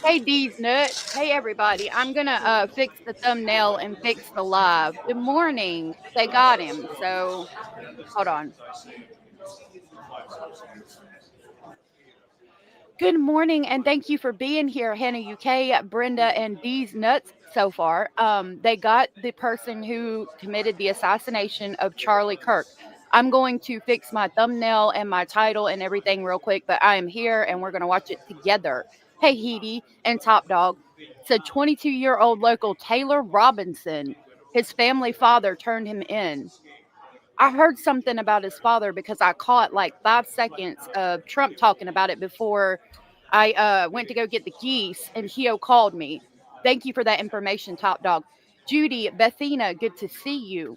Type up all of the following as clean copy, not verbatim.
Hey D's nuts. Hey everybody. I'm gonna fix the thumbnail and fix the live. Good morning. They got him. So hold on. Good morning and thank you for being here, Hannah UK, Brenda, and D's nuts so far. They got the person who committed the assassination of Charlie Kirk. I'm going to fix my thumbnail and my title and everything real quick, but I am here and we're gonna watch it together. Hey Heedy and Top Dog. It's a 22-year-old local Taylor Robinson. His family father turned him in. I heard something about his father because I caught like 5 seconds of Trump talking about it before I went to go get the geese, and Hio called me. Thank you for that information, Top Dog. Judy, Bethina, good to see you.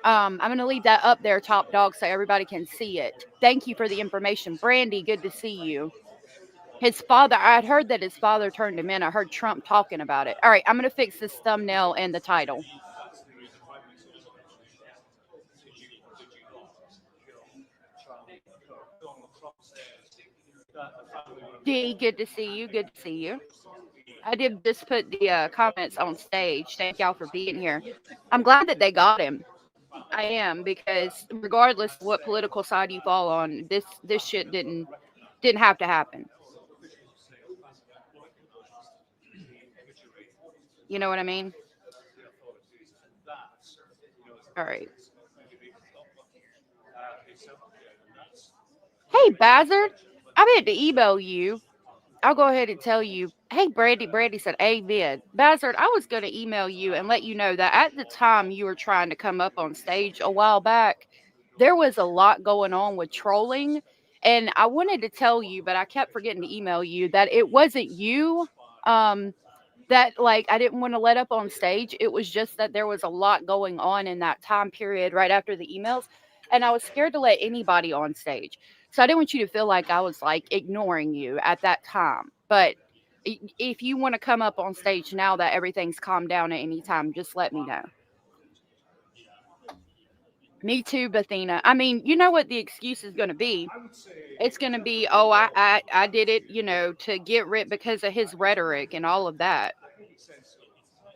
I'm going to leave that up there, Top Dog, so everybody can see it. Thank you for the information. Brandy, good to see you. His father, I had heard that his father turned him in. I heard Trump talking about it. All right, I'm going to fix this thumbnail and the title. D, good to see you. Good to see you. I did just put the comments on stage. Thank y'all for being here. I'm glad that they got him. I am, because regardless of what political side you fall on, this shit didn't have to happen. You know what I mean? All right. Hey, Bazard, I meant to email you. I'll go ahead and tell you. Hey, Brandy. Brandy said, amen. Bazard, I was going to email you and let you know that at the time you were trying to come up on stage a while back, there was a lot going on with trolling. And I wanted to tell you, but I kept forgetting to email you that it wasn't you. That like I didn't want to let up on stage. It was just that there was a lot going on in that time period right after the emails, and I was scared to let anybody on stage. So I didn't want you to feel like I was like ignoring you at that time. But if you want to come up on stage now that everything's calmed down at any time, just let me know. Me too, Bethina. I mean, you know what the excuse is going to be? It's going to be, oh, I did it, to get rid because of his rhetoric and all of that.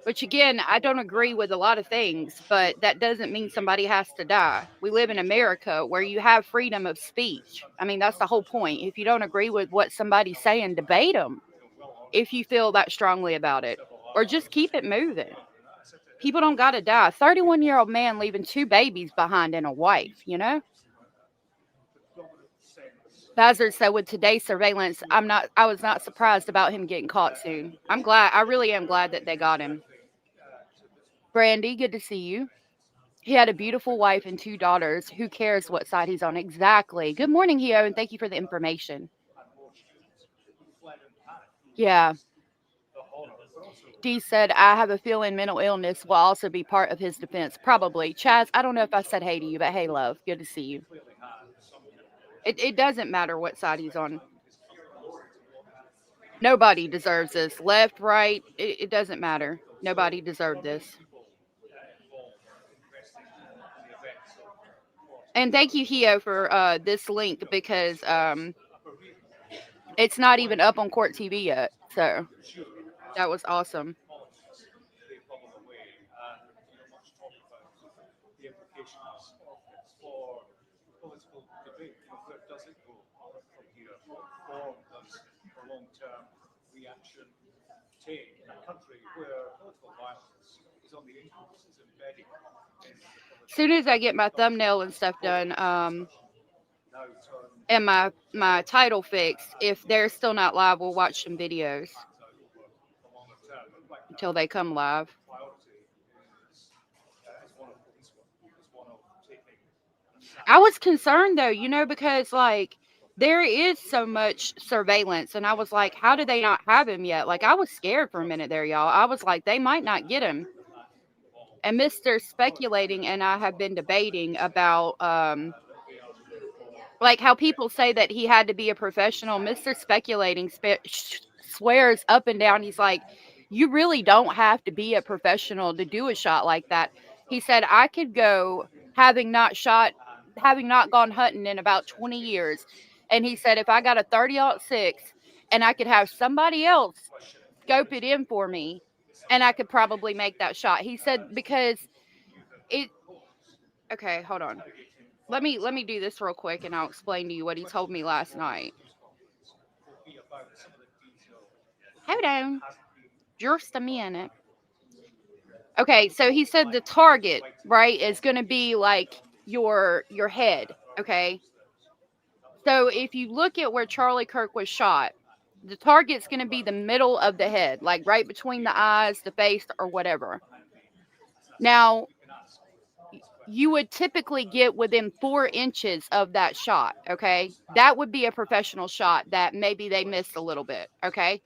Which again, I don't agree with a lot of things, but that doesn't mean somebody has to die. We live in America where you have freedom of speech. I mean, that's the whole point. If you don't agree with what somebody's saying, debate them if you feel that strongly about it, or just keep it moving. People don't got to die. 31-year-old man leaving 2 babies behind and a wife, Bazard said, with today's surveillance, I was not surprised about him getting caught soon. I'm glad. I really am glad that they got him. Brandy, good to see you. He had a beautiful wife and 2 daughters. Who cares what side he's on? Exactly. Good morning, Hio, and thank you for the information. Yeah. D said, I have a feeling mental illness will also be part of his defense. Probably. Chaz, I don't know if I said hey to you, but hey, love. Good to see you. It doesn't matter what side he's on. Nobody deserves this. Left, right, it doesn't matter. Nobody deserved this. And thank you, Hio, for this link, because it's not even up on Court TV yet. So that was awesome. As soon as I get my thumbnail and stuff done, and my title fixed, if they're still not live, we'll watch some videos until they come live. I was concerned though, because like There is so much surveillance, and I was like, how do they not have him yet? Like, I was scared for a minute there, y'all. I was like, they might not get him. And Mr. Speculating and I have been debating about like how people say that he had to be a professional. Mr. Speculating swears up and down. He's like, you really don't have to be a professional to do a shot like that. He said, I could go having not gone hunting in about 20 years. And he said, if I got a 30-06 and I could have somebody else scope it in for me, and I could probably make that shot. He said, because it, okay, hold on. Let me do this real quick and I'll explain to you what he told me last night. Hold on. Just a minute. Okay, so he said the target, right, is going to be like your head, okay? So if you look at where Charlie Kirk was shot, the target's going to be the middle of the head, like right between the eyes, the face, or whatever. Now, you would typically get within 4 inches of that shot, okay? That would be a professional shot that maybe they missed a little bit, okay?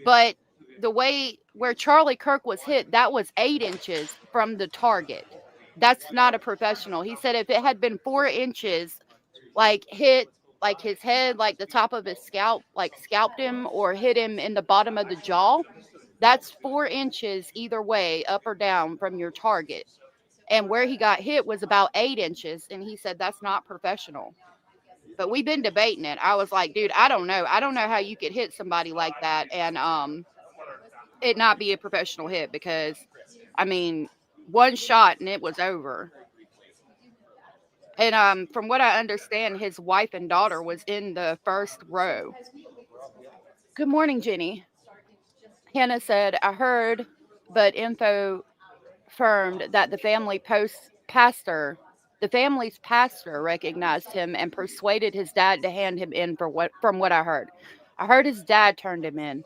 But the way where Charlie Kirk was hit, that was 8 inches from the target. That's not a professional. He said if it had been 4 inches, like hit like his head, like the top of his scalp, like scalped him or hit him in the bottom of the jaw, that's 4 inches either way, up or down from your target. And where he got hit was about 8 inches. And he said that's not professional. But we've been debating it. I was like, dude, I don't know. I don't know how you could hit somebody like that and it not be a professional hit because I mean, one shot and it was over. And from what I understand, his wife and daughter was in the first row. Good morning, Jenny. Hannah said, I heard, but info confirmed that the family's pastor recognized him and persuaded his dad to hand him in from what I heard. I heard his dad turned him in.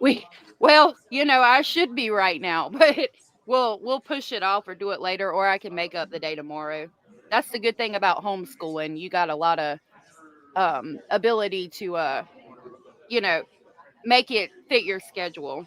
We well, I should be right now, but we'll push it off or do it later, or I can make up the day tomorrow. That's the good thing about homeschooling. You got a lot of ability to you know, make it fit your schedule.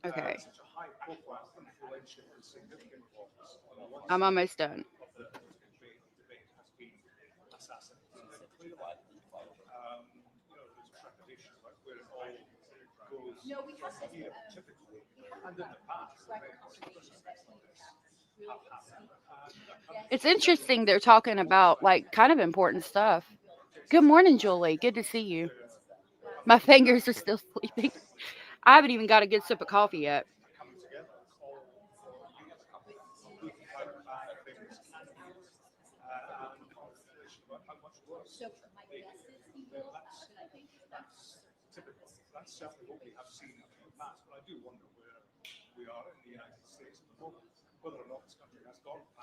Okay. I'm almost done. It's interesting they're talking about like kind of important stuff. Good morning, Julie. Good to see you. My fingers are still sleeping. I haven't even got a good sip of coffee yet.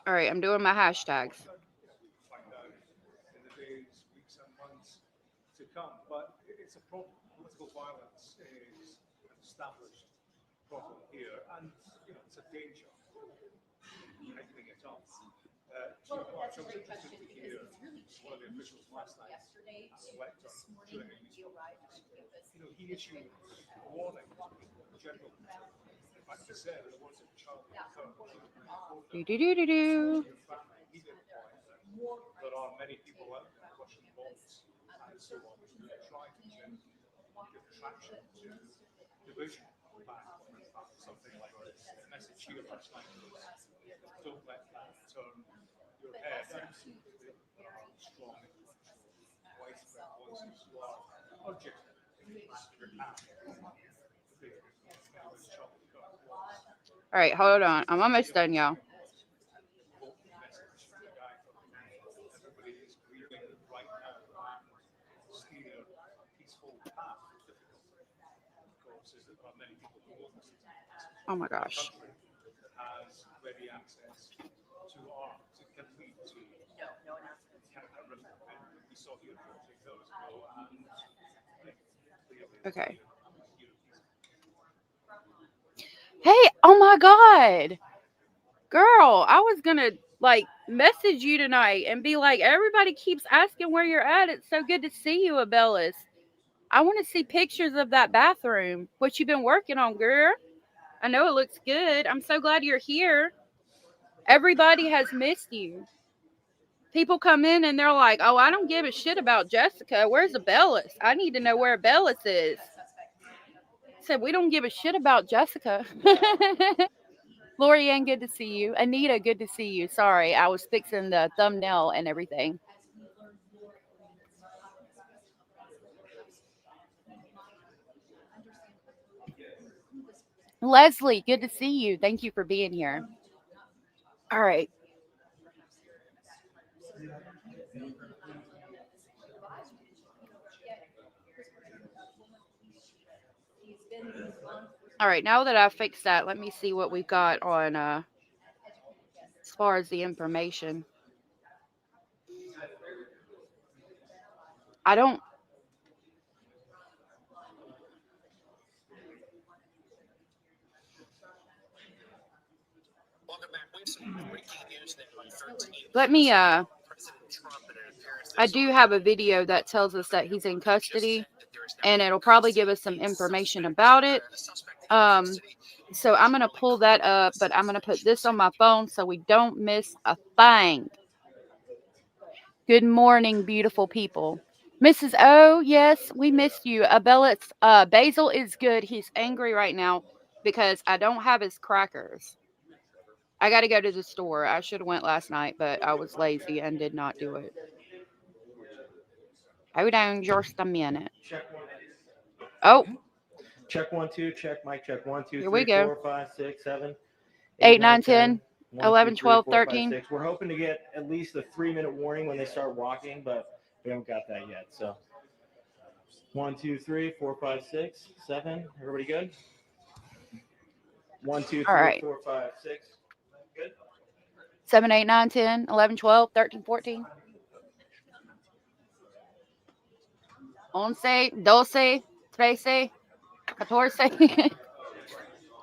All right, I'm doing my hashtags. Do do do do do. All right, hold on. I'm almost done, y'all. Oh my gosh. Okay. Hey, oh my God. Girl, I was going to like message you tonight and be like, everybody keeps asking where you're at. It's so good to see you, Abellis. I want to see pictures of that bathroom. What you been working on, girl? I know it looks good. I'm so glad you're here. Everybody has missed you. People come in and they're like, oh, I don't give a shit about Jessica. Where's Abellis? I need to know where Abellis is. I said, we don't give a shit about Jessica. Lorianne, good to see you. Anita, good to see you. Sorry, I was fixing the thumbnail and everything. Leslie, good to see you. Thank you for being here. All right. All right, now that I've fixed that, let me see what we've got on as far as the information. I don't. Let me, I do have a video that tells us that he's in custody, and it'll probably give us some information about it. So I'm going to pull that up, but I'm going to put this on my phone so we don't miss a thing. Good morning, beautiful people. Mrs. O, yes, we missed you. Basil is good. He's angry right now because I don't have his crackers. I got to go to the store. I should have went last night, but I was lazy and did not do it. Hold on just a minute. Oh. Check 1, 2, check mic, check 1, 2, Here 3, we go. 4, 5, 6, 7, 8, 9, 10, 11, 12, 13. 5, 6. We're hoping to get at least a 3-minute warning when they start walking, but we haven't got that yet. So 1, 2, 3, 4, 5, 6, 7. Everybody good? 1, 2, 3, All right. 4, 5, 6. Good. 7, 8, 9, 10, 11, 12, 13, 14. 11, 12, 13, 14.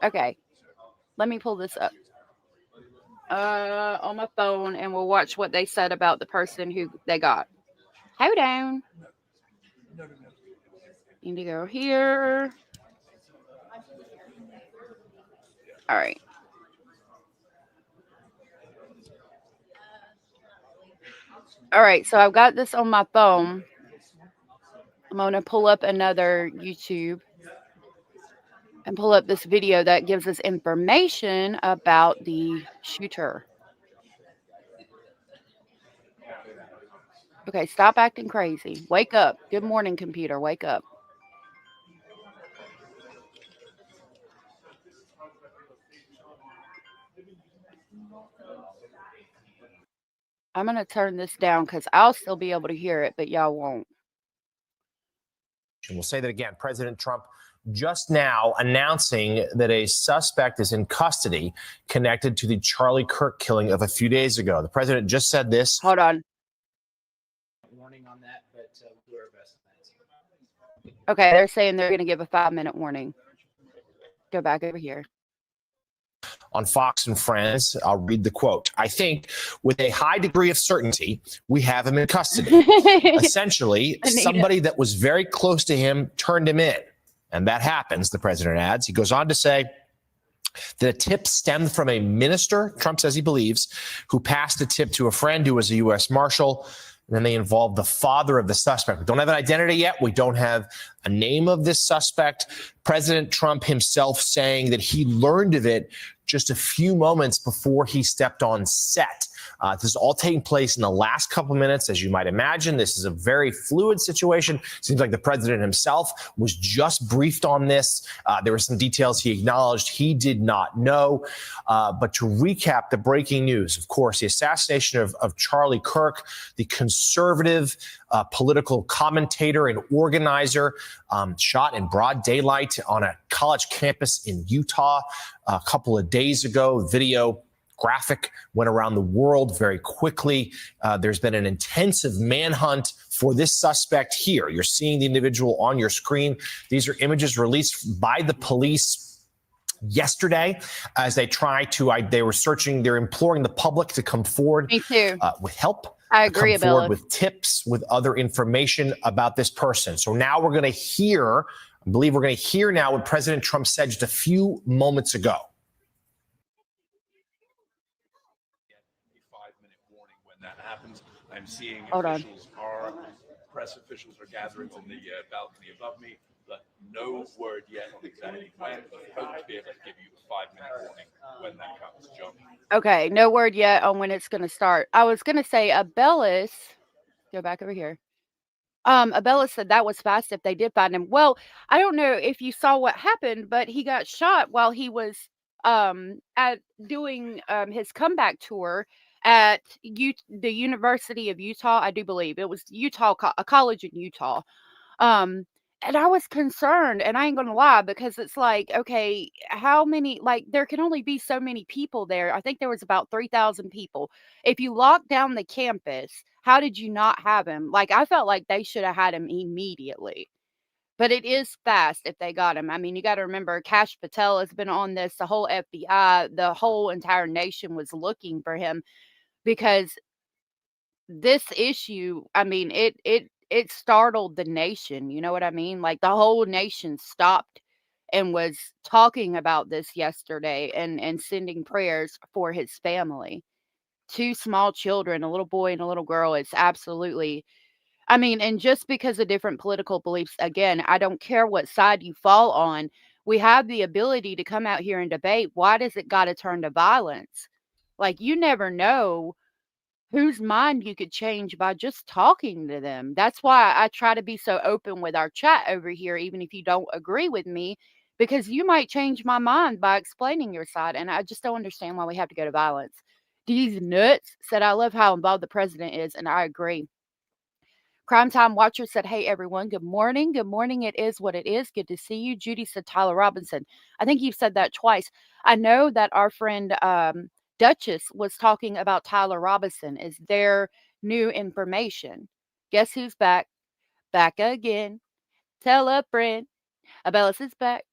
Okay. Let me pull this up on my phone, and we'll watch what they said about the person who they got. Hold on. Need to go here. All right. All right, so I've got this on my phone. I'm going to pull up another YouTube and pull up this video that gives us information about the shooter. Okay, stop acting crazy. Wake up. Good morning, computer. Wake up. I'm going to turn this down because I'll still be able to hear it, but y'all won't. We'll say that again. President Trump just now announcing that a suspect is in custody connected to the Charlie Kirk killing of a few days ago. The president just said this. Hold on. Warning on that, but we'll do our best. Okay, they're saying they're going to give a 5-minute warning. Go back over here. On Fox and Friends, I'll read the quote. I think with a high degree of certainty, we have him in custody. Essentially, somebody that was very close to him turned him in. And that happens, the president adds. He goes on to say that a tip stemmed from a minister, Trump says he believes, who passed a tip to a friend who was a U.S. Marshal. And then they involved the father of the suspect. We don't have an identity yet. We don't have a name of this suspect. President Trump himself saying that he learned of it just a few moments before he stepped on set This is all taking place in the last couple minutes. As you might imagine, this is a very fluid situation. Seems like the president himself was just briefed on this. There were some details he acknowledged he did not know. But to recap the breaking news, of course, the assassination of Charlie Kirk, the conservative political commentator and organizer, shot in broad daylight on a college campus in Utah a couple of days ago. Video graphic went around the world very quickly. There's been an intensive manhunt for this suspect here. You're seeing the individual on your screen. These are images released by the police yesterday as they they were searching, they're imploring the public to come forward with help. I agree, come forward with tips, with other information about this person. So now we're going to hear, I believe we're going to hear now what President Trump said just a few moments ago. A 5-minute warning when that happens. I'm seeing press officials are gathering on the balcony above me, but no word yet on exactly when. I hope to be able to give you a 5-minute warning when that comes, John. Okay, no word yet on when it's going to start. I was going to say Abellis, go back over here. Abellis said that was fast if they did find him. Well, I don't know if you saw what happened, but he got shot while he was at doing his comeback tour at the University of Utah, I do believe. It was a college in Utah. And I was concerned, and I ain't gonna lie, because it's like, okay, how many, like, there can only be so many people there. I think there was about 3,000 people. If you lock down the campus, how did you not have him? Like, I felt like they should have had him immediately. But it is fast if they got him. I mean, you got to remember, Kash Patel has been on this. The whole FBI, the whole entire nation was looking for him because this issue, I mean, it startled the nation. You know what I mean? Like, the whole nation stopped and was talking about this yesterday and sending prayers for his family. 2 small children, a little boy and a little girl. It's absolutely, I mean, and just because of different political beliefs, again, I don't care what side you fall on. We have the ability to come out here and debate. Why does it got to turn to violence? Like, you never know whose mind you could change by just talking to them. That's why I try to be so open with our chat over here, even if you don't agree with me, because you might change my mind by explaining your side. And I just don't understand why we have to go to violence. These nuts said, I love how involved the president is, and I agree. Crime Time Watcher said, hey, everyone, good morning. Good morning. It is what it is. Good to see you. Judy said, Tyler Robinson. I think you've said that twice. I know that our friend Duchess was talking about Tyler Robinson. Is there new information? Guess who's back? Back again. Tell a friend. Abellis is back.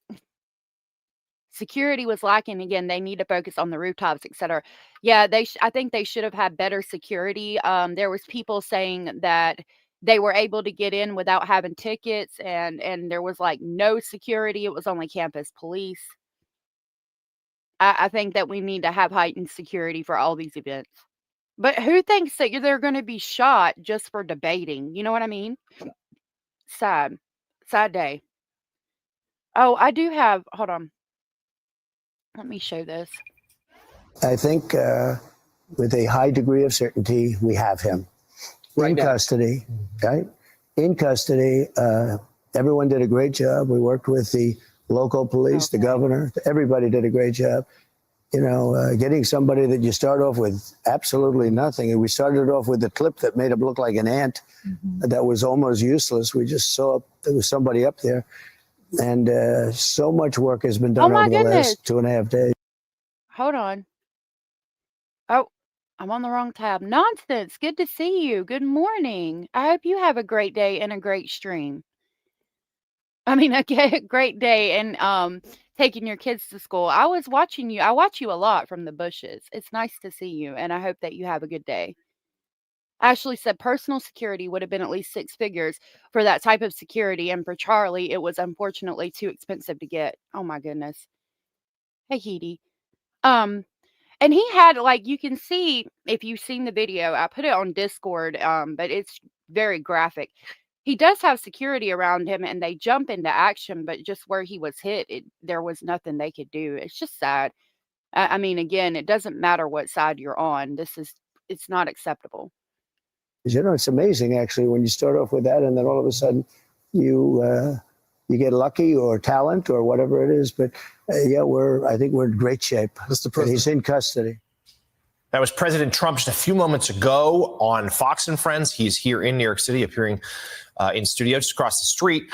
Security was lacking again. They need to focus on the rooftops, etc. Yeah, I think they should have had better security. There was people saying that they were able to get in without having tickets, and there was like no security. It was only campus police. I think that we need to have heightened security for all these events. But who thinks that they're going to be shot just for debating? You know what I mean? Sad day. Oh, I do have, hold on. Let me show this. I think with a high degree of certainty, we have him in custody, right? In custody. Everyone did a great job. We worked with the local police, the governor. Everybody did a great job. You know, getting somebody that you start off with absolutely nothing. And we started off with a clip that made him look like an ant that was almost useless. We just saw there was somebody up there. And so much work has been done over the last 2.5 days. Hold on. Oh, I'm on the wrong tab. Nonsense. Good to see you. Good morning. I hope you have a great day and a great stream. I mean, a great day and taking your kids to school. I was watching you. I watch you a lot from the bushes. It's nice to see you, and I hope that you have a good day. Ashley said personal security would have been at least 6 figures for that type of security, and for Charlie, it was unfortunately too expensive to get. Oh my goodness. Hey, Heidi. And he had, like, you can see, if you've seen the video, I put it on Discord, but it's very graphic. He does have security around him, and they jump into action, but just where he was hit, there was nothing they could do. It's just sad. I mean, again, it doesn't matter what side you're on. This is it's not acceptable. You know, it's amazing actually when you start off with that, and then all of a sudden you get lucky or talent or whatever it is. But yeah, I think we're in great shape. Mr. President, he's in custody. That was President Trump just a few moments ago on Fox and Friends. He's here in New York City, appearing in studio just across the street,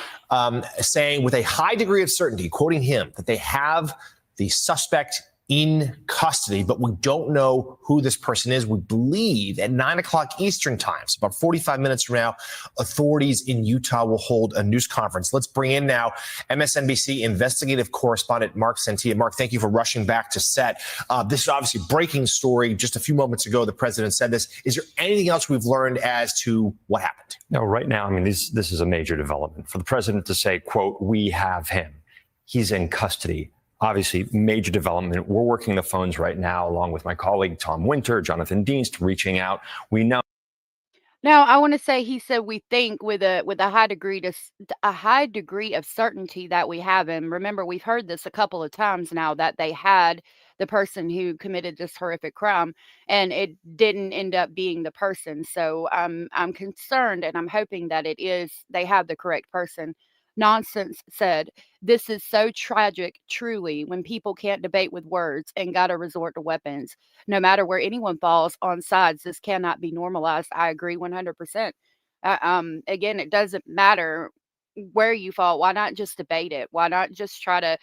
saying with a high degree of certainty, quoting him, that they have the suspect in custody, but we don't know who this person is. We believe at 9 o'clock Eastern time, so about 45 minutes from now, authorities in Utah will hold a news conference. Let's bring in now MSNBC investigative correspondent Mark Santia. Mark, thank you for rushing back to set. This is obviously a breaking story. Just a few moments ago, the president said this. Is there anything else we've learned as to what happened? No, right now, I mean, this is a major development. For the president to say, quote, we have him. He's in custody. Obviously, major development. We're working the phones right now, along with my colleague, Tom Winter, Jonathan Dienst, reaching out. We know. Now, I want to say he said we think with a high degree of certainty that we have him. Remember, we've heard this a couple of times now that they had the person who committed this horrific crime, and it didn't end up being the person. So I'm concerned, and I'm hoping that they have the correct person. Nonsense said, this is so tragic, truly, when people can't debate with words and got to resort to weapons. No matter where anyone falls on sides, this cannot be normalized. I agree 100%. Again, it doesn't matter where you fall. Why not just debate it? Why not just try to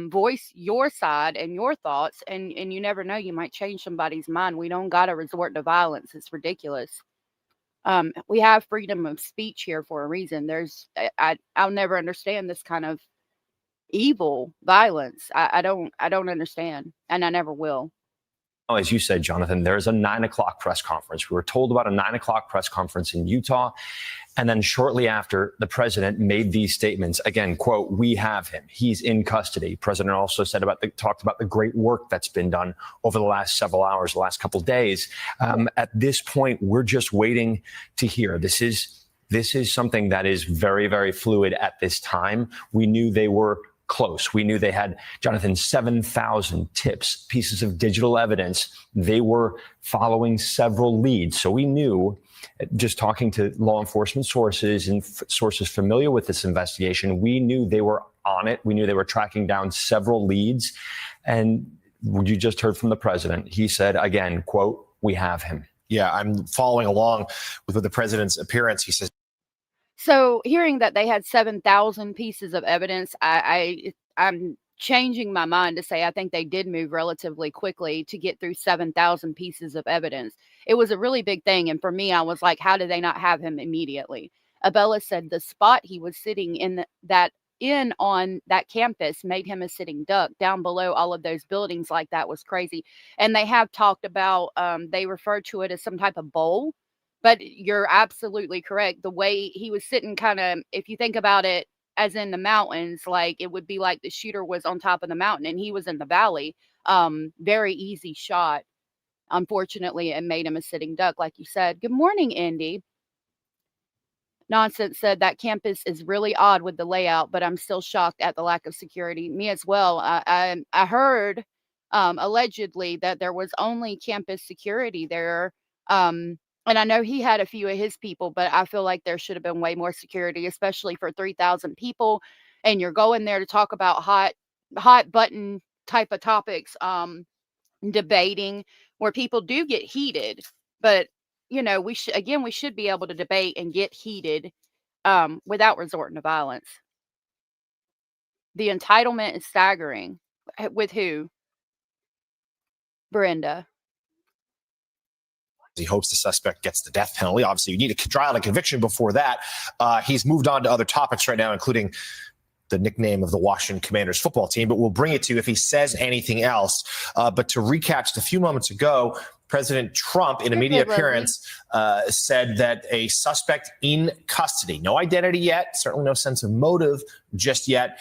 voice your side and your thoughts? And you never know, you might change somebody's mind. We don't got to resort to violence. It's ridiculous. We have freedom of speech here for a reason. I'll never understand this kind of evil violence. I don't understand, and I never will. As you said, Jonathan, there's a 9 o'clock press conference. We were told about a 9 o'clock press conference in Utah. And then shortly after, the president made these statements. Again, quote, we have him. He's in custody. President also talked about the great work that's been done over the last several hours, the last couple of days. At this point, we're just waiting to hear. This is something that is very, very fluid at this time. We knew they were close. We knew they had, Jonathan, 7,000 tips, pieces of digital evidence. They were following several leads. So we knew, just talking to law enforcement sources and sources familiar with this investigation, we knew they were on it. We knew they were tracking down several leads. And you just heard from the president. He said, again, quote, we have him. Yeah, I'm following along with the president's appearance. He says, so hearing that they had 7,000 pieces of evidence, I'm changing my mind to say I think they did move relatively quickly to get through 7,000 pieces of evidence. It was a really big thing. And for me, I was like, how did they not have him immediately? Abella said the spot he was sitting in on that campus made him a sitting duck. Down below all of those buildings like that was crazy. And they have talked about, they refer to it as some type of bowl. But you're absolutely correct. The way he was sitting kind of, if you think about it as in the mountains, like it would be like the shooter was on top of the mountain and he was in the valley. Very easy shot. Unfortunately, it made him a sitting duck, like you said. Good morning, Indy. Nonsense said that campus is really odd with the layout, but I'm still shocked at the lack of security. Me as well. I heard allegedly that there was only campus security there. And I know he had a few of his people, but I feel like there should have been way more security, especially for 3,000 people. And you're going there to talk about hot button type of topics, debating where people do get heated. But, you know, we should be able to debate and get heated without resorting to violence. The entitlement is staggering. With who? Brenda. He hopes the suspect gets the death penalty. Obviously, you need a trial and conviction before that. He's moved on to other topics right now, including the nickname of the Washington Commanders football team, but we'll bring it to you if he says anything else. But to recap, just a few moments ago, President Trump, in a media appearance, said that a suspect in custody, no identity yet, certainly no sense of motive just yet.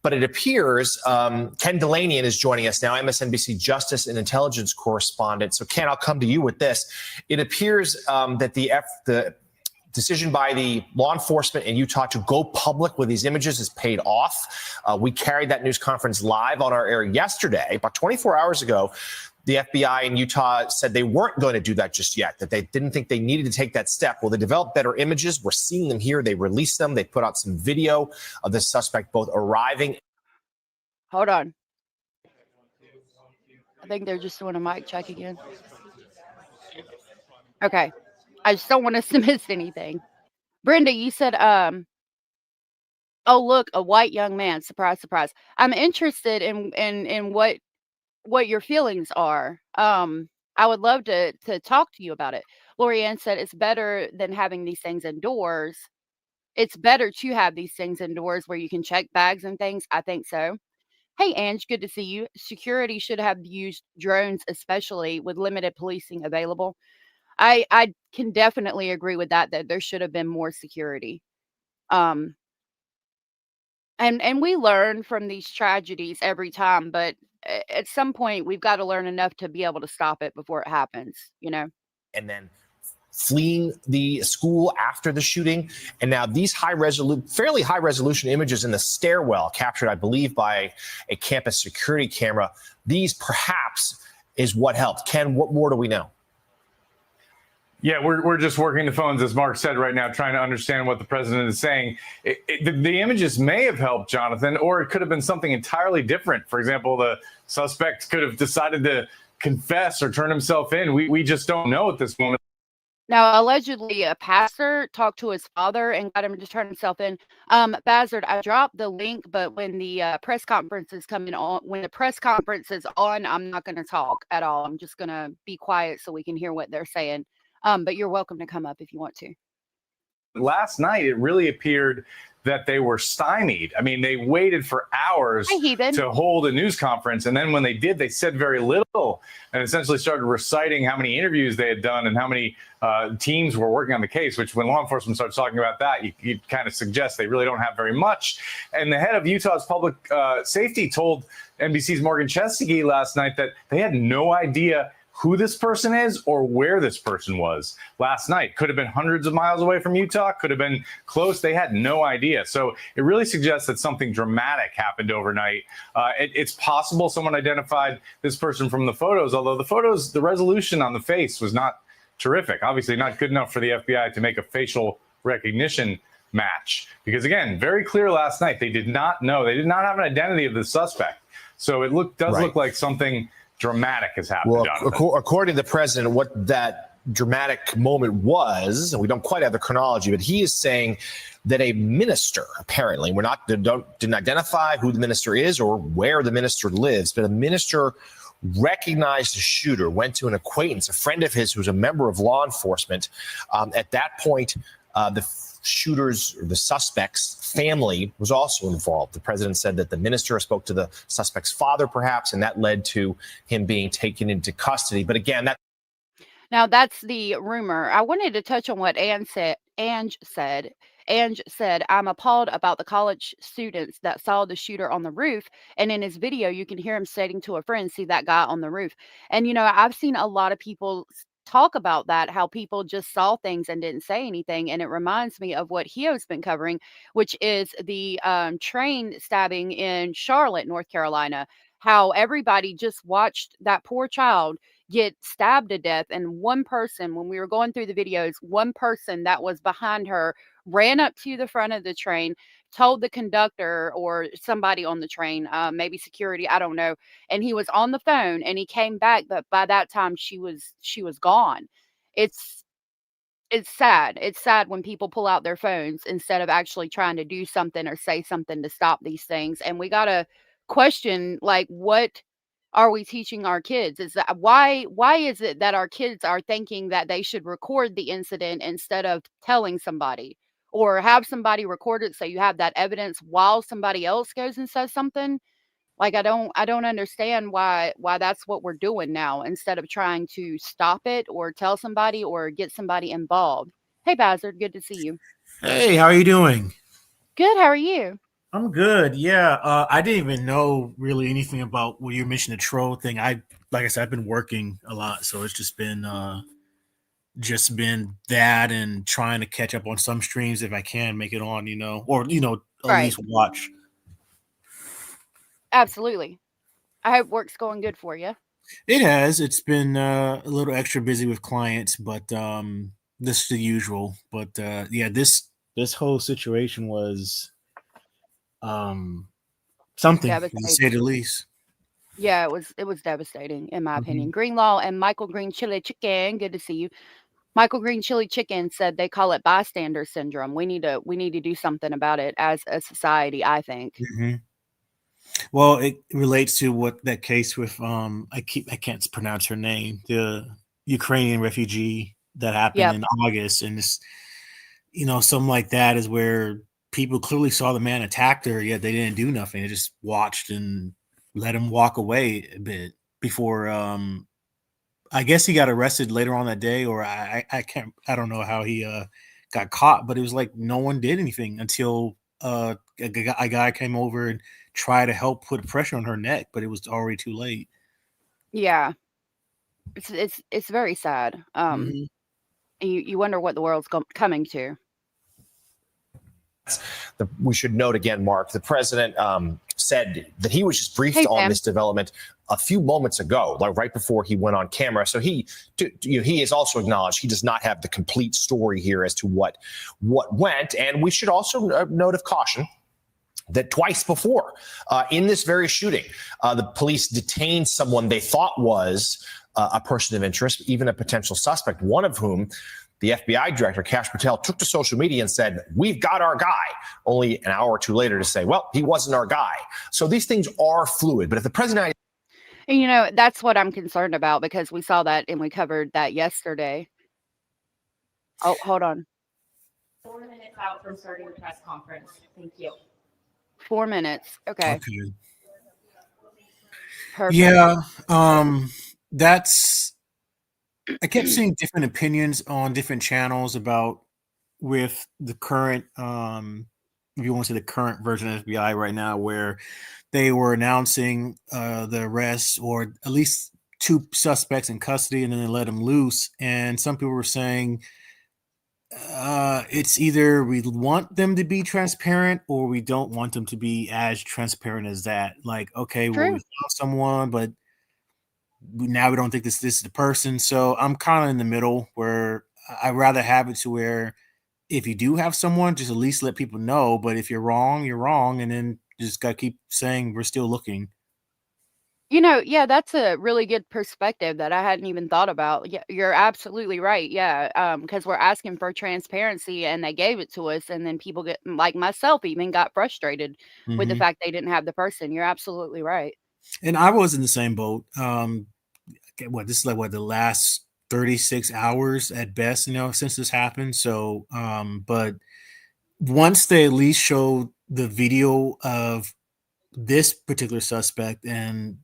But it appears Ken Delanian is joining us now, MSNBC Justice and Intelligence correspondent. So, Ken, I'll come to you with this. It appears that the decision by the law enforcement in Utah to go public with these images is paid off. We carried that news conference live on our air yesterday, about 24 hours ago. the FBI in Utah said they weren't going to do that just yet, that they didn't think they needed to take that step. Well, they developed better images. We're seeing them here. They released them. They put out some video of the suspect both arriving. Hold on. I think they're just doing a mic check again. Okay. I just don't want us to miss anything. Brenda, you said, oh, look, a white young man. Surprise, surprise. I'm interested in what your feelings are. I would love to talk to you about it. Lorianne said it's better than having these things indoors. It's better to have these things indoors where you can check bags and things. I think so. Hey, Ange, good to see you. Security should have used drones, especially with limited policing available. I can definitely agree with that there should have been more security. And we learn from these tragedies every time, but at some point we've got to learn enough to be able to stop it before it happens, you know? And then fleeing the school after the shooting. And now these fairly high resolution images in the stairwell captured, I believe, by a campus security camera. These perhaps is what helped. Ken, what more do we know? Yeah, we're just working the phones, as Mark said right now, trying to understand what the president is saying. The images may have helped, Jonathan, or it could have been something entirely different. For example, the suspect could have decided to confess or turn himself in. We just don't know at this moment. Now, allegedly, a pastor talked to his father and got him to turn himself in. Bazard, I dropped the link, but when the press conference is coming on, when the press conference is on, I'm not going to talk at all. I'm just going to be quiet so we can hear what they're saying. But you're welcome to come up if you want to. Last night, it really appeared that they were stymied. I mean, they waited for hours to hold a news conference. And then when they did, they said very little and essentially started reciting how many interviews they had done and how many teams were working on the case, which when law enforcement starts talking about that, you kind of suggest they really don't have very much. And the head of Utah's public safety told NBC's Morgan Chestegui last night that they had no idea who this person is or where this person was last night. Could have been hundreds of miles away from Utah, could have been close. They had no idea. So it really suggests that something dramatic happened overnight. It's possible someone identified this person from the photos, although the photos, the resolution on the face was not terrific. Obviously not good enough for the FBI to make a facial recognition match. Because again, very clear last night, they did not know, they did not have an identity of the suspect. So it does look like something dramatic has happened. Well, according to the president, what that dramatic moment was, and we don't quite have the chronology, but he is saying that a minister, apparently, didn't identify who the minister is or where the minister lives, but a minister recognized the shooter, went to an acquaintance, a friend of his who's a member of law enforcement. At that point, the shooter's or the suspect's family was also involved. The president said that the minister spoke to the suspect's father, perhaps, and that led to him being taken into custody. But again, that's the rumor. I wanted to touch on what Ange said. Ange said, I'm appalled about the college students that saw the shooter on the roof. And in his video, you can hear him stating to a friend, see that guy on the roof. And, I've seen a lot of people talk about that, how people just saw things and didn't say anything. And it reminds me of what Hio's been covering, which is the train stabbing in Charlotte, North Carolina, how everybody just watched that poor child get stabbed to death. And one person, when we were going through the videos, one person that was behind her ran up to the front of the train, told the conductor or somebody on the train, maybe security, I don't know. And he was on the phone and he came back, but by that time she was gone. It's sad. It's sad when people pull out their phones instead of actually trying to do something or say something to stop these things. And we got to question, like, what are we teaching our kids? Is that why is it that our kids are thinking that they should record the incident instead of telling somebody, or have somebody record it so you have that evidence while somebody else goes and says something? Like, I don't understand why that's what we're doing now instead of trying to stop it or tell somebody or get somebody involved. Hey, Bazard, good to see you. Hey, how are you doing? Good. How are you? I'm good. Yeah. I didn't even know really anything about what you mentioned, the troll thing. Like I said, I've been working a lot, so it's just been that and trying to catch up on some streams if I can make it on, or at least watch. Absolutely. I hope work's going good for you. It has. It's been a little extra busy with clients, but this is the usual. But yeah, this whole situation was something, to say the least. Yeah, it was devastating in my Mm-hmm. opinion. Greenlaw and Michael Green Chili Chicken, good to see you. Michael Green Chili Chicken said they call it bystander syndrome. We need to do something about it as a society, I think. Mm-hmm. Well, it relates to what that case with I can't pronounce her name, the Ukrainian refugee that happened Yep. in August, and it's something like that is where people clearly saw the man attacked her, yet they didn't do nothing. They just watched and let him walk away a bit before. I guess he got arrested later on that day, or I don't know how he got caught, but it was like no one did anything until a guy came over and tried to help put pressure on her neck, but it was already too late. Yeah. It's very sad. Mm-hmm. You wonder what the world's coming to. We should note again, Mark, the president said that he was just briefed on this development a few moments ago, like right before he went on camera. So he has also acknowledged he does not have the complete story here as to what went. And we should also note of caution that twice before in this very shooting, the police detained someone they thought was a person of interest, even a potential suspect, one of whom the FBI director, Kash Patel, took to social media and said, "We've got our guy," only an hour or two later to say, well, he wasn't our guy. So these things are fluid. But if the president... And, that's what I'm concerned about, because we saw that and we covered that yesterday. Oh, hold on. 4 minutes out from starting the press conference. Thank you. 4 minutes. Okay. Perfect. Yeah. I kept seeing different opinions on different channels about with the current, if you want to say the current version of FBI right now, where they were announcing the arrest or at least 2 suspects in custody, and then they let them loose. And some people were saying it's either we want them to be transparent or we don't want them to be as transparent as that. Like, okay, well, we found someone, but now we don't think this is the person. So I'm kind of in the middle, where I'd rather have it to where if you do have someone, just at least let people know. But if you're wrong, you're wrong. And then just got to keep saying we're still looking. Yeah, that's a really good perspective that I hadn't even thought about. Yeah, you're absolutely right. Yeah, because we're asking for transparency and they gave it to us, and then people get, like myself, even got frustrated with the fact they didn't have the person. You're absolutely right. And I was in the same boat. This is like the last 36 hours at best, since this happened. So, but once they at least showed the video of this particular suspect, and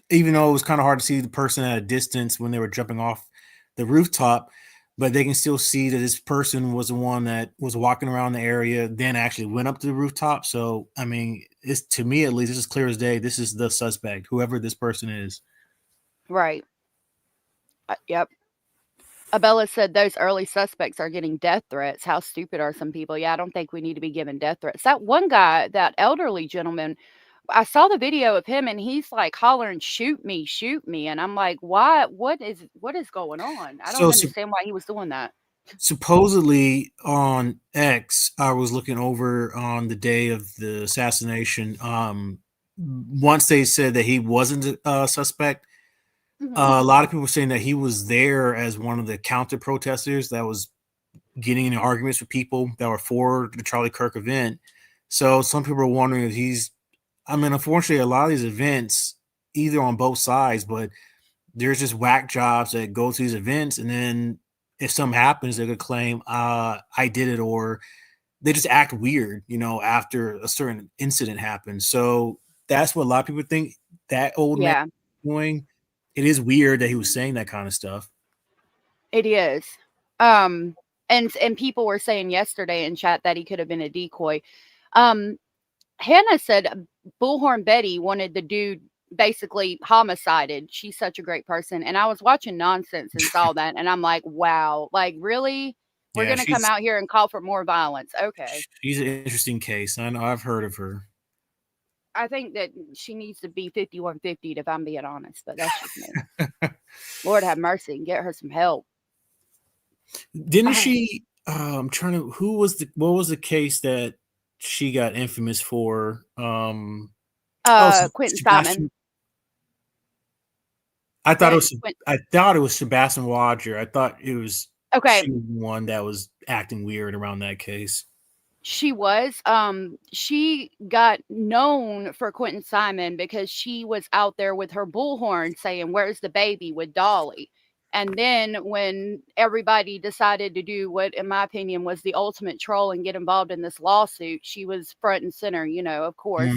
even though it was kind of hard to see the person at a distance when they were jumping off the rooftop, but they can still see that this person was the one that was walking around the area, then actually went up to the rooftop. So, I mean, it's, to me at least, this is clear as day. This is the suspect, whoever this person is. Right. Yep. Abella said those early suspects are getting death threats. How stupid are some people? Yeah, I don't think we need to be given death threats. That one guy, that elderly gentleman, I saw the video of him and he's like hollering, shoot me, shoot me. And I'm like, why? What is going on? I don't understand why he was doing that. Supposedly on X, I was looking over on the day of the assassination. Once they said that he wasn't a suspect, a lot of people were saying that he was there as one of the counter protesters that was getting into arguments with people that were for the Charlie Kirk event. So some people are wondering if unfortunately, a lot of these events, either on both sides, but there's just whack jobs that go to these events, and then if something happens, they're gonna claim I did it, or they just act weird, after a certain incident happens. So that's what a lot of people think that old man was doing. It is weird that he was saying that kind of stuff. It is. And people were saying yesterday in chat that he could have been a decoy. Hannah said Bullhorn Betty wanted the dude basically homicided. She's such a great person. And I was watching Nonsense and saw that. And I'm like, wow, like really? We're going to come out here and call for more violence. Okay. She's an interesting case. I know, I've heard of her. I think that she needs to be 5150, if I'm being honest, but that's just me. Lord have mercy and get her some help. Didn't she? I'm trying to. What was the case that she got infamous for? Quentin Sebastian. Simon. I thought it was Sebastian Roger. I thought it was she was the one that was acting weird around that case. She was. She got known for Quentin Simon because she was out there with her bullhorn saying, "Where's the baby?" with Dolly. And then when everybody decided to do what, in my opinion, was the ultimate troll and get involved in this lawsuit, she was front and center, of course,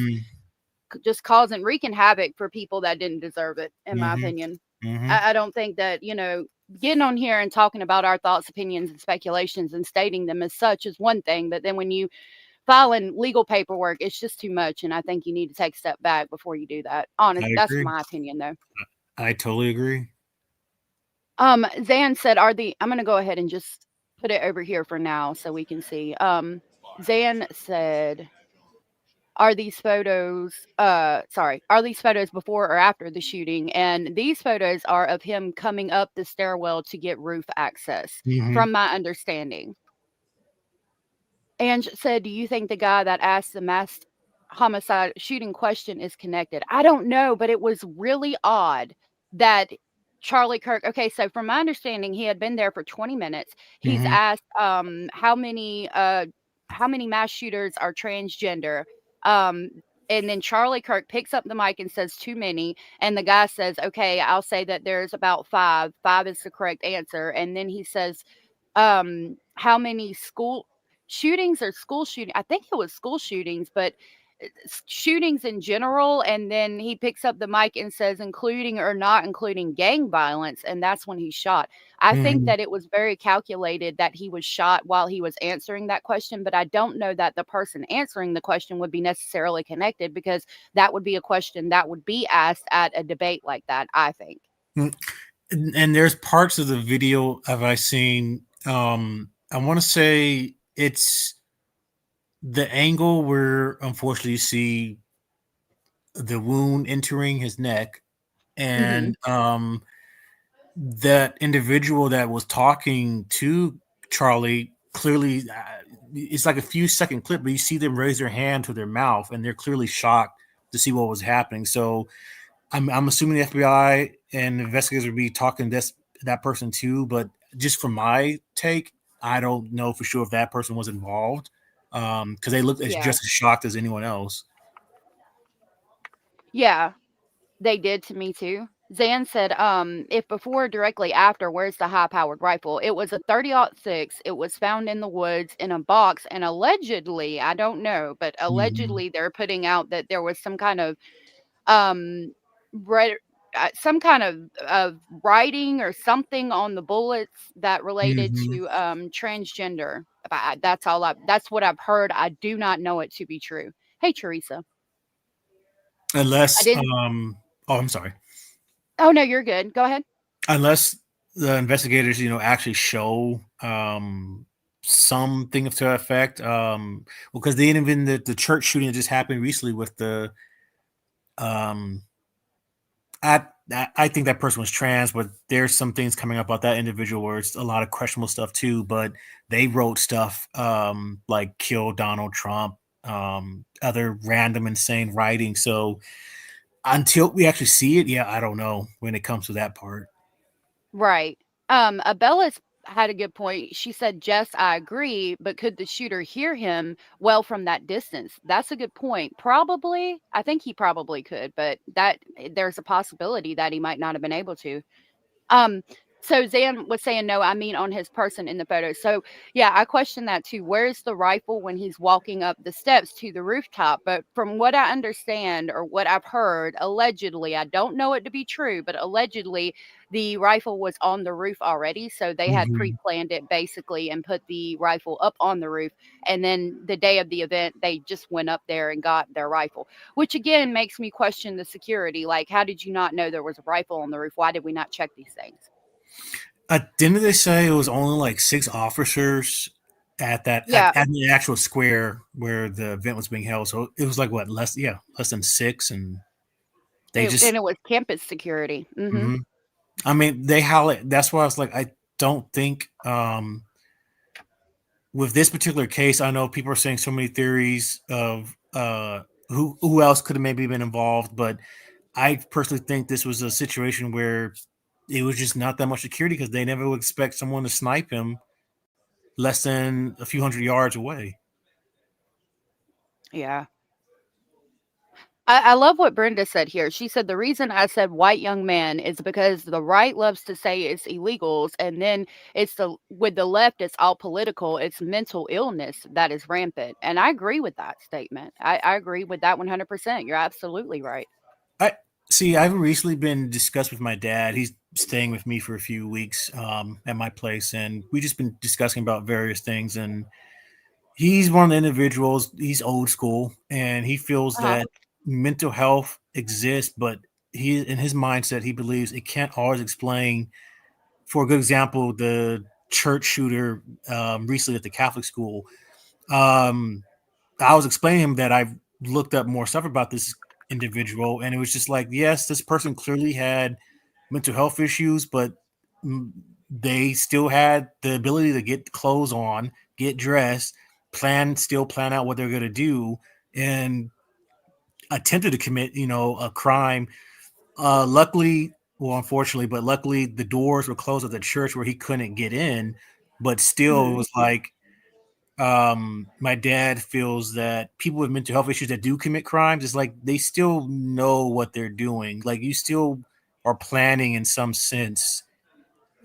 just wreaking havoc for people that didn't deserve it, in my opinion. I don't think that, getting on here and talking about our thoughts, opinions, and speculations and stating them as such is one thing. But then when you file in legal paperwork, it's just too much. And I think you need to take a step back before you do that. Honestly, that's my opinion, though. I totally agree. Zan said, I'm going to go ahead and just put it over here for now so we can see. Zan said, are these photos before or after the shooting? And these photos are of him coming up the stairwell to get roof access, from my understanding. Ange said, do you think the guy that asked the mass homicide shooting question is connected? I don't know, but it was really odd that Charlie Kirk, okay, so from my understanding, he had been there for 20 minutes. He's asked how many mass shooters are transgender. And then Charlie Kirk picks up the mic and says too many. And the guy says, okay, I'll say that there's about 5. 5 is the correct answer. And then he says, how many school shootings or school shooting? I think it was school shootings, but shootings in general. And then he picks up the mic and says, including or not including gang violence. And that's when he's shot. I think that it was very calculated that he was shot while he was answering that question, but I don't know that the person answering the question would be necessarily connected, because that would be a question that would be asked at a debate like that, I think. And there's parts of the video have I seen. I want to say it's the angle where unfortunately you see the wound entering his neck, and that individual that was talking to Charlie clearly, it's like a few second clip, but you see them raise their hand to their mouth and they're clearly shocked to see what was happening. So I'm assuming the FBI and investigators would be talking to that person too, but just from my take, I don't know for sure if that person was involved, because they look just as shocked as anyone else. Yeah, they did to me too. Zan said, if before or directly after, where's the high-powered rifle? It was a 30-06. It was found in the woods in a box, and allegedly, I don't know, but allegedly they're putting out that there was some kind of writing or something on the bullets that related to transgender. That's what I've heard. I do not know it to be true. Hey, Teresa. Unless I'm sorry. Oh no, you're good. Go ahead. Unless the investigators, actually show something to that effect. Because they even the church shooting that just happened recently with the I think that person was trans, but there's some things coming up about that individual where it's a lot of questionable stuff too. But they wrote stuff like "kill Donald Trump," other random insane writing. So until we actually see it, I don't know when it comes to that part. Right. Abella's had a good point. She said, Jess, I agree, but could the shooter hear him well from that distance? That's a good point. Probably. I think he probably could, but there's a possibility that he might not have been able to. So Zan was saying, no, I mean on his person in the photo. So yeah, I question that too. Where's the rifle when he's walking up the steps to the rooftop? But from what I understand or what I've heard, allegedly, I don't know it to be true, but allegedly the rifle was on the roof already. So they had pre-planned it basically and put the rifle up on the roof. And then the day of the event, they just went up there and got their rifle, which again makes me question the security. Like, how did you not know there was a rifle on the roof? Why did we not check these things? Didn't they say it was only like 6 officers at that Yeah. at the actual square where the event was being held. So it was like what less than 6, and they and it was campus security. Mm-hmm. I mean, they howl it. That's why I was like, I don't think with this particular case, I know people are saying so many theories of who else could have maybe been involved, but I personally think this was a situation where it was just not that much security because they never would expect someone to snipe him less than a few hundred yards away. Yeah. I love what Brenda said here. She said, the reason I said white young man is because the right loves to say it's illegals. And then with the left, it's all political. It's mental illness that is rampant. And I agree with that statement. I agree with that 100%. You're absolutely right. I've recently been discussed with my dad. He's staying with me for a few weeks at my place. And we've just been discussing about various things. And he's one of the individuals, he's old school, and he feels that mental health exists, but in his mindset, he believes it can't always explain. For a good example, the church shooter recently at the Catholic school. I was explaining to him that I've looked up more stuff about this individual, and it was just like, yes, this person clearly had mental health issues, but they still had the ability to get clothes on, get dressed, plan out what they're going to do, and attempted to commit, a crime. Unfortunately, the doors were closed at the church where he couldn't get in. But still, it was like, my dad feels that people with mental health issues that do commit crimes, is like they still know what they're doing. Like you still are planning in some sense.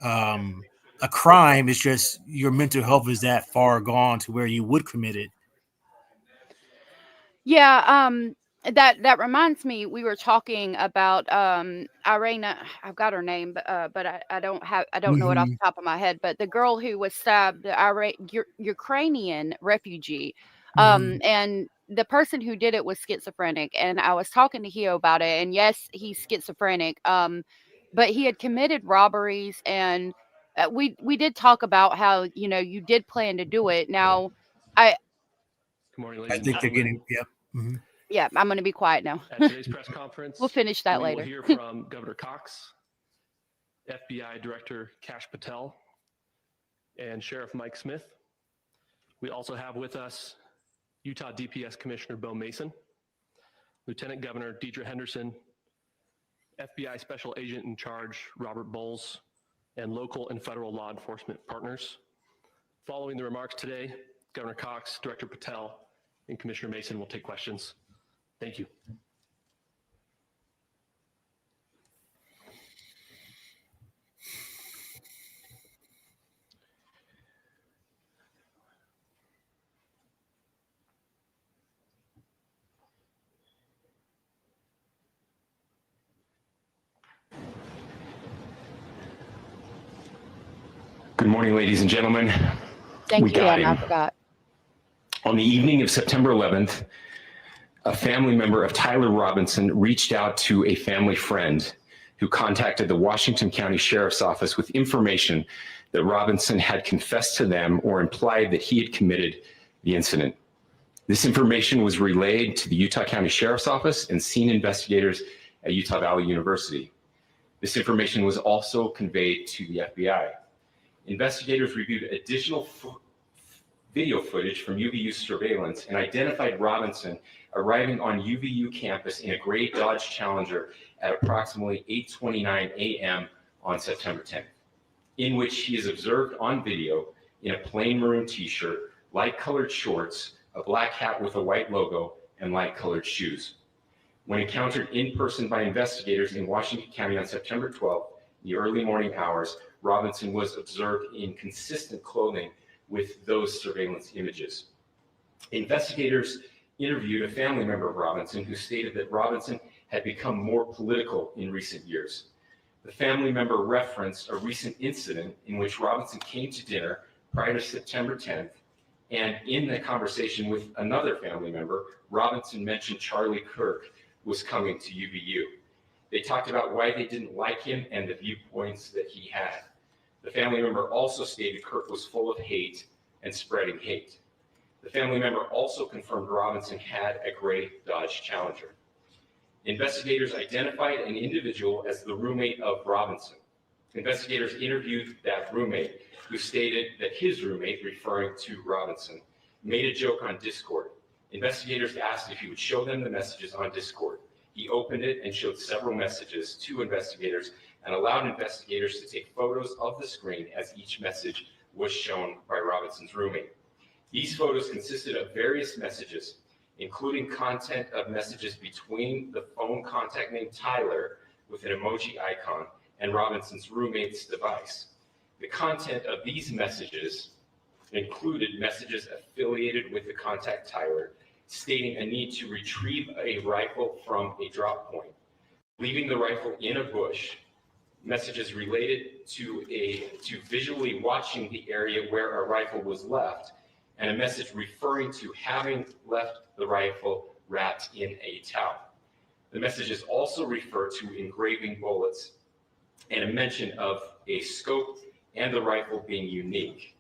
A crime is just your mental health is that far gone to where you would commit it. Yeah, that reminds me, we were talking about Irina. I've got her name, but I don't know it off the top of my head. But the girl who was stabbed, the Ukrainian refugee, and the person who did it was schizophrenic. And I was talking to Hio about it, and yes, he's schizophrenic. But he had committed robberies, and we did talk about how you did plan to do it. Now, Good morning, ladies and gentlemen. Yeah, I'm going to be quiet now. At today's press conference, we'll finish that later. We'll hear from Governor Cox, FBI Director Kash Patel, and Sheriff Mike Smith. We also have with us Utah DPS Commissioner Bo Mason, Lieutenant Governor Deidre Henderson, FBI Special Agent in Charge Robert Bowles, and local and federal law enforcement partners. Following the remarks today, Governor Cox, Director Patel, and Commissioner Mason will take questions. Thank you. Good morning, ladies and gentlemen. Thank you, Anna. I forgot. On the evening of September 11th, a family member of Tyler Robinson reached out to a family friend who contacted the Washington County Sheriff's Office with information that Robinson had confessed to them or implied that he had committed the incident. This information was relayed to the Utah County Sheriff's Office and scene investigators at Utah Valley University. This information was also conveyed to the FBI. Investigators reviewed additional video footage from UVU surveillance and identified Robinson arriving on UVU campus in a gray Dodge Challenger at approximately 8:29 a.m. on September 10th, in which he is observed on video in a plain maroon t-shirt, light-colored shorts, a black hat with a white logo, and light-colored shoes. When encountered in person by investigators in Washington County on September 12th, in the early morning hours, Robinson was observed in consistent clothing with those surveillance images. Investigators interviewed a family member of Robinson who stated that Robinson had become more political in recent years. The family member referenced a recent incident in which Robinson came to dinner prior to September 10th, and in the conversation with another family member, Robinson mentioned Charlie Kirk was coming to UVU. They talked about why they didn't like him and the viewpoints that he had. The family member also stated Kirk was full of hate and spreading hate. The family member also confirmed Robinson had a gray Dodge Challenger. Investigators identified an individual as the roommate of Robinson. Investigators interviewed that roommate, who stated that his roommate, referring to Robinson, made a joke on Discord. Investigators asked if he would show them the messages on Discord. He opened it and showed several messages to investigators and allowed investigators to take photos of the screen as each message was shown by Robinson's roommate. These photos consisted of various messages, including content of messages between the phone contact named Tyler with an emoji icon and Robinson's roommate's device. The content of these messages included messages affiliated with the contact Tyler, stating a need to retrieve a rifle from a drop point, leaving the rifle in a bush, messages related to visually watching the area where a rifle was left, and a message referring to having left the rifle wrapped in a towel. The messages also refer to engraving bullets and a mention of a scope and the rifle being unique.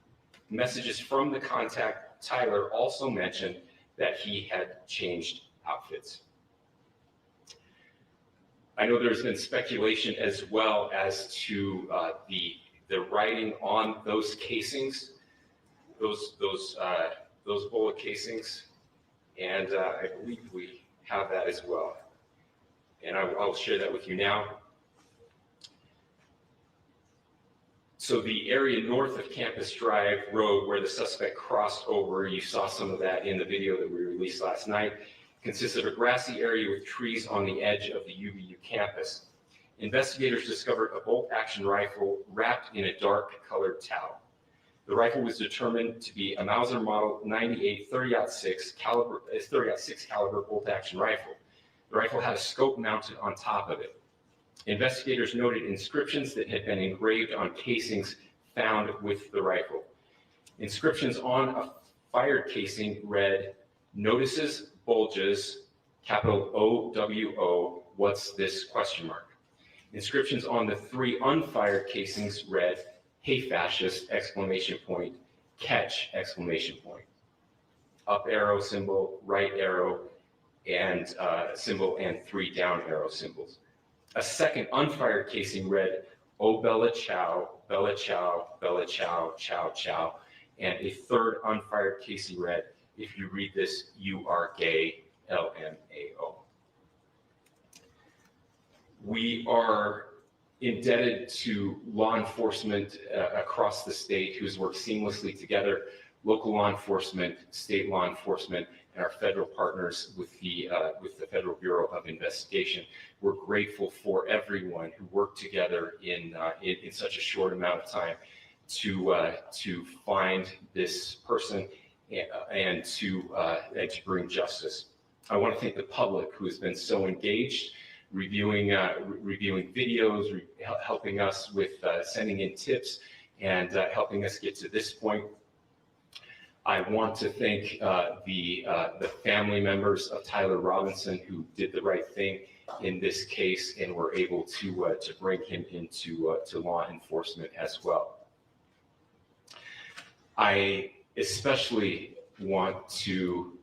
Messages from the contact Tyler also mentioned that he had changed outfits. I know there's been speculation as well as to the writing on those casings, those bullet casings, and I believe we have that as well. And I'll share that with you now. So the area north of Campus Drive Road where the suspect crossed over, you saw some of that in the video that we released last night, consists of a grassy area with trees on the edge of the UVU campus. Investigators discovered a bolt-action rifle wrapped in a dark-colored towel. The rifle was determined to be a Mauser Model 98 30-06 caliber bolt-action rifle. The rifle had a scope mounted on top of it. Investigators noted inscriptions that had been engraved on casings found with the rifle. Inscriptions on a fired casing read, "Notices, bulges, capital OWO, what's this, question mark." Inscriptions on the 3 unfired casings read, "Hey fascist, exclamation point, catch, exclamation point." Up arrow symbol, right arrow, and symbol, and 3 down arrow symbols. A second unfired casing read, "Oh Bella Chow, Bella Chow, Bella Chow, Chow Chow." And a third unfired casing read, "If you read this, you are gay, LMAO." We are indebted to law enforcement across the state who's worked seamlessly together, local law enforcement, state law enforcement, and our federal partners with the Federal Bureau of Investigation. We're grateful for everyone who worked together in such a short amount of time to find this person and to bring justice. I want to thank the public who has been so engaged, reviewing videos, helping us with sending in tips, and helping us get to this point. I want to thank the family members of Tyler Robinson who did the right thing in this case and were able to bring him into to law enforcement as well. I especially want to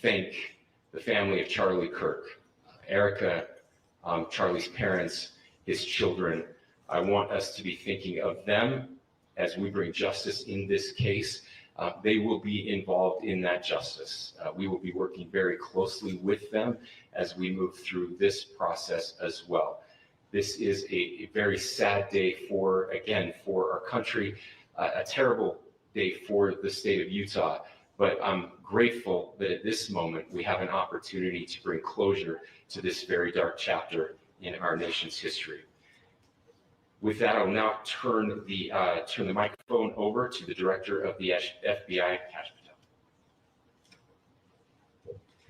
thank the family of Charlie Kirk, Erica, Charlie's parents, his children. I want us to be thinking of them as we bring justice in this case. They will be involved in that justice. We will be working very closely with them as we move through this process as well. This is a very sad day for our country, a terrible day for the state of Utah, but I'm grateful that at this moment we have an opportunity to bring closure to this very dark chapter in our nation's history. With that, I'll now turn the microphone over to the Director of the FBI, Kash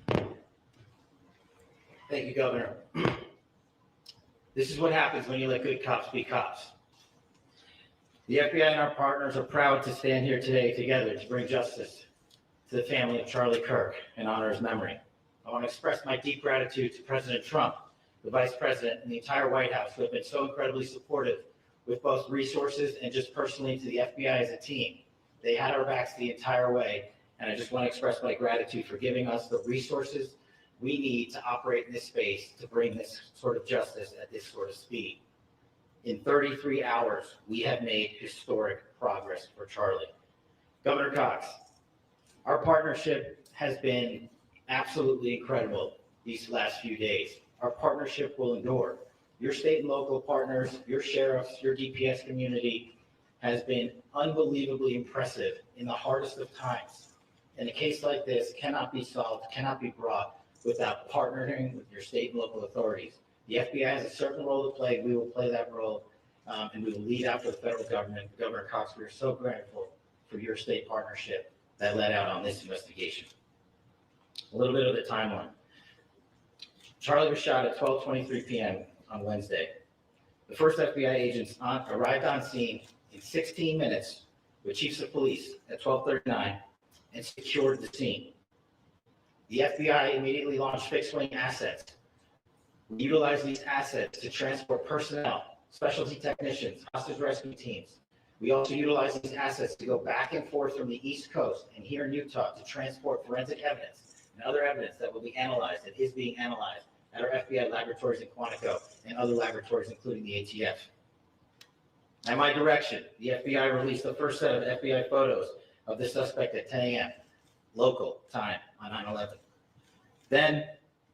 Patel. Thank you, Governor. This is what happens when you let good cops be cops. The FBI and our partners are proud to stand here today together to bring justice to the family of Charlie Kirk and honor his memory. I want to express my deep gratitude to President Trump, the Vice President, and the entire White House who have been so incredibly supportive with both resources and just personally to the FBI as a team They had our backs the entire way, and I just want to express my gratitude for giving us the resources we need to operate in this space to bring this sort of justice at this sort of speed. In 33 hours, we have made historic progress for Charlie. Governor Cox, our partnership has been absolutely incredible these last few days. Our partnership will endure. Your state and local partners, your sheriffs, your DPS community has been unbelievably impressive in the hardest of times. And a case like this cannot be solved, cannot be brought without partnering with your state and local authorities. The FBI has a certain role to play. We will play that role, and we will lead out for the federal government. Governor Cox, we are so grateful for your state partnership that led out on this investigation. A little bit of the timeline. Charlie was shot at 12:23 p.m. on Wednesday. The first FBI agents arrived on scene in 16 minutes with chiefs of police at 12:39 and secured the scene. The FBI immediately launched fixed-wing assets. We utilized these assets to transport personnel, specialty technicians, hostage rescue teams. We also utilized these assets to go back and forth from the East Coast and here in Utah to transport forensic evidence and other evidence that will be analyzed and is being analyzed at our FBI laboratories in Quantico and other laboratories, including the ATF. At my direction, the FBI released the first set of FBI photos of the suspect at 10 a.m. local time on 9/11. Then,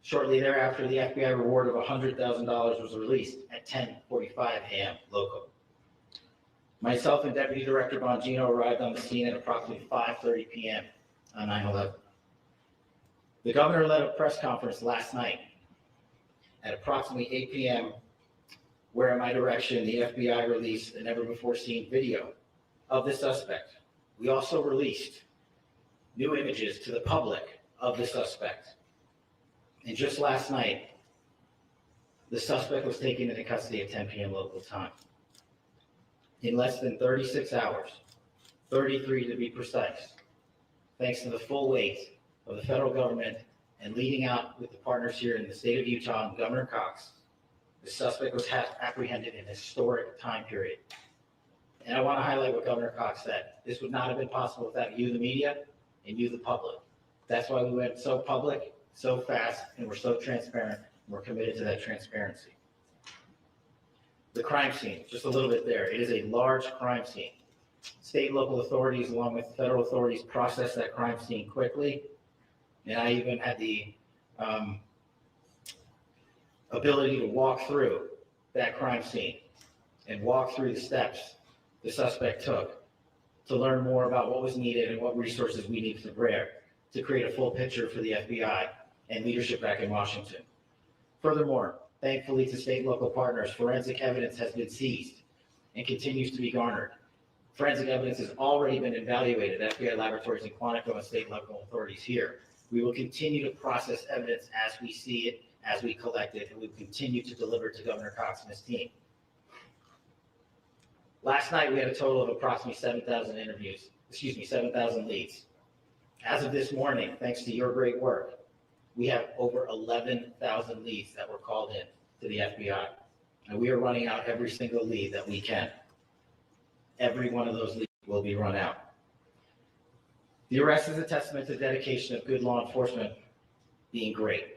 shortly thereafter, the FBI reward of $100,000 was released at 10:45 a.m. local. Myself and Deputy Director Bongino arrived on the scene at approximately 5:30 p.m. on 9/11. The governor led a press conference last night at approximately 8 p.m., where at my direction, the FBI released a never-before-seen video of the suspect. We also released new images to the public of the suspect. And just last night, the suspect was taken into custody at 10 p.m. local time. In less than 36 hours, 33 to be precise, thanks to the full weight of the federal government and leading out with the partners here in the state of Utah and Governor Cox, the suspect was apprehended in a historic time period. And I want to highlight what Governor Cox said. This would not have been possible without you, the media, and you, the public. That's why we went so public, so fast, and we're so transparent, and we're committed to that transparency. The crime scene, just a little bit there. It is a large crime scene. State and local authorities, along with federal authorities, processed that crime scene quickly. And I even had the ability to walk through that crime scene and walk through the steps the suspect took to learn more about what was needed and what resources we needed to bear to create a full picture for the FBI and leadership back in Washington. Furthermore, thankfully to state and local partners, forensic evidence has been seized and continues to be garnered. Forensic evidence has already been evaluated at FBI laboratories in Quantico and state and local authorities here. We will continue to process evidence as we see it, as we collect it, and we will continue to deliver to Governor Cox and his team. Last night, we had a total of approximately 7,000 leads. As of this morning, thanks to your great work, we have over 11,000 leads that were called in to the FBI. And we are running out every single lead that we can. Every one of those leads will be run out. The arrest is a testament to the dedication of good law enforcement being great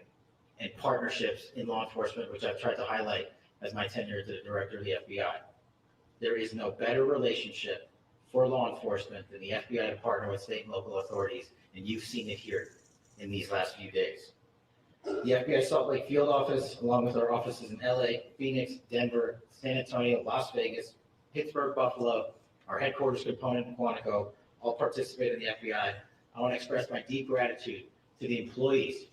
and partnerships in law enforcement, which I've tried to highlight as my tenure as the director of the FBI. There is no better relationship for law enforcement than the FBI to partner with state and local authorities, and you've seen it here in these last few days. The FBI Salt Lake Field Office, along with our offices in LA, Phoenix, Denver, San Antonio, Las Vegas, Pittsburgh, Buffalo, our headquarters component in Quantico, all participate in the FBI. I want to express my deep gratitude to the employees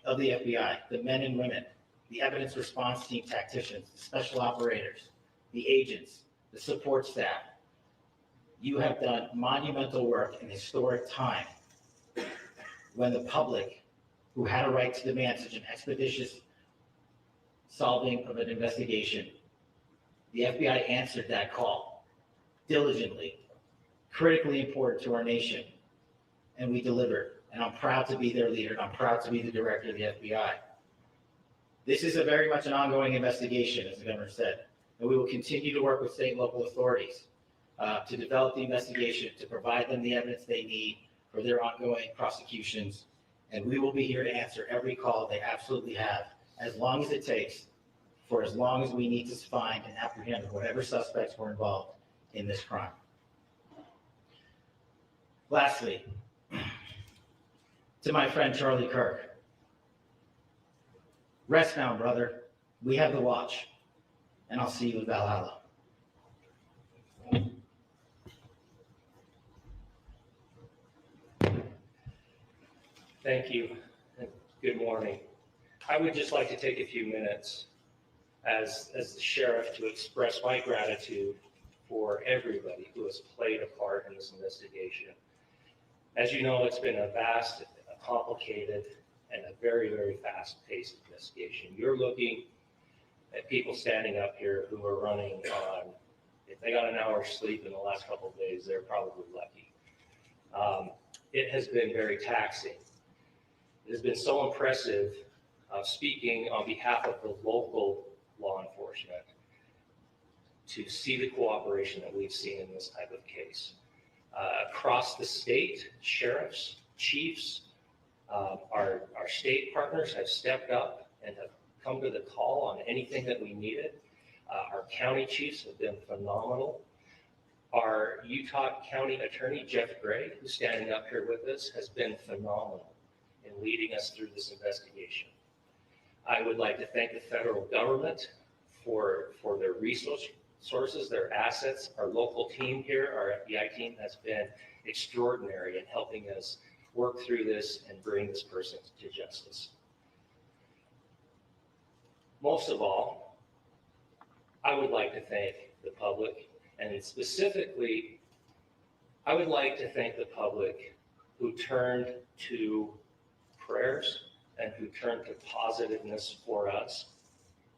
of the FBI, the men and women, the evidence response team tacticians, the special operators, the agents, the support staff. You have done monumental work in historic time when the public, who had a right to demand such an expeditious solving of an investigation, the FBI answered that call diligently, critically important to our nation, and we delivered. And I'm proud to be their leader, and I'm proud to be the director of the FBI. This is a very much an ongoing investigation, as the governor said, and we will continue to work with state and local authorities. to develop the investigation, to provide them the evidence they need for their ongoing prosecutions. And we will be here to answer every call they absolutely have, as long as it takes, for as long as we need to find and apprehend whatever suspects were involved in this crime. Lastly, to my friend Charlie Kirk, rest now, brother. We have the watch, and I'll see you in Valhalla. Thank you, and good morning. I would just like to take a few minutes as the sheriff to express my gratitude for everybody who has played a part in this investigation. As you know, it's been a vast, a complicated, and a very, very fast-paced investigation. You're looking at people standing up here who are running on, if they got an hour's sleep in the last couple of days, they're probably lucky. It has been very taxing. It has been so impressive, speaking on behalf of the local law enforcement, to see the cooperation that we've seen in this type of case. Across the state, sheriffs, chiefs, our state partners have stepped up and have come to the call on anything that we needed. Our county chiefs have been phenomenal. Our Utah County Attorney, Jeff Gray, who's standing up here with us, has been phenomenal in leading us through this investigation. I would like to thank the federal government for their resources, their assets. Our local team here, our FBI team, has been extraordinary in helping us work through this and bring this person to justice. Most of all, I would like to thank the public, and specifically, I would like to thank the public who turned to prayers and who turned to positiveness for us.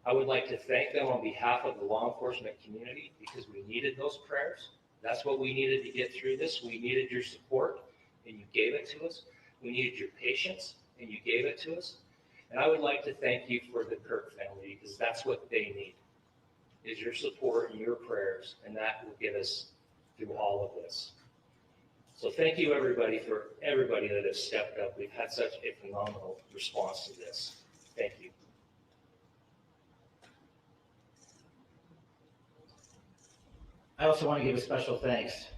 I would like to thank them on behalf of the law enforcement community, because we needed those prayers. That's what we needed to get through this. We needed your support, and you gave it to us. We needed your patience, and you gave it to us. And I would like to thank you for the Kirk family, because that's what they need, is your support and your prayers, and that will get us through all of this. So thank you, everybody, for everybody that has stepped up. We've had such a phenomenal response to this. Thank you. I also want to give a special thanks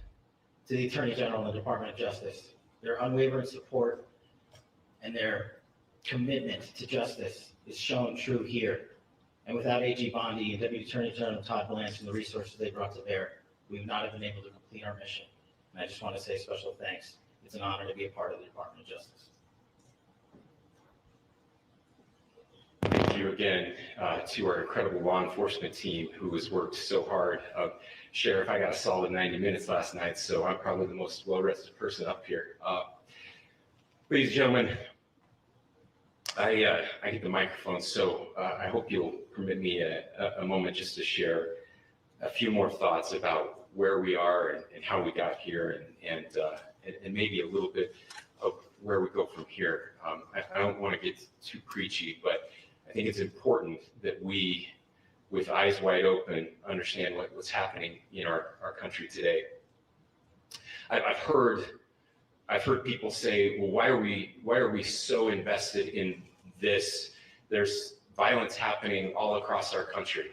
to the Attorney General and the Department of Justice. Their unwavering support and their commitment to justice is shown true here. And without AG Bondi and Deputy Attorney General Todd Blanche and the resources they brought to bear, we would not have been able to complete our mission. And I just want to say special thanks. It's an honor to be a part of the Department of Justice. Thank you again to our incredible law enforcement team who has worked so hard. Sheriff, I got a solid 90 minutes last night, so I'm probably the most well-rested person up here. Ladies and gentlemen, I get the microphone, so I hope you'll permit me a moment just to share a few more thoughts about where we are and how we got here, and maybe a little bit of where we go from here. I don't want to get too preachy, but I think it's important that we, with eyes wide open, understand what's happening in our country today. I've heard people say, well, why are we so invested in this? There's violence happening all across our country,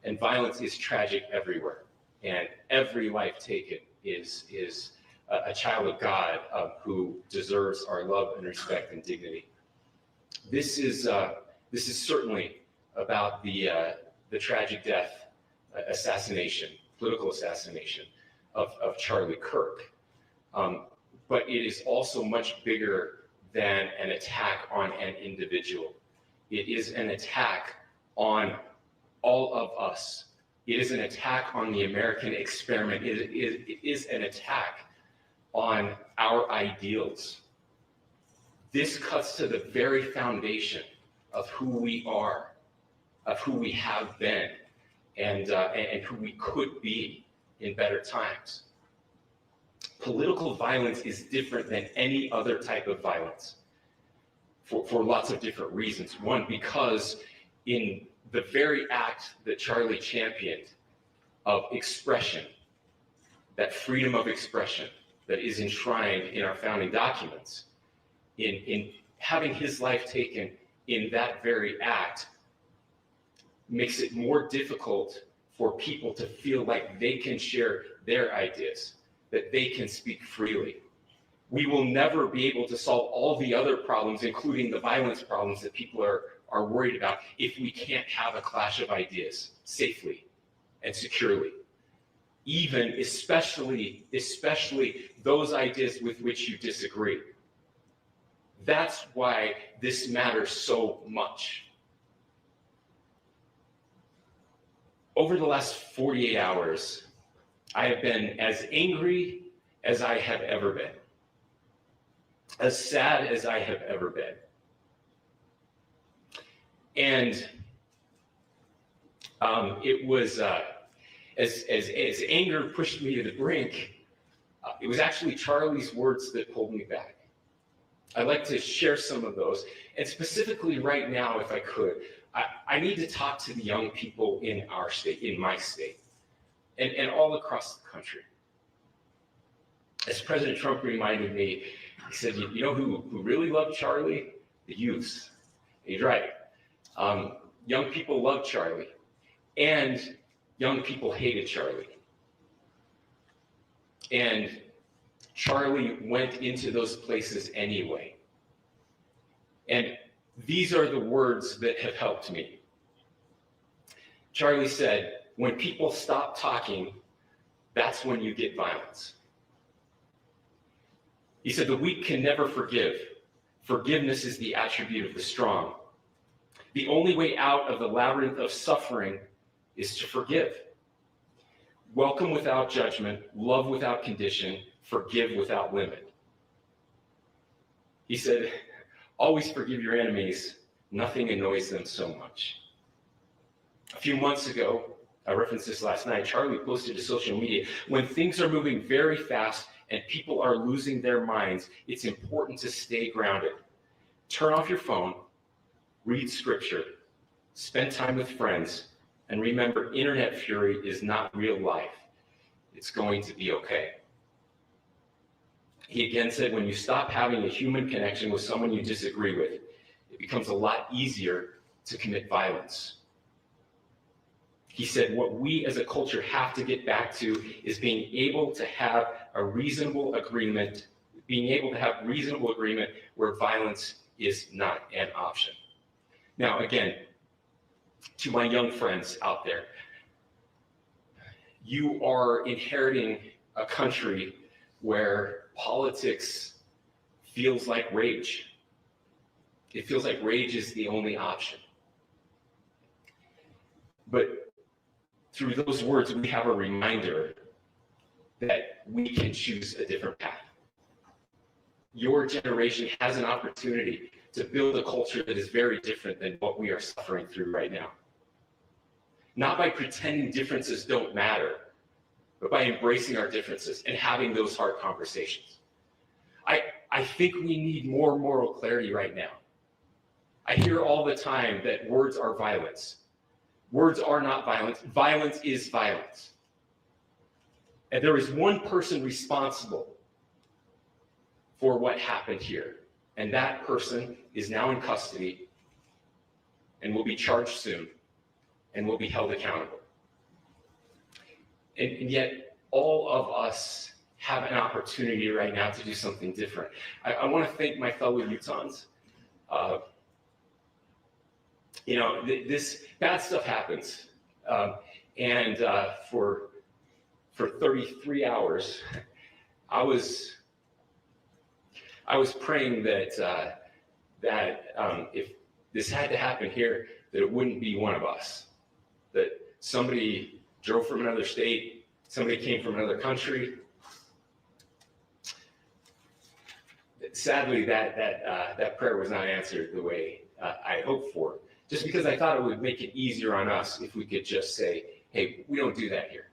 and violence is tragic everywhere. And every life taken is a child of God who deserves our love and respect and dignity. This is certainly about the tragic death, political assassination of Charlie Kirk. But it is also much bigger than an attack on an individual. It is an attack on all of us. It is an attack on the American experiment. It is an attack on our ideals. This cuts to the very foundation of who we are, of who we have been, and who we could be in better times. Political violence is different than any other type of violence for lots of different reasons. One, because in the very act that Charlie championed of expression, that freedom of expression that is enshrined in our founding documents, in having his life taken in that very act, makes it more difficult for people to feel like they can share their ideas, that they can speak freely. We will never be able to solve all the other problems, including the violence problems that people are worried about, if we can't have a clash of ideas safely and securely. Even, especially those ideas with which you disagree. That's why this matters so much. Over the last 48 hours, I have been as angry as I have ever been, as sad as I have ever been. And it was, as anger pushed me to the brink, it was actually Charlie's words that pulled me back. I'd like to share some of those. And specifically right now, if I could, I need to talk to the young people in our state, in my state, and all across the country. As President Trump reminded me, he said, you know who really loved Charlie? The youths. He's right. Young people loved Charlie, and young people hated Charlie. And Charlie went into those places anyway. And these are the words that have helped me. Charlie said, when people stop talking, that's when you get violence. He said, the weak can never forgive. Forgiveness is the attribute of the strong. The only way out of the labyrinth of suffering is to forgive. Welcome without judgment, love without condition, forgive without limit. He said, always forgive your enemies. Nothing annoys them so much. A few months ago, I referenced this last night, Charlie posted to social media, when things are moving very fast and people are losing their minds, it's important to stay grounded. Turn off your phone, read scripture, spend time with friends, and remember, internet fury is not real life. It's going to be okay. He again said, when you stop having a human connection with someone you disagree with, it becomes a lot easier to commit violence. He said, what we as a culture have to get back to is being able to have a reasonable agreement, where violence is not an option. Now, again, to my young friends out there, you are inheriting a country where politics feels like rage. It feels like rage is the only option. But through those words, we have a reminder that we can choose a different path. Your generation has an opportunity to build a culture that is very different than what we are suffering through right now. Not by pretending differences don't matter, but by embracing our differences and having those hard conversations. I think we need more moral clarity right now. I hear all the time that words are violence. Words are not violence. Violence is violence. And there is one person responsible for what happened here. And that person is now in custody and will be charged soon and will be held accountable. And yet, all of us have an opportunity right now to do something different. I want to thank my fellow Utahns. This bad stuff happens. For 33 hours, I was praying that if this had to happen here, that it wouldn't be one of us. That somebody drove from another state, somebody came from another country. Sadly, that prayer was not answered the way I hoped for. Just because I thought it would make it easier on us if we could just say, hey, we don't do that here.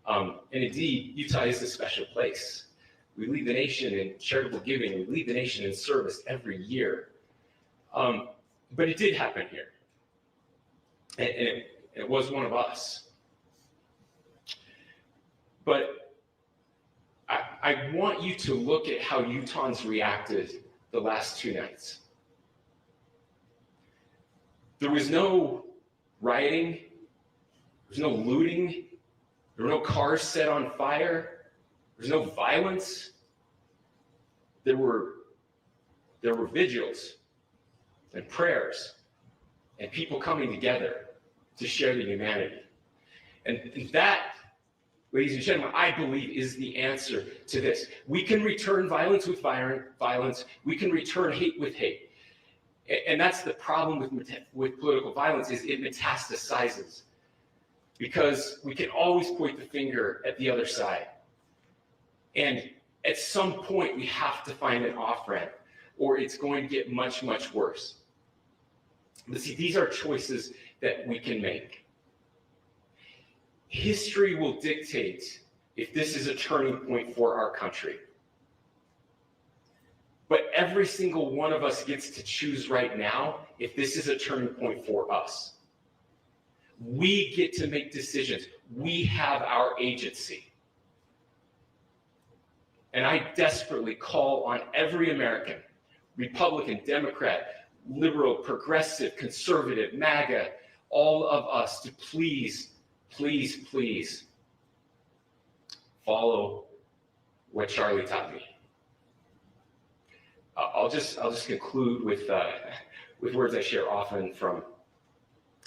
And indeed, Utah is a special place. We lead the nation in charitable giving. We lead the nation in service every year. But it did happen here. And it was one of us. But I want you to look at how Utahns reacted the last 2 nights. There was no rioting, there was no looting, there were no cars set on fire, there was no violence. There were vigils and prayers and people coming together to share the humanity. And that, ladies and gentlemen, I believe is the answer to this. We can return violence with violence. We can return hate with hate. And that's the problem with political violence, is it metastasizes. Because we can always point the finger at the other side. And at some point, we have to find an off-ramp, or it's going to get much, much worse. But see, these are choices that we can make. History will dictate if this is a turning point for our country. But every single one of us gets to choose right now if this is a turning point for us. We get to make decisions. We have our agency. And I desperately call on every American, Republican, Democrat, liberal, progressive, conservative, MAGA, all of us to please, please, please follow what Charlie taught me. I'll just conclude with words I share often from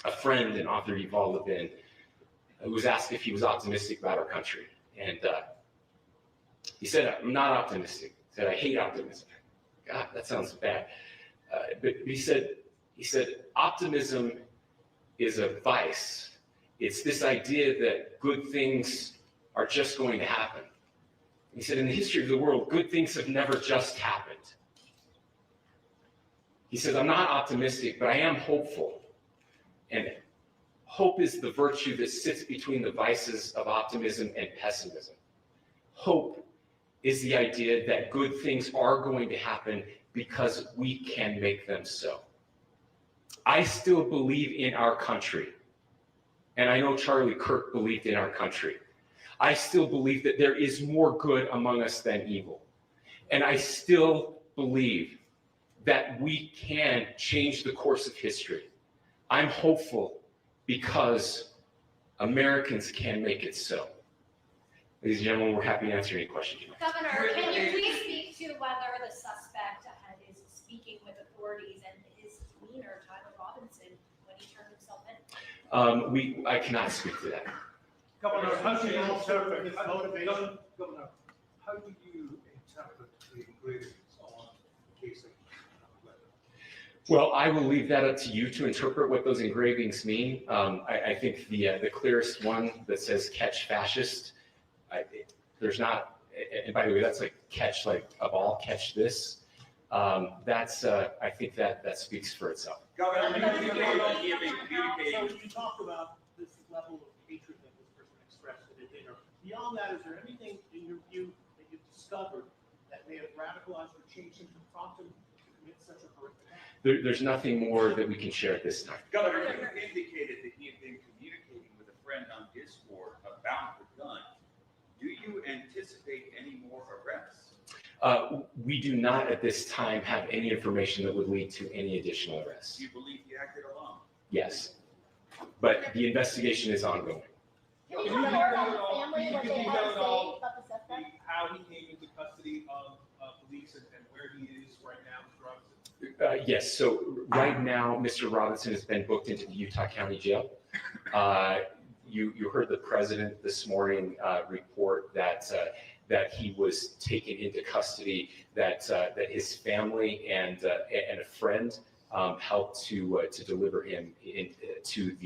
a friend and author, Yuval Levin, who was asked if he was optimistic about our country. And he said, I'm not optimistic. He said, I hate optimism. God, that sounds bad. But he said, optimism is a vice. It's this idea that good things are just going to happen. He said, in the history of the world, good things have never just happened. He says, I'm not optimistic, but I am hopeful. And hope is the virtue that sits between the vices of optimism and pessimism. Hope is the idea that good things are going to happen because we can make them so. I still believe in our country. And I know Charlie Kirk believed in our country. I still believe that there is more good among us than evil. And I still believe that we can change the course of history. I'm hopeful because Americans can make it so. Ladies and gentlemen, we're happy to answer any questions you might have. Governor, can you please speak to whether the suspect is speaking with authorities and his demeanor, Tyler Robinson, when he turned himself in? I cannot speak to that. Governor, how do you interpret his motivation? Governor, how do you interpret the engravings on the case of Well, I will leave that up to you to interpret what those engravings mean. I think the clearest one that says "catch fascist," there's not, and by the way, that's like catch like a ball, catch this. That's I think that speaks for itself. Governor, so you talk about this level of hatred that this person expressed at a dinner. Beyond that, is there anything in your view that you've discovered that may have radicalized or changed him to prompt him to commit such a horrific act? There's nothing more that we can share at this time. Governor, you indicated that he had been communicating with a friend on Discord about the gun. Do you anticipate any more arrests? We do not at this time have any information that would lead to any additional arrests. Do you believe he acted alone? Yes, but the investigation is ongoing. Can you detail at all how he came into custody of police and where he is right now, Mr. Robinson? Yes, so right now, Mr. Robinson has been booked into the Utah County Jail. You heard the president this morning report that he was taken into custody, that his family and a friend helped to deliver him into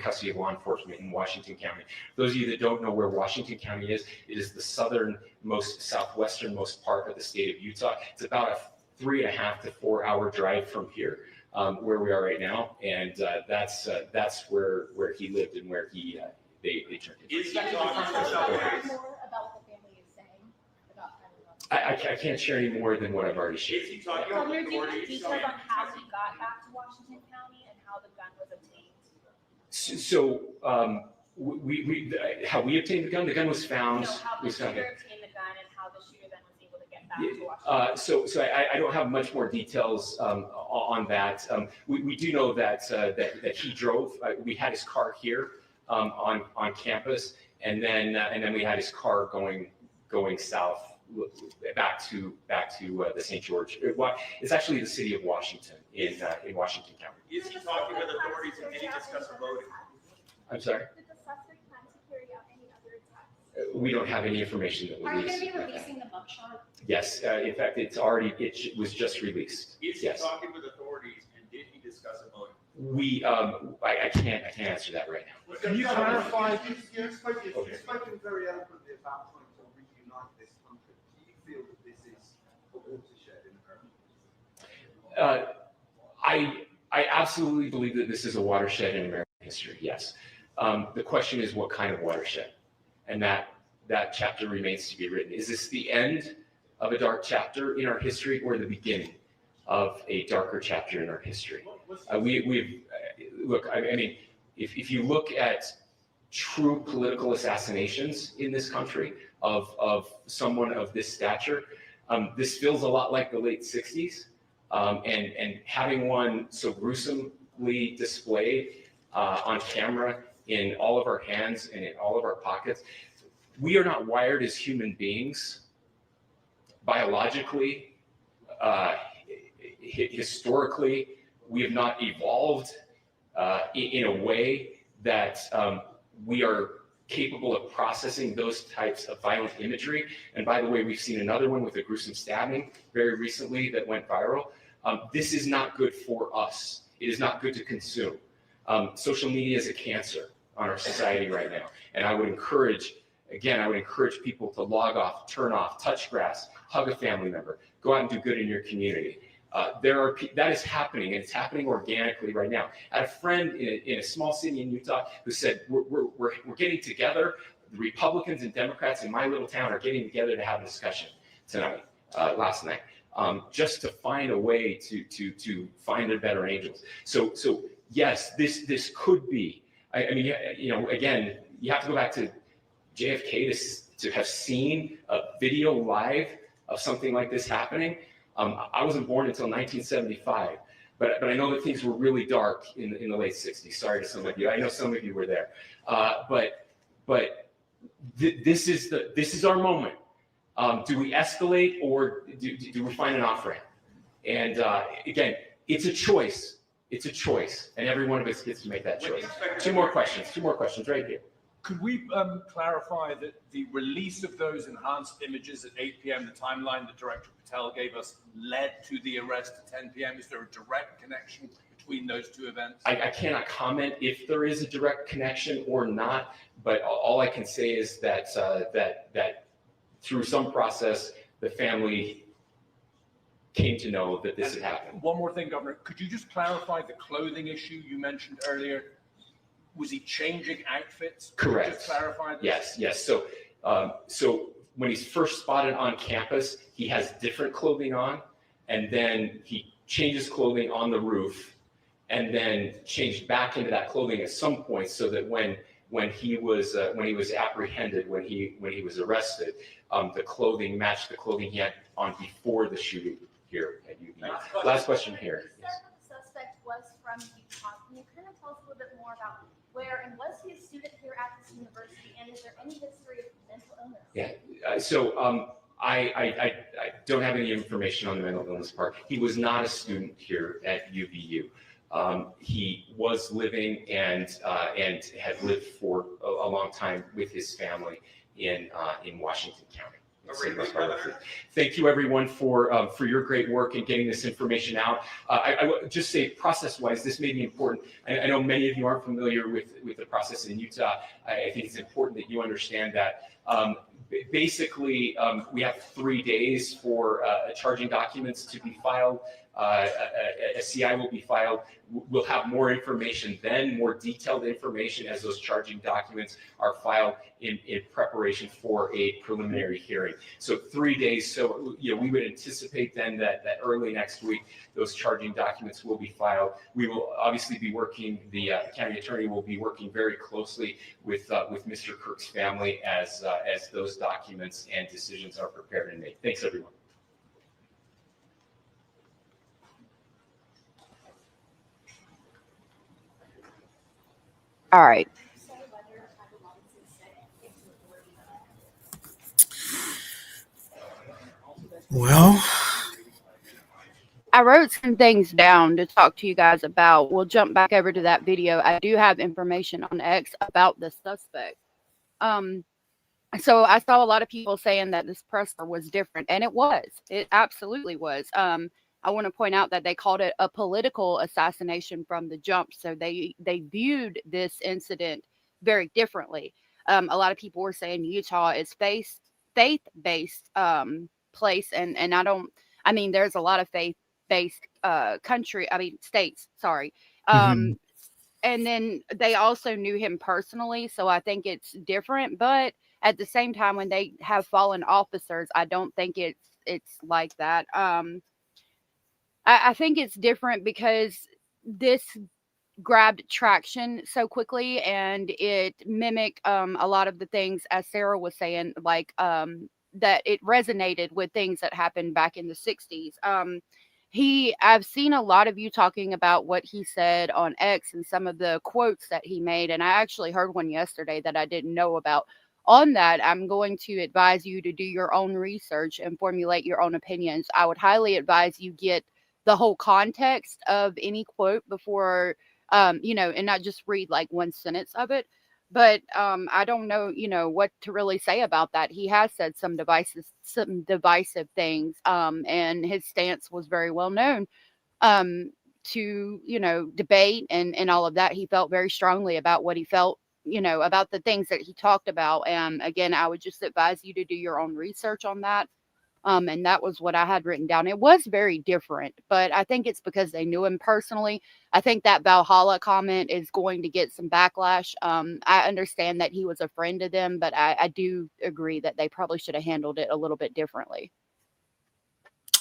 custody of law enforcement in Washington County. Those of you that don't know where Washington County is, it is the southwesternmost part of the state of Utah. It's about a 3.5 to 4 hour drive from here, where we are right now, and that's where he lived and where they turned him. Is that more about what the family is saying about Tyler? I can't share any more than what I've already shared. Governor, do you have details on how he got back to Washington County and how the gun was obtained? So how we obtained the gun was found. No, how the shooter obtained the gun to Washington? So I don't have much more details on that. We do know that he drove. We had his car here on campus, and then we had his car going south back to the St. George. It's actually the city of Washington in Washington County. Is he talking with authorities and did he discuss a voting? I'm sorry. Did the suspect plan to carry out any other attacks? We don't have any information that Are you going released. to be releasing the mugshot? Yes, in fact, it was just released. Is he Yes. talking with authorities and did he discuss a voting? I can't answer that right now. Can you clarify? You've spoken very eloquently about trying to reunite this country. Do you feel that this is a watershed in America? I absolutely believe that this is a watershed in American history. Yes. The question is, what kind of watershed? And that chapter remains to be written. Is this the end of a dark chapter in our history, or the beginning of a darker chapter in our history? Look. I mean, if you look at true political assassinations in this country of someone of this stature, this feels a lot like the late '60s, and having one so gruesomely displayed on camera in all of our hands and in all of our pockets. We are not wired as human beings biologically, historically. We have not evolved in a way that we are capable of processing those types of violent imagery. And by the way, we've seen another one with a gruesome stabbing very recently that went viral. This is not good for us. It is not good to consume. Social media is a cancer on our society right now. And I would encourage people to log off, turn off, touch grass, hug a family member, go out and do good in your community. That is happening, and it's happening organically right now. I had a friend in a small city in Utah who said, we're getting together, the Republicans and Democrats in my little town are getting together to have a discussion tonight, last night, just to find a way to find a better angels. So yes, this could be, I mean, again, you have to go back to JFK to have seen a video live of something like this happening. I wasn't born until 1975, but I know that things were really dark in the late '60s. Sorry to some of you. I know some of you were there, but this is our moment. Do we escalate, or do we find an off ramp? And again, it's a choice. It's a choice, and every one of us gets to make that choice. Two more questions right here. Could we clarify that the release of those enhanced images at 8 p.m., the timeline that Director Patel gave us, led to the arrest at 10 p.m.? Is there a direct connection between those two events? I cannot comment if there is a direct connection or not, but all I can say is that that through some process, the family came to know that this had happened. One more thing, Governor. Could you just clarify the clothing issue you mentioned earlier? Was he changing outfits? Correct. Just clarify this? Yes. So when he's first spotted on campus, he has different clothing on, and then he changes clothing on the roof, and then changed back into that clothing at some point, so that when he was apprehended, when he was arrested, the clothing matched the clothing he had on before the shooting here at UVU. Last question here. You said that the suspect was from Utah. Can you kind of tell us a little bit more about where, and was he a student here at this university, and is there any history of mental illness? Yeah. So I don't have any information on the mental illness part. He was not a student here at UVU. He was living and had lived for a long time with his family in Washington County. Thank you, everyone, for your great work in getting this information out. I would just say, process-wise, this may be important. I know many of you aren't familiar with the process in Utah. I think it's important that you understand that. Basically, we have 3 days for charging documents to be filed. A CI will be filed. We'll have more information then, more detailed information as those charging documents are filed in preparation for a preliminary hearing. So 3 days. So we would anticipate then that early next week those charging documents will be filed. We will obviously be working. The county attorney will be working very closely with Mr. Kirk's family as those documents and decisions are prepared and made. Thanks, everyone. All right. Well, I wrote some things down to talk to you guys about. We'll jump back over to that video. I do have information on X about the suspect. So I saw a lot of people saying that this presser was different, and it was. It absolutely was. I want to point out that they called it a political assassination from the jump. So they viewed this incident very differently. A lot of people were saying Utah is faith based place, and I don't. I mean, there's a lot of faith based states. Sorry. mhm. And then they also knew him personally, so I think it's different. But at the same time, when they have fallen officers, I don't think it's like that. I think it's different because this grabbed traction so quickly, and it mimicked a lot of the things, as Sarah was saying, like that it resonated with things that happened back in the 60s. I've seen a lot of you talking about what he said on X and some of the quotes that he made, and I actually heard one yesterday that I didn't know about. On that, I'm going to advise you to do your own research and formulate your own opinions. I would highly advise you get the whole context of any quote before, and not just read like one sentence of it. But I don't know, what to really say about that. He has said some divisive things, and his stance was very well known, to debate and all of that. He felt very strongly about what he felt, about the things that he talked about. And again, I would just advise you to do your own research on that. And that was what I had written down. It was very different, but I think it's because they knew him personally. I think that Valhalla comment is going to get some backlash. I understand that he was a friend to them, but I do agree that they probably should have handled it a little bit differently.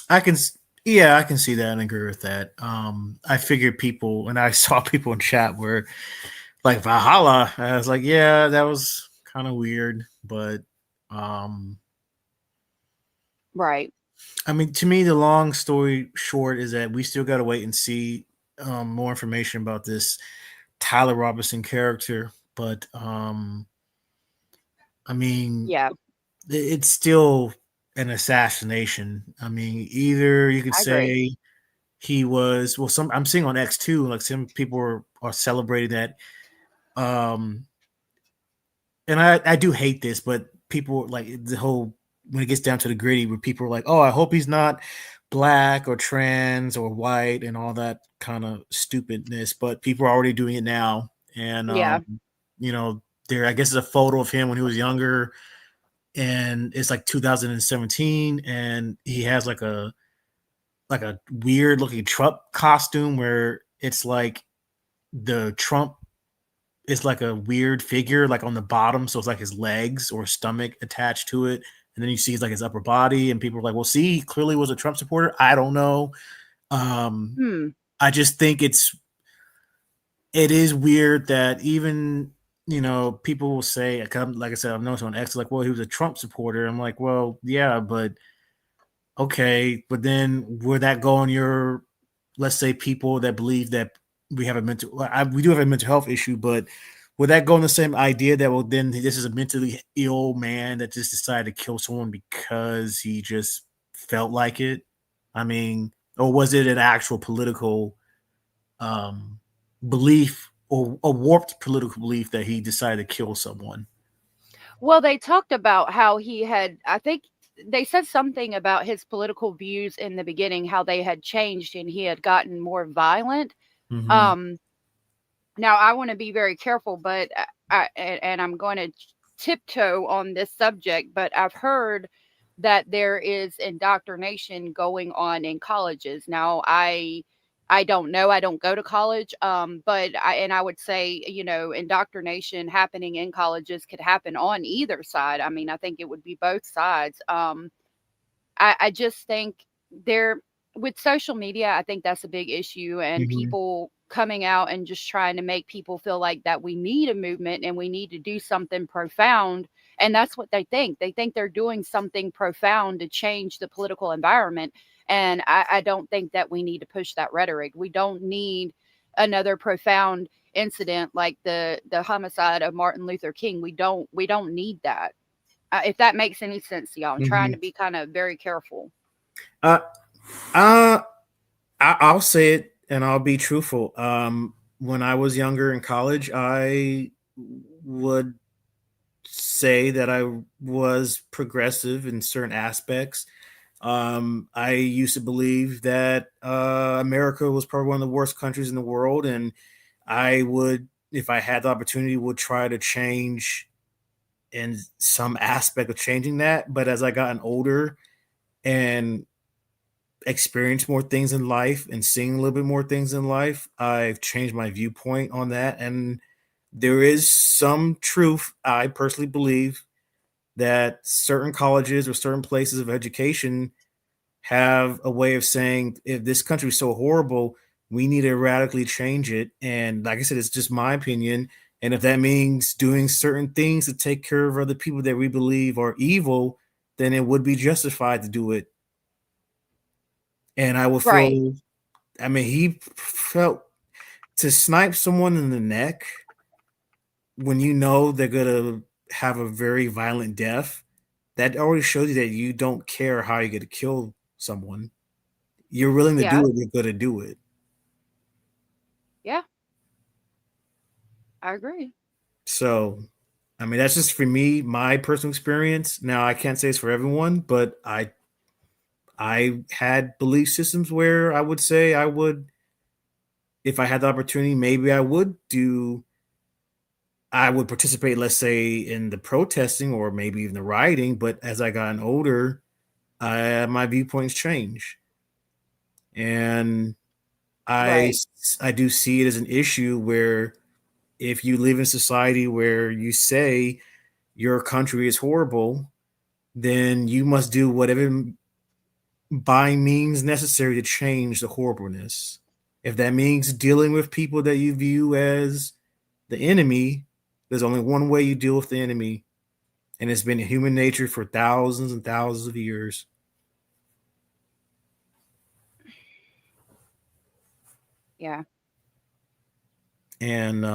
I can see that and agree with that. I figured people, and I saw people in chat were like Valhalla. I was like, yeah, that was kind of weird, but right. I mean, to me, the long story short is that we still got to wait and see more information about this Tyler Robinson character. But I mean, yeah, it's still an assassination. I mean, either you could say he was I'm seeing on X2, like some people are celebrating that. And I do hate this, but people like the whole when it gets down to the gritty, where people are like, "Oh, I hope he's not black or trans or white and all that kind of stupidness." But people are already doing it now, and there I guess is a photo of him when he was younger, and it's like 2017, and he has like a weird looking Trump costume where it's like the Trump is like a weird figure like on the bottom, so it's like his legs or stomach attached to it, and then you see like his upper body, and people are like, well, see, he clearly was a Trump supporter. I don't know. I just think it is weird that even people will say, like I said, I've noticed on X, like, well, he was a Trump supporter. I'm like, well, yeah, but okay, but then would that go on your, let's say, people that believe that we have we do have a mental health issue, but would that go on the same idea that, well, then this is a mentally ill man that just decided to kill someone because he just felt like it? I mean, or was it an actual political belief or a warped political belief that he decided to kill someone? Well, they talked about how I think they said something about his political views in the beginning, how they had changed and he had gotten more violent. Mm-hmm. Now I want to be very careful, but I'm going to tiptoe on this subject, but I've heard that there is indoctrination going on in colleges. Now I don't know. I don't go to college. But I would say, indoctrination happening in colleges could happen on either side. I mean, I think it would be both sides. I just think with social media, I think that's a big issue, and people coming out and just trying to make people feel like that we need a movement and we need to do something profound. And that's what they think. They think they're doing something profound to change the political environment. And I don't think that we need to push that rhetoric. We don't need another profound incident like the homicide of Martin Luther King. We don't need that. If that makes any sense to y'all, I'm trying to be kind of very careful. I'll say it and I'll be truthful. When I was younger in college, I would say that I was progressive in certain aspects. I used to believe that America was probably one of the worst countries in the world, and I would, if I had the opportunity, would try to change in some aspect of changing that. But as I gotten older and experienced more things in life and seeing a little bit more things in life, I've changed my viewpoint on that. And there is some truth, I personally believe, that certain colleges or certain places of education have a way of saying, if this country is so horrible, we need to radically change it. And like I said, it's just my opinion. And if that means doing certain things to take care of other people that we believe are evil, then it would be justified to do it. And I would feel, I mean, he felt to snipe someone in the neck when you know they're going to have a very violent death. That already shows you that you don't care how you're going to kill someone. You're willing to do it, you're going to do it. Yeah. I agree. So, I mean, that's just for me, my personal experience. Now, I can't say it's for everyone, but I had belief systems where I would say I would, if I had the opportunity, maybe I would participate, let's say, in the protesting or maybe even the rioting. But as I gotten older, my viewpoints change. And I do see it as an issue where if you live in a society where you say your country is horrible, then you must do whatever by means necessary to change the horribleness. If that means dealing with people that you view as the enemy, there's only one way you deal with the enemy, and it's been human nature for thousands and thousands of years. Yeah. And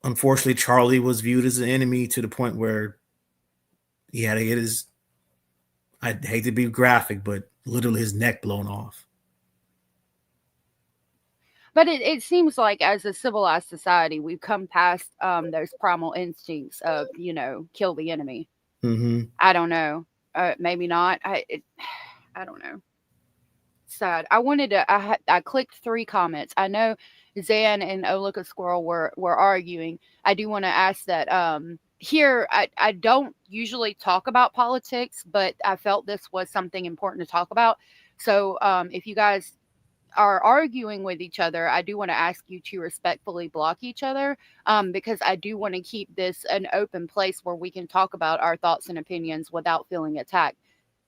unfortunately, Charlie was viewed as an enemy to the point where he had to get his, I'd hate to be graphic, but literally his neck blown off. But it seems like as a civilized society, we've come past those primal instincts of, kill the enemy. Mm-hmm. I don't know. Maybe not. I don't know. Sad. I wanted to. I clicked 3 comments. I know Zan and Oh Look a Squirrel were arguing. I do want to ask that. Here, I don't usually talk about politics, but I felt this was something important to talk about. So, if you guys are arguing with each other, I do want to ask you to respectfully block each other, because I do want to keep this an open place where we can talk about our thoughts and opinions without feeling attacked.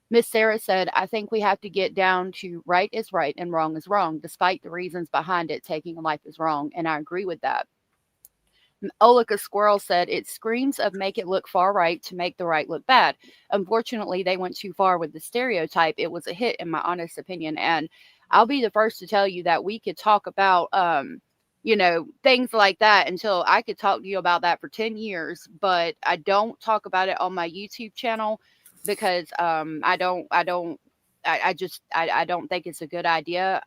Miss Sarah said, I think we have to get down to right is right and wrong is wrong, despite the reasons behind it. Taking a life is wrong. And I agree with that. Olika Squirrel said, it screams of make it look far right to make the right look bad. Unfortunately, they went too far with the stereotype. It was a hit, in my honest opinion. And I'll be the first to tell you that we could talk about, things like that until I could talk to you about that for 10 years. But I don't talk about it on my YouTube channel because I don't think it's a good idea.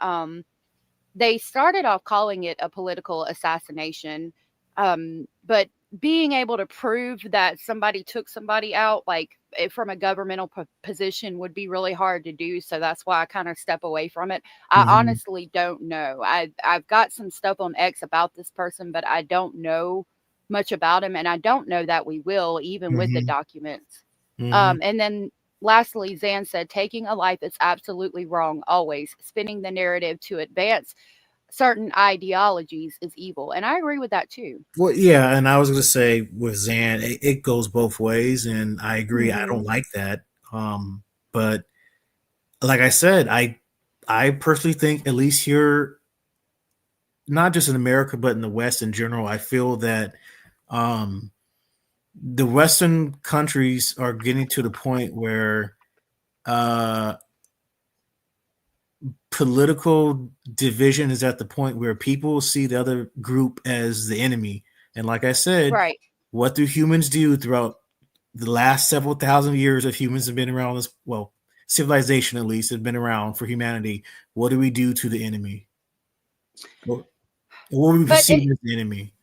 They started off calling it a political assassination. But being able to prove that somebody took somebody out, like from a governmental position, would be really hard to do. So that's why I kind of step away from it. I honestly don't know. I've got some stuff on X about this person, but I don't know much about him. And I don't know that we will, even with the documents. And then lastly, Zan said, taking a life is absolutely wrong. Always spinning the narrative to advance certain ideologies is evil. And I agree with that too. Well, yeah. And I was going to say with Zan, it goes both ways. And I agree. I don't like that. But like I said, I personally think, at least here, not just in America, but in the West in general, I feel that the Western countries are getting to the point where political division is at the point where people see the other group as the enemy. And like I said, right. What do humans do throughout the last several thousand years of humans have been around this? Well, civilization at least has been around for humanity. What do we do to the enemy? What we perceive as the enemy?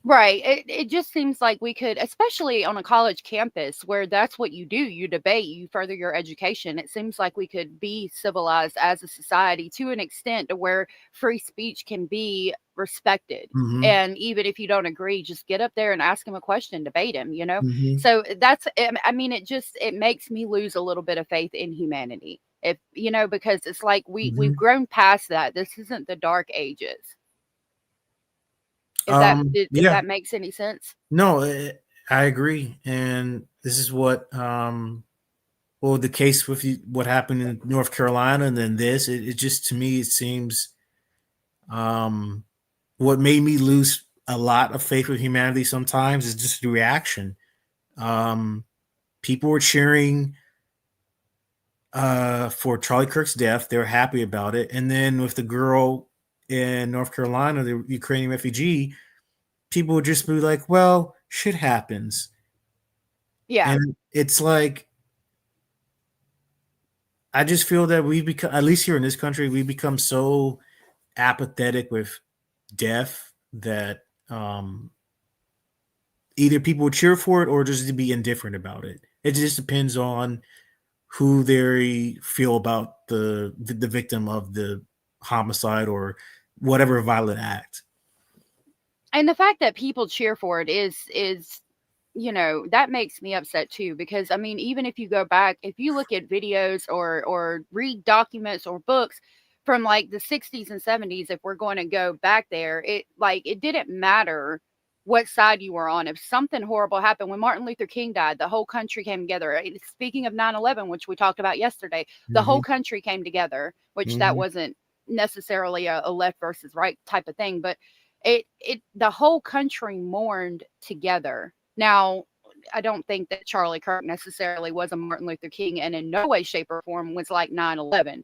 Right. It just seems like we could, especially on a college campus where that's what you do. You debate, you further your education. It seems like we could be civilized as a society to an extent to where free speech can be respected. Mm-hmm. And even if you don't agree, just get up there and ask him a question, debate him, you know? Mm-hmm. So that's, I mean, it makes me lose a little bit of faith in humanity. If, you know, because it's like we've grown past that. This isn't the dark ages. If that makes any sense. No, I agree, and this is what the case with what happened in North Carolina, and then this. It just, to me, it seems what made me lose a lot of faith with humanity sometimes is just the reaction. People were cheering for Charlie Kirk's death; they were happy about it, and then with the girl in North Carolina, the Ukrainian refugee, people would just be like, well, shit happens. Yeah. And it's like, I just feel that we've become, at least here in this country, we've become so apathetic with death that either people would cheer for it or just to be indifferent about it. It just depends on who they feel about the victim of the homicide or whatever violent act. And the fact that people cheer for it is, you know, that makes me upset too, because I mean, even if you go back, if you look at videos or read documents or books from like the 60s and 70s, if we're going to go back there, it didn't matter what side you were on. If something horrible happened, when Martin Luther King died, the whole country came together. Speaking of 9/11, which we talked about yesterday, the whole country came together, which that wasn't necessarily a left versus right type of thing, but the whole country mourned together. Now, I don't think that Charlie Kirk necessarily was a Martin Luther King, and in no way, shape, or form was like 9/11.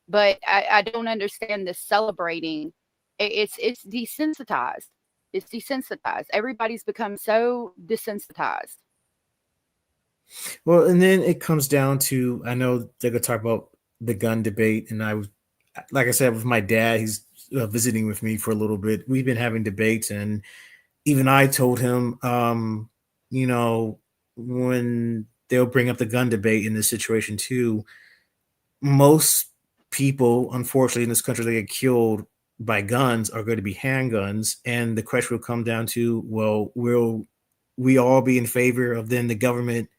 But I don't understand this celebrating. It's desensitized. It's desensitized. Everybody's become so desensitized. Well, and then it comes down to, I know they're going to talk about the gun debate, and like I said, with my dad, he's visiting with me for a little bit. We've been having debates, and even I told him, you know, when they'll bring up the gun debate in this situation too, most people, unfortunately, in this country that get killed by guns are going to be handguns. And the question will come down to, well, will we all be in favor of then the government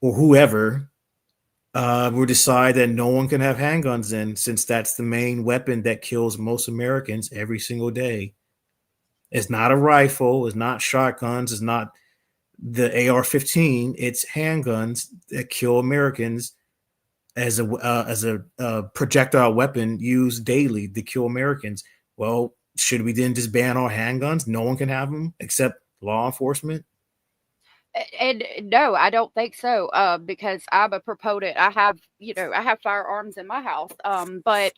or whoever will decide that no one can have handguns then, since that's the main weapon that kills most Americans every single day. It's not a rifle, it's not shotguns, it's not the AR-15, it's handguns that kill Americans as a projectile weapon used daily to kill Americans. Well, should we then just ban all handguns? No one can have them except law enforcement? And no, I don't think so. Because I'm a proponent. I have firearms in my house. But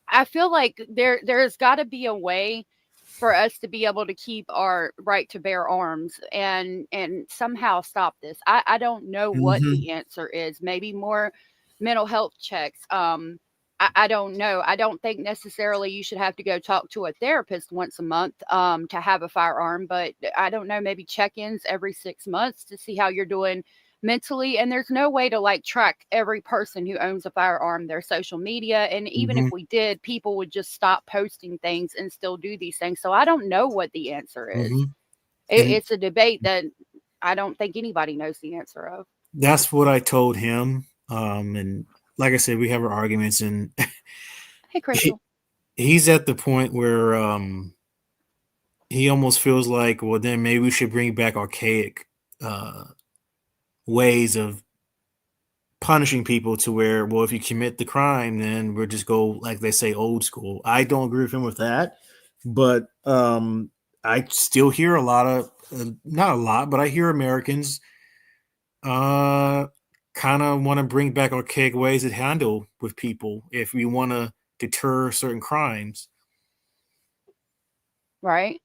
I feel like there's got to be a way for us to be able to keep our right to bear arms and somehow stop this. I don't know what the answer is. Maybe more mental health checks. I don't know. I don't think necessarily you should have to go talk to a therapist once a month to have a firearm, but I don't know, maybe check-ins every 6 months to see how you're doing mentally. And there's no way to like track every person who owns a firearm, their social media. And even if we did, people would just stop posting things and still do these things. So I don't know what the answer is. It's a debate that I don't think anybody knows the answer of. That's what I told him. And like I said, we have our arguments, and hey, Crystal. He's at the point where he almost feels like, well, then maybe we should bring back archaic ways of punishing people to where, well, if you commit the crime, then we'll just go, like they say, old school. I don't agree with him with that, but I still hear a lot of, not a lot, but I hear Americans kind kind of want to bring back archaic ways to handle with people if we want to deter certain crimes. Right?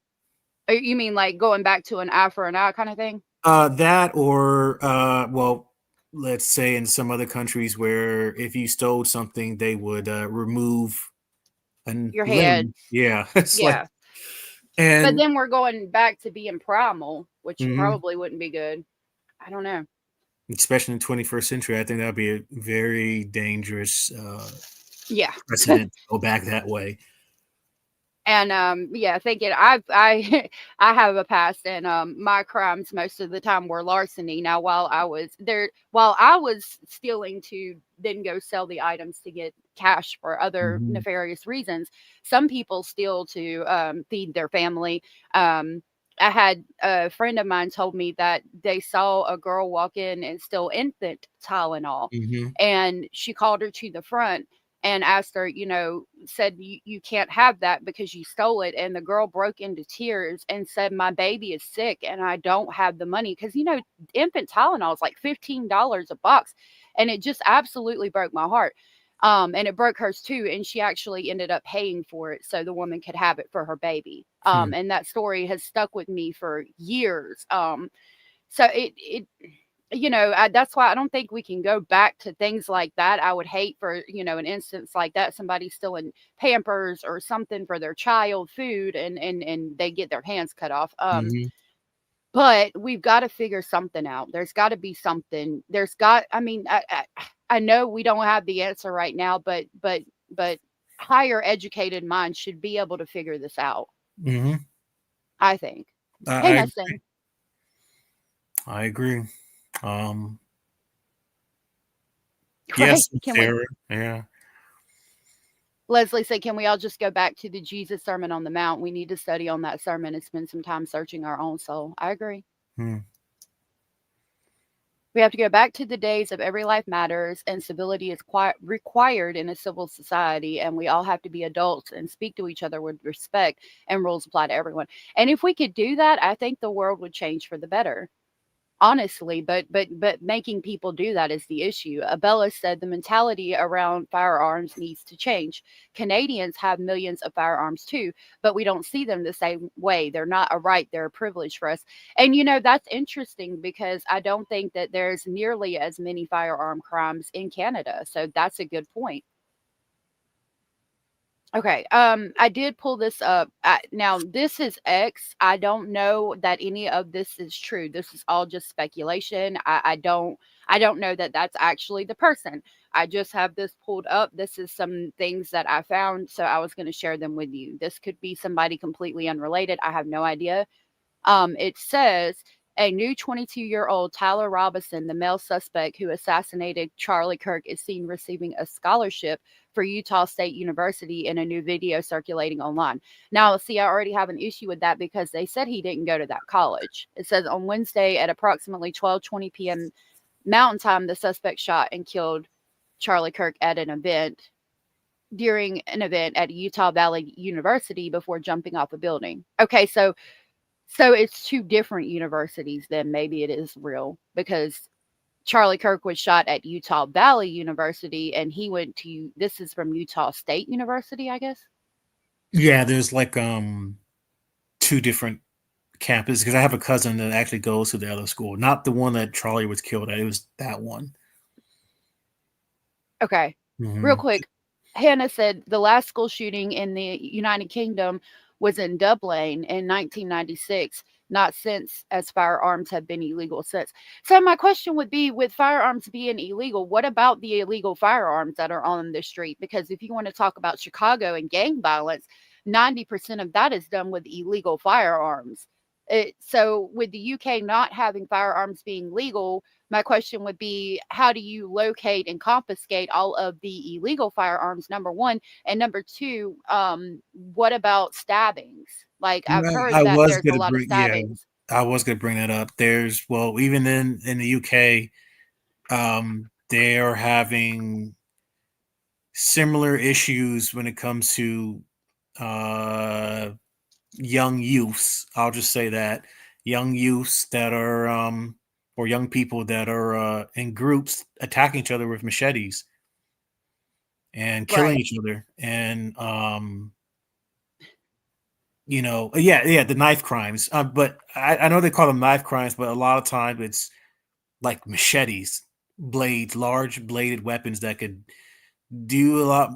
You mean like going back to an eye for an eye kind of thing? That or well, let's say in some other countries where if you stole something, they would remove Your limb. head. Yeah, it's Yeah. like, and But then we're going back to being primal, which Mhm. probably wouldn't be good. I don't know. especially in the 21st century, I think that would be a very dangerous Yeah. precedent to go back that way. And yeah, thinking I I have a past, and my crimes most of the time were larceny. Now while I was stealing to then go sell the items to get cash for other Mhm. nefarious reasons, some people steal to feed their family. I had a friend of mine told me that they saw a girl walk in and steal infant Tylenol, Mhm. and she called her to the front and asked her, said, you can't have that because you stole it. And the girl broke into tears and said, my baby is sick and I don't have the money. Because, infant Tylenol is like $15 a box. And it just absolutely broke my heart. And it broke hers too. And she actually ended up paying for it so the woman could have it for her baby. And that story has stuck with me for years. So that's why I don't think we can go back to things like that. I would hate for, an instance like that, somebody stealing Pampers or something for their child food and they get their hands cut off. Mhm. But we've got to figure something out. There's got to be something. I know we don't have the answer right now, but higher educated minds should be able to figure this out. Mhm. I think. Hey, I Nesson. I agree. Um, Right? yes, Can we? Sarah. Yeah. Leslie said, can we all just go back to the Jesus Sermon on the Mount? We need to study on that sermon and spend some time searching our own soul. I agree. Hmm. We have to go back to the days of every life matters and civility is required in a civil society. And we all have to be adults and speak to each other with respect, and rules apply to everyone. And if we could do that, I think the world would change for the better. Honestly, but making people do that is the issue. Abella said the mentality around firearms needs to change. Canadians have millions of firearms too, but we don't see them the same way. They're not a right, they're a privilege for us. And that's interesting because I don't think that there's nearly as many firearm crimes in Canada. So that's a good point. Okay, I did pull this up. Now, this is X. I don't know that any of this is true. This is all just speculation. I don't know that that's actually the person. I just have this pulled up. This is some things that I found, so I was going to share them with you. This could be somebody completely unrelated. I have no idea. It says a new 22-year-old Tyler Robinson, the male suspect who assassinated Charlie Kirk, is seen receiving a scholarship for Utah State University in a new video circulating online. Now, see, I already have an issue with that because they said he didn't go to that college. It says on Wednesday at approximately 12:20 p.m. Mountain Time, the suspect shot and killed Charlie Kirk during an event at Utah Valley University before jumping off a building. Okay, so it's two different universities, then maybe it is real because Charlie Kirk was shot at Utah Valley University and he went to, this is from Utah State University, I guess. Yeah, there's like two different campuses because I have a cousin that actually goes to the other school, not the one that Charlie was killed at. It was that one. Okay. Mm-hmm. Real quick. Hannah said the last school shooting in the United Kingdom was in Dublin in 1996, not since, as firearms have been illegal since. So my question would be, with firearms being illegal, what about the illegal firearms that are on the street? Because if you want to talk about Chicago and gang violence, 90% of that is done with illegal firearms. So with the UK not having firearms being legal, my question would be, how do you locate and confiscate all of the illegal firearms, number one? And number two, what about stabbings? Like, I've heard that there's a lot of stabbings. I was going to bring that up. There's, well, even in the UK, they are having similar issues when it comes to young youths. I'll just say that young youths that are or young people that are in groups attacking each other with machetes and killing each other. And, the knife crimes. But I know they call them knife crimes, but a lot of times it's like machetes, blades, large bladed weapons that could do a lot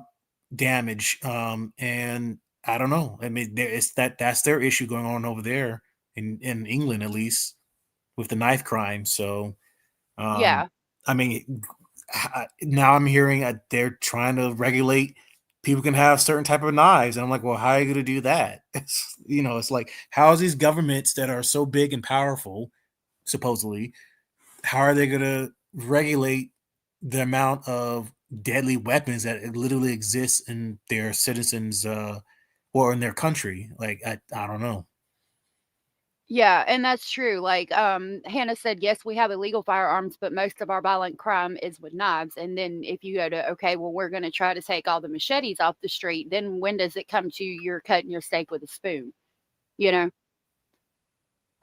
damage. And I don't know. I mean, that's their issue going on over there in England, at least with the knife crime. So, Yeah. I mean, now I'm hearing they're trying to regulate people can have certain type of knives, and I'm like, well, how are you going to do that? It's like, how is these governments that are so big and powerful, supposedly, how are they going to regulate the amount of deadly weapons that literally exists in their citizens or in their country? Like, I don't know. Yeah, and that's true. Like, Hannah said, yes, we have illegal firearms, but most of our violent crime is with knives. And then if you go to, okay, well, we're going to try to take all the machetes off the street, then when does it come to you're cutting your steak with a spoon? You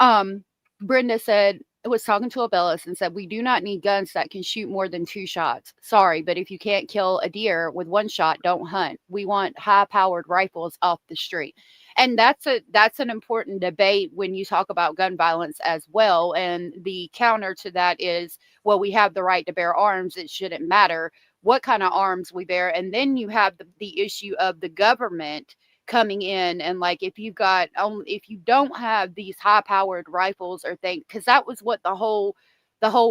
know? Brenda said, was talking to Abellis and said, we do not need guns that can shoot more than 2 shots. Sorry, but if you can't kill a deer with 1 shot, don't hunt. We want high-powered rifles off the street. And that's an important debate when you talk about gun violence as well. And the counter to that is, well, we have the right to bear arms. It shouldn't matter what kind of arms we bear. And then you have the issue of the government coming in, and like if you don't have these high powered rifles or things, because that was what the whole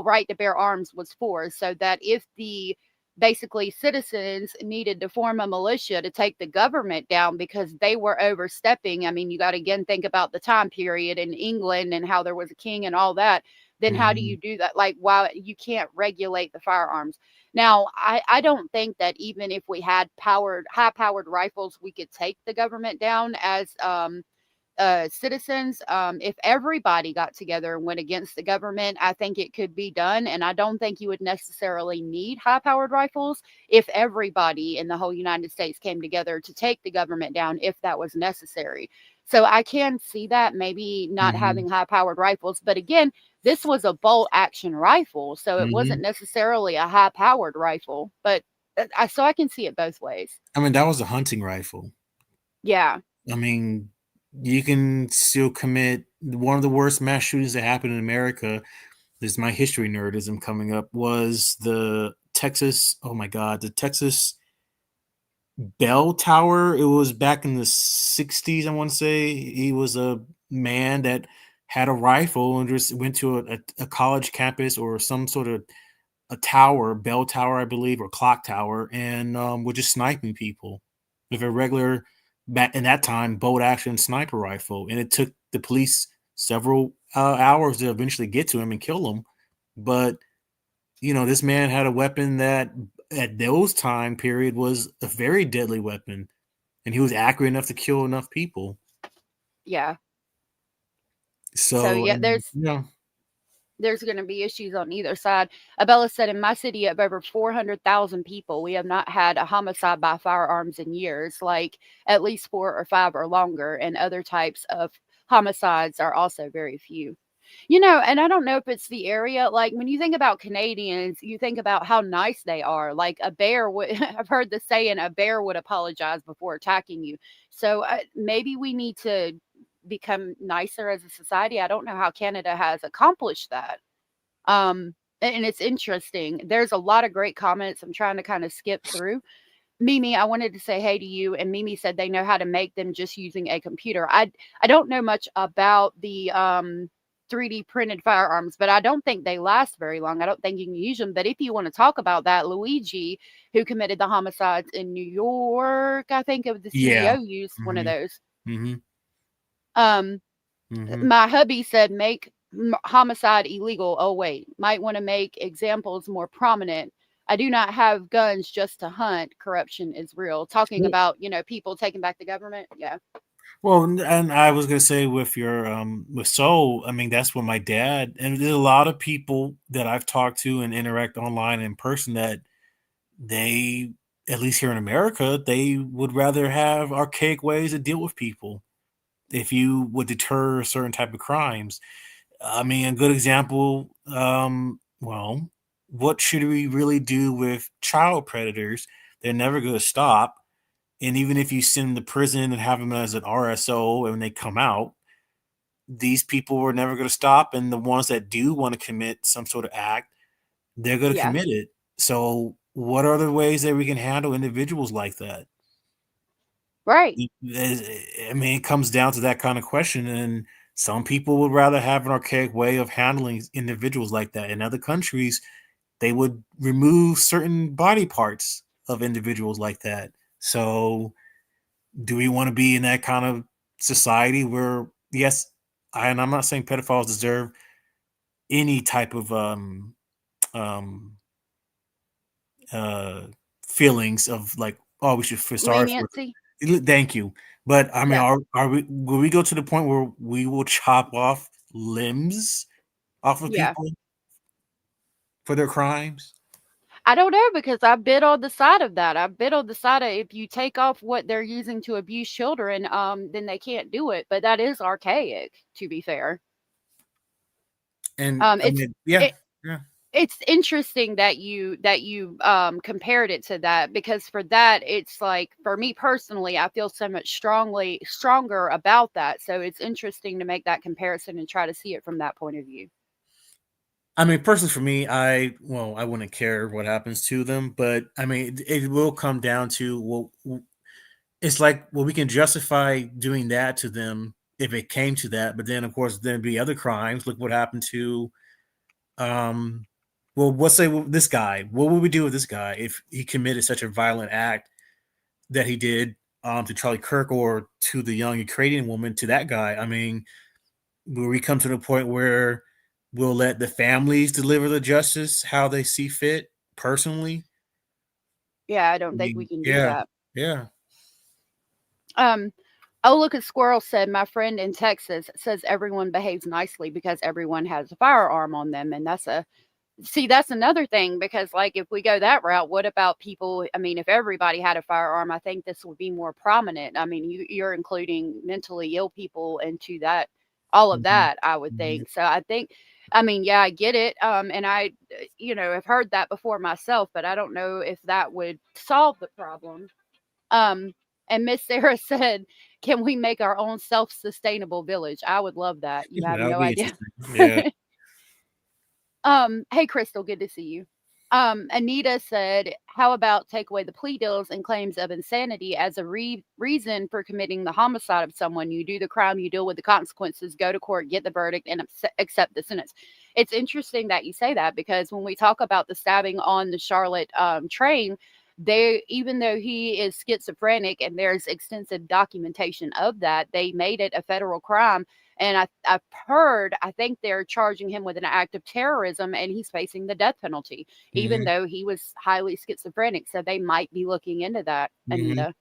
right to bear arms was for, so that if the basically citizens needed to form a militia to take the government down because they were overstepping. I mean, you got to again think about the time period in England and how there was a king and all that. Then how do you do that? Like, why you can't regulate the firearms? Now, I don't think that even if we had high-powered rifles, we could take the government down as citizens. If everybody got together and went against the government, I think it could be done. And I don't think you would necessarily need high-powered rifles if everybody in the whole United States came together to take the government down if that was necessary. So I can see that maybe not having high-powered rifles. But again, this was a bolt action rifle, so it wasn't necessarily a high-powered rifle. But so I can see it both ways. I mean, that was a hunting rifle. Yeah. I mean, you can still commit one of the worst mass shootings that happened in America. This is my history nerdism coming up. Was the Texas bell tower. It was back in the 60s, I want to say. He was a man that had a rifle and just went to a college campus or some sort of a tower, bell tower, I believe, or clock tower, and was just sniping people with a regular, back in that time, bolt action sniper rifle. And it took the police several hours to eventually get to him and kill him. But, this man had a weapon that at those time period was a very deadly weapon, and he was accurate enough to kill enough people. Yeah. So yeah, there's going to be issues on either side. Abella said, in my city of over 400,000 people, we have not had a homicide by firearms in years, like at least 4 or 5 or longer. And other types of homicides are also very few. And I don't know if it's the area. Like when you think about Canadians, you think about how nice they are. Like a bear would, I've heard the saying, a bear would apologize before attacking you. So maybe we need to become nicer as a society. I don't know how Canada has accomplished that. And it's interesting. There's a lot of great comments. I'm trying to kind of skip through. Mimi, I wanted to say hey to you. And Mimi said they know how to make them just using a computer. I don't know much about the 3D printed firearms, but I don't think they last very long. I don't think you can use them. But if you want to talk about that, Luigi, who committed the homicides in New York, I think of the CEO used one of those. My hubby said make homicide illegal. Oh wait, might want to make examples more prominent. I do not have guns just to hunt. Corruption is real. Talking about people taking back the government. Yeah. Well, and I was gonna say with your with Soul, I mean that's what my dad, and there's a lot of people that I've talked to and interact online and in person that they, at least here in America, they would rather have archaic ways to deal with people if you would deter certain type of crimes. I mean, a good example. Well, what should we really do with child predators? They're never going to stop. And even if you send them to prison and have them as an RSO and when they come out, these people are never going to stop. And the ones that do want to commit some sort of act, they're going to Yeah. commit it. So, what are the ways that we can handle individuals like that? Right. I mean, it comes down to that kind of question. And some people would rather have an archaic way of handling individuals like that. In other countries, they would remove certain body parts of individuals like that. So, do we want to be in that kind of society where, yes, and I'm not saying pedophiles deserve any type of um, uh, feelings of like, oh, we should feel sorry for Leniency. it. Thank you. But I mean, Yeah. are we, will we go to the point where we will chop off limbs off of Yeah. people for their crimes? I don't know, because I've been on the side of that. I've been on the side of, if you take off what they're using to abuse children, then they can't do it. But that is archaic, to be fair. And I It's mean, yeah, it, yeah. it's interesting that you compared it to that, because for that, it's like, for me personally, I feel so much stronger about that. So it's interesting to make that comparison and try to see it from that point of view. I mean, personally, for me, I wouldn't care what happens to them, but I mean, it will come down to, well, it's like, well, we can justify doing that to them if it came to that, but then of course there'd be other crimes. Look what happened to, well, let's say this guy. What would we do with this guy if he committed such a violent act that he did to Charlie Kirk or to the young Ukrainian woman? To that guy, I mean, will we come to the point where we'll let the families deliver the justice how they see fit personally? Yeah, I I don't think we mean, can do yeah, that. yeah. Oh, look at Squirrel said, my friend in Texas says everyone behaves nicely because everyone has a firearm on them. And that's another thing, because like, if we go that route, what about people? I mean, if everybody had a firearm, I think this would be more prominent. I mean, you're including mentally ill people into that, all of Mhm, that, I would mhm. think. So I mean, yeah, I get it. And I, have heard that before myself, but I don't know if that would solve the problem. Um, and Miss Sarah said, "Can we make our own self-sustainable village?" I would love that. You have That would no be idea. interesting. Yeah. Hey, Crystal, good to see you. Anita said, "How about take away the plea deals and claims of insanity as a reason for committing the homicide of someone? You do the crime, you deal with the consequences, go to court, get the verdict, and accept the sentence." It's interesting that you say that, because when we talk about the stabbing on the Charlotte train, even though he is schizophrenic and there's extensive documentation of that, they made it a federal crime. And I've heard, I think they're charging him with an act of terrorism, and he's facing the death penalty, even Mhm, though he was highly schizophrenic. So they might be looking into that, mhm. Anita.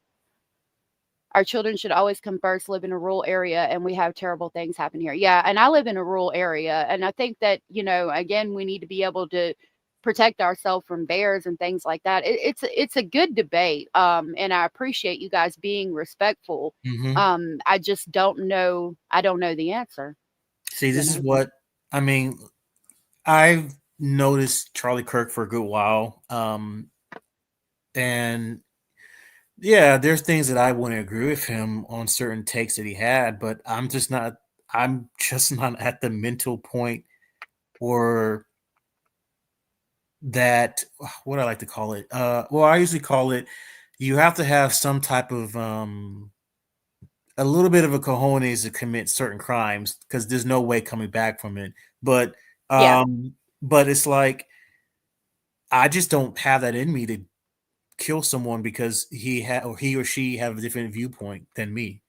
Our children should always come first, live in a rural area, and we have terrible things happen here. Yeah, and I live in a rural area, and I think that, again, we need to be able to protect ourselves from bears and things like that. It's a good debate, and I appreciate you guys being respectful. Mhm. I just don't know. I don't know the answer. See, You this is know. what I mean. I've noticed Charlie Kirk for a good while, and yeah, there's things that I wouldn't agree with him on certain takes that he had, but I'm just not. I'm just not at the mental point or that, what I like to call it. Well, I usually call it, you have to have some type of a little bit of a cojones to commit certain crimes because there's no way coming back from it. But Yeah. but it's like I just don't have that in me to kill someone because he or she have a different viewpoint than me.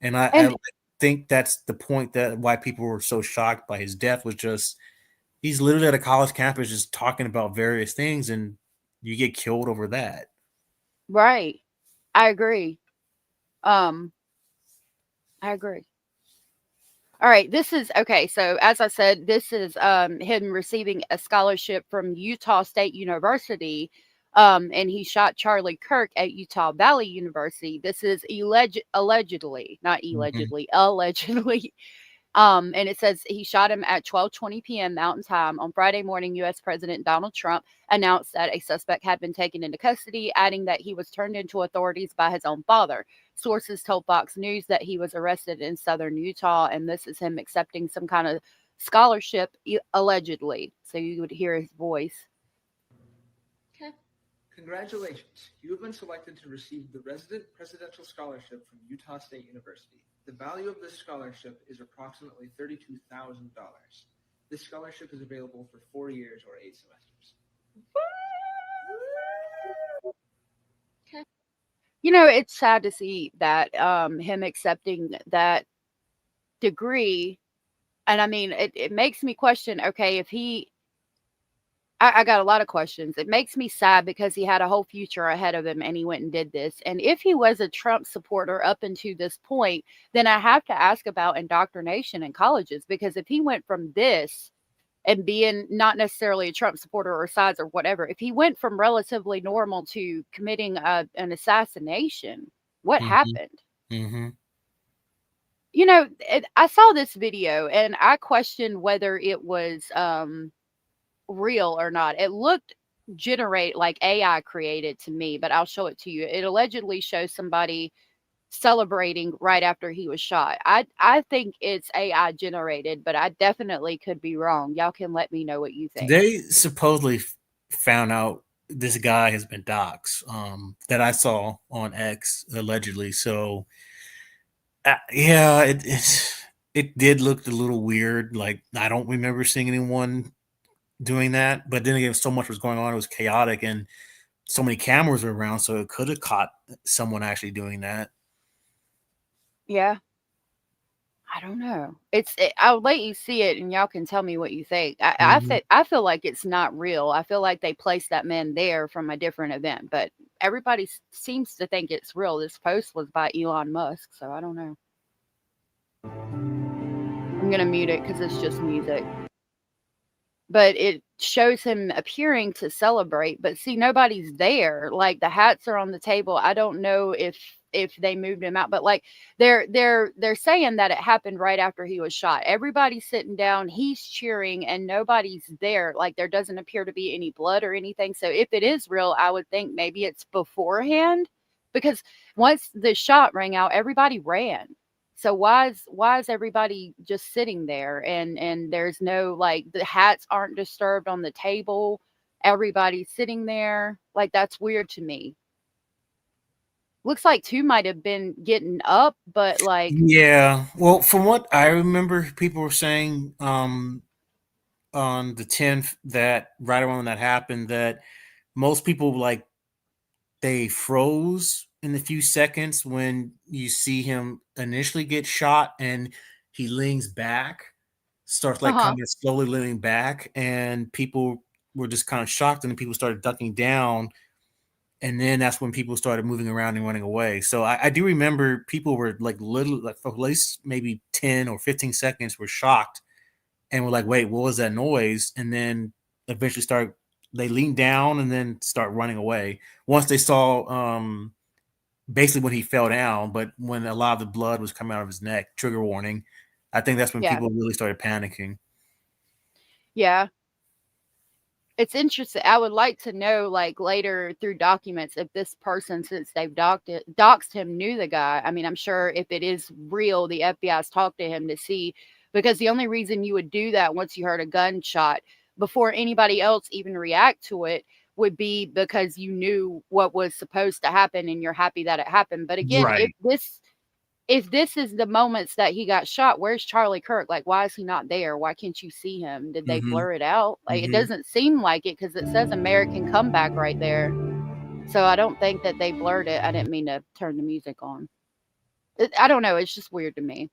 And I And think that's the point, that why people were so shocked by his death was just he's literally at a college campus just talking about various things and you get killed over that. right. I agree. Um, I agree. All right, this is okay. So as I said, this is him receiving a scholarship from Utah State University, and he shot Charlie Kirk at Utah Valley University. This is allegedly, not Mhm. allegedly, allegedly. And it says he shot him at 12:20 p.m. Mountain Time on Friday morning. U.S. President Donald Trump announced that a suspect had been taken into custody, adding that he was turned into authorities by his own father. Sources told Fox News that he was arrested in southern Utah, and this is him accepting some kind of scholarship, allegedly. So you would hear his voice. Okay. Congratulations. You have been selected to receive the Resident Presidential Scholarship from Utah State University. The value of this scholarship is approximately $32,000. This scholarship is available for 4 years or 8 semesters. Okay. You know, it's sad to see that him accepting that degree. And I mean, it makes me question, okay, if I got a lot of questions. It makes me sad because he had a whole future ahead of him and he went and did this. And if he was a Trump supporter up until this point, then I have to ask about indoctrination in colleges, because if he went from this and being not necessarily a Trump supporter or sides or whatever, if he went from relatively normal to committing an assassination, what happened? You know, I saw this video and I questioned whether it was real or not. It looked like AI created to me, but I'll show it to you. It allegedly shows somebody celebrating right after he was shot. I think it's AI generated, but I definitely could be wrong. Y'all can let me know what you think. They supposedly found out this guy has been doxxed, that I saw on X allegedly. So yeah, it did look a little weird. Like, I don't remember seeing anyone doing that, but then again, so much was going on, it was chaotic, and so many cameras were around, so it could have caught someone actually doing that. Yeah, I don't know. I'll let you see it and y'all can tell me what you think. I feel like it's not real. I feel like they placed that man there from a different event, but everybody seems to think it's real. This post was by Elon Musk, so I don't know. I'm gonna mute it because it's just music. But it shows him appearing to celebrate, but see, nobody's there. Like, the hats are on the table. I don't know if they moved him out, but like they're saying that it happened right after he was shot. Everybody's sitting down, he's cheering, and nobody's there. Like, there doesn't appear to be any blood or anything. So if it is real, I would think maybe it's beforehand, because once the shot rang out, everybody ran. So why is everybody just sitting there and there's no, like, the hats aren't disturbed on the table. Everybody's sitting there. Like, that's weird to me. Looks like two might have been getting up, but like, yeah. Well, from what I remember, people were saying on the 10th, that right around when that happened, that most people, like, they froze in the few seconds when you see him initially get shot and he leans back, starts like kind of slowly leaning back, and people were just kind of shocked, and then people started ducking down, and then that's when people started moving around and running away. So I do remember people were like for at least maybe 10 or 15 seconds were shocked and were like, wait, what was that noise? And then eventually they leaned down and then start running away once they saw basically when he fell down, but when a lot of the blood was coming out of his neck, trigger warning. I think that's when people really started panicking. Yeah. It's interesting. I would like to know, like, later through documents, if this person, since they've doxed him, knew the guy. I mean, I'm sure if it is real, the FBI's talked to him to see, because the only reason you would do that once you heard a gunshot before anybody else even react to it would be because you knew what was supposed to happen and you're happy that it happened. But again, if this is the moments that he got shot, where's Charlie Kirk? Like, why is he not there? Why can't you see him? Did they blur it out? Like, it doesn't seem like it, because it says American Comeback right there. So I don't think that they blurred it. I didn't mean to turn the music on. I don't know. It's just weird to me.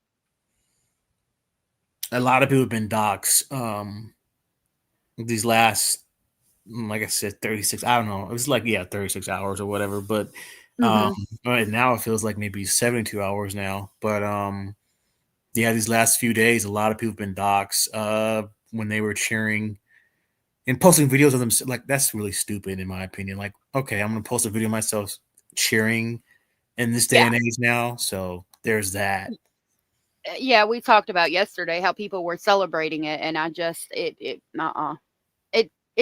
A lot of people have been doxxed these last, like I said, 36. I don't know. It was like 36 hours or whatever. But right now it feels like maybe 72 hours now. But these last few days, a lot of people have been doxxed when they were cheering and posting videos of them. Like, that's really stupid in my opinion. Like, okay, I'm gonna post a video of myself cheering in this day and age now. So there's that. Yeah, we talked about yesterday how people were celebrating it, and I just it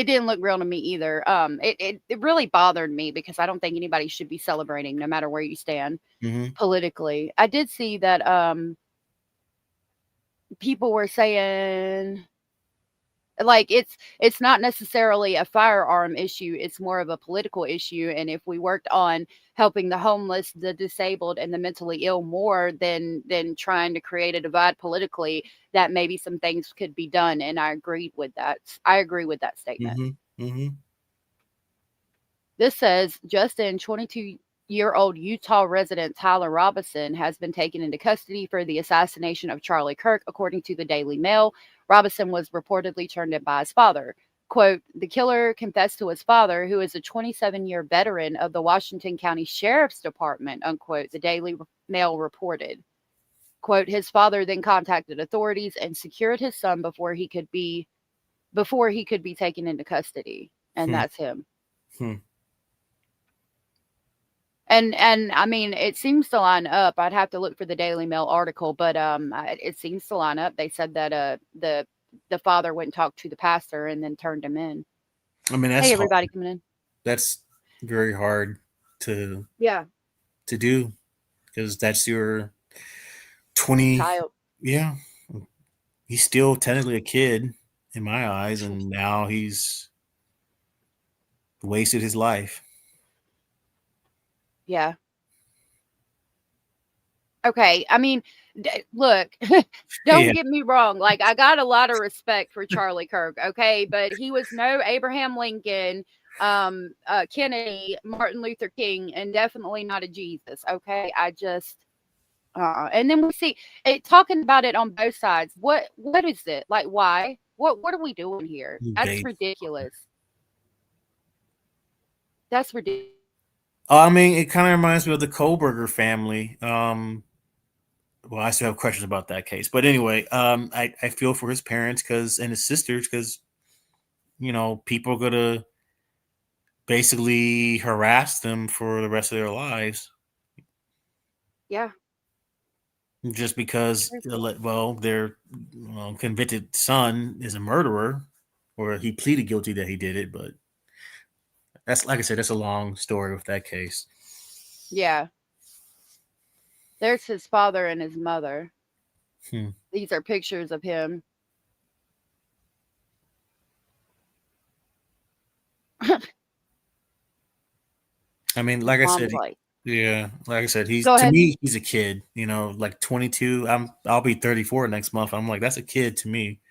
didn't look real to me either. It really bothered me because I don't think anybody should be celebrating no matter where you stand politically. I did see that people were saying like it's not necessarily a firearm issue, it's more of a political issue, and if we worked on helping the homeless, the disabled, and the mentally ill more than trying to create a divide politically, that maybe some things could be done. And I agree with that statement. This says Justin, 22-year-old Utah resident Tyler Robinson has been taken into custody for the assassination of Charlie Kirk, according to the Daily Mail. Robinson was reportedly turned in by his father. Quote, the killer confessed to his father, who is a 27-year veteran of the Washington County Sheriff's Department, unquote, the Daily Mail reported. Quote, his father then contacted authorities and secured his son before he could be taken into custody. And that's him. And I mean, it seems to line up. I'd have to look for the Daily Mail article, but it seems to line up. They said that the father went and talked to the pastor and then turned him in. I mean, that's hey, everybody hard. coming in. That's very hard to do because that's your 20 child. Yeah, he's still technically a kid in my eyes, and now he's wasted his life. Yeah. Okay. I mean, look, don't get me wrong. Like, I got a lot of respect for Charlie Kirk. Okay. But he was no Abraham Lincoln, Kennedy, Martin Luther King, and definitely not a Jesus. Okay. I just, and then we see it talking about it on both sides. What is it? Like, why? What are we doing here? That's ridiculous. That's ridiculous. I mean, it kind of reminds me of the Kohlberger family. Well, I still have questions about that case, but anyway, I feel for his parents and his sisters because, people are gonna basically harass them for the rest of their lives. Yeah. Just because, their convicted son is a murderer, or he pleaded guilty that he did it, but that's, like I said, that's a long story with that case. Yeah. There's his father and his mother. These are pictures of him. I mean, like I said, he's to me, he's a kid, like 22. I'll be 34 next month. I'm like, that's a kid to me,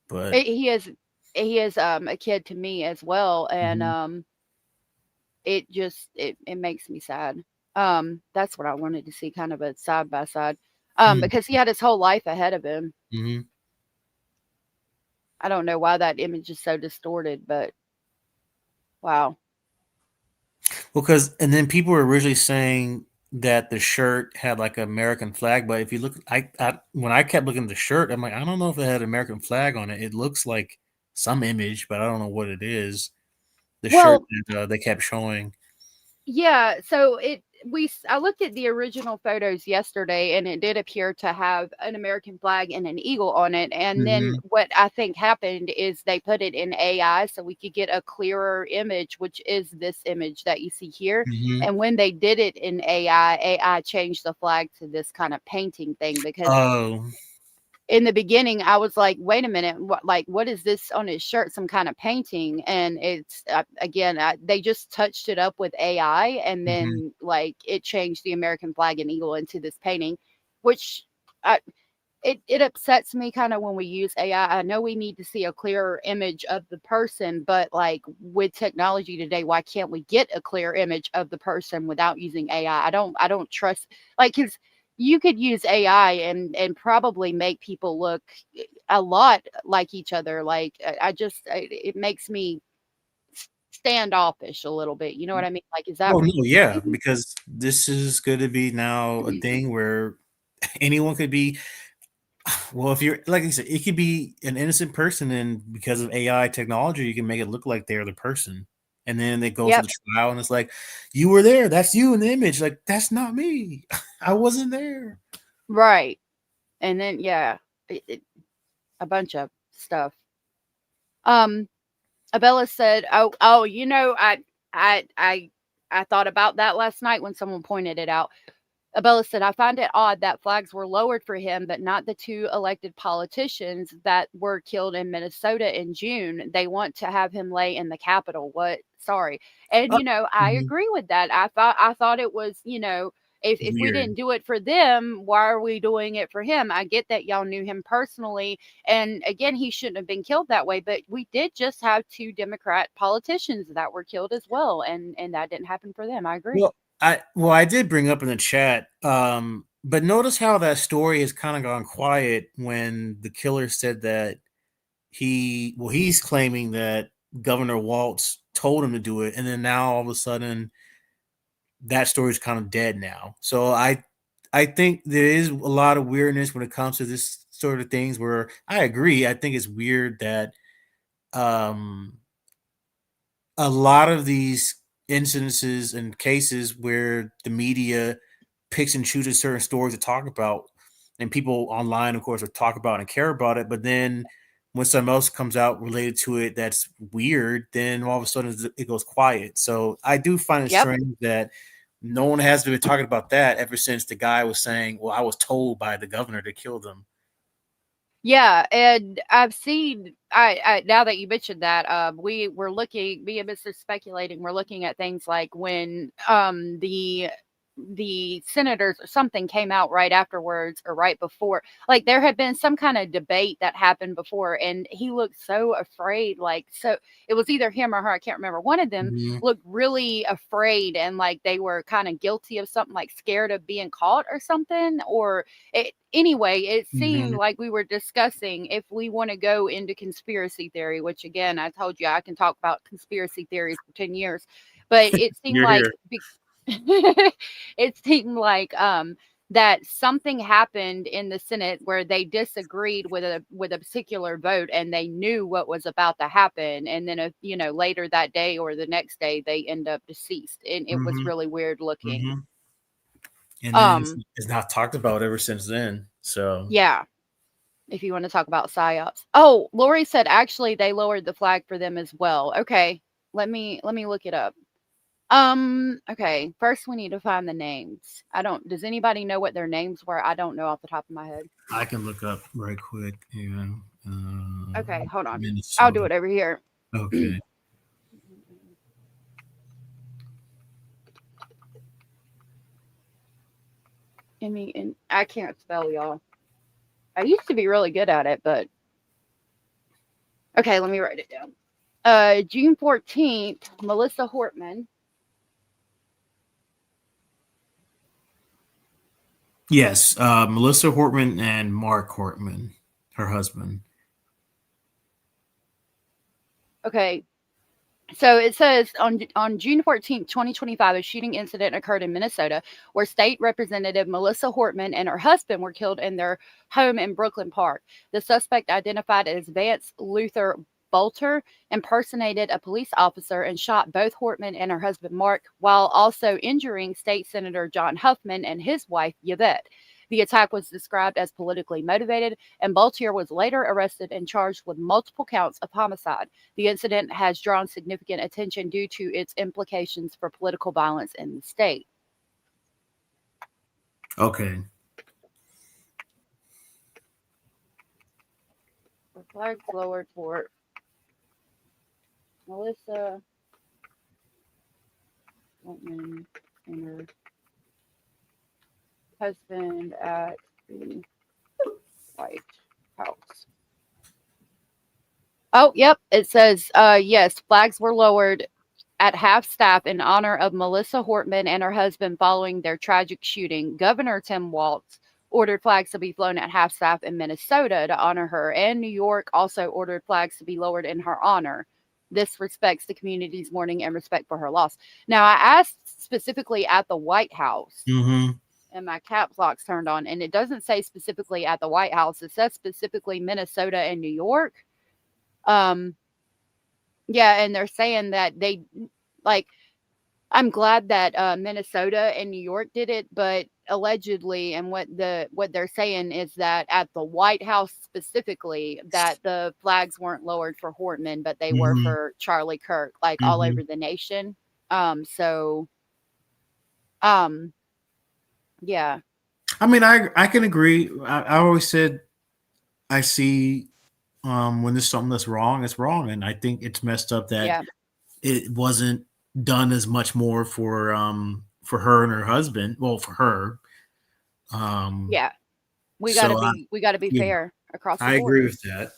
but he is a kid to me as well. And it makes me sad. That's what I wanted to see, kind of a side by side, because he had his whole life ahead of him. I don't know why that image is so distorted, but wow. Well, and then people were originally saying that the shirt had like an American flag, but if you look, when I kept looking at the shirt, I'm like, I don't know if it had an American flag on it. It looks like some image, but I don't know what it is. The shirt that they kept showing. Yeah, so I looked at the original photos yesterday, and it did appear to have an American flag and an eagle on it. And then what I think happened is they put it in AI so we could get a clearer image, which is this image that you see here. And when they did it in AI changed the flag to this kind of painting thing because in the beginning, I was like, wait a minute, what is this on his shirt? Some kind of painting. And it's, they just touched it up with AI, and then it changed the American flag and eagle into this painting, which it upsets me kind of when we use AI. I know we need to see a clearer image of the person, but with technology today, why can't we get a clear image of the person without using AI? I don't trust, because you could use AI and probably make people look a lot like each other. It makes me standoffish a little bit. You know what I mean? Is that? Oh no, yeah, because this is going to be now a thing where anyone could be. Well, if you're, like I said, it could be an innocent person, and because of AI technology, you can make it look like they're the person. And then they go to the trial, and it's like, you were there. That's you in the image. Like, that's not me. I wasn't there. Right. And then, yeah, a bunch of stuff. Abella said, "Oh, you know, I thought about that last night when someone pointed it out." Abella said, "I find it odd that flags were lowered for him, but not the 2 elected politicians that were killed in Minnesota in June. They want to have him lay in the Capitol. What? Sorry." And you know, I agree with that. I thought it was, you know, if we didn't do it for them, why are we doing it for him? I get that y'all knew him personally, and again, he shouldn't have been killed that way. But we did just have 2 Democrat politicians that were killed as well, and that didn't happen for them. I agree. Well, I did bring up in the chat, but notice how that story has kind of gone quiet when the killer said that he's claiming that Governor Walz told him to do it, and then now all of a sudden that story is kind of dead now. So I think there is a lot of weirdness when it comes to this sort of things where I agree. I think it's weird that a lot of these incidences and cases where the media picks and chooses certain stories to talk about, and people online, of course, will talk about and care about it, but then when something else comes out related to it that's weird, then all of a sudden it goes quiet. So I do find it strange that no one has been talking about that ever since the guy was saying, well, I was told by the governor to kill them. Yeah, and I've seen I now that you mentioned that, we were looking, me and Mr. Speculating, we're looking at things like when the senators or something came out right afterwards or right before, like there had been some kind of debate that happened before, and he looked so afraid, like, so it was either him or her, I can't remember. One of them looked really afraid, and like they were kind of guilty of something, like scared of being caught or something, or anyway, it seemed like we were discussing if we want to go into conspiracy theory, which again, I told you I can talk about conspiracy theories for 10 years, but it seemed like it seemed like that something happened in the Senate where they disagreed with a particular vote, and they knew what was about to happen, and then you know, later that day or the next day they end up deceased, and it was really weird looking. And then it's not talked about ever since then. So yeah, if you want to talk about psyops. Oh, Lori said actually they lowered the flag for them as well. Okay, let me look it up. Okay, first we need to find the names. Does anybody know what their names were? I don't know off the top of my head. I can look up right quick. Okay, hold on. Minnesota. I'll do it over here. Okay. And I can't spell, y'all. I used to be really good at it, but okay, let me write it down. June 14th, Melissa Hortman. Yes, Melissa Hortman and Mark Hortman, her husband. Okay. So it says on June 14th, 2025, a shooting incident occurred in Minnesota where State Representative Melissa Hortman and her husband were killed in their home in Brooklyn Park. The suspect, identified as Vance Luther Bolter, impersonated a police officer and shot both Hortman and her husband Mark, while also injuring State Senator John Huffman and his wife Yvette. The attack was described as politically motivated, and Boltier was later arrested and charged with multiple counts of homicide. The incident has drawn significant attention due to its implications for political violence in the state. Okay. The flags lowered for Melissa Hortman and her husband at the White House. Oh, yep. It says, yes, flags were lowered at half staff in honor of Melissa Hortman and her husband following their tragic shooting. Governor Tim Walz ordered flags to be flown at half staff in Minnesota to honor her, and New York also ordered flags to be lowered in her honor. This respects the community's mourning and respect for her loss. Now, I asked specifically at the White House. And my caps lock's turned on, and it doesn't say specifically at the White House. It says specifically Minnesota and New York. Yeah, and they're saying that they, like, I'm glad that Minnesota and New York did it, but allegedly, and what they're saying is that at the White House specifically, that the flags weren't lowered for Hortman, but they were for Charlie Kirk, like all over the nation. Yeah. I mean, I can agree. I always said I see when there's something that's wrong, it's wrong, and I think it's messed up that it wasn't done as much more for her and her husband. Well, for her. Yeah. We gotta be fair across the board. I agree with that.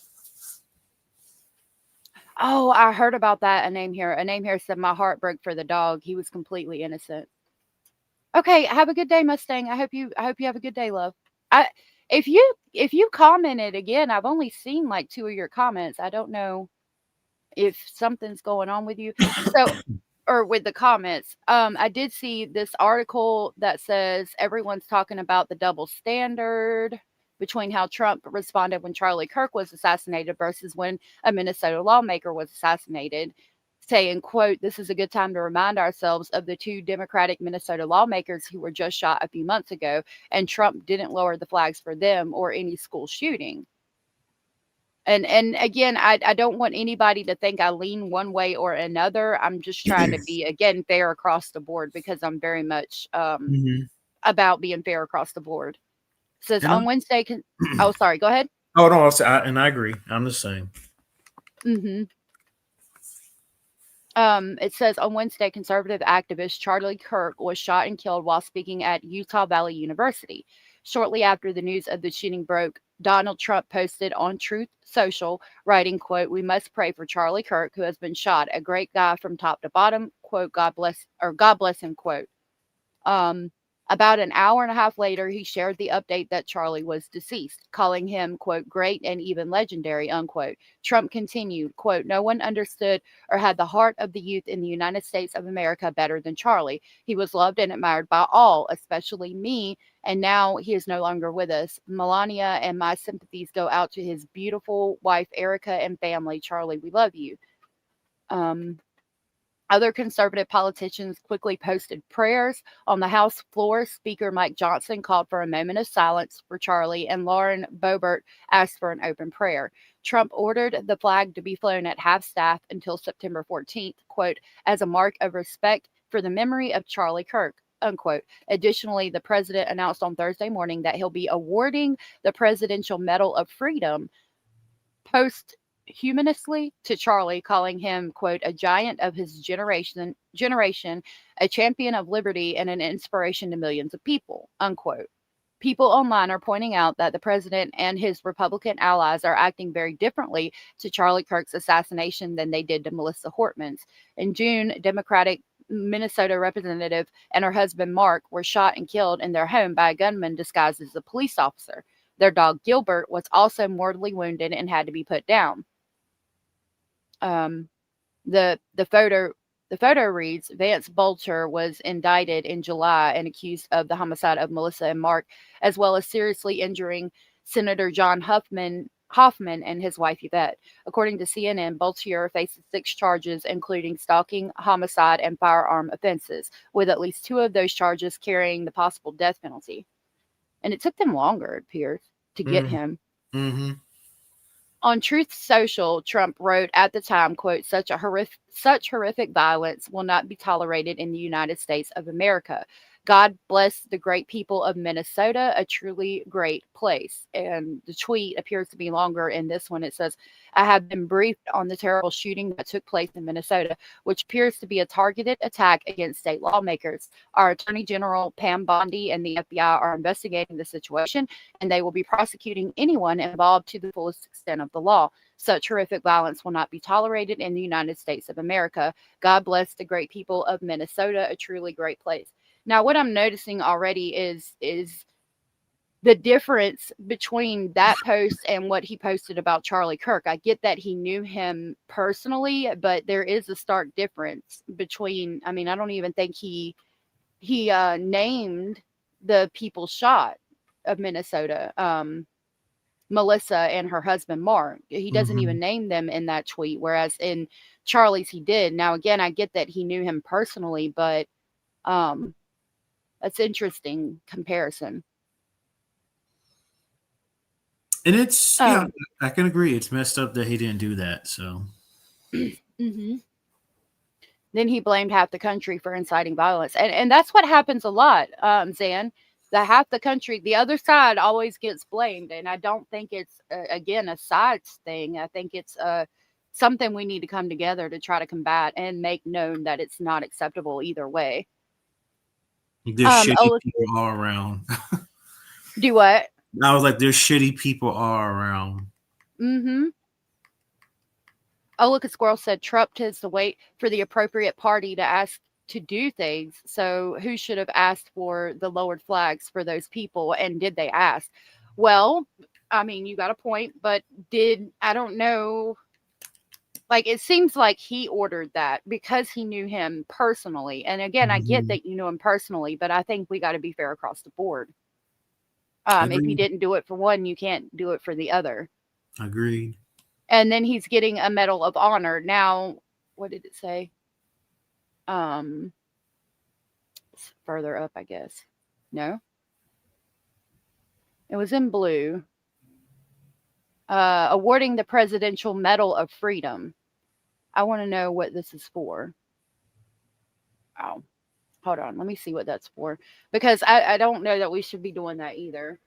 Oh, I heard about that. A name here said my heart broke for the dog. He was completely innocent. Okay, have a good day, Mustang. I hope you have a good day, love. If you commented again, I've only seen like 2 of your comments. I don't know if something's going on with you. So or with the comments. I did see this article that says everyone's talking about the double standard between how Trump responded when Charlie Kirk was assassinated versus when a Minnesota lawmaker was assassinated, saying, quote, "This is a good time to remind ourselves of the 2 Democratic Minnesota lawmakers who were just shot a few months ago, and Trump didn't lower the flags for them or any school shooting." And again, I don't want anybody to think I lean one way or another. I'm just trying to be, again, fair across the board, because I'm very much about being fair across the board. It says on Wednesday. Oh, sorry. Go ahead. Oh no, and I agree. I'm the same. It says on Wednesday, conservative activist Charlie Kirk was shot and killed while speaking at Utah Valley University. Shortly after the news of the shooting broke, Donald Trump posted on Truth Social, writing, quote, "We must pray for Charlie Kirk, who has been shot. A great guy from top to bottom, quote, God bless him, quote." About an hour and a half later, he shared the update that Charlie was deceased, calling him, quote, "great and even legendary," unquote. Trump continued, quote, "No one understood or had the heart of the youth in the United States of America better than Charlie. He was loved and admired by all, especially me, and now he is no longer with us. Melania and my sympathies go out to his beautiful wife, Erica, and family. Charlie, we love you." Other conservative politicians quickly posted prayers. On the House floor, Speaker Mike Johnson called for a moment of silence for Charlie, and Lauren Boebert asked for an open prayer. Trump ordered the flag to be flown at half-staff until September 14th, quote, "as a mark of respect for the memory of Charlie Kirk," unquote. Additionally, the president announced on Thursday morning that he'll be awarding the Presidential Medal of Freedom posthumously to Charlie, calling him, quote, "a giant of his generation, a champion of liberty, and an inspiration to millions of people," unquote. People online are pointing out that the president and his Republican allies are acting very differently to Charlie Kirk's assassination than they did to Melissa Hortman's. In June, Democratic Minnesota representative and her husband Mark were shot and killed in their home by a gunman disguised as a police officer. Their dog Gilbert was also mortally wounded and had to be put down. The photo reads, Vance Bolcher was indicted in July and accused of the homicide of Melissa and Mark, as well as seriously injuring Senator John Hoffman and his wife Yvette. According to CNN, Bolcher faces 6 charges, including stalking, homicide, and firearm offenses, with at least 2 of those charges carrying the possible death penalty. And it took them longer, it appears, to get him. On Truth Social, Trump wrote at the time, quote, such horrific violence will not be tolerated in the United States of America. God bless the great people of Minnesota, a truly great place. And the tweet appears to be longer in this one. It says, I have been briefed on the terrible shooting that took place in Minnesota, which appears to be a targeted attack against state lawmakers. Our Attorney General, Pam Bondi, and the FBI are investigating the situation, and they will be prosecuting anyone involved to the fullest extent of the law. Such horrific violence will not be tolerated in the United States of America. God bless the great people of Minnesota, a truly great place. Now, what I'm noticing already is the difference between that post and what he posted about Charlie Kirk. I get that he knew him personally, but there is a stark difference between, I mean, I don't even think he named the people shot of Minnesota, Melissa and her husband, Mark. He doesn't even name them in that tweet, whereas in Charlie's he did. Now, again, I get that he knew him personally, but That's interesting comparison. And it's yeah, I can agree. It's messed up that he didn't do that. So. Mm-hmm. Then he blamed half the country for inciting violence, and that's what happens a lot, Zan. The half the country, the other side always gets blamed, and I don't think it's again a sides thing. I think it's something we need to come together to try to combat and make known that it's not acceptable either way. There's shitty people all around. Do what? I was like, there's shitty people all around. Mm-hmm. Oh, look, a squirrel said Trump tends to wait for the appropriate party to ask to do things. So who should have asked for the lowered flags for those people? And did they ask? Well, I mean, you got a point, but I don't know. Like, it seems like he ordered that because he knew him personally. And again, I get that you know him personally, but I think we got to be fair across the board. If you didn't do it for one, you can't do it for the other. Agreed. And then he's getting a Medal of Honor. Now, what did it say? It's further up, I guess. No? It was in blue. Awarding the Presidential Medal of Freedom. I want to know what this is for. Oh, hold on. Let me see what that's for. Because I don't know that we should be doing that either.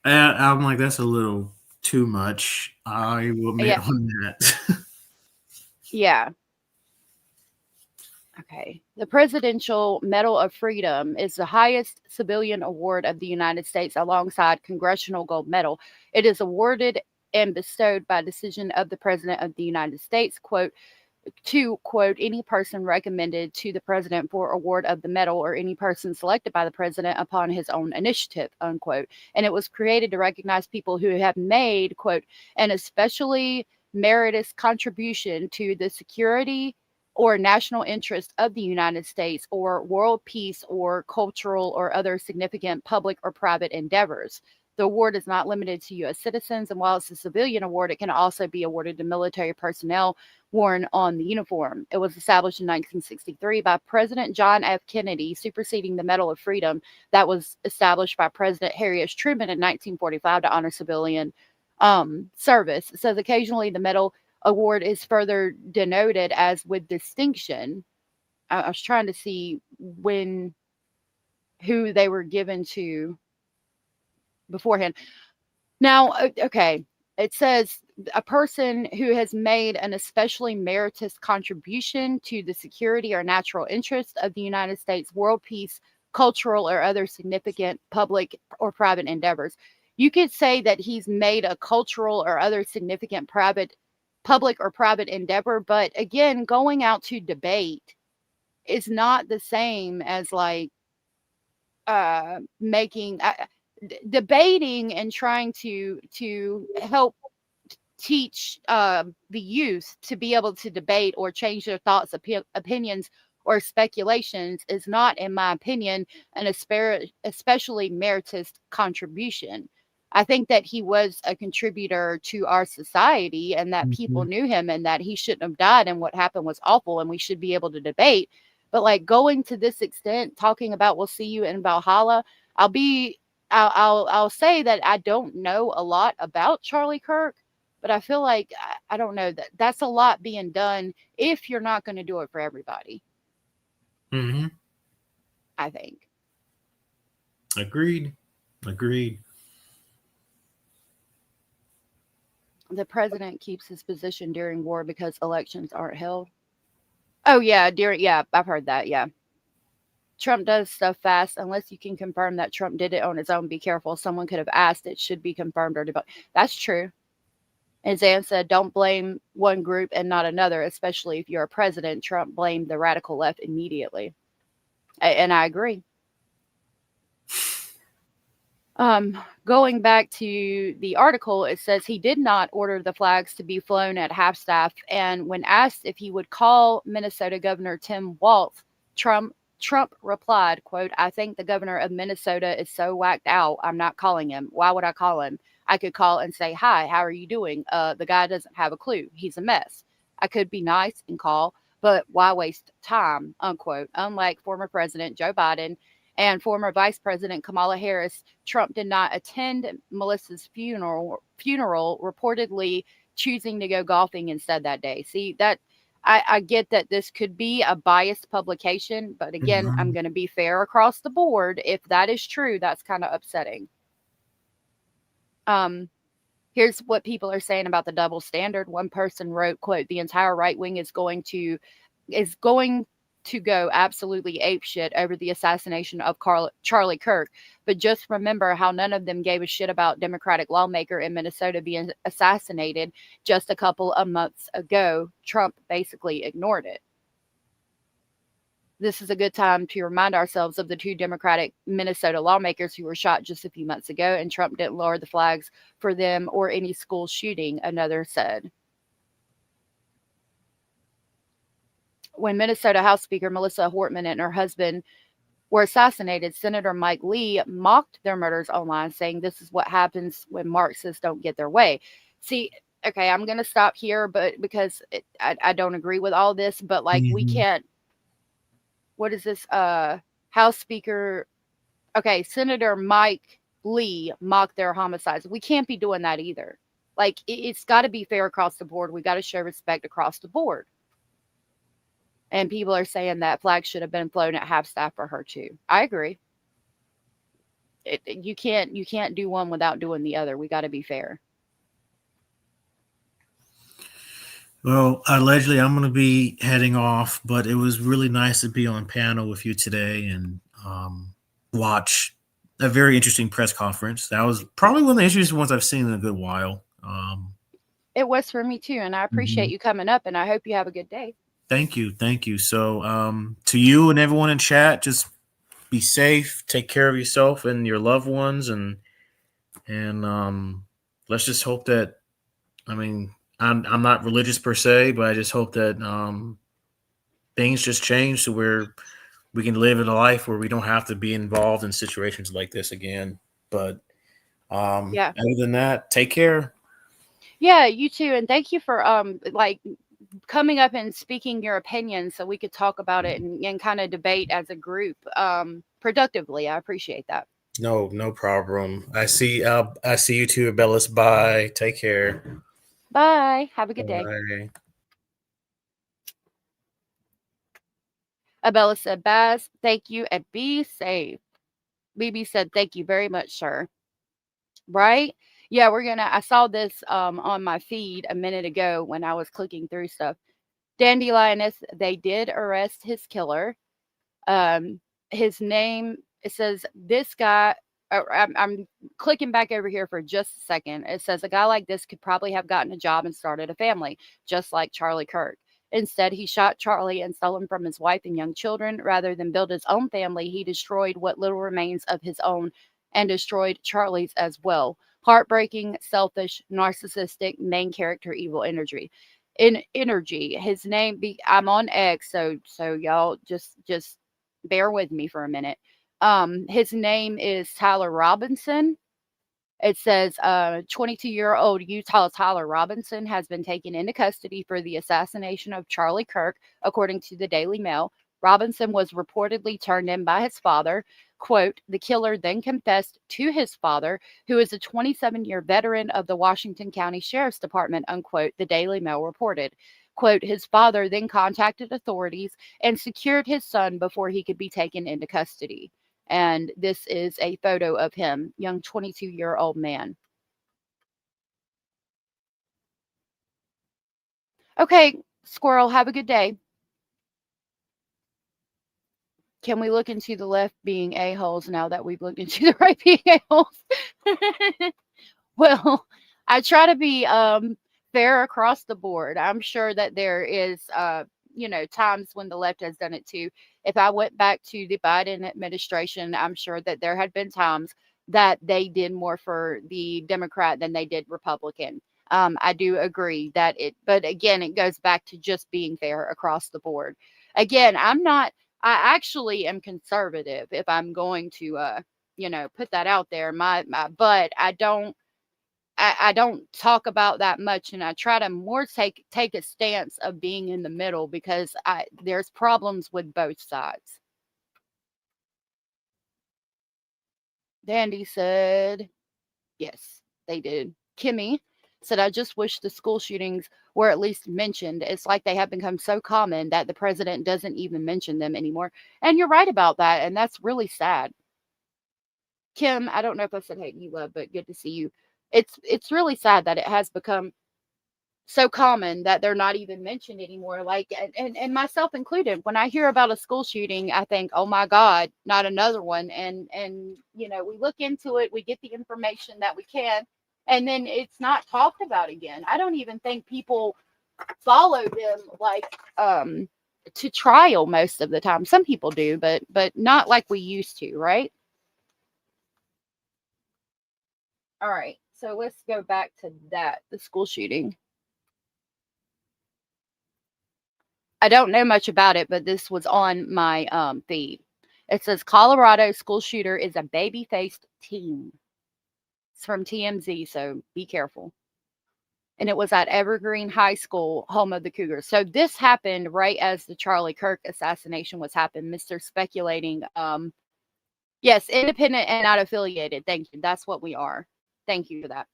I'm like, that's a little too much. I will admit on that. Yeah. Okay. The Presidential Medal of Freedom is the highest civilian award of the United States alongside Congressional Gold Medal. It is awarded and bestowed by decision of the President of the United States, quote, to, quote, any person recommended to the President for award of the medal or any person selected by the President upon his own initiative, unquote. And it was created to recognize people who have made, quote, an especially meritorious contribution to the security or national interest of the United States or world peace or cultural or other significant public or private endeavors. The award is not limited to U.S. citizens, and while it's a civilian award, it can also be awarded to military personnel worn on the uniform. It was established in 1963 by President John F. Kennedy, superseding the Medal of Freedom that was established by President Harry S. Truman in 1945 to honor civilian service. It says occasionally the medal award is further denoted as with distinction. I was trying to see who they were given to beforehand. Now, okay, it says a person who has made an especially meritorious contribution to the security or natural interest of the United States, world peace, cultural or other significant public or private endeavors. You could say that he's made a cultural or other significant public or private endeavor, but again, going out to debate is not the same as like debating and trying to help teach the youth to be able to debate or change their thoughts, opinions, or speculations is not, in my opinion, an especially meritorious contribution. I think that he was a contributor to our society and that people knew him and that he shouldn't have died and what happened was awful and we should be able to debate. But like going to this extent, talking about we'll see you in Valhalla, I'll say that I don't know a lot about Charlie Kirk, but I feel like I don't know that's a lot being done if you're not going to do it for everybody. I think. Agreed. The president keeps his position during war because elections aren't held. Oh yeah, I've heard that. Yeah. Trump does stuff fast unless you can confirm that Trump did it on his own. Be careful. Someone could have asked. It should be confirmed or debunked. That's true. As Ann said, don't blame one group and not another, especially if you're a president. Trump blamed the radical left immediately. And I agree. Going back to the article, it says he did not order the flags to be flown at half-staff. And when asked if he would call Minnesota Governor Tim Walz, Trump replied, quote, I think the governor of Minnesota is so whacked out, I'm not calling him. Why would I call him? I could call and say, hi, how are you doing? The guy doesn't have a clue. He's a mess. I could be nice and call, but why waste time, unquote. Unlike former President Joe Biden and former Vice President Kamala Harris, Trump did not attend Melissa's funeral, reportedly choosing to go golfing instead that day. See, that I get that this could be a biased publication, but again, I'm going to be fair across the board. If that is true, that's kind of upsetting. Here's what people are saying about the double standard. One person wrote, quote, the entire right wing is going to go absolutely apeshit over the assassination of Charlie Kirk. But just remember how none of them gave a shit about Democratic lawmaker in Minnesota being assassinated just a couple of months ago. Trump basically ignored it. This is a good time to remind ourselves of the 2 Democratic Minnesota lawmakers who were shot just a few months ago, and Trump didn't lower the flags for them or any school shooting, another said. When Minnesota House Speaker Melissa Hortman and her husband were assassinated, Senator Mike Lee mocked their murders online, saying this is what happens when Marxists don't get their way. See, okay, I'm going to stop here, but because I don't agree with all this, but like we can't. What is this? House Speaker. Okay, Senator Mike Lee mocked their homicides. We can't be doing that either. Like, it's got to be fair across the board. We got to show respect across the board. And people are saying that flag should have been flown at half staff for her too. I agree. You can't do one without doing the other. We got to be fair. Well, allegedly, I'm going to be heading off, but it was really nice to be on panel with you today and watch a very interesting press conference. That was probably one of the interesting ones I've seen in a good while. It was for me too, and I appreciate you coming up, and I hope you have a good day. Thank you. So to you and everyone in chat, just be safe, take care of yourself and your loved ones, and let's just hope that, I mean, I'm not religious per se, but I just hope that things just change to where we can live in a life where we don't have to be involved in situations like this again. But yeah. Other than that, take care. Yeah, you too, and thank you for like coming up and speaking your opinion so we could talk about it and kind of debate as a group productively. I appreciate that. No problem. I see you too, Bellis. Bye. Take care. Bye. Have a good day. Abella said, Baz, thank you, and be safe. BB said, thank you very much, sir. Right? Yeah, I saw this on my feed a minute ago when I was clicking through stuff. Dandelion, they did arrest his killer. His name, it says this guy, I'm clicking back over here for just a second. It says a guy like this could probably have gotten a job and started a family, just like Charlie Kirk. Instead, he shot Charlie and stole him from his wife and young children. Rather than build his own family, he destroyed what little remains of his own and destroyed Charlie's as well. Heartbreaking, selfish, narcissistic, main character, evil energy. His name, I'm on X, so y'all just bear with me for a minute. His name is Tyler Robinson. It says 22-year-old Utah Tyler Robinson has been taken into custody for the assassination of Charlie Kirk, according to the Daily Mail. Robinson was reportedly turned in by his father. Quote, the killer then confessed to his father, who is a 27-year veteran of the Washington County Sheriff's Department, unquote, the Daily Mail reported. Quote, his father then contacted authorities and secured his son before he could be taken into custody. And this is a photo of him, young 22-year-old man. Okay, Squirrel, have a good day. Can we look into the left being a-holes now that we've looked into the right being a-holes? Well, I try to be fair across the board. I'm sure that there is, times when the left has done it too. If I went back to the Biden administration, I'm sure that there had been times that they did more for the Democrat than they did Republican. I do agree that but again, it goes back to just being fair across the board. Again, I actually am conservative if I'm going to, put that out there. But I don't talk about that much, and I try to more take a stance of being in the middle because there's problems with both sides. Dandy said, yes, they did. Kimmy said, I just wish the school shootings were at least mentioned. It's like they have become so common that the president doesn't even mention them anymore. And you're right about that, and that's really sad. Kim, I don't know if I said hey to you, love, but good to see you. It's really sad that it has become so common that they're not even mentioned anymore. Like, and myself included, when I hear about a school shooting, I think, oh my God, not another one. And you know, we look into it, we get the information that we can, and then it's not talked about again. I don't even think people follow them like to trial most of the time. Some people do, but not like we used to, right? All right, so let's go back to the school shooting. I don't know much about it, but this was on my feed. It says Colorado school shooter is a baby-faced teen. It's from TMZ, so be careful. And it was at Evergreen High School, home of the Cougars. So this happened right as the Charlie Kirk assassination was happening. Mr. Speculating, yes, independent and not affiliated. Thank you. That's what we are. Thank you for that.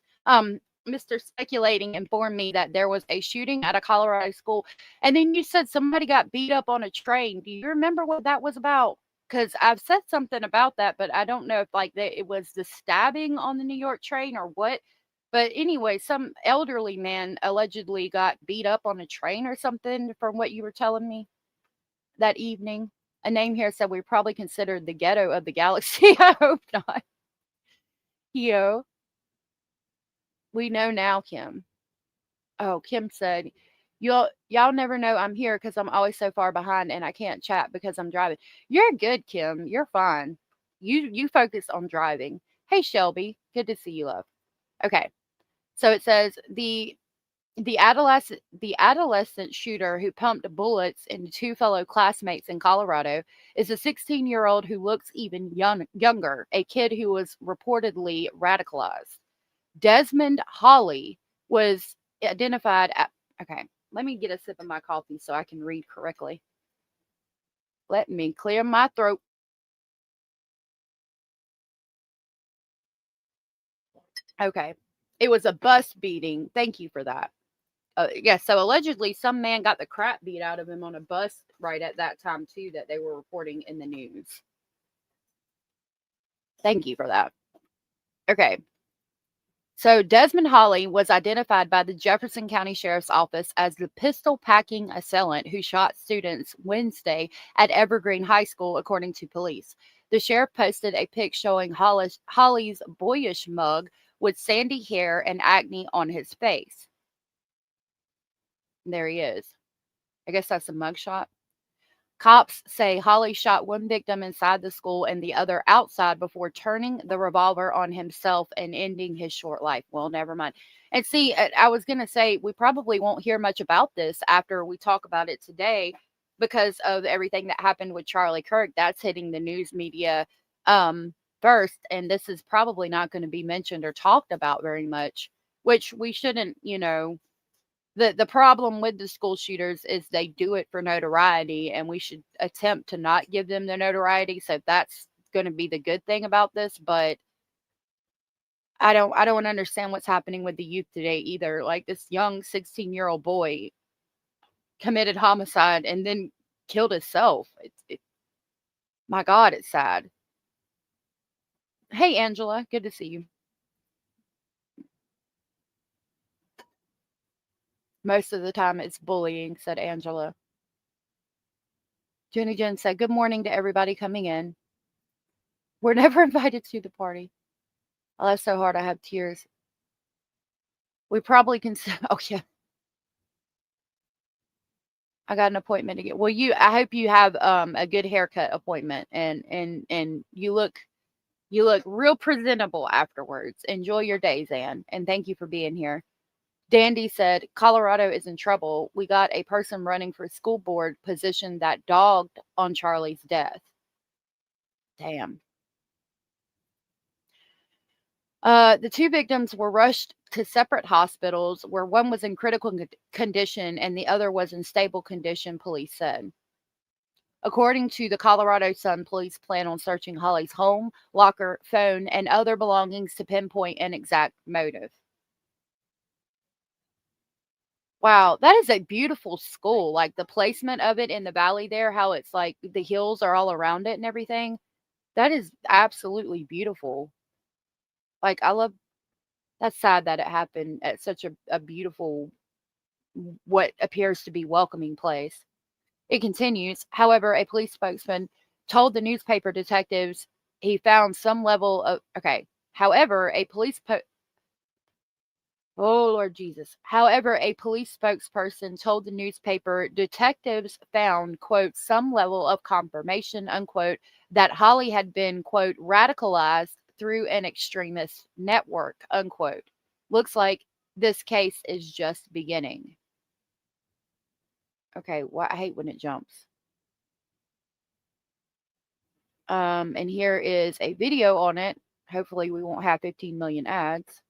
Mr. Speculating informed me that there was a shooting at a Colorado school. And then you said somebody got beat up on a train. Do you remember what that was about? Because I've said something about that, but I don't know if like it was the stabbing on the New York train or what. But anyway, some elderly man allegedly got beat up on a train or something from what you were telling me that evening. A name here said we're probably considered the ghetto of the galaxy. I hope not. Yo. We know now, Kim. Oh, Kim said, y'all never know I'm here because I'm always so far behind and I can't chat because I'm driving. You're good, Kim. You're fine. You focus on driving. Hey, Shelby. Good to see you, love. Okay. So it says the adolescent shooter who pumped bullets into two fellow classmates in Colorado is a 16-year-old who looks even younger, a kid who was reportedly radicalized. Desmond Hawley was identified at, okay, let me get a sip of my coffee so I can read correctly. Let me clear my throat. Okay. It was a bus beating. Thank you for that. Yeah, so allegedly some man got the crap beat out of him on a bus right at that time too that they were reporting in the news. Thank you for that. Okay. So Desmond Hawley was identified by the Jefferson County Sheriff's Office as the pistol-packing assailant who shot students Wednesday at Evergreen High School, according to police. The sheriff posted a pic showing Hawley's boyish mug with sandy hair and acne on his face. There he is. I guess that's a mugshot. Cops say Hawley shot one victim inside the school and the other outside before turning the revolver on himself and ending his short life. Well, never mind. And see, I was going to say we probably won't hear much about this after we talk about it today because of everything that happened with Charlie Kirk. That's hitting the news media first, and this is probably not going to be mentioned or talked about very much, which we shouldn't, you know. The problem with the school shooters is they do it for notoriety, and we should attempt to not give them the notoriety. So that's going to be the good thing about this. But I don't understand what's happening with the youth today either. Like this young 16-year-old boy committed homicide and then killed himself. My God, it's sad. Hey, Angela, good to see you. Most of the time it's bullying, said Angela. Jenny Jen said, good morning to everybody coming in. We're never invited to the party. I laughed so hard I have tears. We probably can. Oh, yeah. I got an appointment to get. Well, I hope you have a good haircut appointment and you look real presentable afterwards. Enjoy your day, Zan. And thank you for being here. Dandy said, Colorado is in trouble. We got a person running for school board position that dogged on Charlie's death. Damn. The two victims were rushed to separate hospitals where one was in critical condition and the other was in stable condition, police said. According to the Colorado Sun, police plan on searching Holly's home, locker, phone, and other belongings to pinpoint an exact motive. Wow, that is a beautiful school. Like the placement of it in the valley there, how it's like the hills are all around it and everything. That is absolutely beautiful. Like I love, that's sad that it happened at such a beautiful, what appears to be welcoming place. It continues, however, a police spokesman told the newspaper detectives he found some level of, however, a police Oh, Lord Jesus. However, a police spokesperson told the newspaper detectives found, quote, some level of confirmation, unquote, that Holly had been, quote, radicalized through an extremist network, unquote. Looks like this case is just beginning. Okay, well, I hate when it jumps. And here is a video on it. Hopefully we won't have 15 million ads.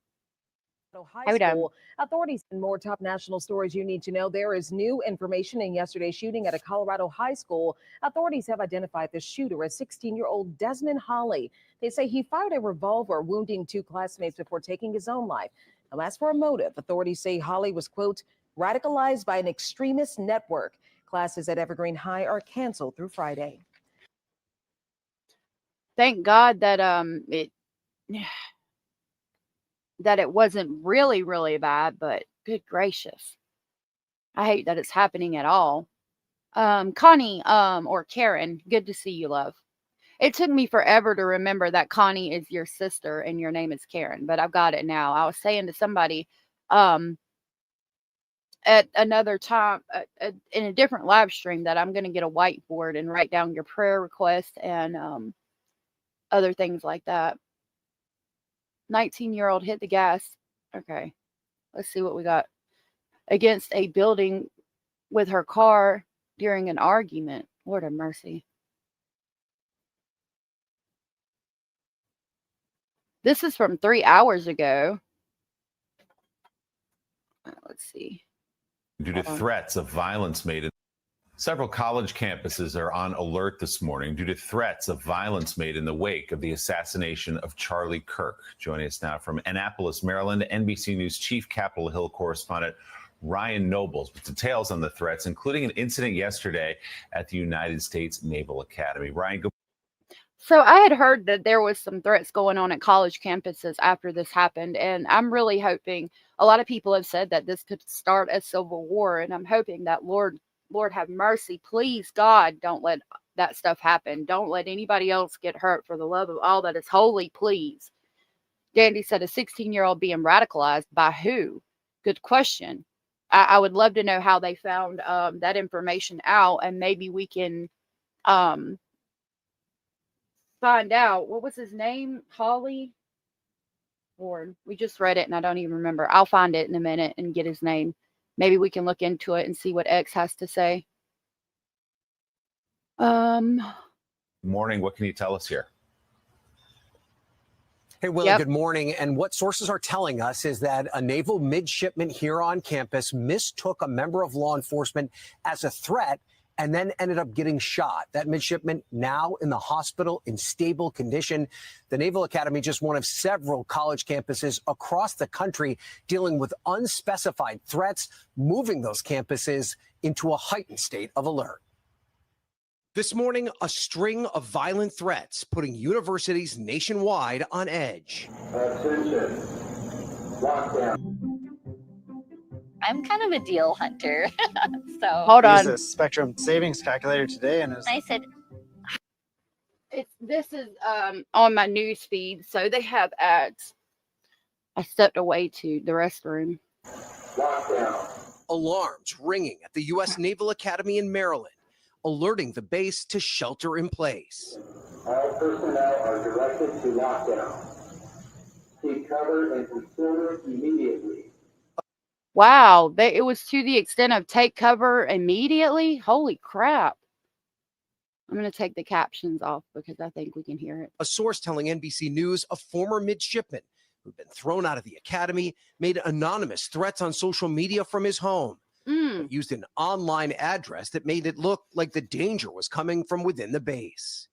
High School. Authorities and more top national stories you need to know. There is new information in yesterday's shooting at a Colorado high school. Authorities have identified the shooter as 16-year-old Desmond Holly. They say he fired a revolver, wounding two classmates before taking his own life. Now, as for a motive, authorities say Holly was, quote, radicalized by an extremist network. Classes at Evergreen High are canceled through Friday. Thank God that it wasn't really, really bad, but good gracious. I hate that it's happening at all. Connie, or Karen, good to see you, love. It took me forever to remember that Connie is your sister and your name is Karen, but I've got it now. I was saying to somebody at another time in a different live stream that I'm going to get a whiteboard and write down your prayer request and other things like that. 19-year-old hit the gas. Okay, let's see what we got. Against a building with her car during an argument. Lord have mercy. This is from 3 hours ago. Let's see. Due to threats of violence made in several college campuses are on alert this morning due to threats of violence made in the wake of the assassination of Charlie Kirk. Joining us now from Annapolis, Maryland, NBC News chief Capitol Hill correspondent Ryan Nobles with details on the threats, including an incident yesterday at the United States Naval Academy. Ryan, go. So I had heard that there was some threats going on at college campuses after this happened, and I'm really hoping, a lot of people have said that this could start a civil war, and I'm hoping that Lord have mercy. Please, God, don't let that stuff happen. Don't let anybody else get hurt for the love of all that is holy, please. Dandy said a 16-year-old being radicalized by who? Good question. I would love to know how they found that information out, and maybe we can find out. What was his name? Holly? Lord, we just read it and I don't even remember. I'll find it in a minute and get his name. Maybe we can look into it and see what X has to say. Morning. What can you tell us here? Hey, Willie, good morning. And what sources are telling us is that a naval midshipman here on campus mistook a member of law enforcement as a threat and then ended up getting shot. That midshipman now in the hospital in stable condition. The Naval Academy, just one of several college campuses across the country dealing with unspecified threats, moving those campuses into a heightened state of alert. This morning, a string of violent threats putting universities nationwide on edge. Attention. Lockdown. I'm kind of a deal hunter. So hold on. I used a Spectrum savings calculator today, and I said, this is on my news feed, so they have ads. I stepped away to the restroom. Lockdown. Alarms ringing at the U.S. Naval Academy in Maryland, alerting the base to shelter in place. All personnel are directed to lockdown. Seek cover and concealment immediately. Wow, it was to the extent of take cover immediately? Holy crap. I'm going to take the captions off because I think we can hear it. A source telling NBC News a former midshipman who'd been thrown out of the academy, made anonymous threats on social media from his home, but used an online address that made it look like the danger was coming from within the base.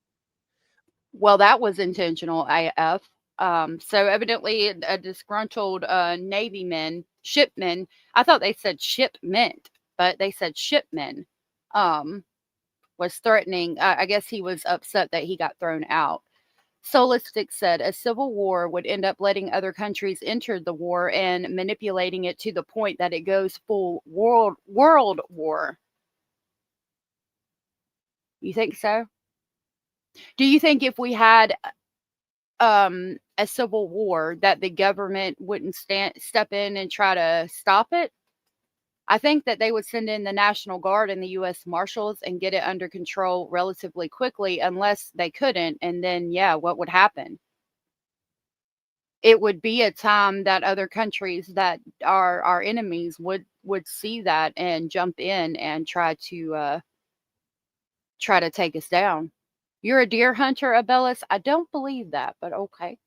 Well, that was intentional AF. So evidently a disgruntled Navy shipman, I thought they said shipment, but they said shipman, was threatening. I guess he was upset that he got thrown out. Solistic said a civil war would end up letting other countries enter the war and manipulating it to the point that it goes full world war. You think so? Do you think if we had a civil war that the government wouldn't step in and try to stop it? I think that they would send in the National Guard and the U.S. Marshals and get it under control relatively quickly, unless they couldn't. And then, yeah, what would happen? It would be a time that other countries that are our enemies would see that and jump in and try to take us down. You're a deer hunter, Abellis? I don't believe that, but okay.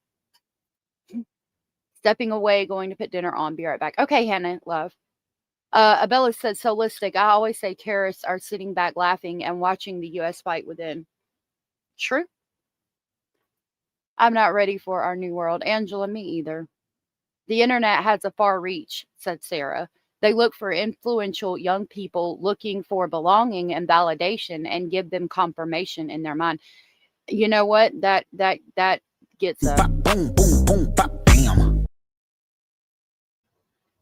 Stepping away, going to put dinner on. Be right back. Okay, Hannah, love. Abellis says, Solistic, I always say terrorists are sitting back laughing and watching the U.S. fight within. True. I'm not ready for our new world. Angela, me either. The internet has a far reach, said Sarah. They look for influential young people looking for belonging and validation and give them confirmation in their mind. You know what? That gets us. Boom, boom, boom, bop, bam.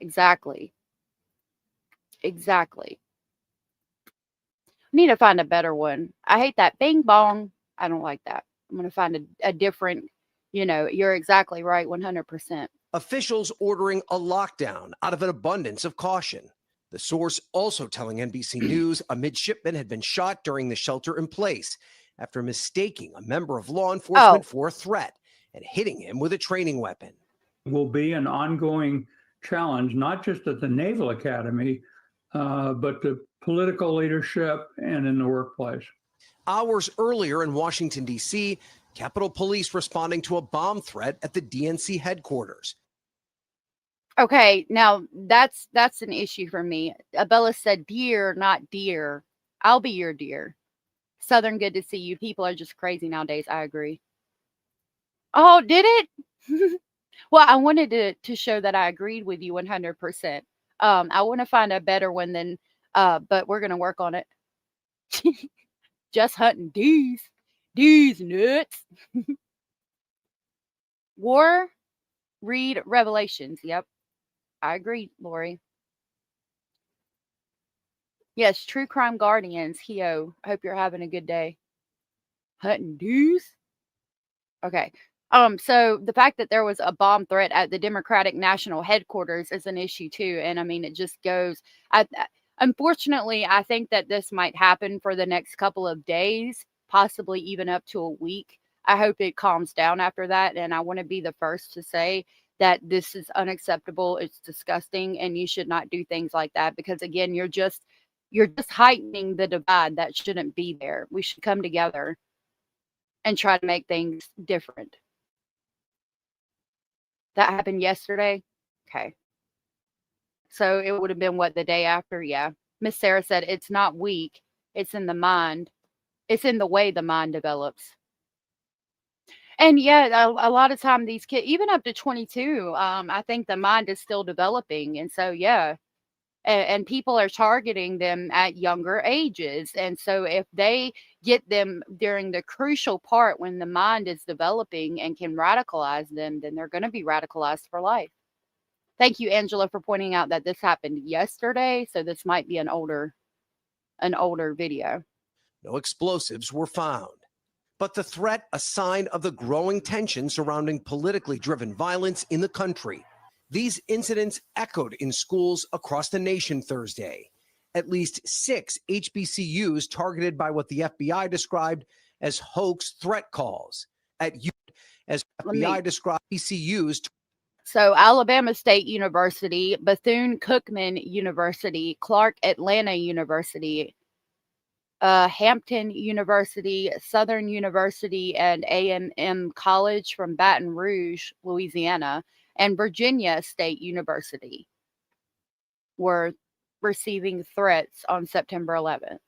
Exactly. Exactly. Need to find a better one. I hate that bing bong. I don't like that. I'm going to find a different, you're exactly right, 100%. Officials ordering a lockdown out of an abundance of caution. The source also telling NBC News a midshipman had been shot during the shelter in place after mistaking a member of law enforcement for a threat and hitting him with a training weapon. It will be an ongoing challenge, not just at the Naval Academy, but the political leadership and in the workplace. Hours earlier in Washington, D.C., Capitol Police responding to a bomb threat at the DNC headquarters. Okay, now that's an issue for me. Abella said dear, not dear. I'll be your dear. Southern, good to see you. People are just crazy nowadays. I agree. Oh, did it? Well, I wanted to show that I agreed with you 100%. I want to find a better one than, but we're going to work on it. Just hunting these nuts. War, read Revelations. Yep. I agree, Lori. Yes, True Crime Guardians. Hio, hope you're having a good day. Hunting dudes. Okay. So the fact that there was a bomb threat at the Democratic National Headquarters is an issue too. And I mean, it just goes. Unfortunately, I think that this might happen for the next couple of days, possibly even up to a week. I hope it calms down after that. And I want to be the first to say that this is unacceptable. It's disgusting, and you should not do things like that, because again, you're just heightening the divide that shouldn't be there. We should come together and try to make things different. That happened yesterday. Okay. So it would have been what, the day after? Yeah. Miss Sarah said it's not weak. It's in the mind. It's in the way the mind develops. And yeah, a lot of time these kids, even up to 22, I think the mind is still developing. And so, yeah. And people are targeting them at younger ages. And so if they get them during the crucial part when the mind is developing and can radicalize them, then they're going to be radicalized for life. Thank you, Angela, for pointing out that this happened yesterday. So this might be an older video. No explosives were found. But the threat, a sign of the growing tension surrounding politically driven violence in the country. These incidents echoed in schools across the nation Thursday. At least 6 HBCUs targeted by what the FBI described as hoax threat calls. As FBI described HBCUs. So Alabama State University, Bethune-Cookman University, Clark Atlanta University, Hampton University, Southern University, and A&M College from Baton Rouge, Louisiana, and Virginia State University were receiving threats on September 11th.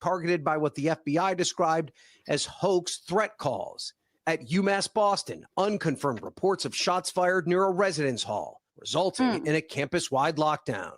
Targeted by what the FBI described as hoax threat calls. At UMass Boston, unconfirmed reports of shots fired near a residence hall, resulting in a campus-wide lockdown.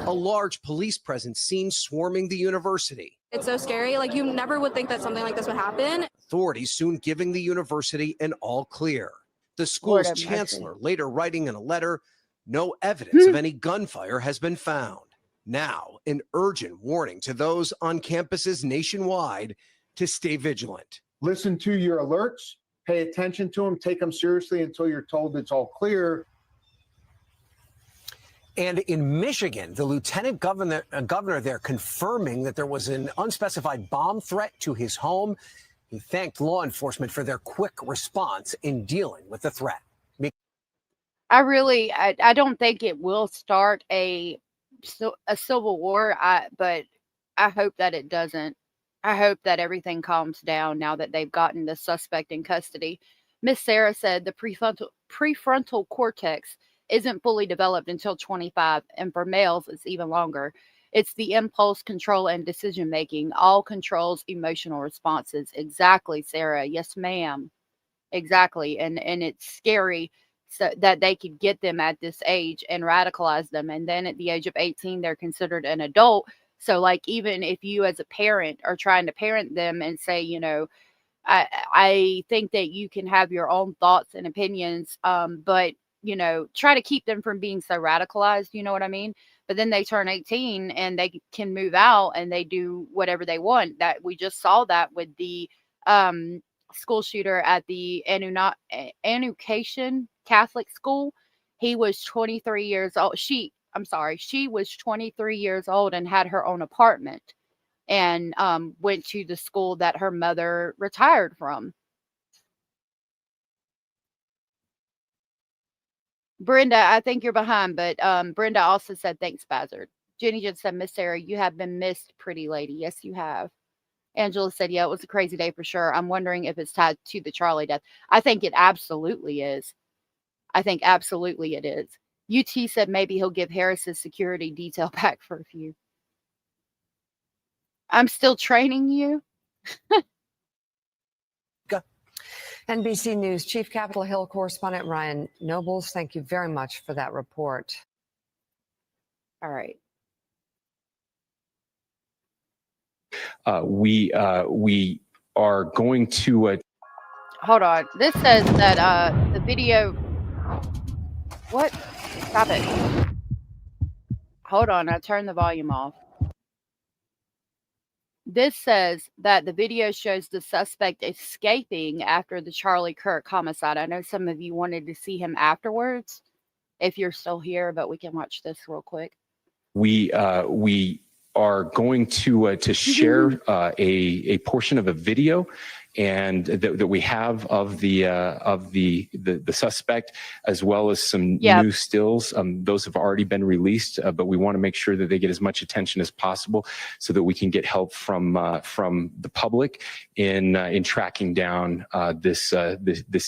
A large police presence seen swarming the university. It's so scary. Like, you never would think that something like this would happen. Authorities soon giving the university an all clear. The school's chancellor later writing in a letter, no evidence of any gunfire has been found. Now, an urgent warning to those on campuses nationwide to stay vigilant. Listen to your alerts, pay attention to them, take them seriously until you're told it's all clear. And in Michigan, the lieutenant governor there confirming that there was an unspecified bomb threat to his home. He thanked law enforcement for their quick response in dealing with the threat. I don't think it will start a civil war, but I hope that it doesn't. I hope that everything calms down now that they've gotten the suspect in custody. Miss Sarah said the prefrontal cortex isn't fully developed until 25, and for males, it's even longer. It's the impulse control and decision making, all controls emotional responses. Exactly, Sarah. Yes, ma'am. Exactly. And it's scary so that they could get them at this age and radicalize them. And then at the age of 18, they're considered an adult. So, like, even if you as a parent are trying to parent them and say, you know, I think that you can have your own thoughts and opinions, but you know, try to keep them from being so radicalized, you know what I mean? But then they turn 18 and they can move out and they do whatever they want. That we just saw that with the school shooter at the Annucation Catholic School. He was 23 years old. She was 23 years old and had her own apartment and went to the school that her mother retired from. Brenda, I think you're behind, but Brenda also said, thanks, Bazard. Jenny just said, Miss Sarah, you have been missed, pretty lady. Yes, you have. Angela said, yeah, it was a crazy day for sure. I'm wondering if it's tied to the Charlie death. I think it absolutely is. I think absolutely it is. UT said maybe he'll give Harris's security detail back for a few. I'm still training you. NBC News Chief Capitol Hill correspondent Ryan Nobles, thank you very much for that report. All right. We are going to. Hold on. This says that the video. What? Stop it. Hold on. I turned the volume off. This says that the video shows the suspect escaping after the Charlie Kirk homicide. I know some of you wanted to see him afterwards, if you're still here, but we can watch this real quick. We are going to share a portion of a video and that we have of the suspect, as well as some new stills. Those have already been released, but we want to make sure that they get as much attention as possible so that we can get help from the public in tracking down this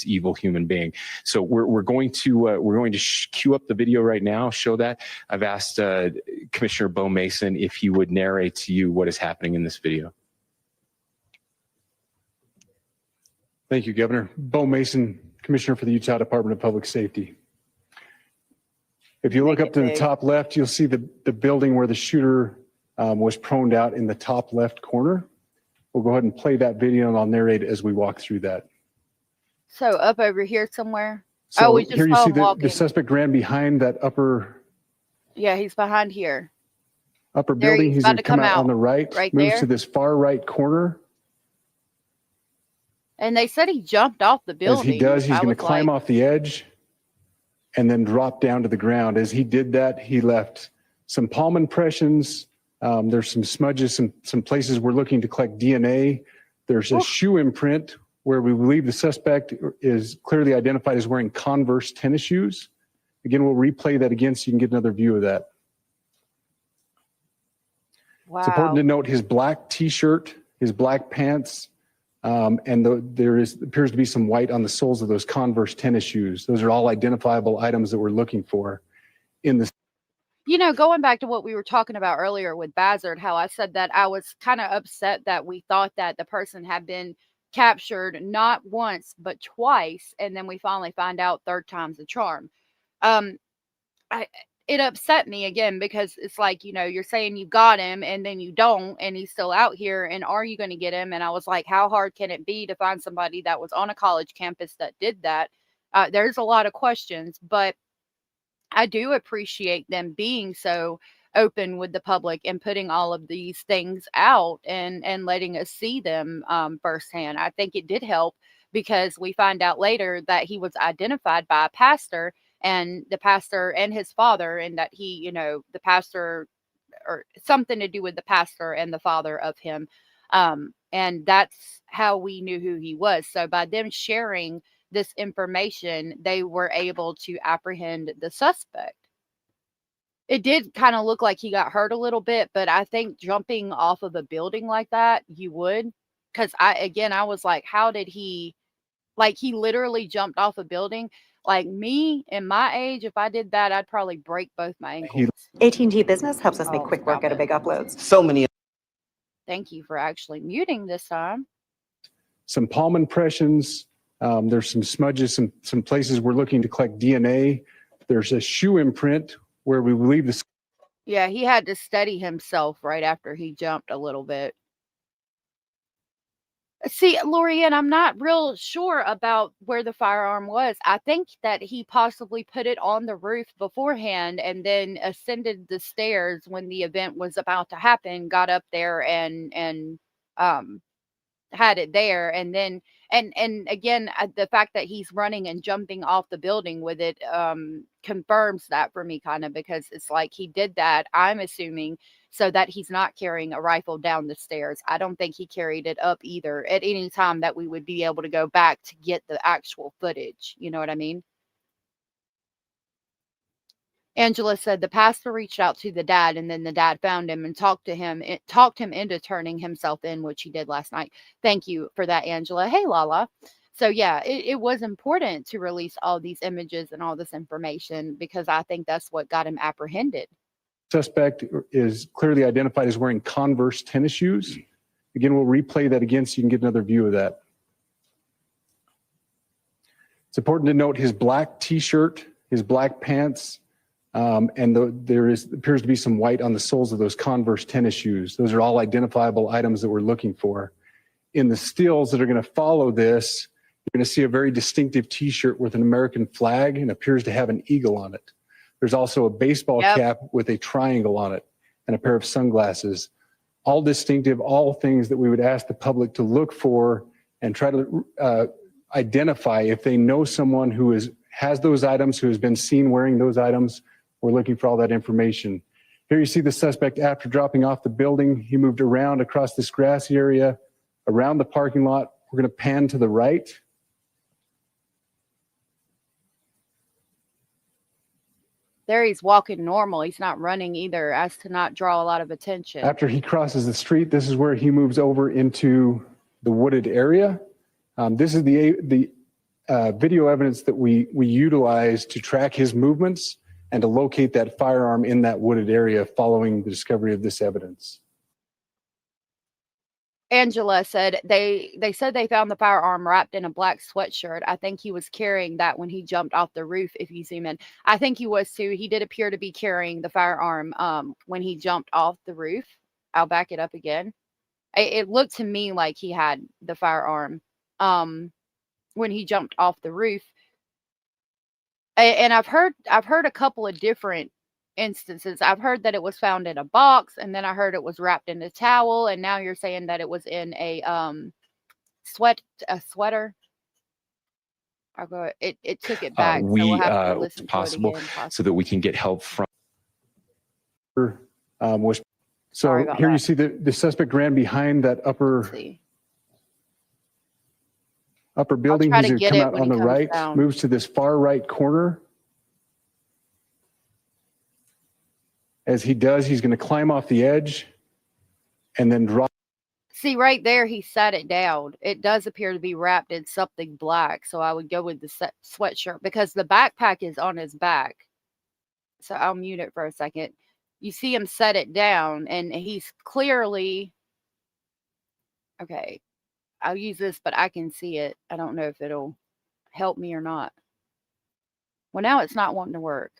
evil human being. So we're going to cue up the video right now. Show that. I've asked Commissioner Bo Mason if he would narrate to you what is happening in this video. Thank you, Governor. Bo Mason, Commissioner for the Utah Department of Public Safety. If you look up to the top left, you'll see the building where the shooter was proned out in the top left corner. We'll go ahead and play that video and I'll narrate as we walk through that. So up over here somewhere. So we just here you saw see him the suspect ran behind that upper. Yeah, he's behind here. Upper building. He's going to come out on the right. Right moves there. to this far right corner. And they said he jumped off the building. As he does, he's going to climb off the edge and then drop down to the ground. As he did that, he left some palm impressions. There's some smudges, some places we're looking to collect DNA. There's a shoe imprint where we believe the suspect is clearly identified as wearing Converse tennis shoes. Again, we'll replay that again so you can get another view of that. Wow. It's important to note his black t-shirt, his black pants, There appears to be some white on the soles of those Converse tennis shoes. Those are all identifiable items that we're looking for in the. You know, going back to what we were talking about earlier with Bazard, how I said that I was kind of upset that we thought that the person had been captured not once but twice, and then we finally find out third time's a charm. Um, it upset me again because it's like, you know, you're saying you got him and then you don't, and he's still out here, and are you going to get him? And I was like, how hard can it be to find somebody that was on a college campus that did that? There's a lot of questions, but I do appreciate them being so open with the public and putting all of these things out and letting us see them firsthand. I think it did help because we find out later that he was identified by a pastor, and the pastor and his father, and that he, you know, the pastor, or something to do with the pastor and the father of him. And that's how we knew who he was. So by them sharing this information, they were able to apprehend the suspect. It did kind of look like he got hurt a little bit, but I think jumping off of a building like that, you would. Because I was like, how did he, like, he literally jumped off a building. Like me, in my age, if I did that, I'd probably break both my ankles. AT&T Business helps us make quick work out of big uploads. So many. Thank you for actually muting this time. Some palm impressions. There's some smudges, some places we're looking to collect DNA. There's a shoe imprint where we believe this. Yeah, he had to steady himself right after he jumped a little bit. See, Lorianne, I'm not real sure about where the firearm was. I think that he possibly put it on the roof beforehand and then ascended the stairs when the event was about to happen, got up there and had it there, and then and again, the fact that he's running and jumping off the building with it confirms that for me, kind of, because it's like he did that, I'm assuming, so that he's not carrying a rifle down the stairs. I don't think he carried it up either at any time that we would be able to go back to get the actual footage. You know what I mean? Angela said the pastor reached out to the dad, and then the dad found him and talked him into turning himself in, which he did last night. Thank you for that, Angela. Hey, Lala. So yeah, it was important to release all these images and all this information because I think that's what got him apprehended. Suspect is clearly identified as wearing Converse tennis shoes. Again, we'll replay that again so you can get another view of that. It's important to note his black t-shirt, his black pants, there appears to be some white on the soles of those Converse tennis shoes. Those are all identifiable items that we're looking for. In the stills that are going to follow this, you're going to see a very distinctive t-shirt with an American flag and appears to have an eagle on it. There's also a baseball cap with a triangle on it and a pair of sunglasses. All distinctive, all things that we would ask the public to look for and try to identify if they know someone who has those items, who has been seen wearing those items. We're looking for all that information. Here you see the suspect after dropping off the building. He moved around across this grassy area, around the parking lot. We're going to pan to the right. There he's walking normal. He's not running either, as to not draw a lot of attention. After he crosses the street, this is where he moves over into the wooded area. This is the video evidence that we utilize to track his movements and to locate that firearm in that wooded area following the discovery of this evidence. Angela said they said they found the firearm wrapped in a black sweatshirt. I think he was carrying that when he jumped off the roof, if you zoom in. I think he was too. He did appear to be carrying the firearm when he jumped off the roof. I'll back it up again. It looked to me like he had the firearm when he jumped off the roof. And I've heard a couple of different instances. I've heard that it was found in a box, and then I heard it was wrapped in a towel, and now you're saying that it was in a sweater. I'll go. It took it back. So we'll have to listen possible to it again, so that we can get help from. So here you see the suspect ran behind that upper building. He's going to come out on the right, moves to this far right corner. As he does, he's going to climb off the edge and then drop. See, right there, he sat it down. It does appear to be wrapped in something black, so I would go with the sweatshirt because the backpack is on his back. So I'll mute it for a second. You see him set it down, and he's clearly... Okay, I'll use this, but I can see it. I don't know if it'll help me or not. Well, now it's not wanting to work.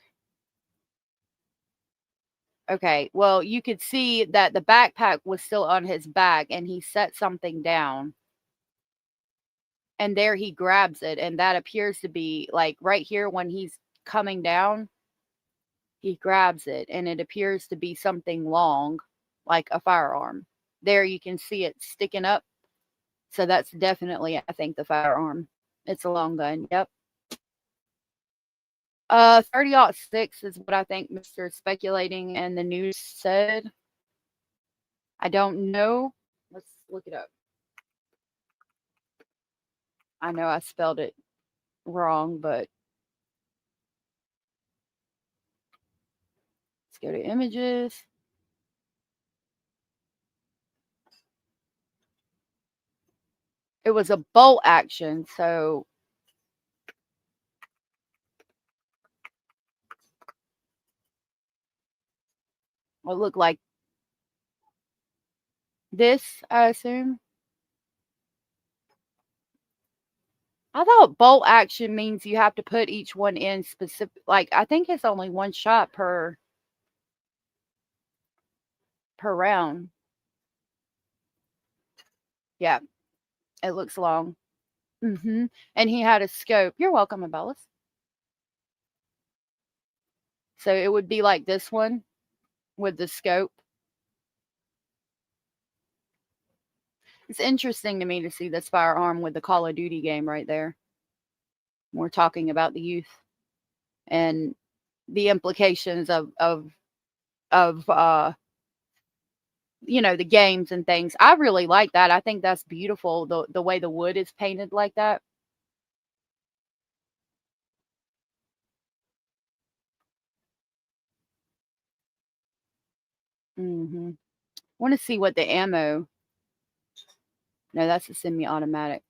Okay, well, you could see that the backpack was still on his back, and he set something down. And there he grabs it, and that appears to be, like, right here when he's coming down, he grabs it, and it appears to be something long, like a firearm. There you can see it sticking up. So that's definitely, I think, the firearm. It's a long gun, yep. 30-06 is what I think Mr. Speculating and the news said. I don't know. Let's look it up. I know I spelled it wrong, but let's go to images. It was a bolt action, so it looked like this, I assume. I thought bolt action means you have to put each one in specific, like, I think it's only one shot per round. Yeah, it looks long. And he had a scope. You're welcome, Abellis. So it would be like this one with the scope. It's interesting to me to see this firearm with the Call of Duty game right there. We're talking about the youth and the implications of you know, the games and things. I really like that. I think that's beautiful, the way the wood is painted like that. Want to see what the ammo. No, that's a semi-automatic.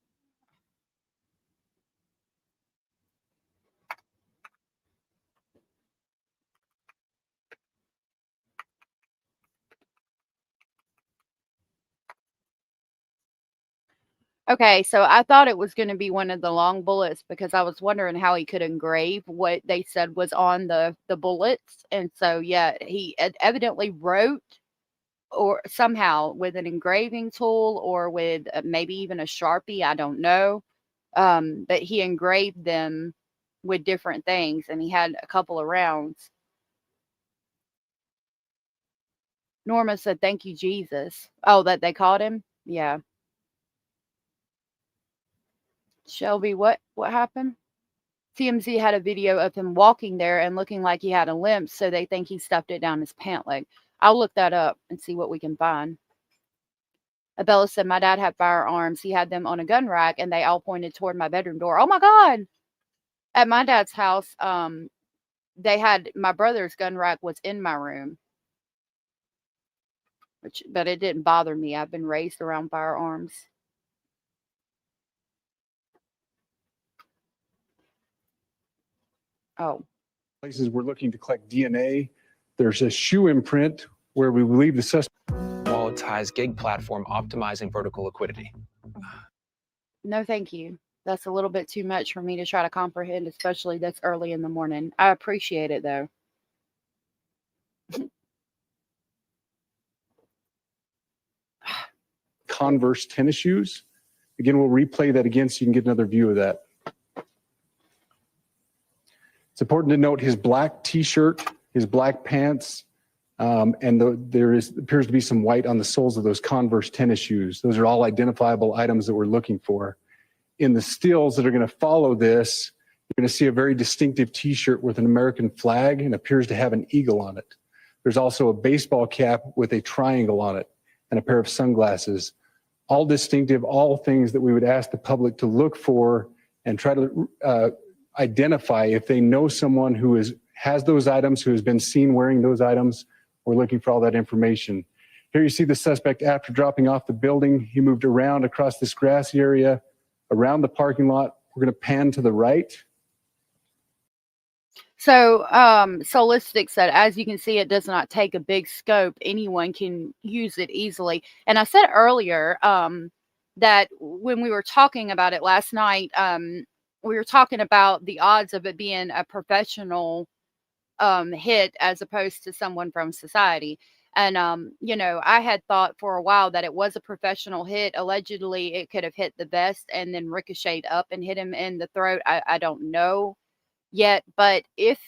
Okay, so I thought it was going to be one of the long bullets because I was wondering how he could engrave what they said was on the bullets. And so, yeah, he evidently wrote or somehow with an engraving tool or with maybe even a Sharpie, I don't know. But he engraved them with different things, and he had a couple of rounds. Norma said, "Thank you, Jesus." Oh, that they called him? Yeah. Shelby, what happened? TMZ had a video of him walking there and looking like he had a limp, so they think he stuffed it down his pant leg. I'll look that up and see what we can find. Abella said, my dad had firearms. He had them on a gun rack, and they all pointed toward my bedroom door. Oh, my God. At my dad's house, they had my brother's gun rack was in my room. But it didn't bother me. I've been raised around firearms. Oh. Places we're looking to collect DNA. There's a shoe imprint where we believe the suspect. Walletized gig platform optimizing vertical liquidity. No, thank you. That's a little bit too much for me to try to comprehend, especially this early in the morning. I appreciate it, though. Converse tennis shoes. Again, we'll replay that again so you can get another view of that. It's important to note his black t-shirt, his black pants, and there appears to be some white on the soles of those Converse tennis shoes. Those are all identifiable items that we're looking for. In the stills that are going to follow this, you're going to see a very distinctive t-shirt with an American flag and appears to have an eagle on it. There's also a baseball cap with a triangle on it and a pair of sunglasses. All distinctive, all things that we would ask the public to look for and try to identify if they know someone who has those items, who has been seen wearing those items. We're looking for all that information. Here you see the suspect after dropping off the building. He moved around across this grassy area, around the parking lot. We're going to pan to the right. So, Solistic said, as you can see, it does not take a big scope. Anyone can use it easily. And I said earlier that when we were talking about it last night, we were talking about the odds of it being a professional hit as opposed to someone from society. And, you know, I had thought for a while that it was a professional hit. Allegedly, it could have hit the vest and then ricocheted up and hit him in the throat. I don't know yet, but if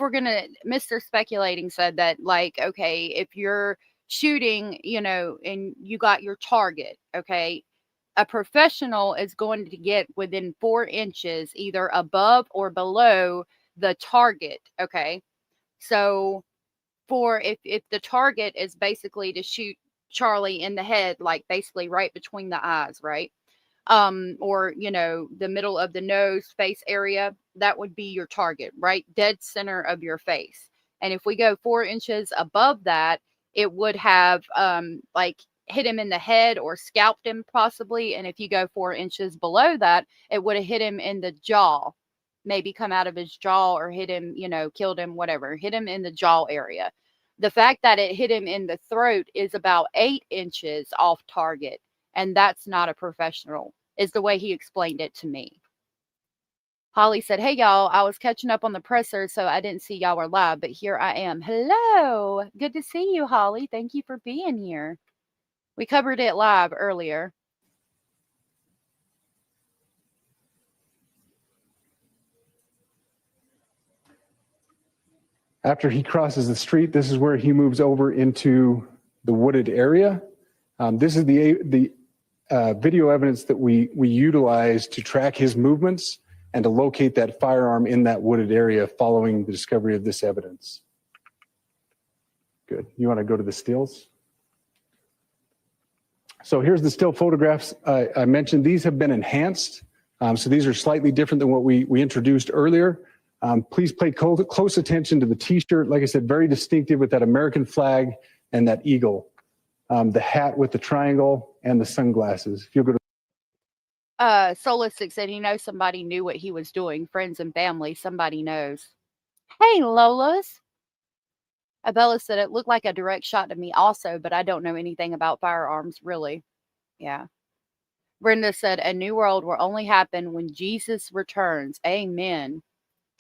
we're gonna, Mr. Speculating said that, like, okay, if you're shooting, you know, and you got your target, okay, a professional is going to get within 4 inches either above or below the target, okay? So for if the target is basically to shoot Charlie in the head, like basically right between the eyes, right? Or, you know, the middle of the nose face area, that would be your target, right? Dead center of your face. And if we go 4 inches above that, it would have like hit him in the head or scalped him possibly. And if you go 4 inches below that, it would have hit him in the jaw, maybe come out of his jaw or hit him, you know, killed him, whatever, hit him in the jaw area. The fact that it hit him in the throat is about 8 inches off target. And that's not a professional, is the way he explained it to me. Holly said, hey, y'all, I was catching up on the presser, so I didn't see y'all were live, but here I am. Hello. Good to see you, Holly. Thank you for being here. We covered it live earlier. After he crosses the street, this is where he moves over into the wooded area. This is the video evidence that we utilize to track his movements and to locate that firearm in that wooded area following the discovery of this evidence. Good. You want to go to the stills? So here's the still photographs I mentioned. These have been enhanced. So these are slightly different than what we introduced earlier. Please pay close attention to the t-shirt. Like I said, very distinctive with that American flag and that eagle. The hat with the triangle and the sunglasses. If you'll go to Solistic said he knows somebody knew what he was doing. Friends and family, somebody knows. Hey, Lolas. Abella said it looked like a direct shot to me also, but I don't know anything about firearms, really. Yeah. Brenda said a new world will only happen when Jesus returns. Amen.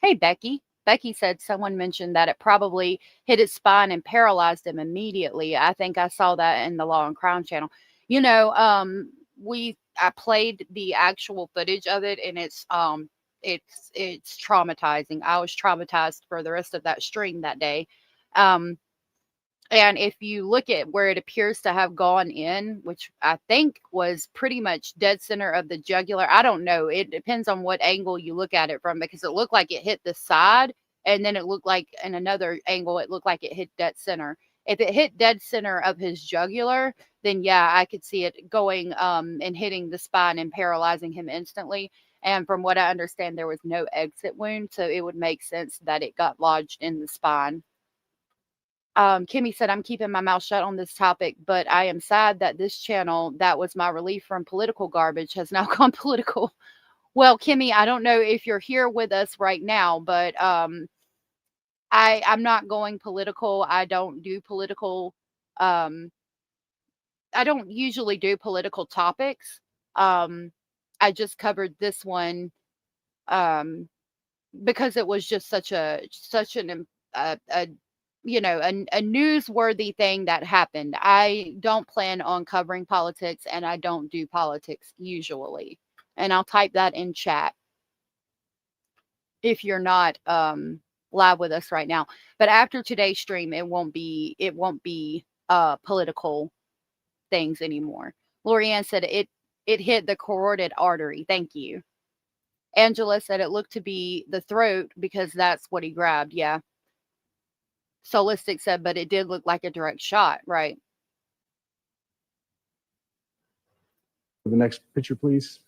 Hey, Becky. Becky said someone mentioned that it probably hit his spine and paralyzed him immediately. I think I saw that in the Law and Crime channel. You know, I played the actual footage of it, and it's traumatizing. I was traumatized for the rest of that stream that day. And if you look at where it appears to have gone in, which I think was pretty much dead center of the jugular, I don't know. It depends on what angle you look at it from, because it looked like it hit the side, and then it looked like in another angle, it looked like it hit dead center. If it hit dead center of his jugular, then yeah, I could see it going and hitting the spine and paralyzing him instantly. And from what I understand, there was no exit wound, so it would make sense that it got lodged in the spine. Kimmy said, I'm keeping my mouth shut on this topic, but I am sad that this channel that was my relief from political garbage has now gone political. Well, Kimmy, I don't know if you're here with us right now, but I'm not going political. I don't do political. I don't usually do political topics. I just covered this one because it was just such a you know, a newsworthy thing that happened. I don't plan on covering politics, and I don't do politics usually. And I'll type that in chat if you're not live with us right now. But after today's stream, it won't be political things anymore. Lorianne said it hit the carotid artery. Thank you. Angela said it looked to be the throat because that's what he grabbed. Yeah. Solistic said, but it did look like a direct shot, right? the next picture, please.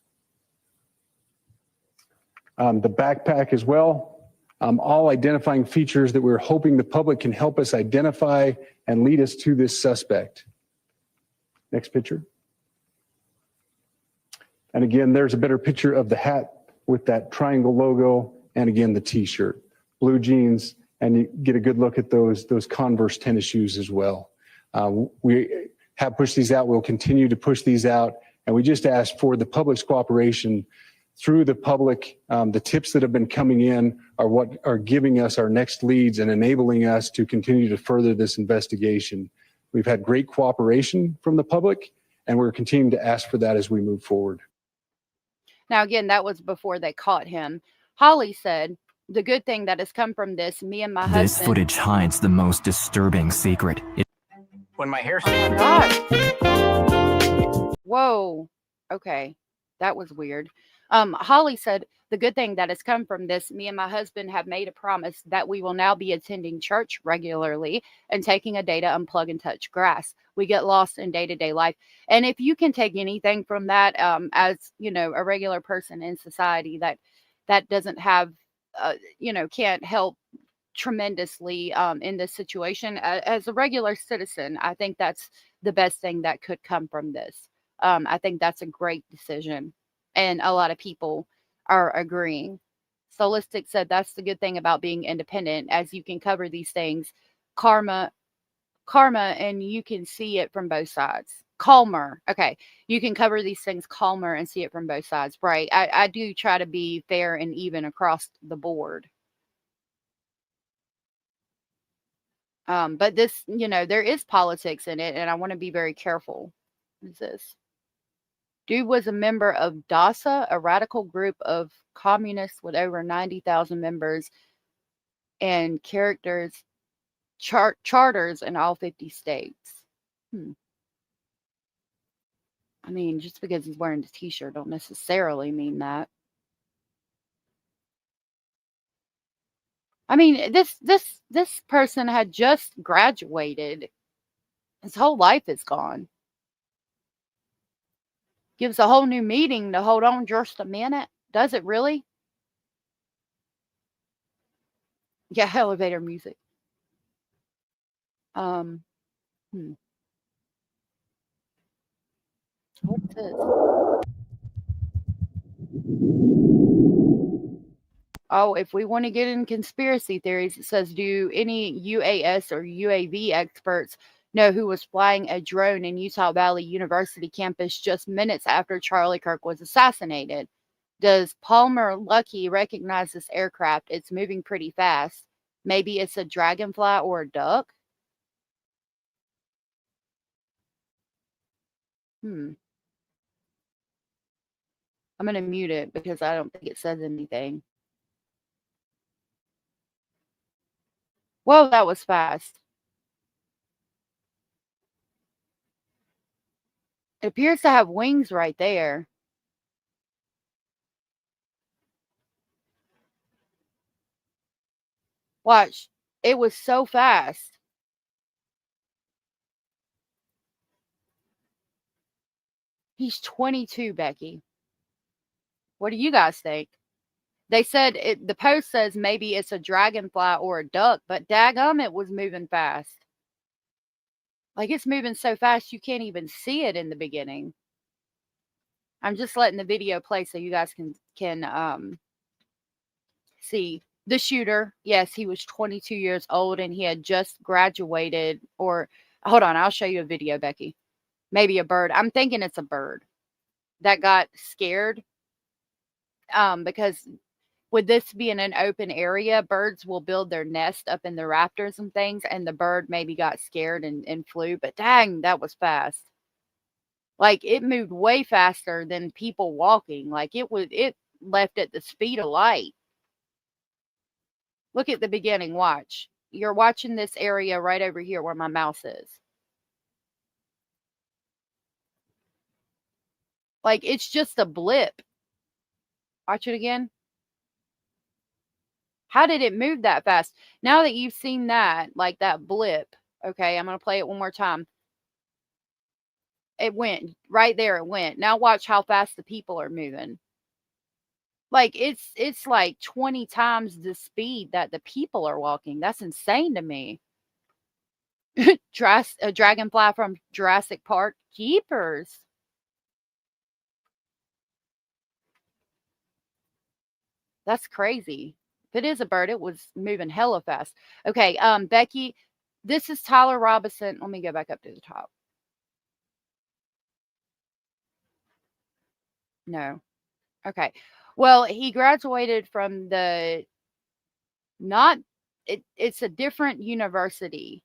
The backpack as well. All identifying features that we're hoping the public can help us identify and lead us to this suspect. Next picture. And again, there's a better picture of the hat with that triangle logo, and again, the t-shirt, blue jeans, and you get a good look at those Converse tennis shoes as well. We have pushed these out. We'll continue to push these out, and we just ask for the public's cooperation through the public. The tips that have been coming in are what are giving us our next leads and enabling us to continue to further this investigation. We've had great cooperation from the public, and we're continuing to ask for that as we move forward. Now, again, that was before they caught him. Holly said, the good thing that has come from this, me and my husband. This footage hides the most disturbing secret. When my hair Whoa. Okay. That was weird. Holly said, the good thing that has come from this, me and my husband have made a promise that we will now be attending church regularly and taking a day to unplug and touch grass. We get lost in day-to-day life. And if you can take anything from that, as, you know, a regular person in society that doesn't have, can't help tremendously in this situation, as a regular citizen, I think that's the best thing that could come from this. I think that's a great decision. And a lot of people are agreeing. Solistic said that's the good thing about being independent, as you can cover these things. Karma, and you can see it from both sides. Calmer. Okay. You can cover these things calmer and see it from both sides. Right. I do try to be fair and even across the board. But this, there is politics in it, and I want to be very careful. What is this? Dude was a member of DASA, a radical group of communists with over 90,000 members and charters in all 50 states. I mean, just because he's wearing a t-shirt don't necessarily mean that. I mean, this person had just graduated. His whole life is gone. Gives a whole new meeting to hold on just a minute. Does it really? Yeah, elevator music. What's this? Oh, if we want to get in conspiracy theories, it says, do any UAS or UAV experts know who was flying a drone in Utah Valley University campus just minutes after Charlie Kirk was assassinated? Does Palmer Luckey recognize this aircraft? It's moving pretty fast. Maybe it's a dragonfly or a duck? I'm going to mute it because I don't think it says anything. Whoa, that was fast. It appears to have wings right there. Watch. It was so fast. He's 22, Becky. What do you guys think? They said, the post says maybe it's a dragonfly or a duck, but daggum, it was moving fast. Like, it's moving so fast you can't even see it in the beginning. I'm just letting the video play so you guys can see. The shooter, yes, he was 22 years old and he had just graduated. Or, hold on, I'll show you a video, Becky. Maybe a bird. I'm thinking it's a bird that got scared. Because with this being an open area, birds will build their nest up in the rafters and things, and the bird maybe got scared and flew. But dang, that was fast. Like, it moved way faster than people walking. Like, it left at the speed of light. Look at the beginning. Watch. You're watching this area right over here where my mouse is. Like, it's just a blip. Watch it again. How did it move that fast? Now that you've seen that, like that blip, okay, I'm going to play it one more time. It went right there. It went. Now watch how fast the people are moving. Like, it's like 20 times the speed that the people are walking. That's insane to me. A dragonfly from Jurassic Park. Keepers. That's crazy. If it is a bird, it was moving hella fast. Okay, Becky, this is Tyler Robinson. Let me go back up to the top. No. Okay. Well, he graduated from the not it's a different university.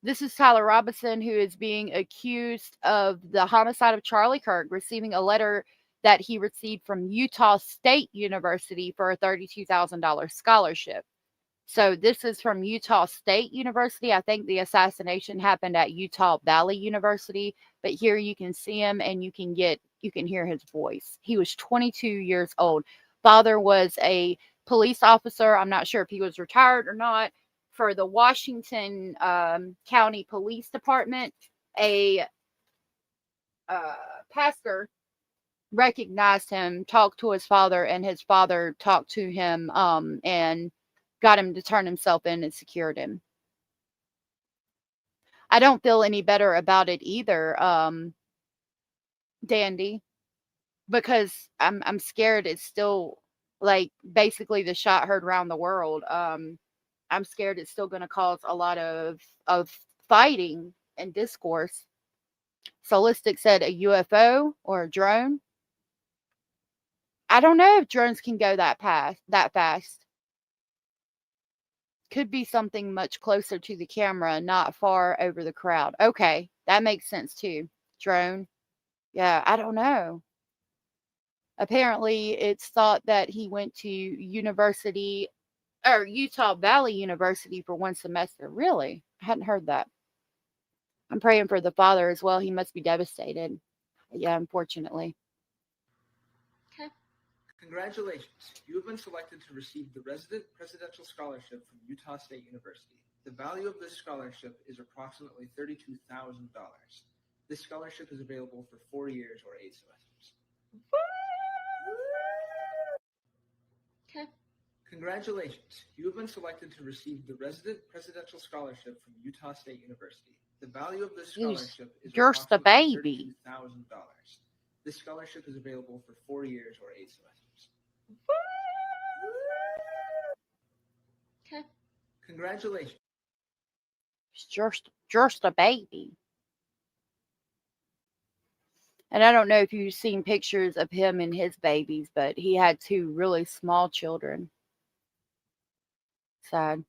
This is Tyler Robinson, who is being accused of the homicide of Charlie Kirk, receiving a letter that he received from Utah State University for a $32,000 scholarship. So this is from Utah State University. I think the assassination happened at Utah Valley University, but here you can see him and you can hear his voice. He was 22 years old. Father was a police officer. I'm not sure if he was retired or not, for the Washington County Police Department. A pastor recognized him, talked to his father, and his father talked to him and got him to turn himself in and secured him. I don't feel any better about it either, Dandy, because I'm scared it's still, like, basically the shot heard around the world. I'm scared it's still going to cause a lot of fighting and discourse. Solistic said a UFO or a drone. I don't know if drones can go that fast. Could be something much closer to the camera, not far over the crowd. Okay, that makes sense too. Drone. Yeah, I don't know. Apparently, it's thought that he went to university or Utah Valley University for one semester. Really? I hadn't heard that. I'm praying for the father as well. He must be devastated. Yeah, unfortunately. Okay. Congratulations. You have been selected to receive the Resident Presidential Scholarship from Utah State University. The value of this scholarship is approximately $32,000. This scholarship is available for 4 years or 8 semesters. Okay. Congratulations. You have been selected to receive the Resident Presidential Scholarship from Utah State University. The value of this scholarship is just a baby. $32,000. This scholarship is available for 4 years or 8 semesters. Okay. Congratulations. Just a baby. And I don't know if you've seen pictures of him and his babies, but he had 2 really small children. Sad.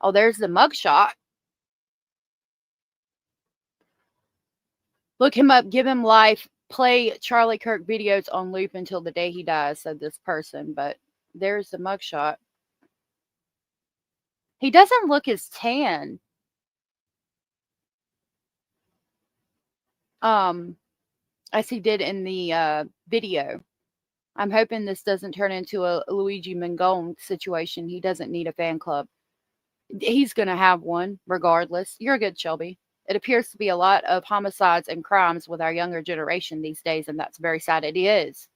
Oh, there's the mugshot. Look him up, give him life, play Charlie Kirk videos on loop until the day he dies, said this person. But there's the mugshot. He doesn't look as tan. As he did in the video. I'm hoping this doesn't turn into a Luigi Mangone situation. He doesn't need a fan club. He's going to have one regardless. You're good, Shelby. It appears to be a lot of homicides and crimes with our younger generation these days, and that's very sad. It is.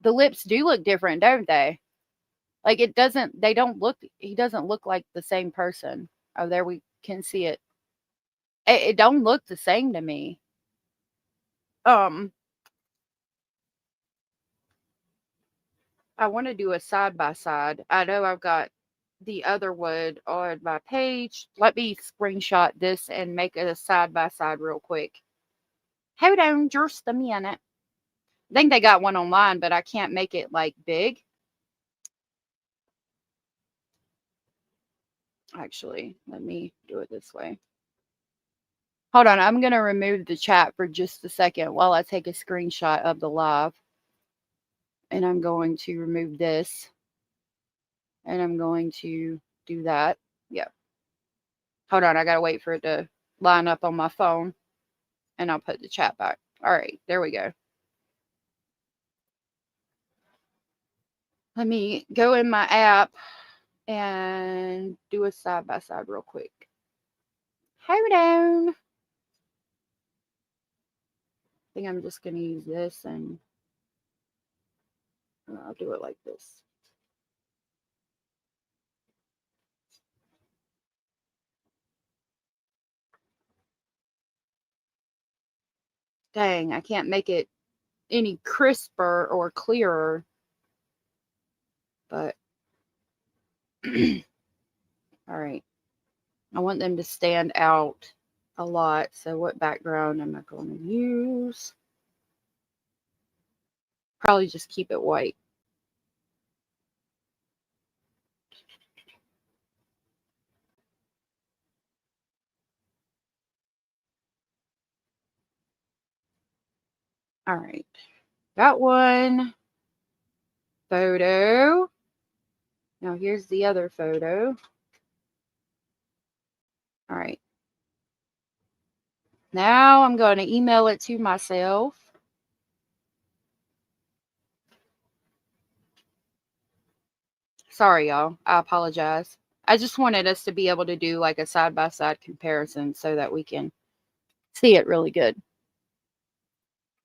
The lips do look different, don't they? Like he doesn't look like the same person. Oh, there we can see it. It don't look the same to me. I want to do a side-by-side. I know I've got the other one on my page. Let me screenshot this and make it a side-by-side real quick. Hold on just a minute. I think they got one online, but I can't make it, like, big. Actually, let me do it this way. Hold on. I'm going to remove the chat for just a second while I take a screenshot of the live. And I'm going to remove this. And I'm going to do that. Yep. Hold on. I got to wait for it to line up on my phone. And I'll put the chat back. All right. There we go. Let me go in my app and do a side-by-side real quick. Hold on. I think I'm just going to use this and I'll do it like this. Dang, I can't make it any crisper or clearer. But all right. I want them to stand out a lot. So what background am I going to use? Probably just keep it white. All right. Got one photo. Now here's the other photo. All right. Now I'm going to email it to myself. Sorry, y'all. I apologize. I just wanted us to be able to do like a side-by-side comparison so that we can see it really good.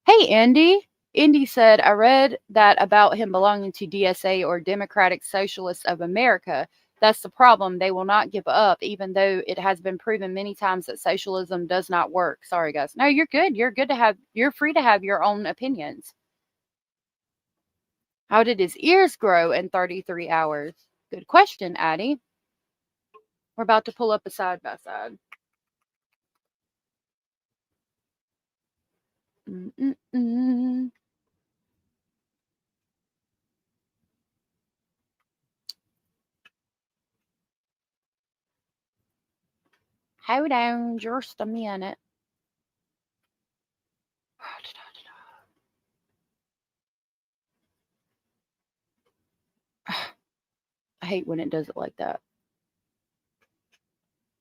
Hey, Indy. Indy said, I read that about him belonging to DSA or Democratic Socialists of America. That's the problem. They will not give up, even though it has been proven many times that socialism does not work. Sorry, guys. No, you're good. You're free to have your own opinions. How did his ears grow in 33 hours? Good question, Addie. We're about to pull up a side-by-side. Hold on just a minute. I hate when it does it like that.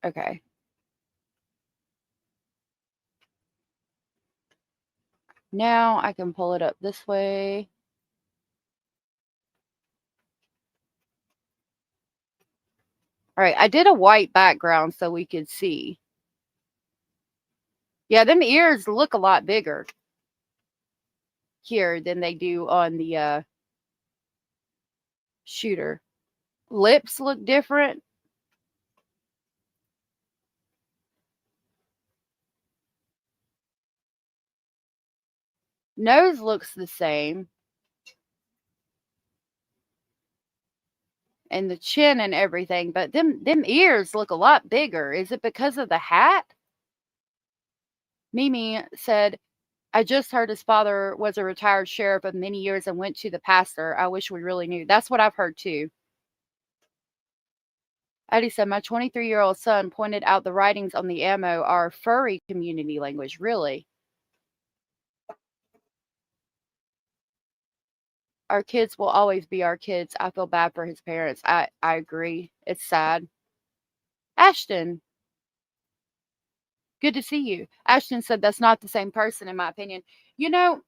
Okay. Now I can pull it up this way. All right, I did a white background so we could see. Yeah, them ears look a lot bigger here than they do on the shooter. Lips look different. Nose looks the same. And the chin and everything, but them ears look a lot bigger. Is it because of the hat? Mimi said, I just heard his father was a retired sheriff of many years and went to the pastor. I wish we really knew. That's what I've heard too. Addie said, my 23-year-old son pointed out the writings on the ammo are furry community language. Really? Our kids will always be our kids. I feel bad for his parents. I agree. It's sad. Ashton, good to see you. Ashton said that's not the same person, in my opinion. You know,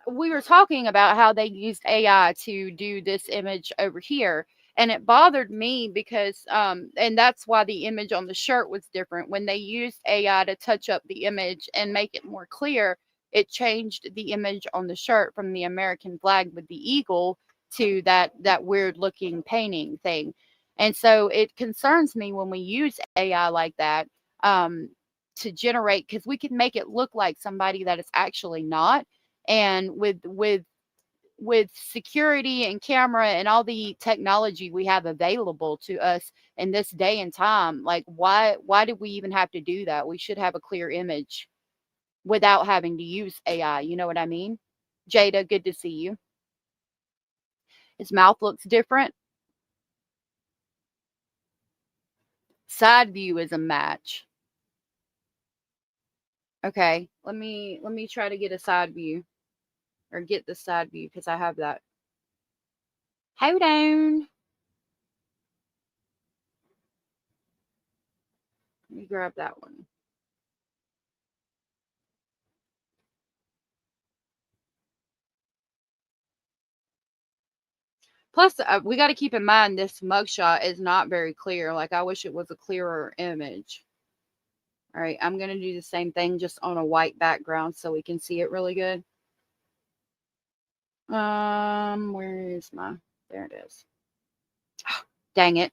we were talking about how they used AI to do this image over here. And it bothered me because, and that's why the image on the shirt was different. When they used AI to touch up the image and make it more clear, it changed the image on the shirt from the American flag with the eagle to that weird looking painting thing. And so it concerns me when we use AI like that to generate, because we can make it look like somebody that it's actually not. And with security and camera and all the technology we have available to us in this day and time, like why did we even have to do that? We should have a clear image without having to use AI. You know what I mean? Jada, good to see you. His mouth looks different. Side view is a match. Okay, let me try to get a side view, or get the side view, because I have that. Hold on. Let me grab that one. Plus, we got to keep in mind this mugshot is not very clear. Like, I wish it was a clearer image. All right, I'm going to do the same thing just on a white background so we can see it really good. Where is my, there it is. Oh, dang it.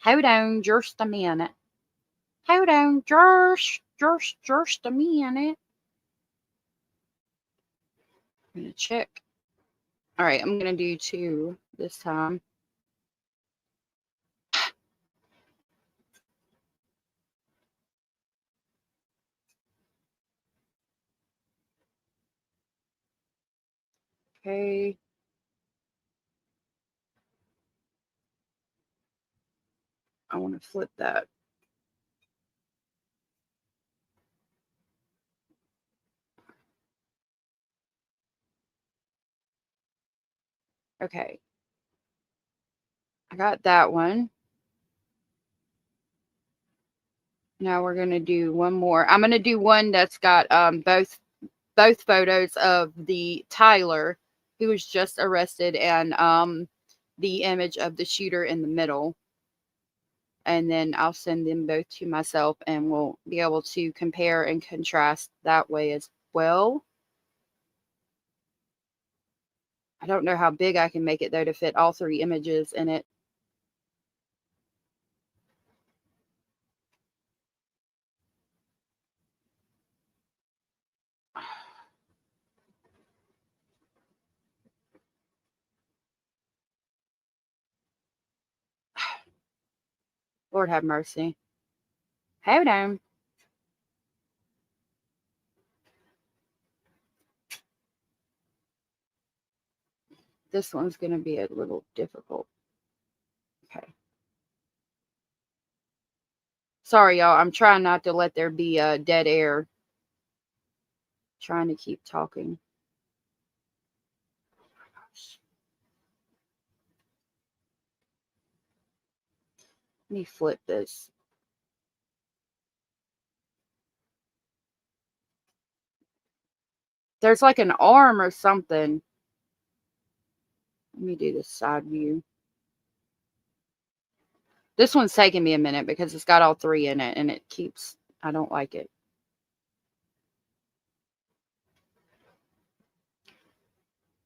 Hold on just a minute. Hold on just just a minute. I'm gonna check. All right, I'm gonna do 2 this time. Okay. I want to flip that. Okay. I got that one. Now we're going to do one more. I'm going to do one that's got both photos of the Tyler who was just arrested and the image of the shooter in the middle. And then I'll send them both to myself and we'll be able to compare and contrast that way as well. I don't know how big I can make it though to fit all 3 images in it. Lord have mercy. Hold on. This one's going to be a little difficult. Okay. Sorry, y'all. I'm trying not to let there be dead air. Trying to keep talking. Let me flip this. There's like an arm or something. Let me do this side view. This one's taking me a minute because it's got all 3 in it and it keeps, I don't like it.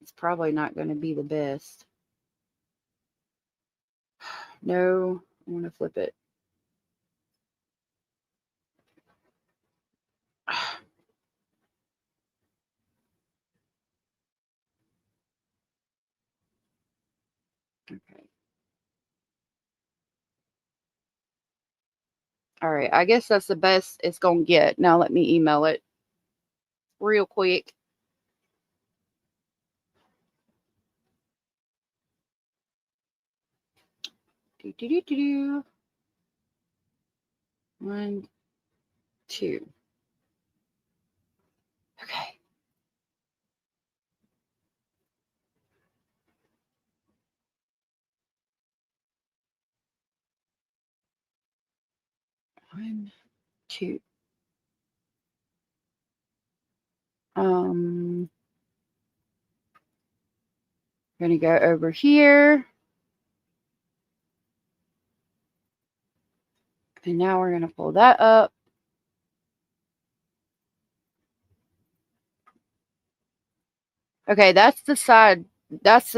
It's probably not going to be the best. No, I want to flip it. Okay. All right, I guess that's the best it's going to get. Now let me email it real quick. Do. 1, 2. Okay. One, 2. I'm going to go over here. And now we're going to pull that up. Okay, that's the side. That's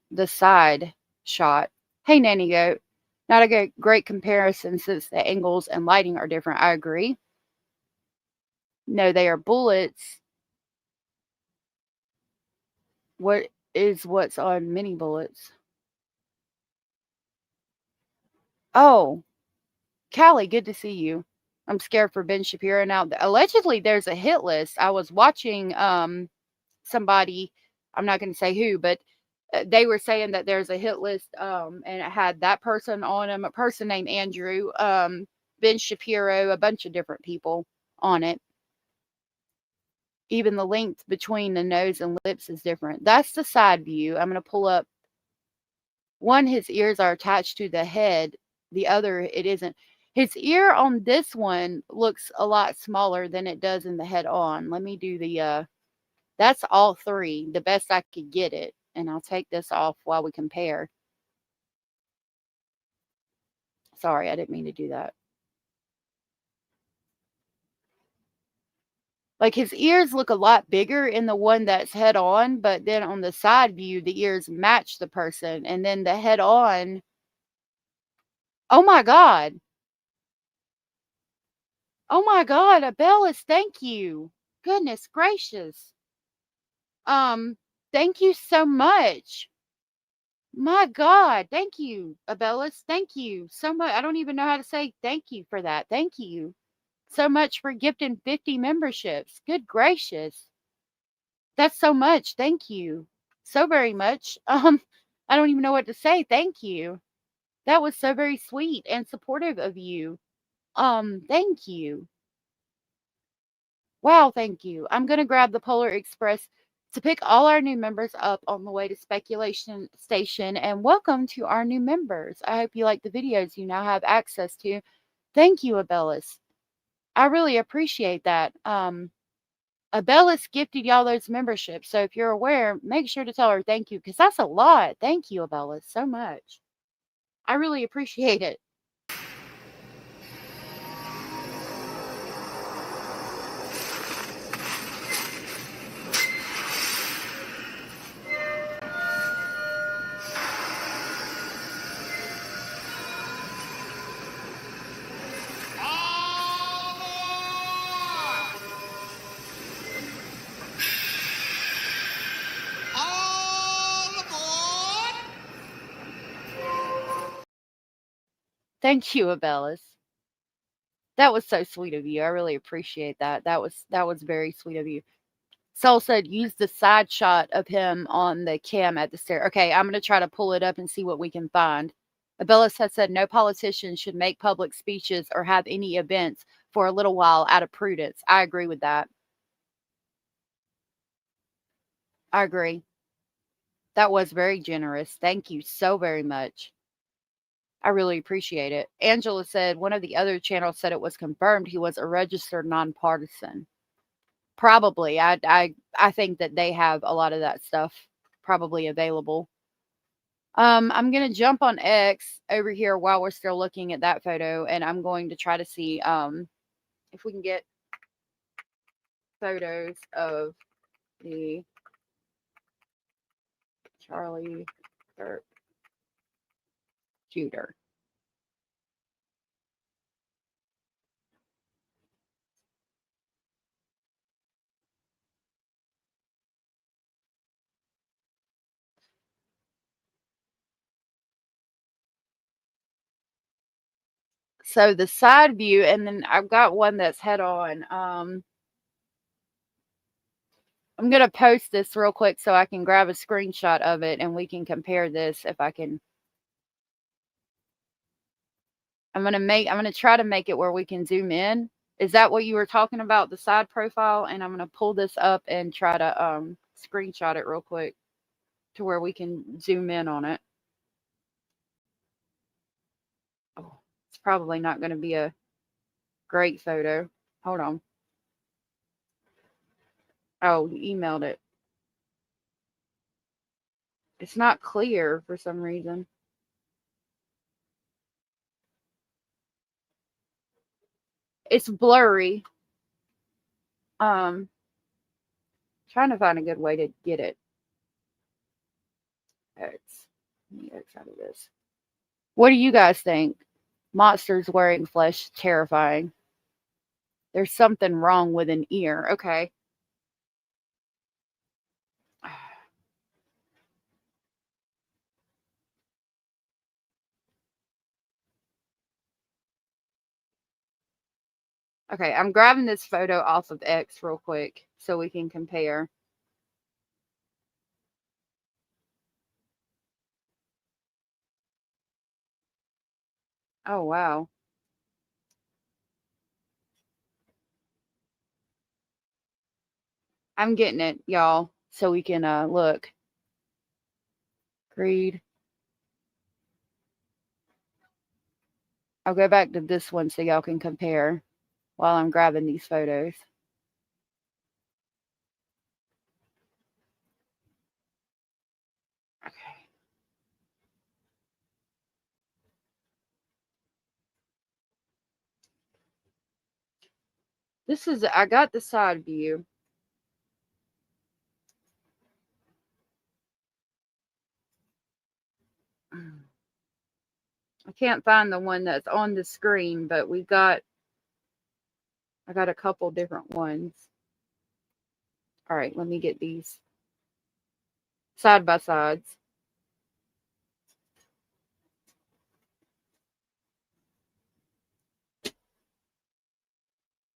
the side shot. Hey, Nanny Goat. Not a great comparison since the angles and lighting are different. I agree. No, they are bullets. What's on mini bullets? Oh, Callie, good to see you. I'm scared for Ben Shapiro now. Allegedly, there's a hit list. I was watching somebody, I'm not going to say who, but they were saying that there's a hit list and it had that person on them, a person named Andrew, Ben Shapiro, a bunch of different people on it. Even the length between the nose and lips is different. That's the side view. I'm going to pull up. One, his ears are attached to the head. The other, it isn't. His ear on this one looks a lot smaller than it does in the head on. Let me do the, that's all 3, the best I could get it. And I'll take this off while we compare. Sorry, I didn't mean to do that. Like his ears look a lot bigger in the one that's head on, but then on the side view, the ears match the person. And then the head on, oh my God. Oh my God, Abellis, thank you. Goodness gracious. Thank you so much. My God, thank you, Abellis. Thank you so much. I don't even know how to say thank you for that. Thank you so much for gifting 50 memberships. Good gracious. That's so much. Thank you so very much. I don't even know what to say. Thank you. That was so very sweet and supportive of you. Thank you. Wow, thank you. I'm going to grab the Polar Express to pick all our new members up on the way to Speculation Station, and welcome to our new members. I hope you like the videos you now have access to. Thank you, Abellis. I really appreciate that. Abellis gifted y'all those memberships, so if you're aware, make sure to tell her thank you, because that's a lot. Thank you, Abellis, so much. I really appreciate it. Thank you, Abellis. That was so sweet of you. I really appreciate that. That was very sweet of you. Soul said, use the side shot of him on the cam at the stair. Okay, I'm going to try to pull it up and see what we can find. Abellis has said, no politician should make public speeches or have any events for a little while out of prudence. I agree with that. I agree. That was very generous. Thank you so very much. I really appreciate it. Angela said, one of the other channels said it was confirmed he was a registered nonpartisan. Probably. I think that they have a lot of that stuff probably available. I'm going to jump on X over here while we're still looking at that photo, and I'm going to try to see if we can get photos of the Charlie Kirk shooter. So the side view, and then I've got one that's head on. I'm going to post this real quick so I can grab a screenshot of it and we can compare this if I can. I'm going to try to make it where we can zoom in. Is that what you were talking about, the side profile? And I'm going to pull this up and try to screenshot it real quick to where we can zoom in on it. Oh, it's probably not going to be a great photo. Hold on. Oh, you emailed it. It's not clear for some reason. It's blurry. Trying to find a good way to get it. Let me X out of this. What do you guys think? Monsters wearing flesh, terrifying. There's something wrong with an ear. Okay. Okay, I'm grabbing this photo off of X real quick so we can compare. Oh, wow. I'm getting it, y'all, so we can look. Creed. I'll go back to this one so y'all can compare while I'm grabbing these photos. Okay. This is, I got the side view. I can't find the one that's on the screen, but we got I got a couple different ones. All right, let me get these side by sides.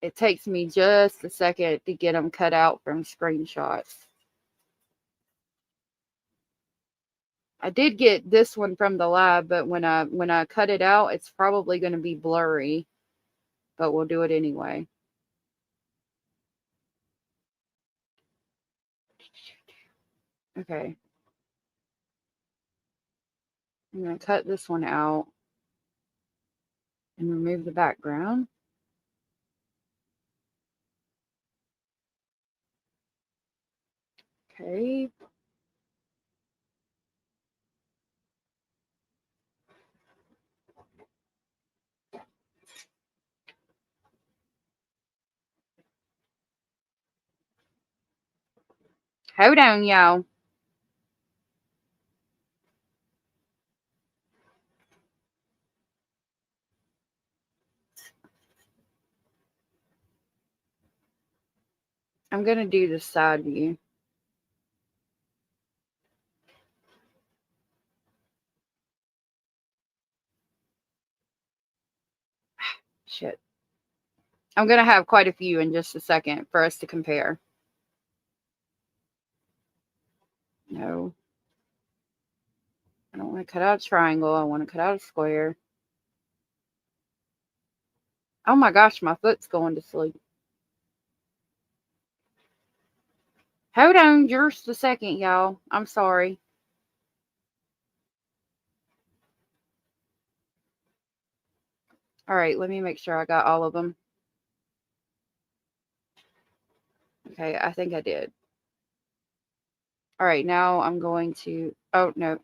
It takes me just a second to get them cut out from screenshots. I did get this one from the lab, but when I cut it out, it's probably going to be blurry, but we'll do it anyway. Okay. I'm going to cut this one out and remove the background. Okay. Hold on, y'all. I'm going to do the side view. Shit. I'm going to have quite a few in just a second for us to compare. No. I don't want to cut out a triangle. I want to cut out a square. Oh my gosh, my foot's going to sleep. Hold on just a second, y'all. I'm sorry. All right, let me make sure I got all of them. Okay, I think I did. All right, now I'm going to, oh, no.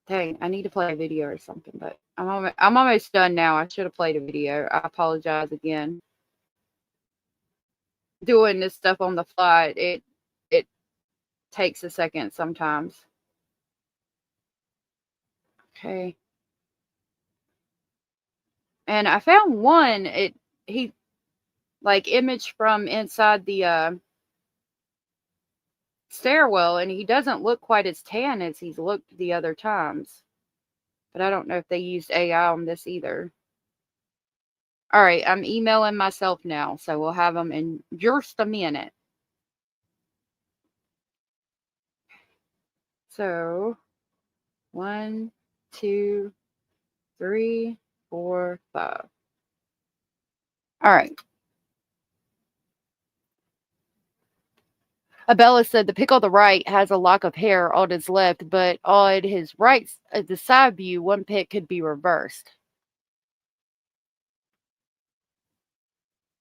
Dang, I need to play a video or something, but I'm almost done now. I should have played a video. I apologize again. Doing this stuff on the fly, it takes a second sometimes. Okay. And I found one, he like image from inside the stairwell, and he doesn't look quite as tan as he's looked the other times. But I don't know if they used AI on this either. All right, I'm emailing myself now, so we'll have them in just a minute. So 1, 2, 3, 4, 5. All right. Abella said the pic on the right has a lock of hair on his left, but on his right, the side view, one pic could be reversed.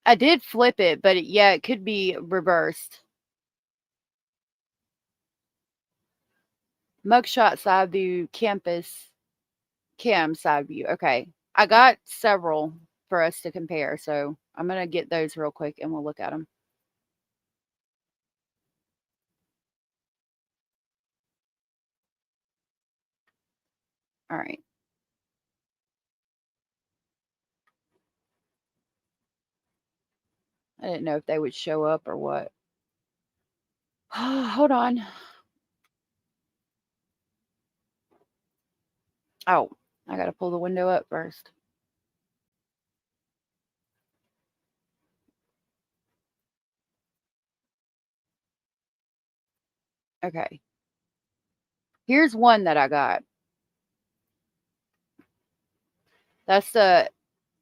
I did flip it, but yeah, it could be reversed. Mugshot side view, campus, cam side view. Okay. I got several for us to compare, so I'm going to get those real quick and we'll look at them. All right. I didn't know if they would show up or what. Hold on. Oh, I got to pull the window up first. Okay. Here's one that I got. That's the,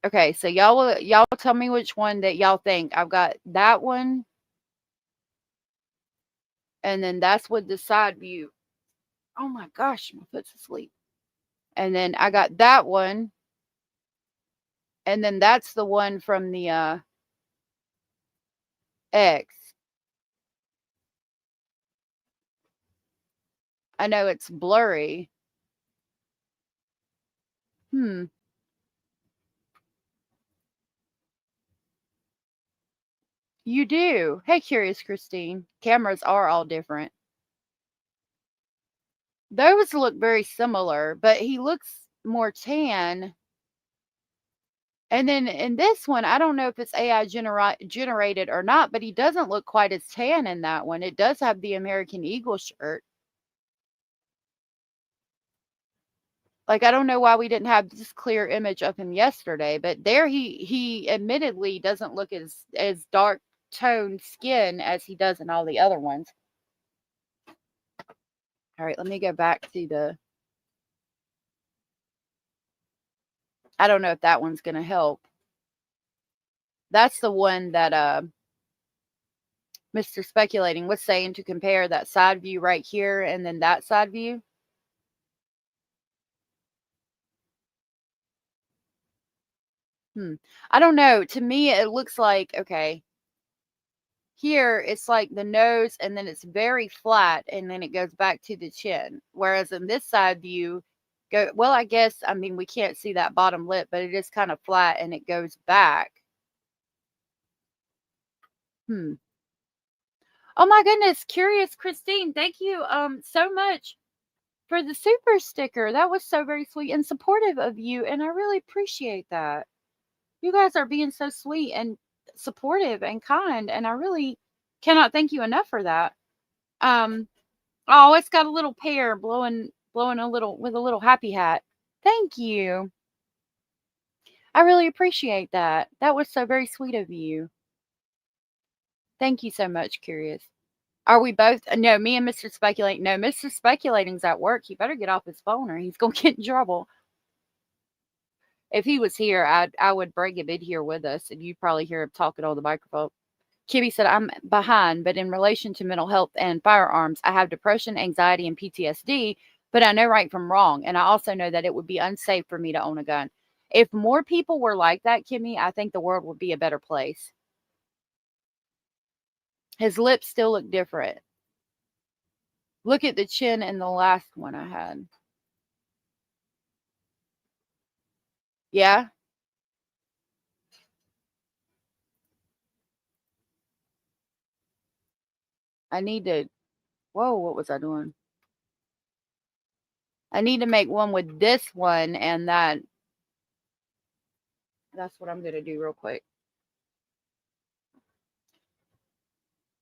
okay, so y'all tell me which one that y'all think. I've got that one. And then that's with the side view. Oh my gosh, my foot's asleep. And then I got that one. And then that's the one from the X. I know it's blurry. You do. Hey, Curious Christine. Cameras are all different. Those look very similar, but he looks more tan. And then in this one, I don't know if it's AI generated or not, but he doesn't look quite as tan in that one. It does have the American Eagle shirt. Like, I don't know why we didn't have this clear image of him yesterday, but there he admittedly doesn't look as dark toned skin as he does in all the other ones. All right, let me go back to the, I don't know if that one's going to help. That's the one that Mr. Speculating was saying, to compare that side view right here and then that side view. I don't know. To me, it looks like, okay, here it's like the nose and then it's very flat and then it goes back to the chin. Whereas in this side view, well, I guess, I mean, we can't see that bottom lip, but it is kind of flat and it goes back. Oh my goodness, Curious Christine, thank you so much for the super sticker. That was so very sweet and supportive of you, and I really appreciate that. You guys are being so sweet and supportive and kind, and I really cannot thank you enough for that. Oh, it's got a little pear blowing a little with a little happy hat. Thank you. I really appreciate that. That was so very sweet of you. Thank you so much, Curious. Are we both? No, me and Mr. Speculating. No, Mr. Speculating's at work. He better get off his phone or he's going to get in trouble. If he was here, I would bring him in here with us, and you'd probably hear him talking on the microphone. Kibby said, I'm behind, but in relation to mental health and firearms, I have depression, anxiety, and PTSD, but I know right from wrong, and I also know that it would be unsafe for me to own a gun. If more people were like that, Kimmy, I think the world would be a better place. His lips still look different. Look at the chin in the last one I had. Yeah? I need to... Whoa, what was I doing? I need to make one with this one and that. That's what I'm going to do real quick.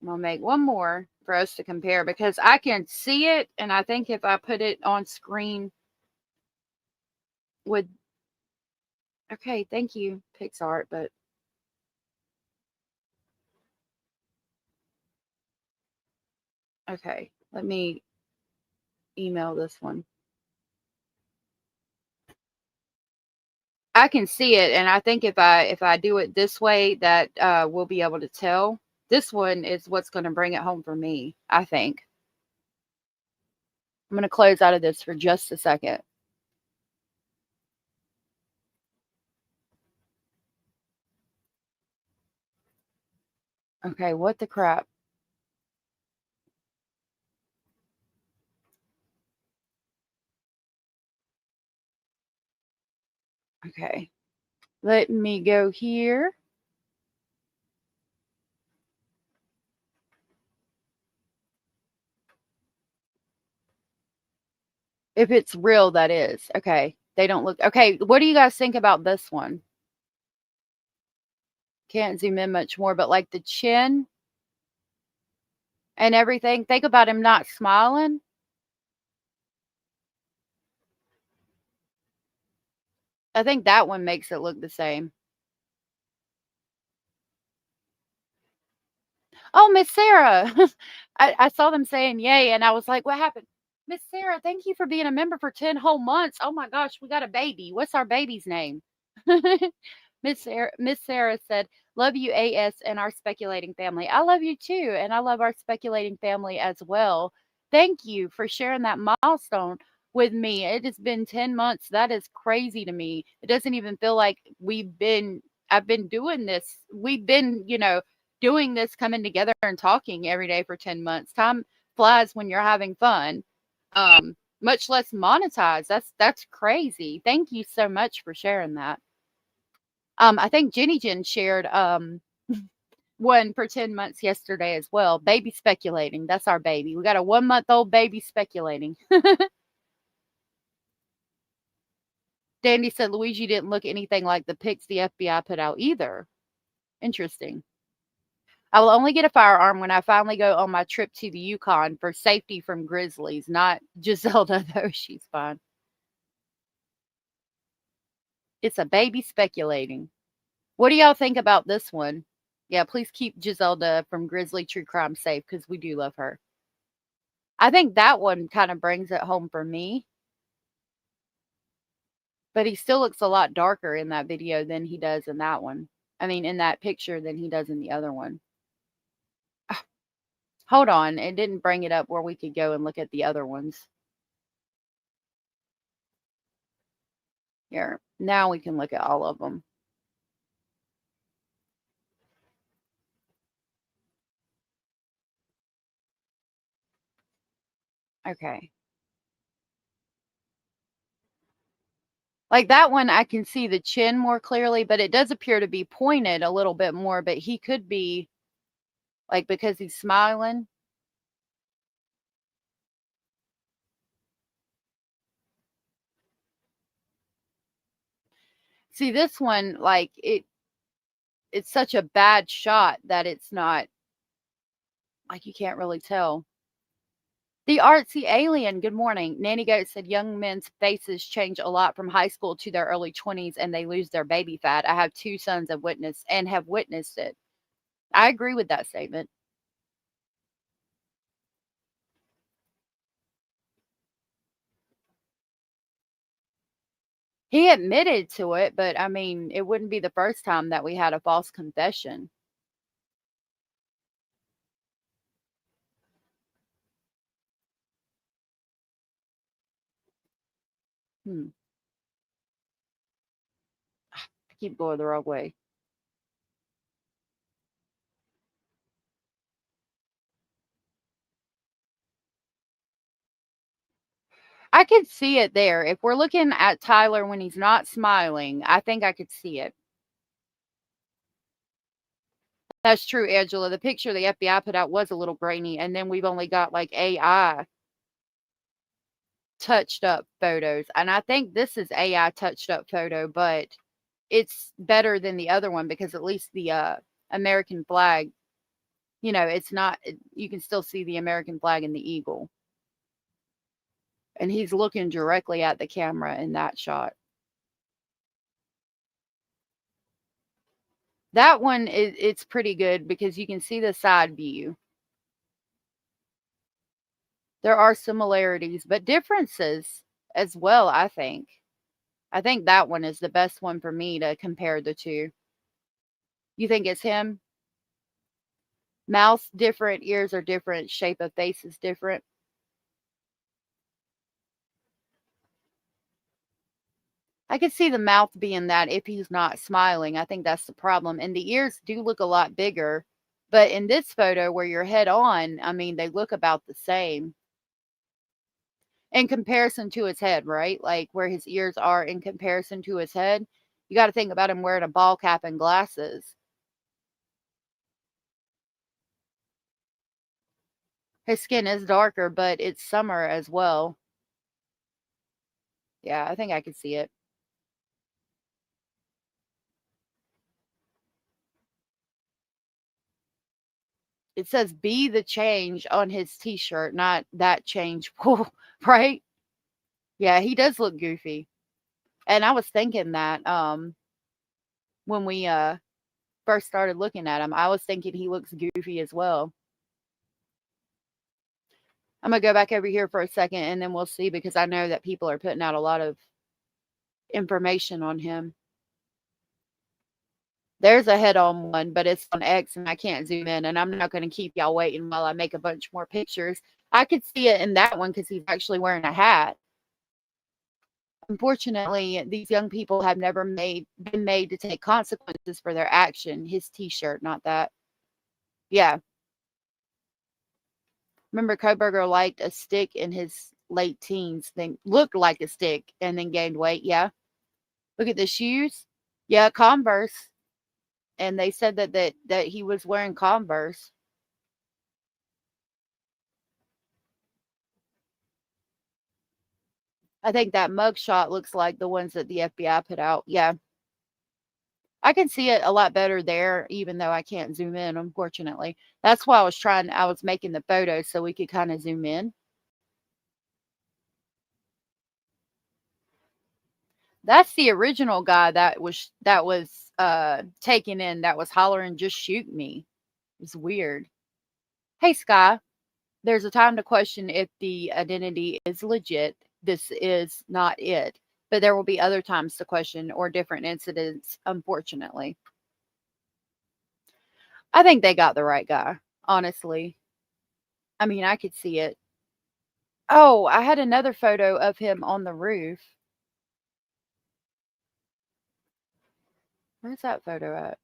I'm going to make one more for us to compare because I can see it, and I think if I put it on screen with... Okay, thank you, PixArt, but... Okay, let me email this one. I can see it, and I think if I do it this way, that we'll be able to tell. This one is what's going to bring it home for me, I think. I'm going to close out of this for just a second. Okay, what the crap? Okay, let me go here. If it's real, that is. Okay, they don't look... Okay, what do you guys think about this one? Can't zoom in much more, but like the chin and everything. Think about him not smiling. I think that one makes it look the same. Oh, Miss Sarah. I saw them saying yay, and I was like, what happened? Miss Sarah, thank you for being a member for 10 whole months. Oh my gosh, we got a baby. What's our baby's name? Miss Sarah said, love you, AS, and our speculating family. I love you too, and I love our speculating family as well. Thank you for sharing that milestone with me. It has been 10 months. That is crazy to me. It doesn't even feel like I've been doing this. We've been, doing this, coming together and talking every day for 10 months. Time flies when you're having fun. Much less monetized. That's crazy. Thank you so much for sharing that. I think Jenny Jen shared one for 10 months yesterday as well. Baby speculating. That's our baby. We got a 1-month-old baby speculating. Sandy said Luigi didn't look anything like the pics the FBI put out either. Interesting. I will only get a firearm when I finally go on my trip to the Yukon for safety from grizzlies. Not Giselda, though. She's fine. It's a baby speculating. What do y'all think about this one? Yeah, please keep Giselda from Grizzly True Crime safe because we do love her. I think that one kind of brings it home for me. But he still looks a lot darker in that video than he does in that one. I mean, in that picture than he does in the other one. Hold on. It didn't bring it up where we could go and look at the other ones. Here. Now we can look at all of them. Okay. Like that one, I can see the chin more clearly, but it does appear to be pointed a little bit more, but he could be, like, because he's smiling. See, this one, like, it's such a bad shot that it's not, like, you can't really tell. The artsy alien, good morning. Nanny Goat said young men's faces change a lot from high school to their early 20s and they lose their baby fat. I have 2 sons have witnessed it. I agree with that statement. He admitted to it, but I mean, it wouldn't be the first time that we had a false confession. I keep going the wrong way. I could see it there. If we're looking at Tyler when he's not smiling, I think I could see it. That's true, Angela. The picture the FBI put out was a little grainy, and then we've only got like AI touched up photos. And I think this is AI touched up photo, but it's better than the other one because at least the American flag, you know, it's not, you can still see the American flag and the eagle. And he's looking directly at the camera in that shot. That one, it's pretty good because you can see the side view. There are similarities, but differences as well, I think. I think that one is the best one for me to compare the two. You think it's him? Mouth's different, ears are different, shape of face is different. I could see the mouth being that if he's not smiling. I think that's the problem. And the ears do look a lot bigger. But in this photo where you're head on, I mean, they look about the same. In comparison to his head, right? Like where his ears are in comparison to his head. You got to think about him wearing a ball cap and glasses. His skin is darker, but it's summer as well. Yeah, I think I could see it. It says be the change on his t-shirt, not that change. Right? Yeah, he does look goofy. And I was thinking that when we first started looking at him, I was thinking he looks goofy as well. I'm going to go back over here for a second and then we'll see because I know that people are putting out a lot of information on him. There's a head-on one, but it's on X and I can't zoom in, and I'm not going to keep y'all waiting while I make a bunch more pictures. I could see it in that one because he's actually wearing a hat. Unfortunately, these young people have never been made to take consequences for their action. His t-shirt, not that. Yeah. Remember, Koberger liked a stick in his late teens, then looked like a stick and then gained weight. Yeah. Look at the shoes. Yeah, Converse. And they said that he was wearing Converse. I think that mugshot looks like the ones that the FBI put out. Yeah. I can see it a lot better there, even though I can't zoom in, unfortunately. That's why I was making the photos so we could kind of zoom in. That's the original guy that was taken in, that was hollering, "Just shoot me." It's weird. Hey, Sky. There's a time to question if the identity is legit. This is not it. But there will be other times to question or different incidents, unfortunately. I think they got the right guy, honestly. I mean, I could see it. Oh, I had another photo of him on the roof. Where's that photo at?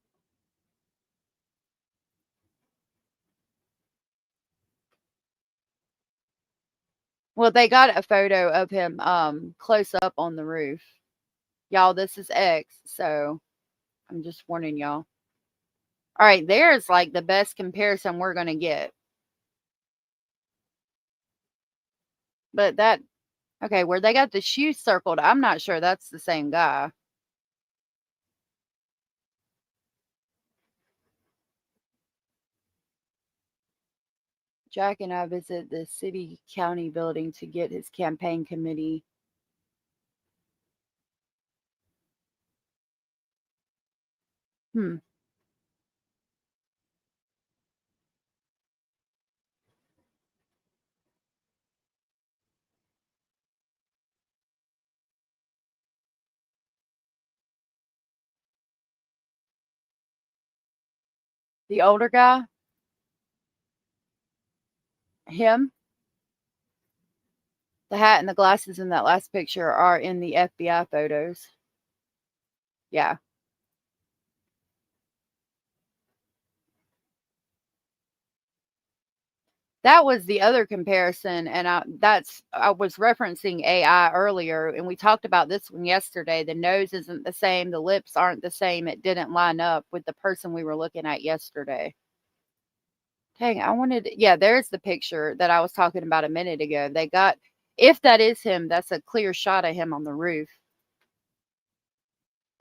Well, they got a photo of him close up on the roof. Y'all, this is X, so I'm just warning y'all. All right, there's like the best comparison we're going to get. But that, okay, where they got the shoes circled, I'm not sure that's the same guy. Jack and I visit the city county building to get his campaign committee. The older guy? Him? The hat and the glasses in that last picture are in the FBI photos. Yeah. That was the other comparison, and I was referencing AI earlier, and we talked about this one yesterday. The nose isn't the same, the lips aren't the same. It didn't line up with the person we were looking at yesterday. Dang, yeah, there's the picture that I was talking about a minute ago. They got, if that is him, that's a clear shot of him on the roof.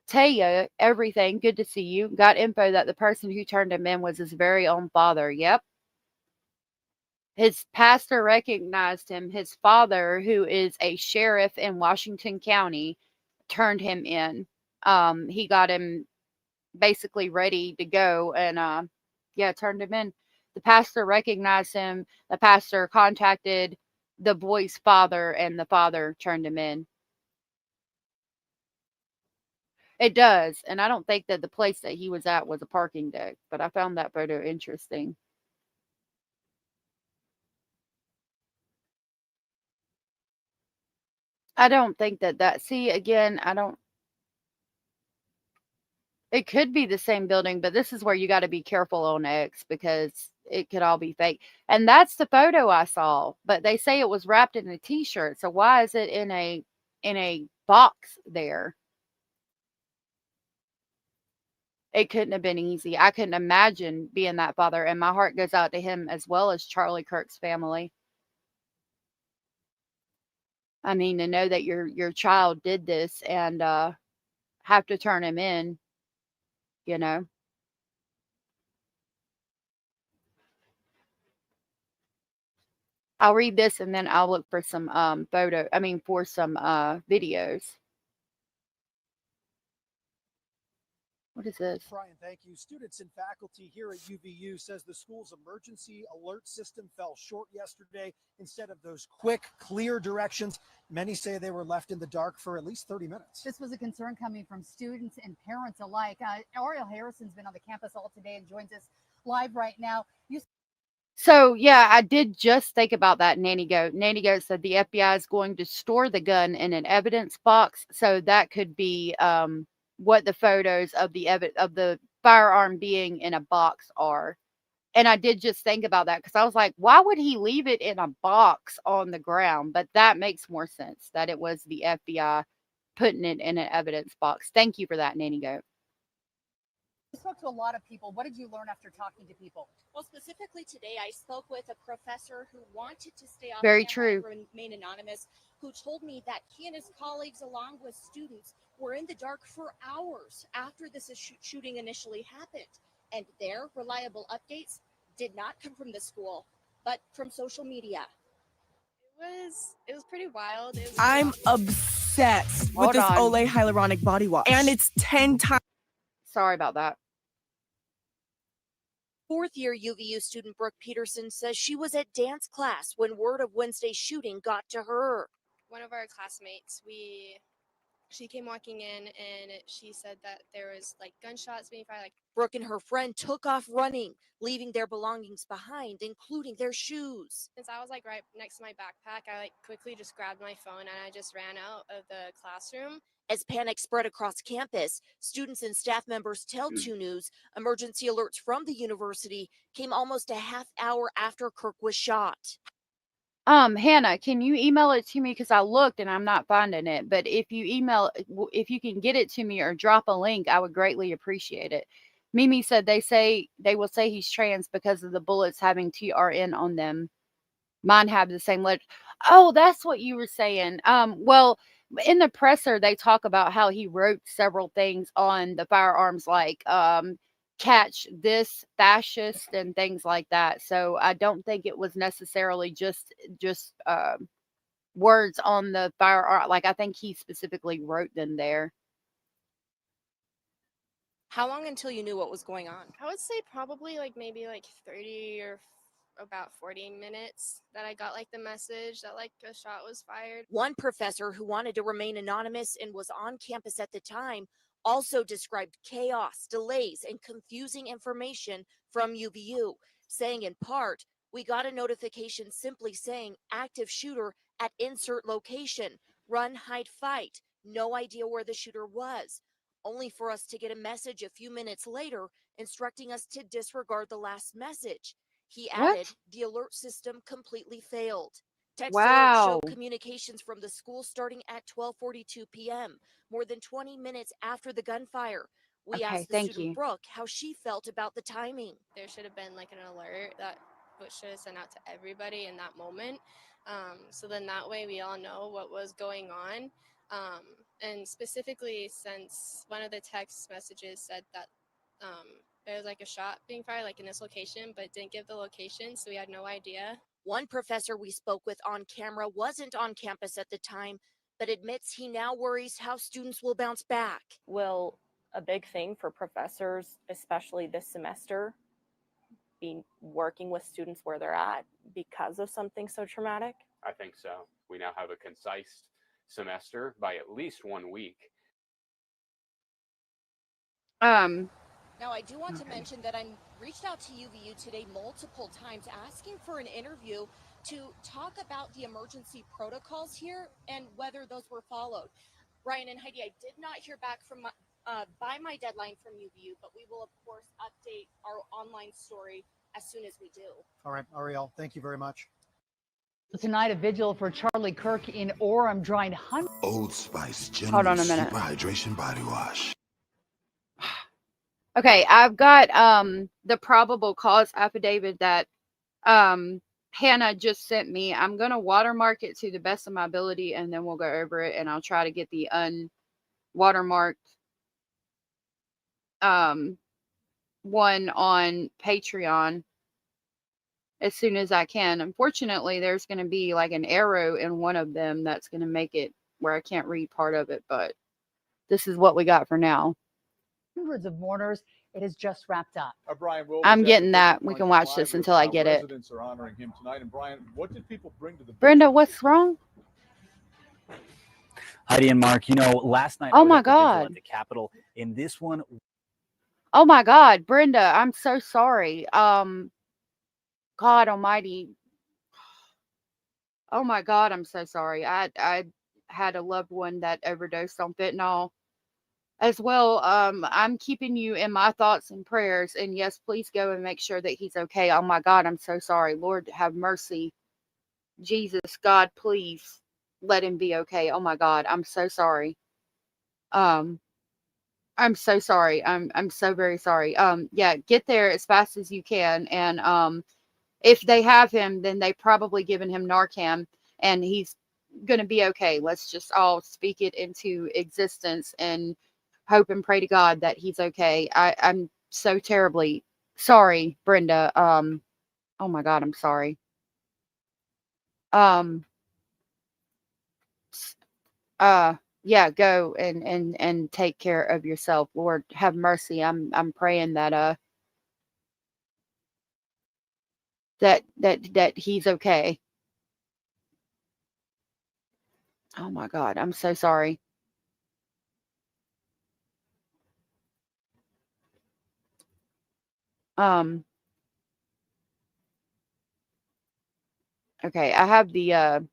Taya, everything, good to see you. Got info that the person who turned him in was his very own father. Yep. His pastor recognized him. His father, who is a sheriff in Washington County, turned him in. He got him basically ready to go and turned him in. The pastor recognized him. The pastor contacted the boy's father, and the father turned him in. It does, and I don't think that the place that he was at was a parking deck, but I found that photo interesting. I don't think see, again, it could be the same building, but this is where you got to be careful on X because it could all be fake. And that's the photo I saw, but they say it was wrapped in a t-shirt. So why is it in a box there? It couldn't have been easy. I couldn't imagine being that father, and my heart goes out to him as well as Charlie Kirk's family. I mean, to know that your child did this and have to turn him in, you know. I'll read this and then I'll look for some for some videos. What is this? Brian, thank you. Students and faculty here at UVU says the school's emergency alert system fell short yesterday. Instead of those quick, clear directions, many say they were left in the dark for at least 30 minutes. This was a concern coming from students and parents alike. Ariel Harrison's been on the campus all today and joins us live right now. So, yeah, I did just think about that, Nanny Goat. Nanny Goat said the FBI is going to store the gun in an evidence box. So that could be what the photos of the firearm being in a box are. And I did just think about that because I was like, why would he leave it in a box on the ground? But that makes more sense that it was the FBI putting it in an evidence box. Thank you for that, Nanny Goat. You spoke to a lot of people. What did you learn after talking to people? Well, specifically today, I spoke with a professor who wanted to stay off Very camera true. and remain anonymous, who told me that he and his colleagues, along with students, were in the dark for hours after this shooting initially happened. And their reliable updates did not come from the school, but from social media. It was pretty wild. I'm obsessed with Hold this on. Olay hyaluronic body wash. And it's 10 times. Sorry about that. Fourth-year UVU student Brooke Peterson says she was at dance class when word of Wednesday's shooting got to her. One of our classmates, she came walking in and she said that there was like gunshots being fired. Brooke and her friend took off running, leaving their belongings behind, including their shoes. Since I was like right next to my backpack, I quickly just grabbed my phone and I just ran out of the classroom. As panic spread across campus, students and staff members tell 2 News emergency alerts from the university came almost a half hour after Kirk was shot. Hannah, can you email it to me? Because I looked and I'm not finding it. But if you if you can get it to me or drop a link, I would greatly appreciate it. Mimi said they will say he's trans because of the bullets having TRN on them. Mine have the same letter. Oh, that's what you were saying. Well, in the presser, they talk about how he wrote several things on the firearms, like catch this fascist and things like that. So I don't think it was necessarily just words on the firearm. Like, I think he specifically wrote them there. How long until you knew what was going on? I would say probably maybe 30 or about 40 minutes that I got the message that a shot was fired. One professor who wanted to remain anonymous and was on campus at the time also described chaos, delays, and confusing information from UVU, saying in part, "We got a notification simply saying active shooter at insert location, run, hide, fight. No idea where the shooter was," only for us to get a message a few minutes later instructing us to disregard the last message. He added, the alert system completely failed. Text alerts show communications from the school starting at 12:42 p.m., more than 20 minutes after the gunfire. We asked the student Brooke how she felt about the timing. There should have been an alert that should have sent out to everybody in that moment. So then that way we all know what was going on. And specifically, since one of the text messages said that there was a shot being fired in this location, but didn't give the location, so we had no idea. One professor we spoke with on camera wasn't on campus at the time, but admits he now worries how students will bounce back. Will a big thing for professors, especially this semester, be working with students where they're at because of something so traumatic? I think so. We now have a concise semester by at least 1 week. Now, I do want to mention that I reached out to UVU today multiple times asking for an interview to talk about the emergency protocols here and whether those were followed. Brian and Heidi, I did not hear back from by my deadline from UVU, but we will, of course, update our online story as soon as we do. All right, Ariel, thank you very much. Tonight, a vigil for Charlie Kirk in Orem drawing hundreds. Old Spice Hold on Genuine a minute. Super Hydration Body Wash. Okay, I've got the probable cause affidavit that Hannah just sent me. I'm going to watermark it to the best of my ability, and then we'll go over it, and I'll try to get the unwatermarked one on Patreon as soon as I can. Unfortunately, there's going to be an arrow in one of them that's going to make it where I can't read part of it, but this is what we got for now. Hundreds of mourners. It has just wrapped up. Brian, I'm getting that. We can watch this until I get it. Residents are honoring him tonight. And Brian, what did people bring to the Brenda, what's wrong? Heidi and Mark, last night Oh I was my at the vigil God. at the Capitol. In this one, Oh my God, Brenda, I'm so sorry. God almighty. Oh my God, I'm so sorry. I had a loved one that overdosed on fentanyl as well. I'm keeping you in my thoughts and prayers. And yes, please go and make sure that he's okay. Oh my God, I'm so sorry. Lord, have mercy. Jesus, God, please let him be okay. Oh my God, I'm so sorry. I'm so sorry. I'm so very sorry. Yeah, get there as fast as you can. And if they have him, then they probably given him Narcan, and he's gonna be okay. Let's just all speak it into existence and hope and pray to God that he's okay. I'm so terribly sorry, Brenda. Oh my God, I'm sorry. Um, yeah, go and take care of yourself. Lord, have mercy. I'm praying that that he's okay. Oh my God, I'm so sorry. Um, okay, I have the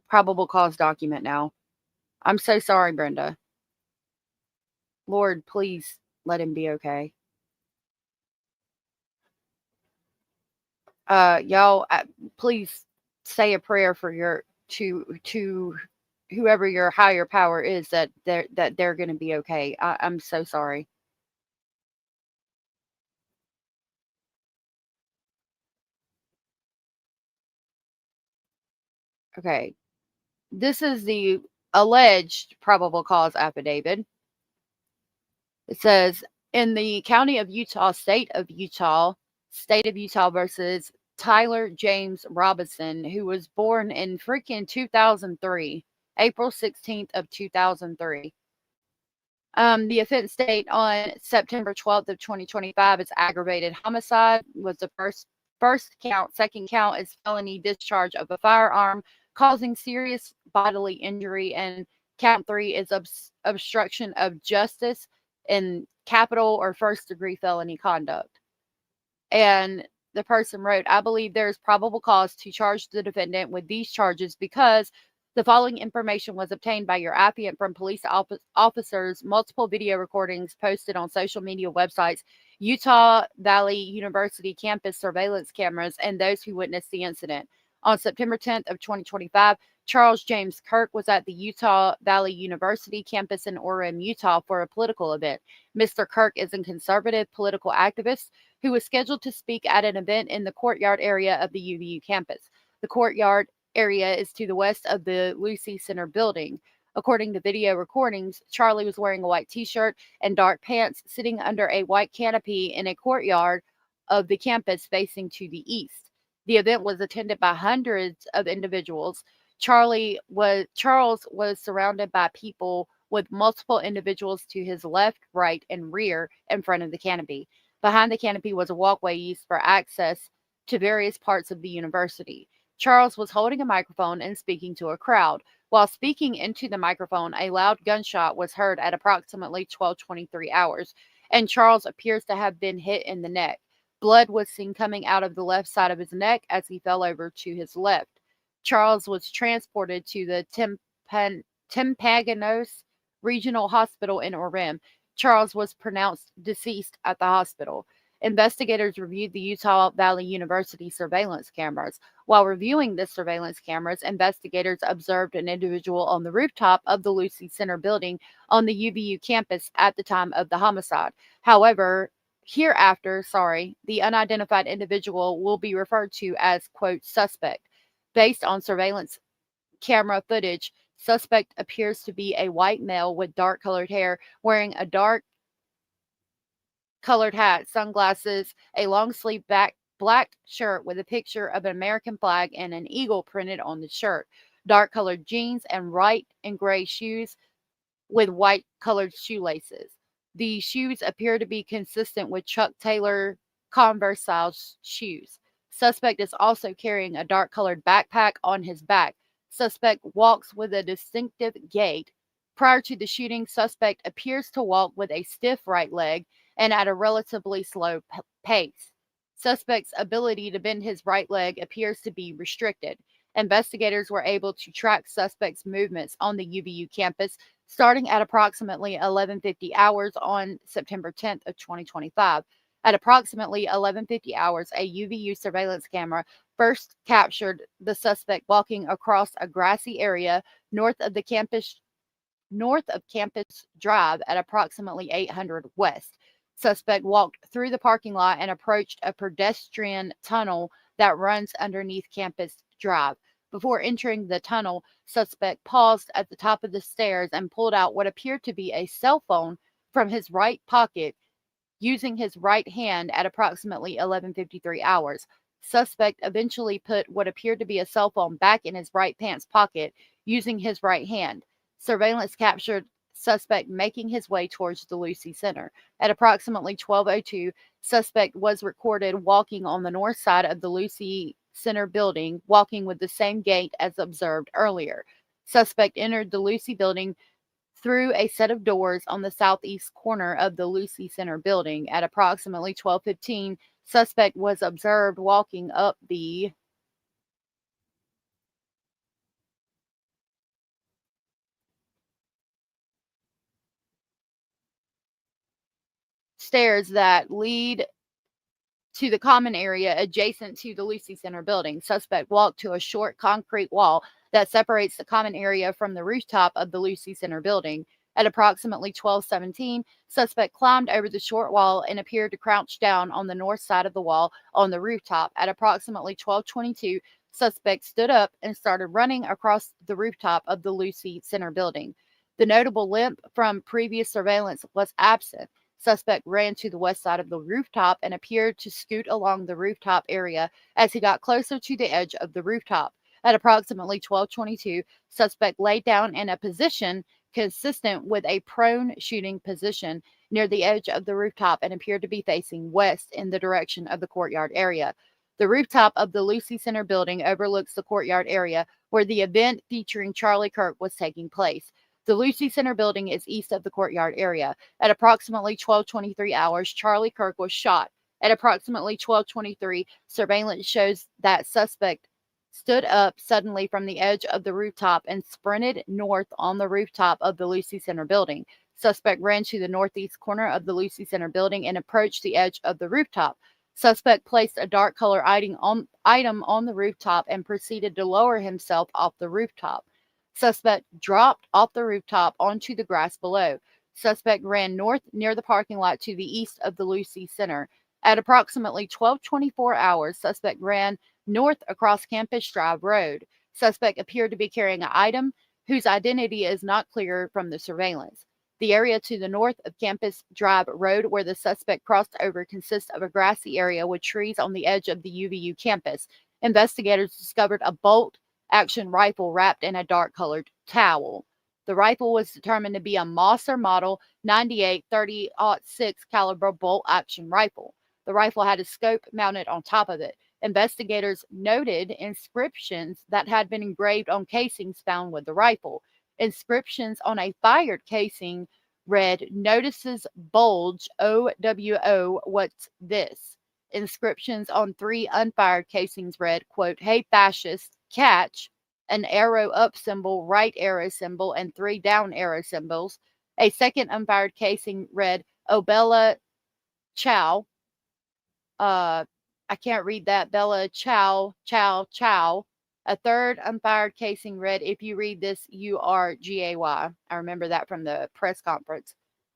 probable cause document now. I'm so sorry, Brenda. Lord, please let him be okay. Y'all, please say a prayer for your to whoever your higher power is that they're going to be okay. I'm so sorry. Okay, this is the alleged probable cause affidavit. It says in the county of Utah, state of Utah versus Tyler James Robinson, who was born in freaking 2003, April 16th of 2003. The offense date on September 12th of 2025 is aggravated homicide. Was the first count. Second count is felony discharge of a firearm causing serious bodily injury, and count 3 is obstruction of justice in capital or first degree felony conduct. And the person wrote, I believe there is probable cause to charge the defendant with these charges because the following information was obtained by your affiant from police officers, multiple video recordings posted on social media websites, Utah Valley University campus surveillance cameras, and those who witnessed the incident. On September 10th of 2025, Charles James Kirk was at the Utah Valley University campus in Orem, Utah for a political event. Mr. Kirk is a conservative political activist who was scheduled to speak at an event in the courtyard area of the UVU campus. The courtyard area is to the west of the Lucy Center building. According to video recordings, Charlie was wearing a white t-shirt and dark pants, sitting under a white canopy in a courtyard of the campus facing to the east. The event was attended by hundreds of individuals. Charles was surrounded by people with multiple individuals to his left, right, and rear in front of the canopy. Behind the canopy was a walkway used for access to various parts of the university. Charles was holding a microphone and speaking to a crowd. While speaking into the microphone, a loud gunshot was heard at approximately 12:23 hours, and Charles appears to have been hit in the neck. Blood was seen coming out of the left side of his neck as he fell over to his left. Charles was transported to the Timpanoos Regional Hospital in Orem. Charles was pronounced deceased at the hospital. Investigators reviewed the Utah Valley University surveillance cameras. While reviewing the surveillance cameras, investigators observed an individual on the rooftop of the Lucy Center building on the UVU campus at the time of the homicide. However, the unidentified individual will be referred to as, quote, suspect. Based on surveillance camera footage, suspect appears to be a white male with dark colored hair, wearing a dark colored hat, sunglasses, a long sleeve black shirt with a picture of an American flag and an eagle printed on the shirt, dark colored jeans, and white and gray shoes with white colored shoelaces. The shoes appear to be consistent with Chuck Taylor Converse style shoes. Suspect is also carrying a dark colored backpack on his back. Suspect walks with a distinctive gait. Prior to the shooting, suspect appears to walk with a stiff right leg and at a relatively slow pace. Suspect's ability to bend his right leg appears to be restricted. Investigators were able to track suspect's movements on the UVU campus starting at approximately 11:50 hours on September 10th of 2025. At approximately 11:50 hours, a UVU surveillance camera first captured the suspect walking across a grassy area north of the campus north of Campus Drive at approximately 800 West. Suspect walked through the parking lot and approached a pedestrian tunnel that runs underneath Campus Drive. Before entering the tunnel, suspect paused at the top of the stairs and pulled out what appeared to be a cell phone from his right pocket using his right hand at approximately 11:53 hours. Suspect eventually put what appeared to be a cell phone back in his right pants pocket using his right hand. Surveillance captured suspect making his way towards the Lucy Center. At approximately 12:02, suspect was recorded walking on the north side of the Lucy Center building, walking with the same gait as observed earlier. Suspect entered the Lucy building through a set of doors on the southeast corner of the Lucy Center building. At approximately 12:15, suspect was observed walking up the stairs that lead to the common area adjacent to the Lucy Center building. Suspect walked to a short concrete wall that separates the common area from the rooftop of the Lucy Center building. At approximately 12:17, suspect climbed over the short wall and appeared to crouch down on the north side of the wall on the rooftop. At approximately 12:22, suspect stood up and started running across the rooftop of the Lucy Center building. The notable limp from previous surveillance was absent. Suspect ran to the west side of the rooftop and appeared to scoot along the rooftop area as he got closer to the edge of the rooftop. At approximately 12:22, suspect laid down in a position consistent with a prone shooting position near the edge of the rooftop and appeared to be facing west in the direction of the courtyard area. The rooftop of the Lucy Center building overlooks the courtyard area where the event featuring Charlie Kirk was taking place. The Lucy Center building is east of the courtyard area. At approximately 12:23 hours, Charlie Kirk was shot. At approximately 12:23, surveillance shows that suspect stood up suddenly from the edge of the rooftop and sprinted north on the rooftop of the Lucy Center building. Suspect ran to the northeast corner of the Lucy Center building and approached the edge of the rooftop. Suspect placed a dark color item on the rooftop and proceeded to lower himself off the rooftop. Suspect dropped off the rooftop onto the grass below. Suspect ran north near the parking lot to the east of the Lucy Center. At approximately 12:24 hours, suspect ran north across Campus Drive Road. Suspect appeared to be carrying an item whose identity is not clear from the surveillance. The area to the north of Campus Drive Road where the suspect crossed over consists of a grassy area with trees on the edge of the UVU campus. Investigators discovered a bolt action rifle wrapped in a dark colored towel. The rifle was determined to be a Mosser model 98 30-06 caliber bolt action rifle. The rifle had a scope mounted on top of it. Investigators noted inscriptions that had been engraved on casings found with the rifle. Inscriptions on a fired casing read, "Notices bulge OWO, what's this?" Inscriptions on 3 unfired casings read, quote, "Hey fascist, catch," an arrow up symbol, right arrow symbol, and 3 down arrow symbols. A second unfired casing read, "Oh Bella Chow." I can't read that. Bella Chow, Chow, Chow. A third unfired casing read, "If you read this, you are GAY." I remember that from the press conference.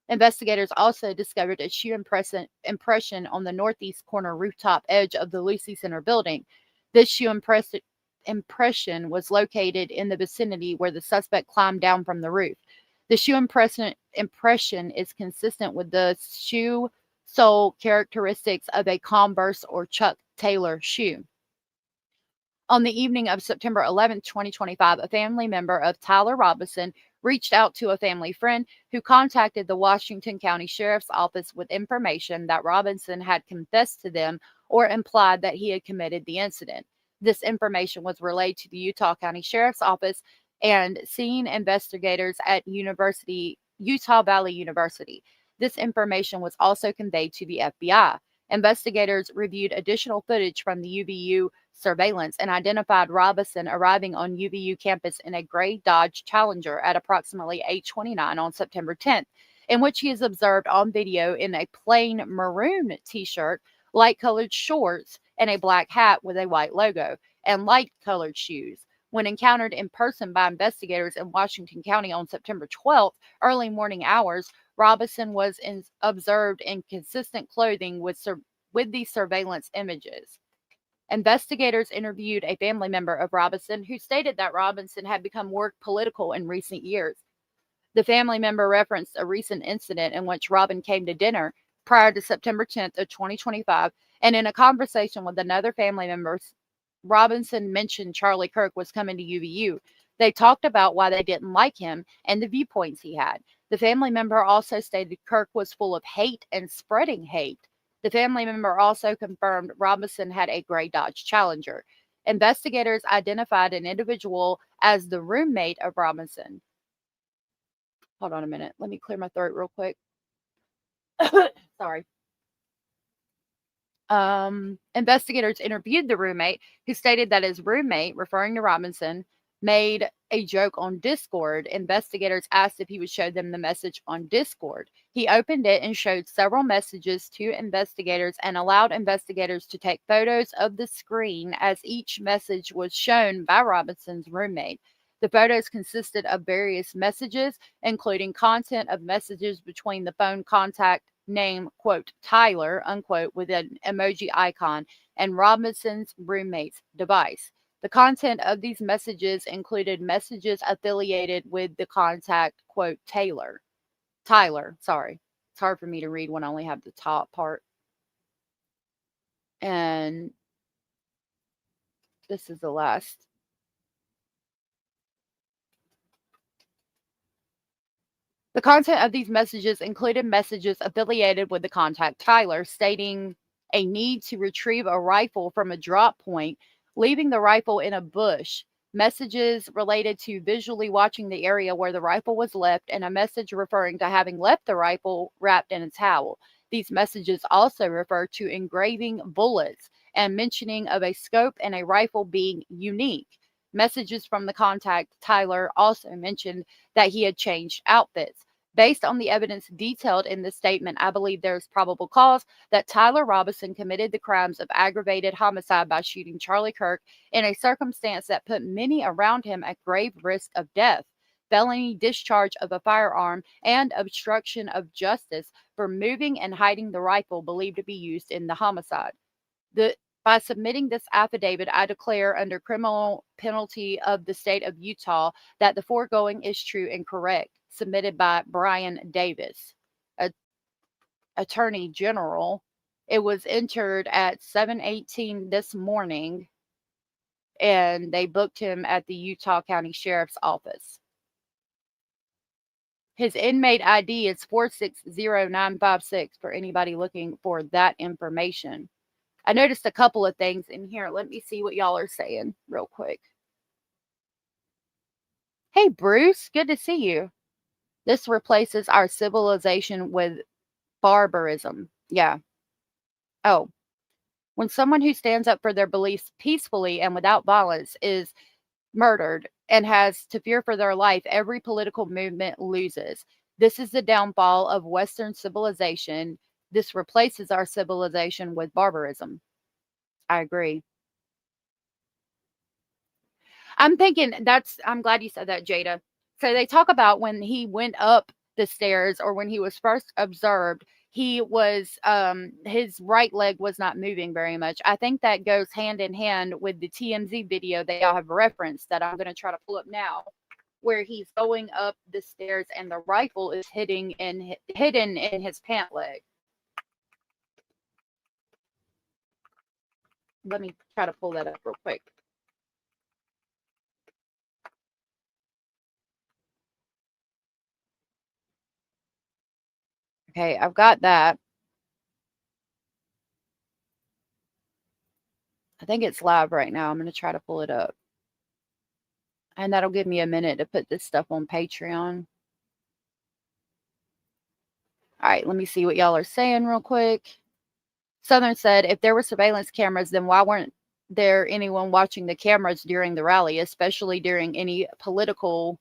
Investigators also discovered a shoe impression on the northeast corner rooftop edge of the Lucy Center building. This shoe impression was located in the vicinity where the suspect climbed down from the roof. The shoe impression is consistent with the shoe sole characteristics of a Converse or Chuck Taylor shoe. On the evening of September 11, 2025, a family member of Tyler Robinson reached out to a family friend who contacted the Washington County Sheriff's Office with information that Robinson had confessed to them or implied that he had committed the incident. This information was relayed to the Utah County Sheriff's Office and senior investigators at Utah Valley University. This information was also conveyed to the FBI. Investigators reviewed additional footage from the UVU surveillance and identified Robinson arriving on UVU campus in a gray Dodge Challenger at approximately 8:29 on September 10th, in which he is observed on video in a plain maroon t-shirt, light-colored shorts, and a black hat with a white logo, and light-colored shoes. When encountered in person by investigators in Washington County on September 12th, early morning hours, Robinson was observed in consistent clothing with these surveillance images. Investigators interviewed a family member of Robinson who stated that Robinson had become more political in recent years. The family member referenced a recent incident in which Robin came to dinner prior to September 10th of 2025, and in a conversation with another family member, Robinson mentioned Charlie Kirk was coming to UVU. They talked about why they didn't like him and the viewpoints he had. The family member also stated Kirk was full of hate and spreading hate. The family member also confirmed Robinson had a gray Dodge Challenger. Investigators identified an individual as the roommate of Robinson. Hold on a minute. Let me clear my throat real quick. Sorry. Investigators interviewed the roommate, who stated that his roommate, referring to Robinson, made a joke on Discord. Investigators asked if he would show them the message on Discord. He opened it and showed several messages to investigators and allowed investigators to take photos of the screen as each message was shown by Robinson's roommate. The photos consisted of various messages, including content of messages between the phone contact name, quote, Tyler, unquote, with an emoji icon, and Robinson's roommate's device. The content of these messages included messages affiliated with the contact, quote, Tyler, sorry. It's hard for me to read when I only have the top part. And this is the last. The content of these messages included messages affiliated with the contact Tyler, stating a need to retrieve a rifle from a drop point, leaving the rifle in a bush, messages related to visually watching the area where the rifle was left, and a message referring to having left the rifle wrapped in a towel. These messages also refer to engraving bullets and mentioning of a scope and a rifle being unique. Messages from the contact Tyler also mentioned that he had changed outfits. Based on the evidence detailed in this statement, I believe there is probable cause that Tyler Robinson committed the crimes of aggravated homicide by shooting Charlie Kirk in a circumstance that put many around him at grave risk of death, felony discharge of a firearm, and obstruction of justice for moving and hiding the rifle believed to be used in the homicide. By submitting this affidavit, I declare under criminal penalty of the state of Utah that the foregoing is true and correct. Submitted by Brian Davis, Attorney General. It was entered at 7:18 this morning, and they booked him at the Utah County Sheriff's Office. His inmate ID is 460956 for anybody looking for that information. I noticed a couple of things in here. Let me see what y'all are saying real quick. Hey, Bruce, good to see you. This replaces our civilization with barbarism. Yeah. Oh. When someone who stands up for their beliefs peacefully and without violence is murdered and has to fear for their life, every political movement loses. This is the downfall of Western civilization. This replaces our civilization with barbarism. I agree. I'm glad you said that, Jada. So they talk about when he went up the stairs or when he was first observed, he was, his right leg was not moving very much. I think that goes hand in hand with the TMZ video they all have referenced that I'm going to try to pull up now, where he's going up the stairs and the rifle is hidden in his pant leg. Let me try to pull that up real quick. Okay, I've got that. I think it's live right now. I'm going to try to pull it up. And that'll give me a minute to put this stuff on Patreon. All right, let me see what y'all are saying real quick. Southern said, if there were surveillance cameras, then why weren't there anyone watching the cameras during the rally, especially during any political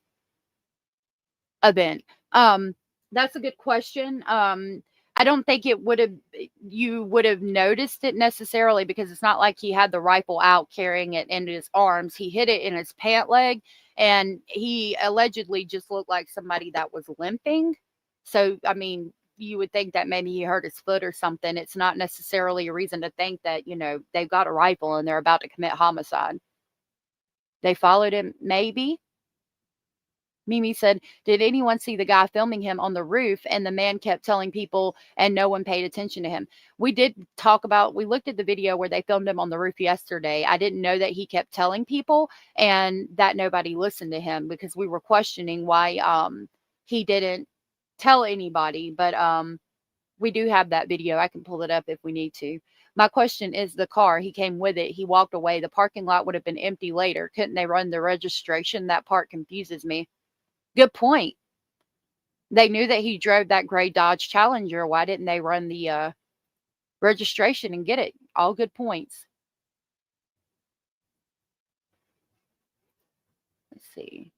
event? That's a good question. I I don't think you would have noticed it necessarily, because it's not like he had the rifle out carrying it in his arms. He hit it in his pant leg, and he allegedly just looked like somebody that was limping. So, I mean, you would think that maybe he hurt his foot or something. It's not necessarily a reason to think that, they've got a rifle and they're about to commit homicide. They followed him, maybe. Mimi said, did anyone see the guy filming him on the roof? And the man kept telling people and no one paid attention to him. We looked at the video where they filmed him on the roof yesterday. I didn't know that he kept telling people and that nobody listened to him, because we were questioning why he didn't tell anybody. But we do have that video. I can pull it up if we need to. My question is the car. He came with it. He walked away. The parking lot would have been empty later. Couldn't they run the registration? That part confuses me. Good point. They knew that he drove that gray Dodge Challenger. Why didn't they run the registration and get it? All good points. Let's see.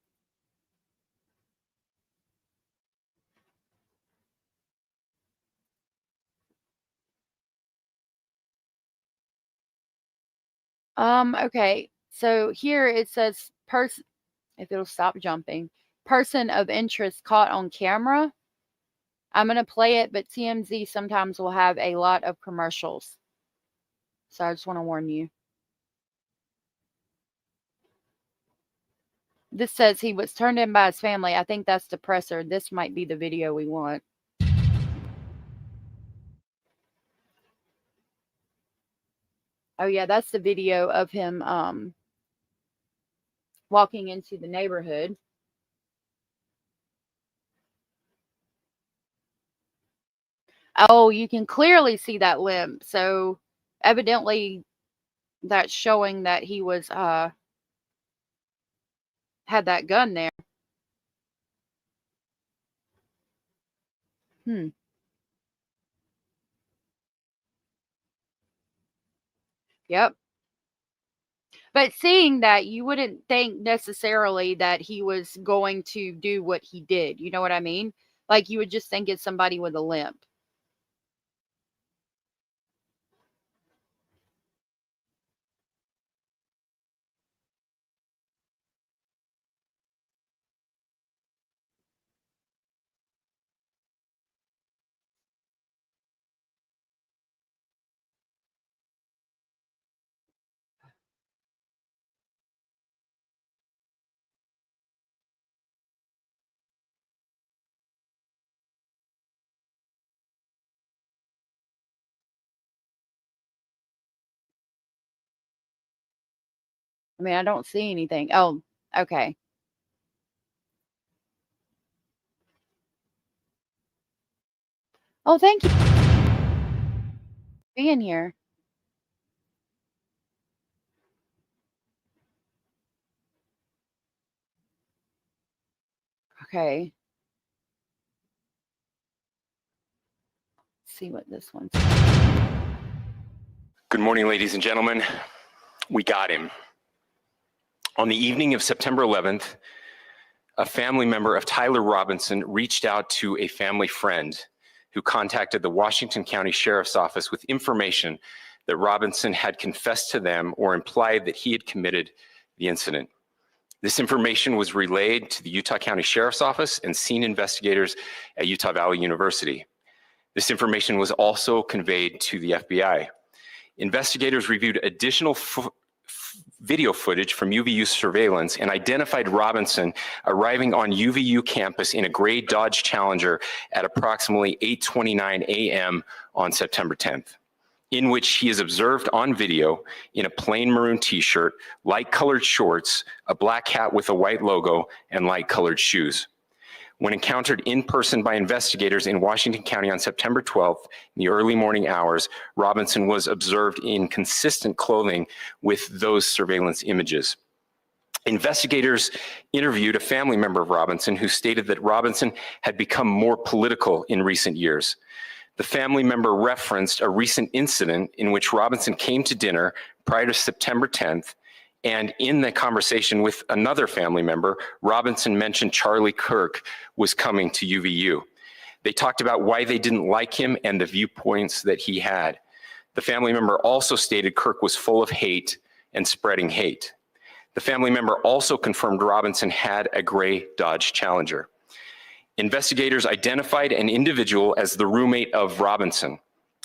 Okay. So here it says if it'll stop jumping. Person of interest caught on camera. I'm going to play it, but TMZ sometimes will have a lot of commercials. So I just want to warn you. This says he was turned in by his family. I think that's the presser. This might be the video we want. Oh yeah, that's the video of him walking into the neighborhood. Oh, you can clearly see that limp. So evidently that's showing that he was had that gun there. Yep. But seeing that, you wouldn't think necessarily that he was going to do what he did. You know what I mean? Like, you would just think it's somebody with a limp. I mean, I don't see anything. Oh, okay. Oh, thank you for being here. Okay. Let's see what this one's. Good morning, ladies and gentlemen. We got him. On the evening of September 11th, a family member of Tyler Robinson reached out to a family friend who contacted the Washington County Sheriff's Office with information that Robinson had confessed to them or implied that he had committed the incident. This information was relayed to the Utah County Sheriff's Office and scene investigators at Utah Valley University. This information was also conveyed to the FBI. Investigators reviewed additional video footage from UVU surveillance and identified Robinson arriving on UVU campus in a gray Dodge Challenger at approximately 8:29 a.m. on September 10th, in which he is observed on video in a plain maroon t-shirt, light-colored shorts, a black hat with a white logo, and light-colored shoes. When encountered in person by investigators in Washington County on September 12th, in the early morning hours, Robinson was observed in consistent clothing with those surveillance images. Investigators interviewed a family member of Robinson who stated that Robinson had become more political in recent years. The family member referenced a recent incident in which Robinson came to dinner prior to September 10th, and in the conversation with another family member, Robinson mentioned Charlie Kirk was coming to UVU. They talked about why they didn't like him and the viewpoints that he had. The family member also stated Kirk was full of hate and spreading hate. The family member also confirmed Robinson had a gray Dodge Challenger. Investigators identified an individual as the roommate of Robinson.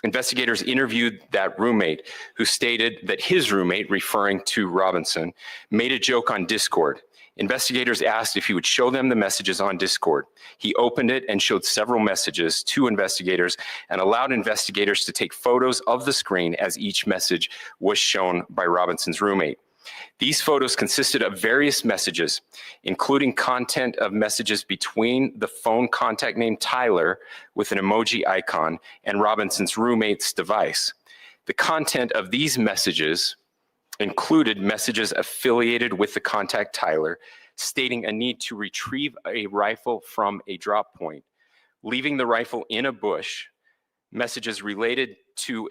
Investigators interviewed that roommate, who stated that his roommate, referring to Robinson, made a joke on Discord. Investigators asked if he would show them the messages on Discord. He opened it and showed several messages to investigators and allowed investigators to take photos of the screen as each message was shown by Robinson's roommate. These photos consisted of various messages, including content of messages between the phone contact named Tyler with an emoji icon and Robinson's roommate's device. The content of these messages included messages affiliated with the contact Tyler, stating a need to retrieve a rifle from a drop point, leaving the rifle in a bush, messages related to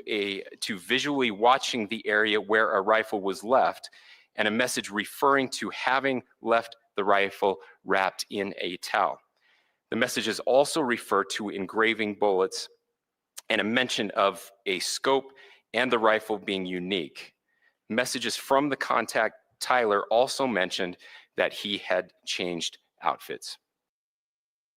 visually watching the area where a rifle was left, and a message referring to having left the rifle wrapped in a towel. The messages also refer to engraving bullets and a mention of a scope and the rifle being unique. Messages from the contact Tyler also mentioned that he had changed outfits.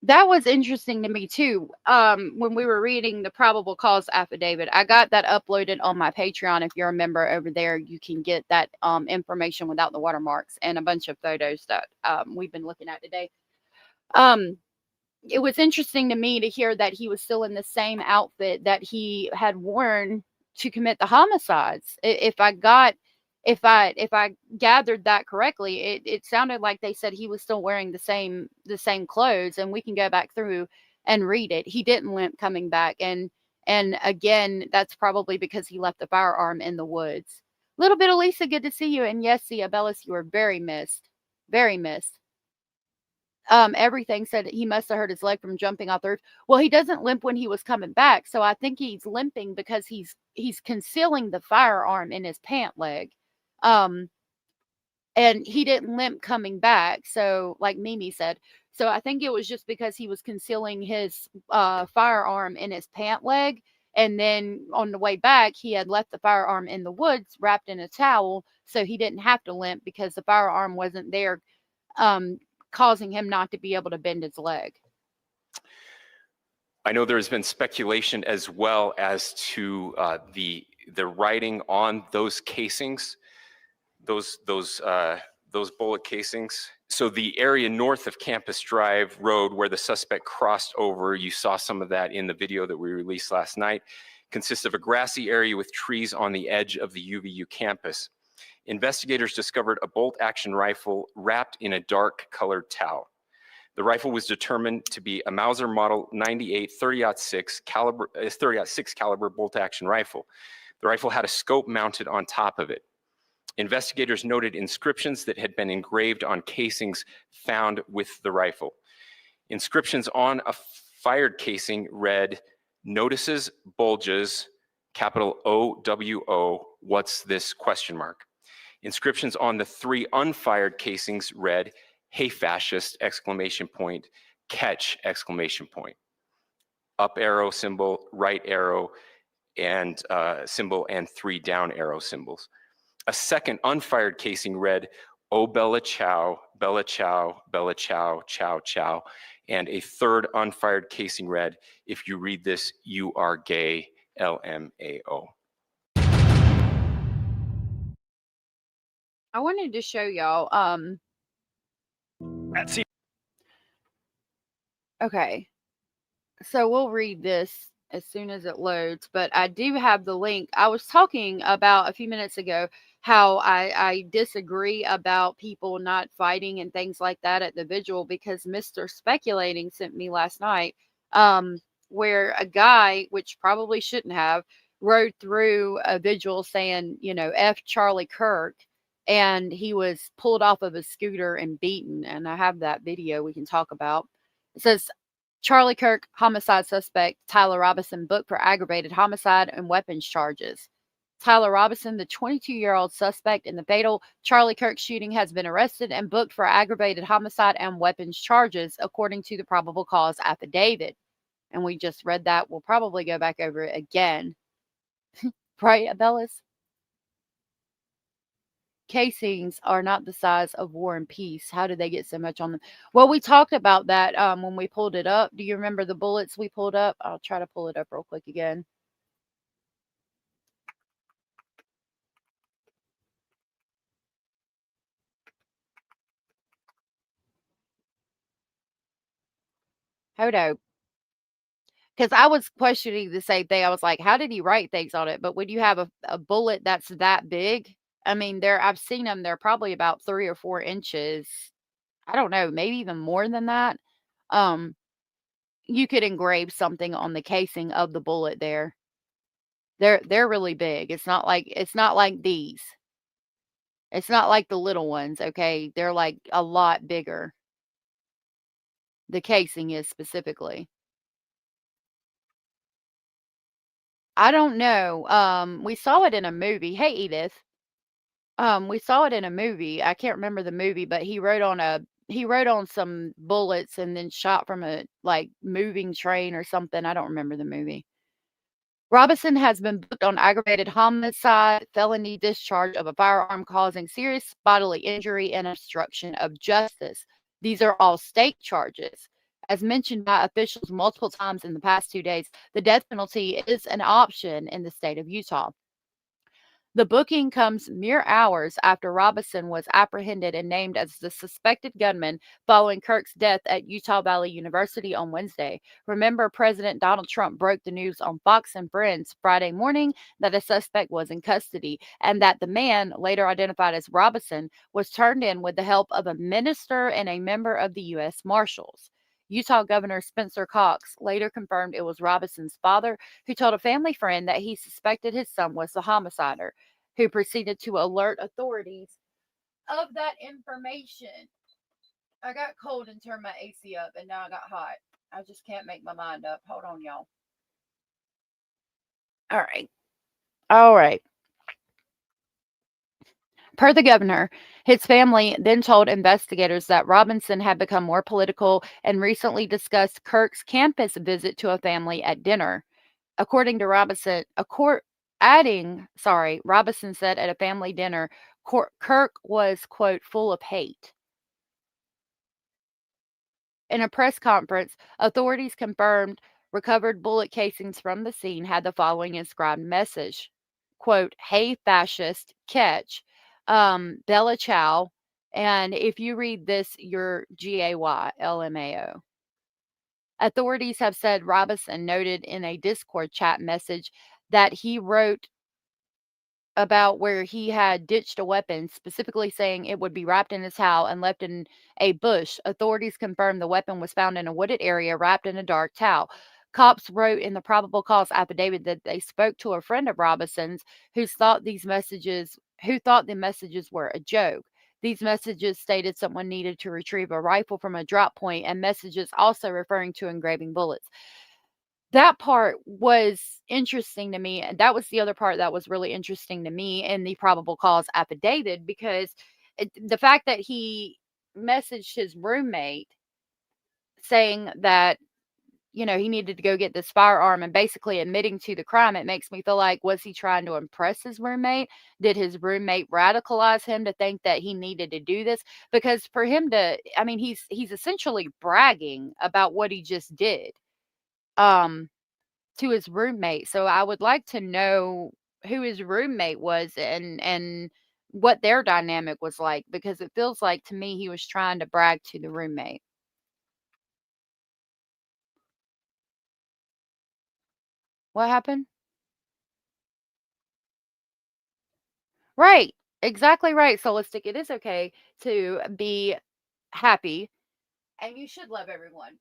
That was interesting to me too. When we were reading the probable cause affidavit, I got that uploaded on my Patreon. If you're a member over there, you can get that information without the watermarks and a bunch of photos that we've been looking at today. It was interesting to me to hear that he was still in the same outfit that he had worn to commit the homicides. If I gathered that correctly, it sounded like they said he was still wearing the same clothes, and we can go back through and read it. He didn't limp coming back, and again, that's probably because he left the firearm in the woods. Little bit of Lisa, good to see you, and yes, Sia Bellis, you were very missed, very missed. Everything said that he must have hurt his leg from jumping off the roof. Well, he doesn't limp when he was coming back, so I think he's limping because he's concealing the firearm in his pant leg. And he didn't limp coming back, so like Mimi said. So I think it was just because he was concealing his firearm in his pant leg, and then on the way back, he had left the firearm in the woods wrapped in a towel, so he didn't have to limp because the firearm wasn't there, causing him not to be able to bend his leg. I know there's been speculation as well as to the writing on those casings, those bullet casings. So the area north of Campus Drive Road where the suspect crossed over, you saw some of that in the video that we released last night, consists of a grassy area with trees on the edge of the UVU campus. Investigators discovered a bolt-action rifle wrapped in a dark colored towel. The rifle was determined to be a Mauser Model 98 30-06 caliber bolt-action rifle. The rifle had a scope mounted on top of it. Investigators noted inscriptions that had been engraved on casings found with the rifle. Inscriptions on a fired casing read, "Notices, bulges, capital OWO, what's this, question mark." Inscriptions on the 3 unfired casings read, "Hey fascist, exclamation point, catch, exclamation point." Up arrow symbol, right arrow and symbol, and 3 down arrow symbols. A second unfired casing read, "Oh Bella Chow, Bella Chow, Bella Chow, Chow Chow." And a third unfired casing read, "If you read this, you are gay, LMAO. I wanted to show y'all. Okay, so we'll read this as soon as it loads, but I do have the link. I was talking about a few minutes ago how I disagree about people not fighting and things like that at the vigil, because Mr. Speculating sent me last night where a guy, which probably shouldn't have, rode through a vigil saying, you know, F Charlie Kirk, and he was pulled off of a scooter and beaten. And I have that video we can talk about. It says, Charlie Kirk, homicide suspect, Tyler Robinson, booked for aggravated homicide and weapons charges. Tyler Robinson, the 22-year-old suspect in the fatal Charlie Kirk shooting, has been arrested and booked for aggravated homicide and weapons charges, according to the probable cause affidavit. And we just read that. We'll probably go back over it again. Right, Abellas? Casings are not the size of War and Peace. How did they get so much on them? Well, we talked about that when we pulled it up. Do you remember the bullets we pulled up? I'll try to pull it up real quick again. Hodo. Because I was questioning the same thing. I was like, how did he write things on it? But when you have a bullet that's that big, I mean, I've seen them. They're probably about 3 or 4 inches. I don't know, maybe even more than that. Um, you could engrave something on the casing of the bullet there. They're really big. It's not like these. It's not like the little ones, okay? They're like a lot bigger. The casing is specifically. I don't know. We saw it in a movie. Hey, Edith. We saw it in a movie. I can't remember the movie, but he wrote on some bullets and then shot from a like moving train or something. I don't remember the movie. Robinson has been booked on aggravated homicide, felony discharge of a firearm causing serious bodily injury, and obstruction of justice. These are all state charges. As mentioned by officials multiple times in the past 2 days, the death penalty is an option in the state of Utah. The booking comes mere hours after Robinson was apprehended and named as the suspected gunman following Kirk's death at Utah Valley University on Wednesday. Remember, President Donald Trump broke the news on Fox and Friends Friday morning that a suspect was in custody and that the man, later identified as Robinson, was turned in with the help of a minister and a member of the U.S. Marshals. Utah Governor Spencer Cox later confirmed it was Robinson's father who told a family friend that he suspected his son was the homicider, who proceeded to alert authorities of that information. I got cold and turned my AC up, and now I got hot. I just can't make my mind up. Hold on, y'all. All right. All right. Per the governor, his family then told investigators that Robinson had become more political and recently discussed Kirk's campus visit to a family at dinner. According to Robinson, Robinson said at a family dinner, Kirk was, quote, full of hate. In a press conference, authorities confirmed recovered bullet casings from the scene had the following inscribed message, quote, hey, fascist, catch, Bella Chow, and if you read this, you're G-A-Y, L-M-A-O. Authorities have said Robinson noted in a Discord chat message that he wrote about where he had ditched a weapon, specifically saying it would be wrapped in his towel and left in a bush. Authorities confirmed the weapon was found in a wooded area wrapped in a dark towel. Cops wrote in the probable cause affidavit that they spoke to a friend of Robinson's who thought the messages were a joke. These messages stated someone needed to retrieve a rifle from a drop point, and messages also referring to engraving bullets. That part was interesting to me, and that was the other part that was really interesting to me in the probable cause affidavit, because the fact that he messaged his roommate saying that, you know, he needed to go get this firearm and basically admitting to the crime, it makes me feel like, was he trying to impress his roommate? Did his roommate radicalize him to think that he needed to do this? Because for him to, I mean, he's essentially bragging about what he just did. To his roommate. So I would like to know who his roommate was and what their dynamic was like, because it feels like to me he was trying to brag to the roommate. What happened? Right. Exactly right, Solistic. It is okay to be happy, and you should love everyone.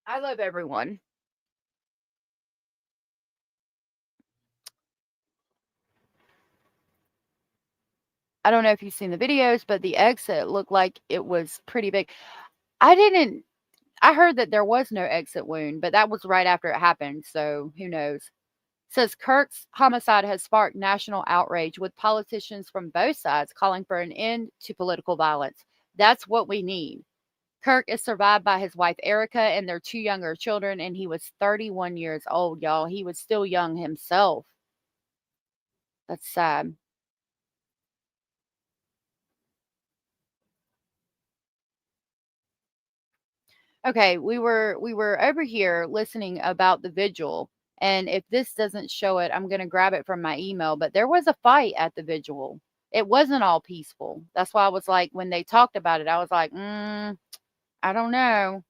I love everyone. I don't know if you've seen the videos, but the exit looked like it was pretty big. I heard that there was no exit wound, but that was right after it happened, so who knows. Says Kirk's homicide has sparked national outrage, with politicians from both sides calling for an end to political violence. That's what we need. Kirk is survived by his wife Erica and their 2 younger children, and he was 31 years old, y'all. He was still young himself. That's sad. Okay, we were over here listening about the vigil, and if this doesn't show it, I'm gonna grab it from my email. But there was a fight at the vigil. It wasn't all peaceful. That's why I was like, when they talked about it, I was like, I don't know,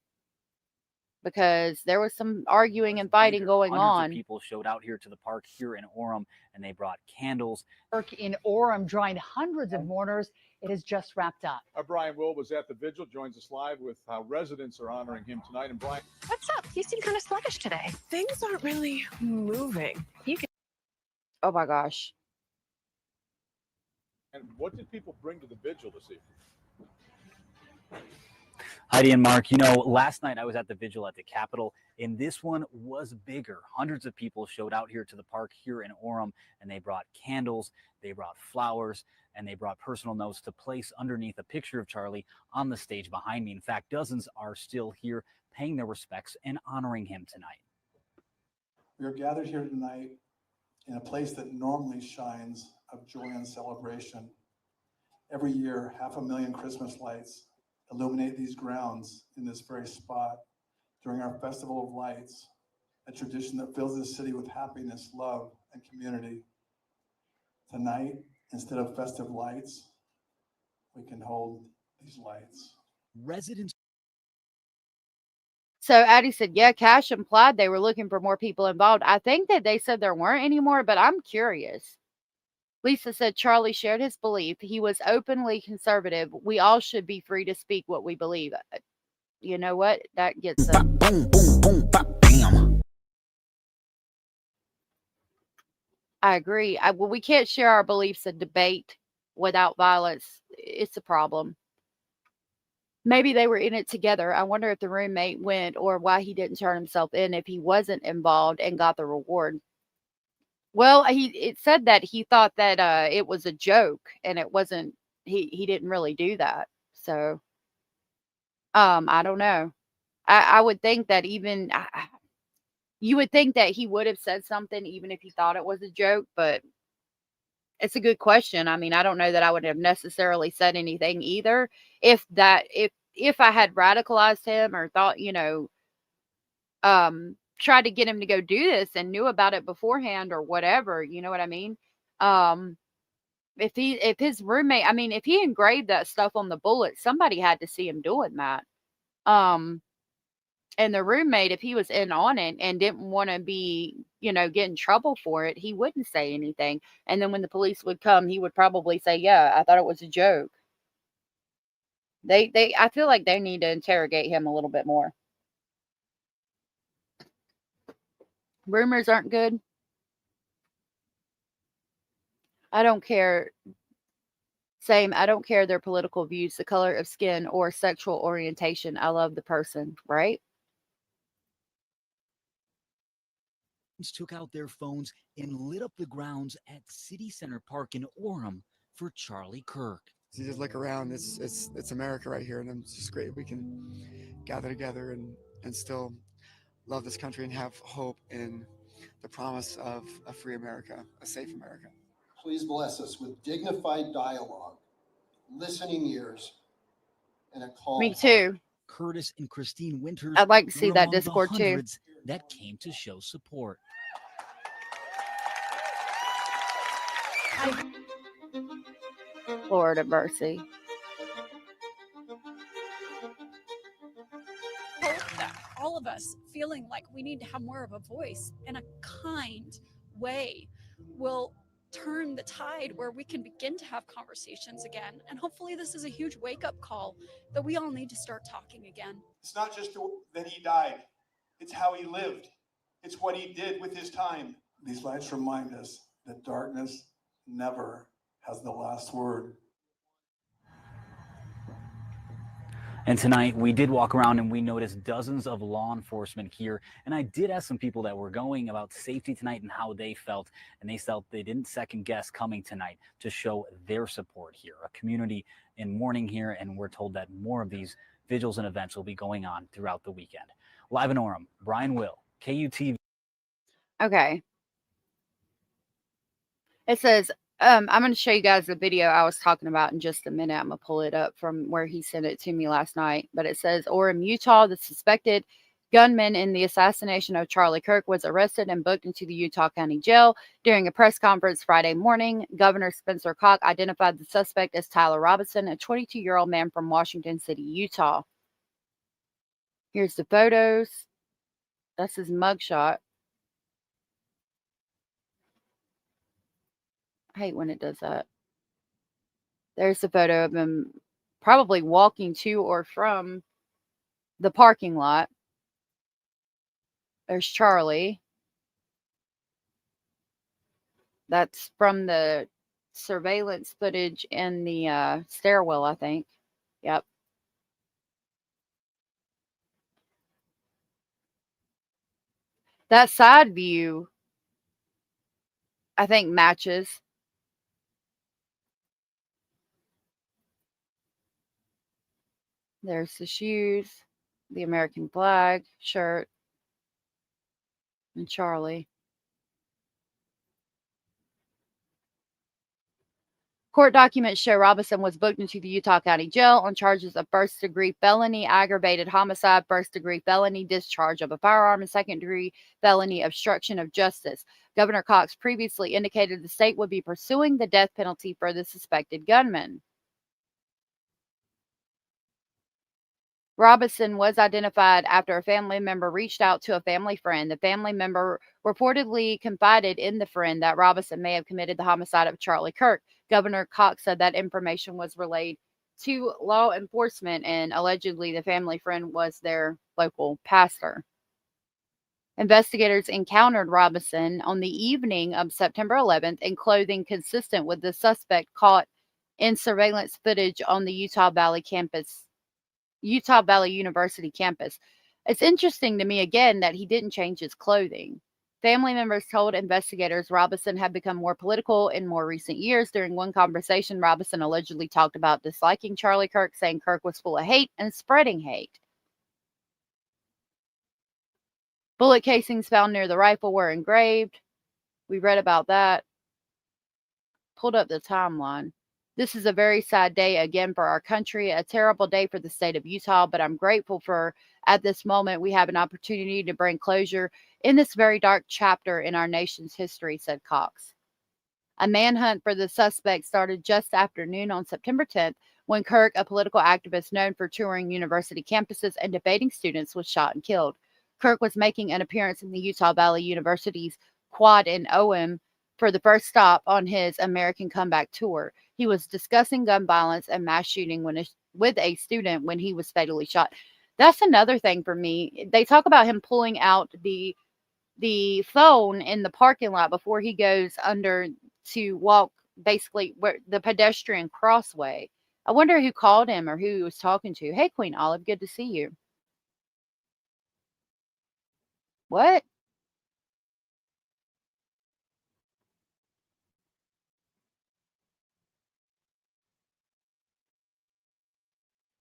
because there was some arguing and fighting going Hundreds on. of people showed out here to the park here in Orem, and they brought candles. Work in Orem drawing hundreds of mourners. It has just wrapped up. Brian Will was at the vigil, joins us live with how residents are honoring him tonight. And Brian, What's up? You seem kind of sluggish today. Things aren't really moving. You can. Oh my gosh. and what did people bring to the vigil this evening? Heidi and Mark, you know, last night I was at the vigil at the Capitol, and this one was bigger. Hundreds of people showed out here to the park here in Orem, and they brought candles, they brought flowers, and they brought personal notes to place underneath a picture of Charlie on the stage behind me. In fact, dozens are still here paying their respects and honoring him tonight. We are gathered here tonight in a place that normally shines of joy and celebration. Every year, 500,000 Christmas lights illuminate these grounds in this very spot during our Festival of Lights, a tradition that fills this city with happiness, love, and community. Tonight, instead of festive lights, we can hold these lights. Residents. So Addie said, yeah, Cash implied they were looking for more people involved. I think that they said there weren't anymore, but I'm curious. Lisa said Charlie shared his belief. He was openly conservative. We all should be free to speak what we believe. You know what? That gets them. Boom, boom, boom, bam. I agree. Well, we can't share our beliefs and debate without violence. It's a problem. Maybe they were in it together. I wonder if the roommate went or why he didn't turn himself in if he wasn't involved and got the reward. Well, it said that he thought that it was a joke and it wasn't. He didn't really do that. So, I don't know. I would think that even you would think that he would have said something even if he thought it was a joke. But it's a good question. I mean, I don't know that I would have necessarily said anything either if I had radicalized him or thought, tried to get him to go do this and knew about it beforehand or whatever, you know what I mean? If his roommate, I mean, if he engraved that stuff on the bullet, somebody had to see him doing that. And the roommate, if he was in on it and didn't want to be, get in trouble for it, he wouldn't say anything. And then when the police would come, he would probably say, yeah, I thought it was a joke. I feel like they need to interrogate him a little bit more. Rumors aren't good. I don't care. Same. I don't care their political views, the color of skin, or sexual orientation. I love the person, right? Took out their phones and lit up the grounds at City Center Park in Orem for Charlie Kirk. You just look around, it's America right here, and it's just great we can gather together and still love this country and have hope in the promise of a free America, a safe America. Please bless us with dignified dialogue, listening ears, and a calm Me too. Curtis and Christine Winters. I'd like to see were that among the Discord too. hundreds that came to show support. Lord of mercy. Hope that all of us feeling like we need to have more of a voice in a kind way will turn the tide where we can begin to have conversations again. And hopefully this is a huge wake-up call that we all need to start talking again. It's not just that he died, it's how he lived. It's what he did with his time. These lights remind us that darkness never has the last word. And tonight we did walk around and we noticed dozens of law enforcement here. And I did ask some people that were going about safety tonight and how they felt. And they felt they didn't second guess coming tonight to show their support here. A community in mourning here. And we're told that more of these vigils and events will be going on throughout the weekend. Live in Orem, Brian Will, KUTV. Okay. It says, I'm going to show you guys the video I was talking about in just a minute. I'm going to pull it up from where he sent it to me last night. But it says, Orem, Utah, the suspected gunman in the assassination of Charlie Kirk was arrested and booked into the Utah County Jail. During a press conference Friday morning, Governor Spencer Cox identified the suspect as Tyler Robinson, a 22-year-old man from Washington City, Utah. Here's the photos. That's his mugshot. I hate when it does that. There's the photo of him probably walking to or from the parking lot. There's Charlie. That's from the surveillance footage in the stairwell, I think. Yep. That side view, I think, matches. There's the shoes, the American flag, shirt, and Charlie. Court documents show Robinson was booked into the Utah County Jail on charges of first-degree felony, aggravated homicide, first-degree felony, discharge of a firearm, and second-degree felony obstruction of justice. Governor Cox previously indicated the state would be pursuing the death penalty for the suspected gunman. Robinson was identified after a family member reached out to a family friend. The family member reportedly confided in the friend that Robinson may have committed the homicide of Charlie Kirk. Governor Cox said that information was relayed to law enforcement, and allegedly the family friend was their local pastor. Investigators encountered Robinson on the evening of September 11th in clothing consistent with the suspect caught in surveillance footage on the Utah Valley University campus. It's interesting to me again that he didn't change his clothing. Family members told investigators Robinson had become more political in more recent years. During one conversation, Robinson allegedly talked about disliking Charlie Kirk, saying Kirk was full of hate and spreading hate. Bullet casings found near the rifle were engraved. We read about that. Pulled up the timeline. This is a very sad day again for our country, a terrible day for the state of Utah, but I'm grateful for at this moment we have an opportunity to bring closure in this very dark chapter in our nation's history, said Cox. A manhunt for the suspect started just after noon on September 10th when Kirk, a political activist known for touring university campuses and debating students, was shot and killed. Kirk was making an appearance in the Utah Valley University's quad in Orem for the first stop on his American Comeback tour. He was discussing gun violence and mass shooting with a student when he was fatally shot. That's another thing for me. They talk about him pulling out the phone in the parking lot before he goes under to walk basically where the pedestrian crossway. I wonder who called him or who he was talking to. Hey, Queen Olive, good to see you. What?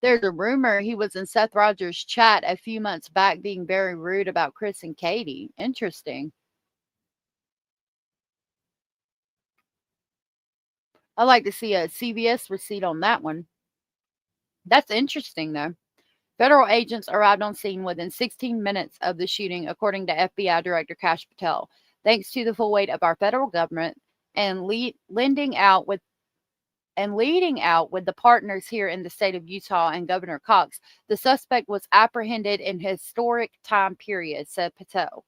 There's a rumor he was in Seth Rogers' chat a few months back being very rude about Chris and Katie. Interesting. I'd like to see a CVS receipt on that one. That's interesting, though. Federal agents arrived on scene within 16 minutes of the shooting, according to FBI Director Kash Patel. Thanks to the full weight of our federal government and leading out with the partners here in the state of Utah and Governor Cox, the suspect was apprehended in historic time period, said Patel.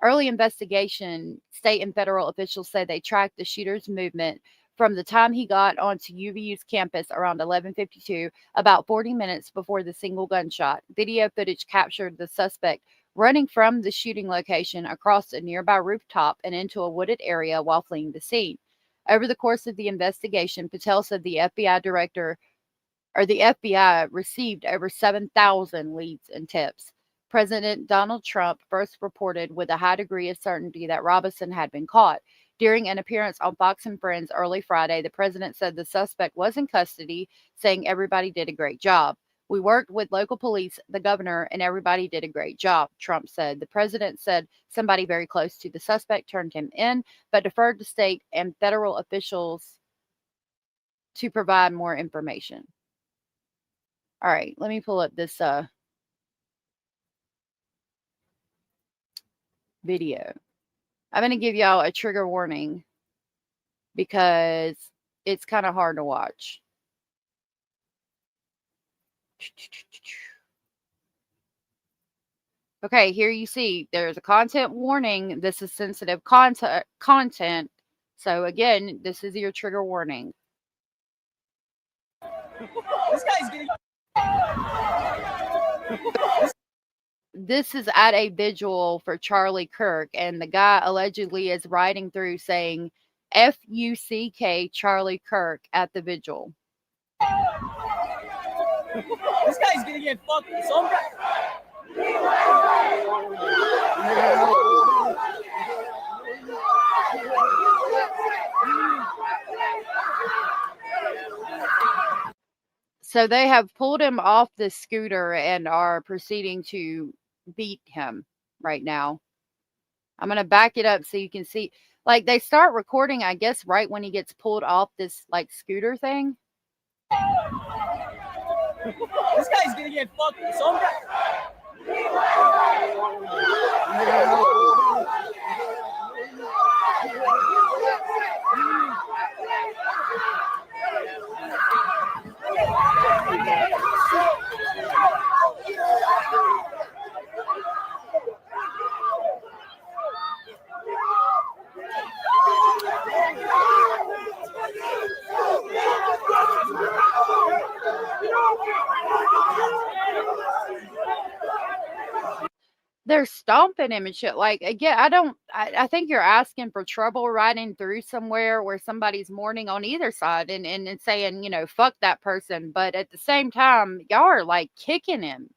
Early investigation, state and federal officials say they tracked the shooter's movement from the time he got onto UVU's campus around 11:52, about 40 minutes before the single gunshot. Video footage captured the suspect running from the shooting location across a nearby rooftop and into a wooded area while fleeing the scene. Over the course of the investigation, Patel said the FBI received over 7,000 leads and tips. President Donald Trump first reported with a high degree of certainty that Robinson had been caught. During an appearance on Fox and Friends early Friday, the president said the suspect was in custody, saying everybody did a great job. We worked with local police, the governor, and everybody did a great job, Trump said. The president said somebody very close to the suspect turned him in, but deferred to state and federal officials to provide more information. All right, let me pull up this video. I'm going to give y'all a trigger warning because it's kind of hard to watch. Okay, here you see there's a content warning. This is sensitive content. So again, this is your trigger warning. This guy's getting. This is at a vigil for Charlie Kirk, and the guy allegedly is riding through saying F-U-C-K Charlie Kirk at the vigil. This guy's gonna get fucked. Some guy. So they have pulled him off the scooter and are proceeding to beat him right now. I'm going to back it up so you can see. Like, they start recording, I guess, right when he gets pulled off this, like, scooter thing. This guy's gonna get fucked. Some guy. They're stomping him and shit. Like, again, I think you're asking for trouble riding through somewhere where somebody's mourning on either side and saying, you know, fuck that person. But at the same time, y'all are like kicking him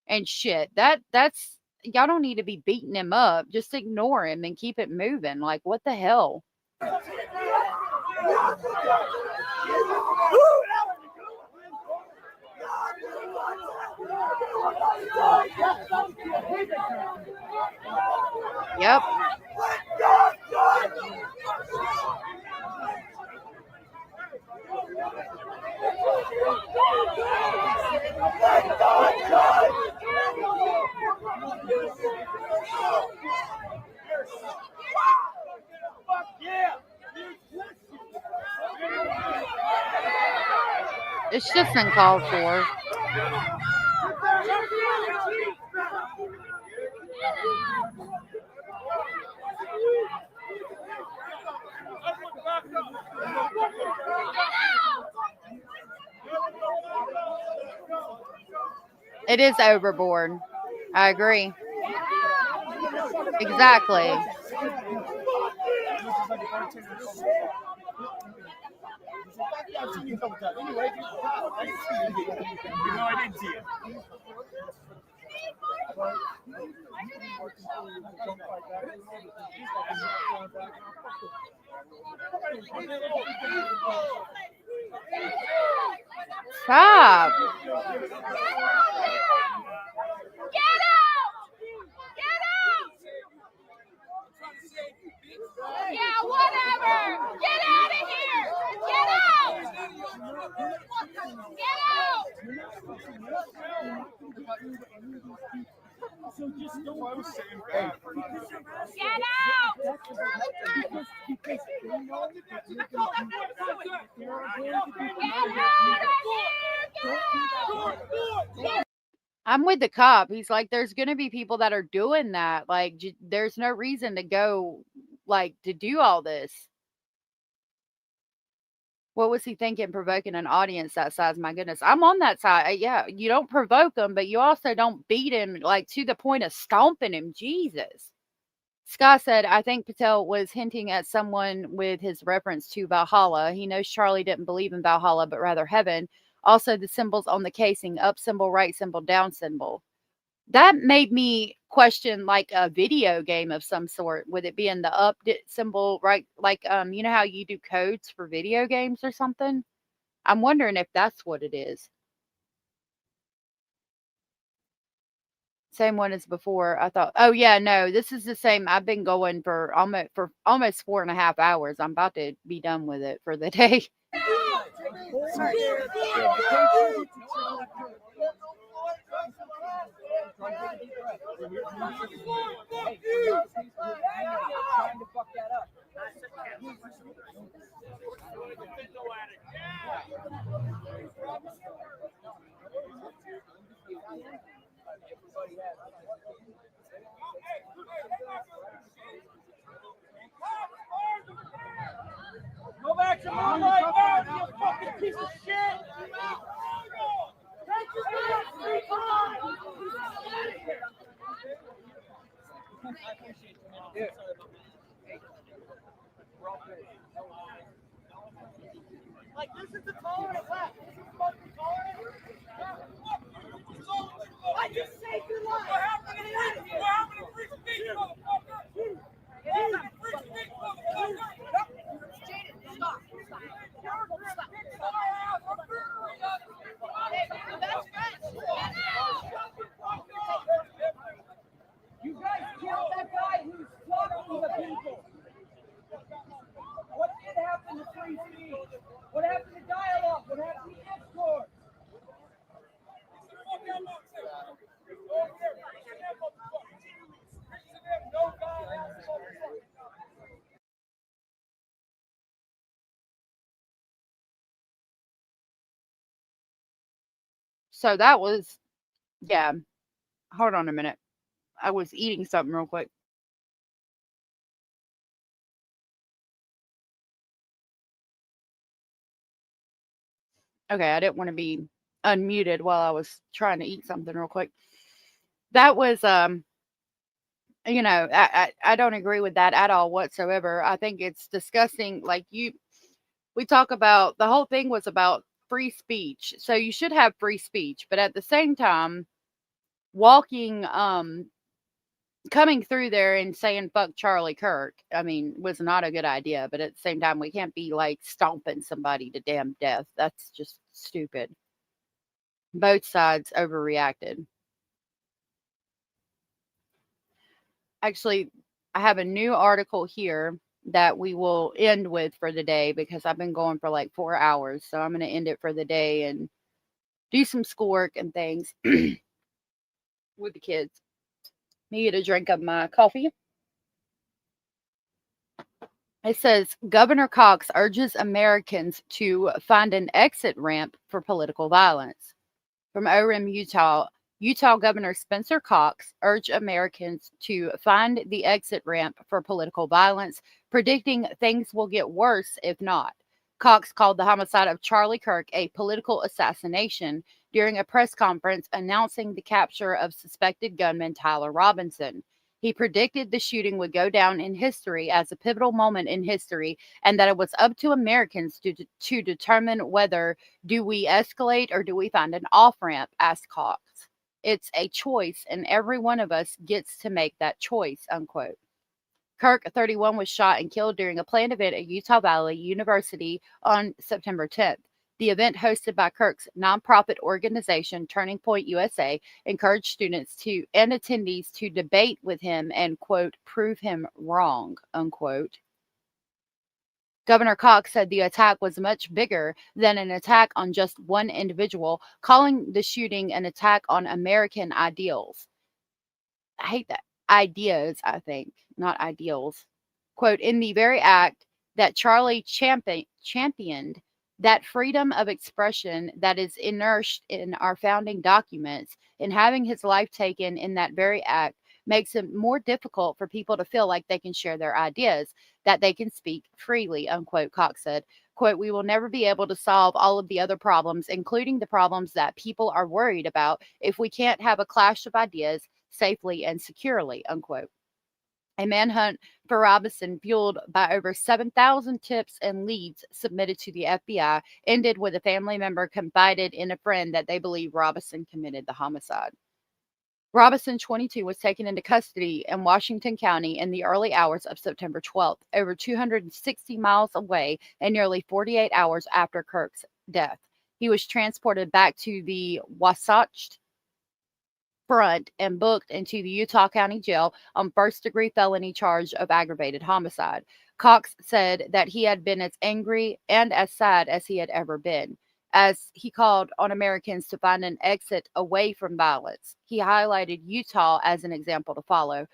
and shit. That's y'all don't need to be beating him up. Just ignore him and keep it moving. Like, what the hell? Yep. It's just uncalled for. It is overboard. I agree. Exactly. Stop. Yeah, whatever. Get out of here. Get out. Get out. Get out. I'm with the cop. He's like, there's going to be people that are doing that. Like, there's no reason to go, like, to do all this. What was he thinking, provoking an audience that size? My goodness. I'm on that side. Yeah, you don't provoke him, but you also don't beat him, like, to the point of stomping him. Jesus. Scott said, I think Patel was hinting at someone with his reference to Valhalla. He knows Charlie didn't believe in Valhalla, but rather heaven. Also, the symbols on the casing, up symbol, right symbol, down symbol. That made me question, like, a video game of some sort. Would it be in the up symbol, right? Like, you know how you do codes for video games or something? I'm wondering if that's what it is. Same one as before. I thought, oh yeah, no, this is the same. I've been going for almost 4.5 hours. I'm about to be done with it for the day. Go back to mom right now, you fucking piece of shit! Like, this is the tolerant left. This is fucking tolerant. I just saved your life. What happened to free speech, motherfucker? What happened to free speech, motherfucker? Jaden, stop. You guys killed that guy who's talking to the people. What did happen to free speech? What happened to dialogue? What happened to discourse? So that was, yeah. Hold on a minute. I was eating something real quick. Okay, I didn't want to be unmuted while I was trying to eat something real quick. That was, you know, I don't agree with that at all whatsoever. I think it's disgusting. Like we talk about, the whole thing was about free speech. So you should have free speech, but at the same time, walking, coming through there and saying fuck Charlie Kirk, I mean, was not a good idea. But at the same time, we can't be like stomping somebody to damn death. That's just stupid. Both sides overreacted. Actually, I have a new article here that we will end with for the day because I've been going for like 4 hours. So I'm going to end it for the day and do some schoolwork and things with the kids. Me get a drink of my coffee. It says Governor Cox urges Americans to find an exit ramp for political violence. From Orem, Utah, Utah Governor Spencer Cox urged Americans to find the exit ramp for political violence, predicting things will get worse if not. Cox called the homicide of Charlie Kirk a political assassination during a press conference announcing the capture of suspected gunman Tyler Robinson. He predicted the shooting would go down in history as a pivotal moment in history and that it was up to Americans to determine whether do we escalate or do we find an off-ramp, asked Cox. It's a choice and every one of us gets to make that choice, unquote. Kirk, 31, was shot and killed during a planned event at Utah Valley University on September 10th. The event, hosted by Kirk's nonprofit organization Turning Point USA, encouraged students and attendees to debate with him and, quote, prove him wrong, unquote. Governor Cox said the attack was much bigger than an attack on just one individual, calling the shooting an attack on American ideals. I hate that. Ideas, I think, not ideals. Quote, in the very act that Charlie championed, that freedom of expression that is innerst in our founding documents, and having his life taken in that very act makes it more difficult for people to feel like they can share their ideas, that they can speak freely, unquote, Cox said. Quote, we will never be able to solve all of the other problems, including the problems that people are worried about, if we can't have a clash of ideas safely and securely, unquote. A manhunt for Robinson, fueled by over 7,000 tips and leads submitted to the FBI, ended with a family member confided in a friend that they believe Robinson committed the homicide. Robinson, 22, was taken into custody in Washington County in the early hours of September 12th, over 260 miles away and nearly 48 hours after Kirk's death. He was transported back to the Wasatch front and booked into the Utah County Jail on first-degree felony charge of aggravated homicide. Cox said that he had been as angry and as sad as he had ever been, as he called on Americans to find an exit away from violence. He highlighted Utah as an example to follow.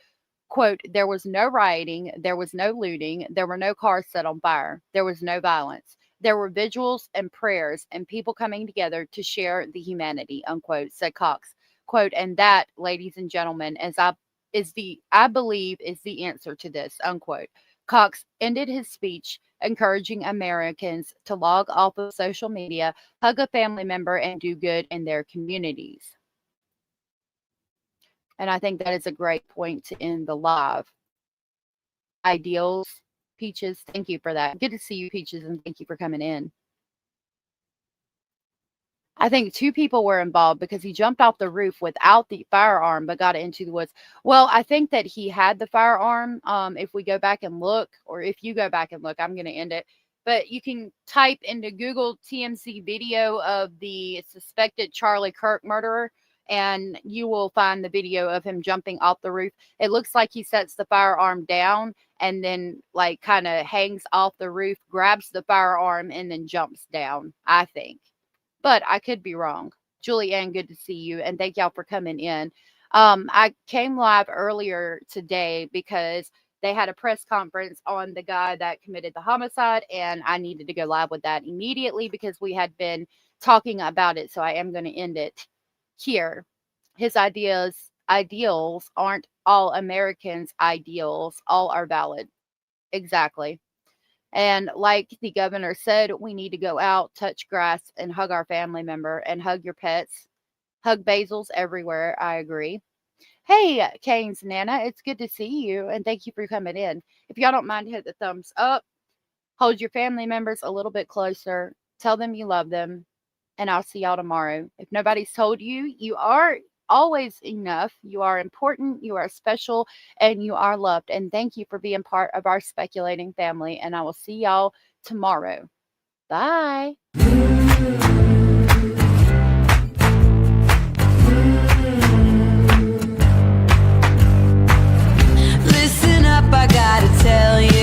Quote, there was no rioting, there was no looting, there were no cars set on fire, there was no violence. There were vigils and prayers and people coming together to share the humanity, unquote, said Cox. Quote, and that, ladies and gentlemen, I believe is the answer to this, unquote. Cox ended his speech encouraging Americans to log off of social media, hug a family member, and do good in their communities. And I think that is a great point to end the live. Ideals, Peaches, thank you for that. Good to see you, Peaches, and thank you for coming in. I think 2 people were involved because he jumped off the roof without the firearm but got into the woods. Well, I think that he had the firearm. If we go back and look, or if you go back and look, I'm going to end it. But you can type into Google TMZ video of the suspected Charlie Kirk murderer, and you will find the video of him jumping off the roof. It looks like he sets the firearm down and then like kind of hangs off the roof, grabs the firearm, and then jumps down, I think. But I could be wrong. Julianne, good to see you, and thank y'all for coming in. I came live earlier today because they had a press conference on the guy that committed the homicide, and I needed to go live with that immediately because we had been talking about it, so I am going to end it here. His ideals aren't all Americans' ideals. All are valid. Exactly. And like the governor said, we need to go out, touch grass, and hug our family member, and hug your pets. Hug basils everywhere. I agree. Hey, Kane's Nana, it's good to see you, and thank you for coming in. If y'all don't mind, hit the thumbs up. Hold your family members a little bit closer. Tell them you love them, and I'll see y'all tomorrow. If nobody's told you, you are always enough. You are important, you are special, and you are loved. And thank you for being part of our speculating family. And I will see y'all tomorrow. Bye. Listen up, I gotta tell you.